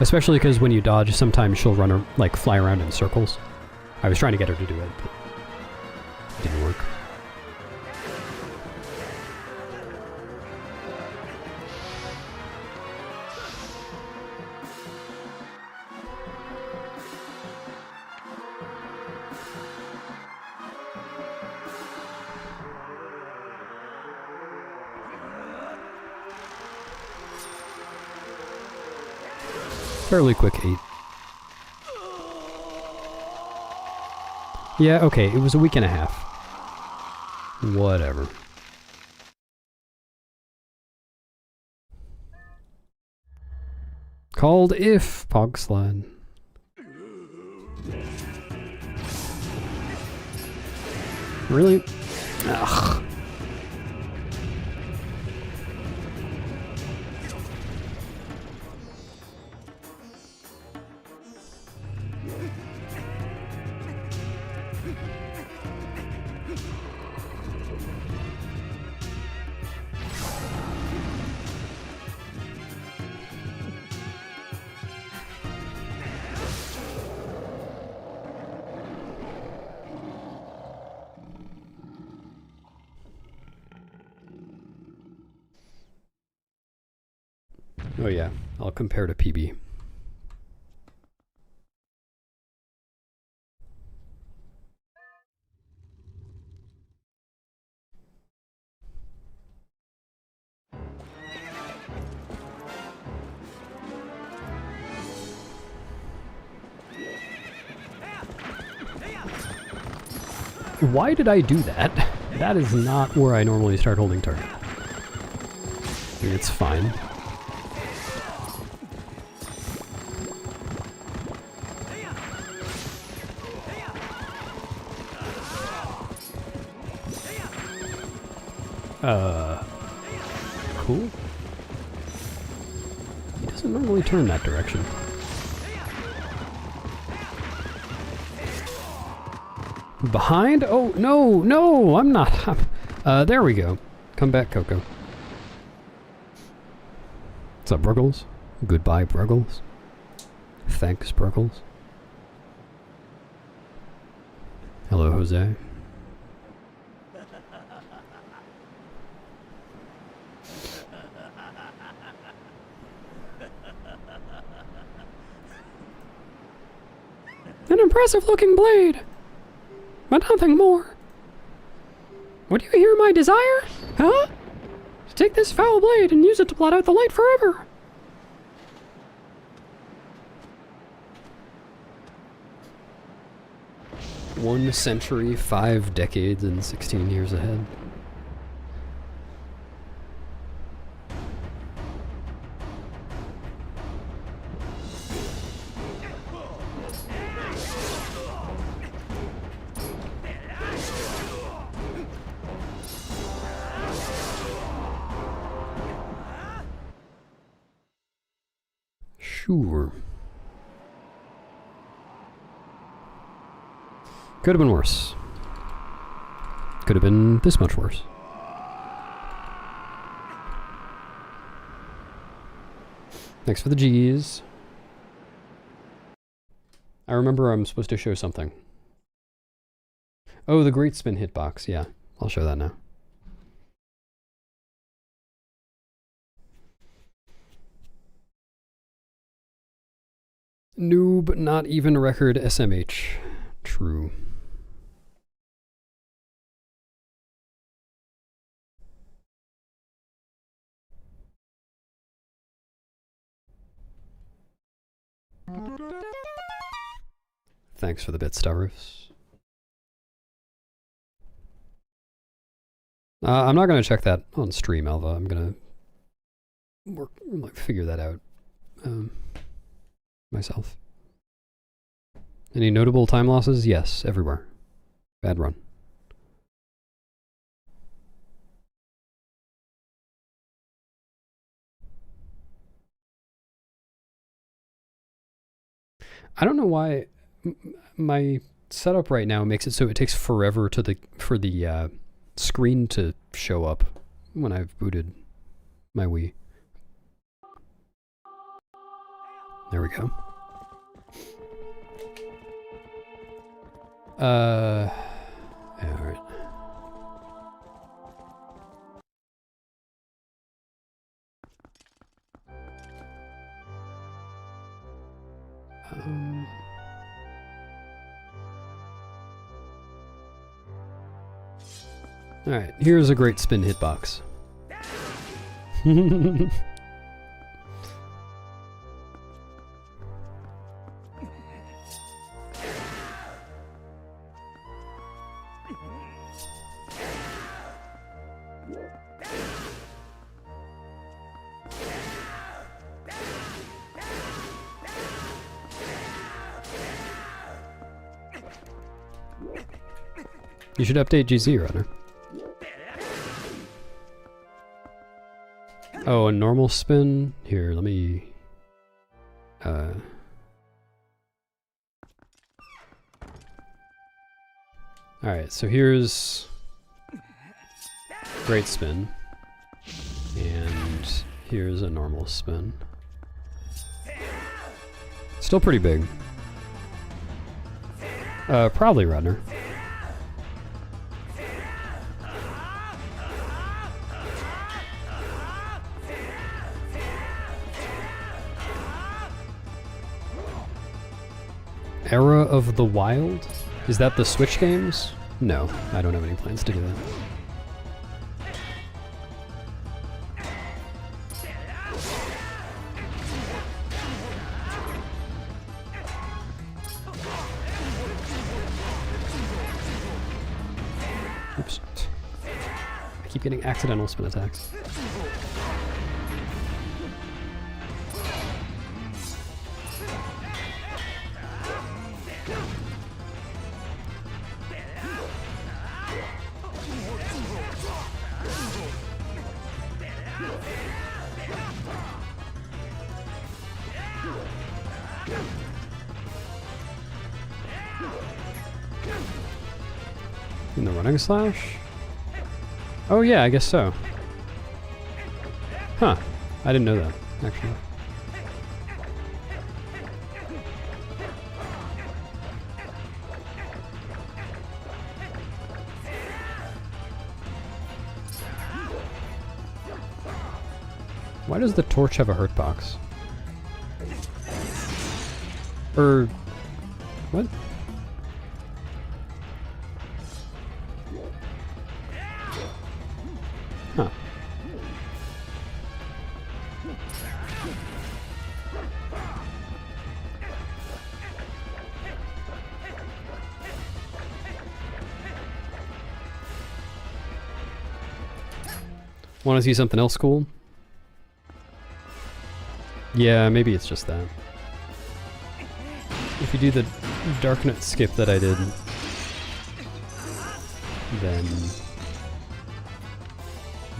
Especially because when you dodge, sometimes she'll run, like, fly around in circles. I was trying to get her to do it, but it didn't work. Fairly quick 8. Yeah, okay, it was a week and a half. Whatever. Called if Pog Slide. Really? Ugh. Oh yeah, I'll compare to PB. Why did I do that? That is not where I normally start holding target. It's fine. Cool. He doesn't normally turn that direction. Behind? Oh, no, no, I'm not. There we go. Come back, Coco. What's up, Bruggles? Goodbye, Bruggles. Thanks, Bruggles. Hello, Jose. An impressive-looking blade, but nothing more. Would you hear my desire? Huh? To take this foul blade and use it to blot out the light forever. One century, 5 decades, and 16 years ahead. Sure. Could have been worse. Could have been this much worse. Thanks for the G's. I remember I'm supposed to show something. Oh, the Great Spin hitbox. Yeah, I'll show that now. Noob, not even record SMH. True. Thanks for the bit, Stavros. I'm not going to check that on stream, Alva. I'm going to figure that out myself. Any notable time losses? Yes, everywhere. Bad run. I don't know why my setup right now makes it so it takes forever for the screen to show up when I've booted my Wii. There we go. Yeah, all right. All right, here's a great spin hitbox. You should update GZ, Runner. Oh, a normal spin? Here, let me... Alright, so here's... Great spin. And here's a normal spin. Still pretty big. Probably Runner. Era of the Wild? Is that the Switch games? No, I don't have any plans to do that. Oops. I keep getting accidental spin attacks. In the running slash? Oh yeah, I guess so. Huh. I didn't know that, actually. Why does the torch have a hurt box? What? Huh. Want to see something else cool? Yeah, maybe it's just that. If you do the Darknet skip that I did, then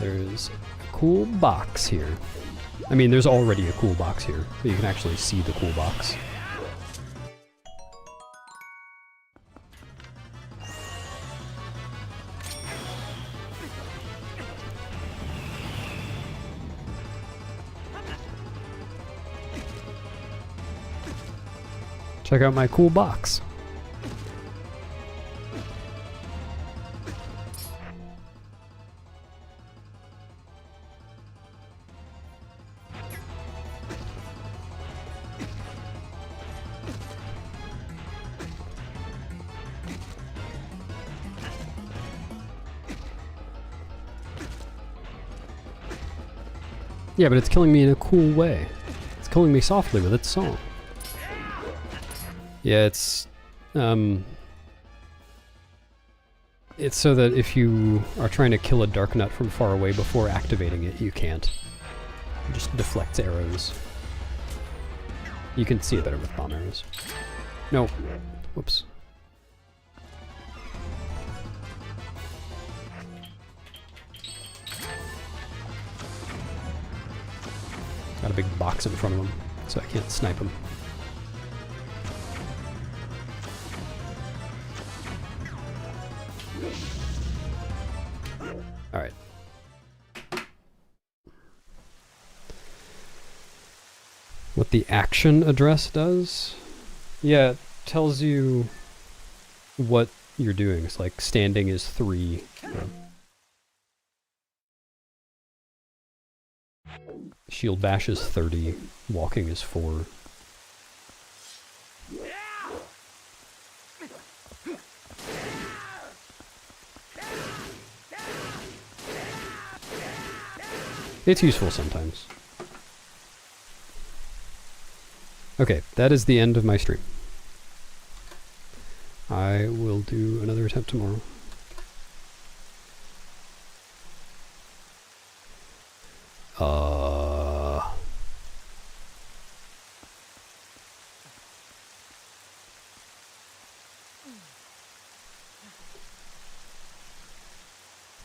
there's a cool box here. I mean, there's already a cool box here, but you can actually see the cool box. Check out my cool box. Yeah, but it's killing me in a cool way. It's killing me softly with its song. Yeah, it's so that if you are trying to kill a dark nut from far away before activating it, you can't. It just deflects arrows. You can see it better with bomb arrows. No. Whoops. Got a big box in front of him, so I can't snipe him. Alright. What the action address does? Yeah, it tells you what you're doing. It's like standing is 3. Shield bash is 30. Walking is 4. It's useful sometimes. Okay, that is the end of my stream. I will do another attempt tomorrow.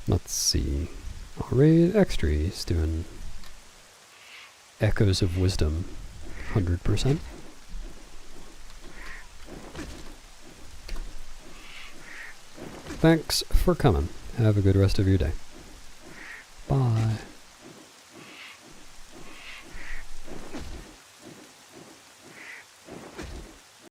Let's see. Alright, X-Tree's doing Echoes of Wisdom, 100%. Thanks for coming. Have a good rest of your day. Bye.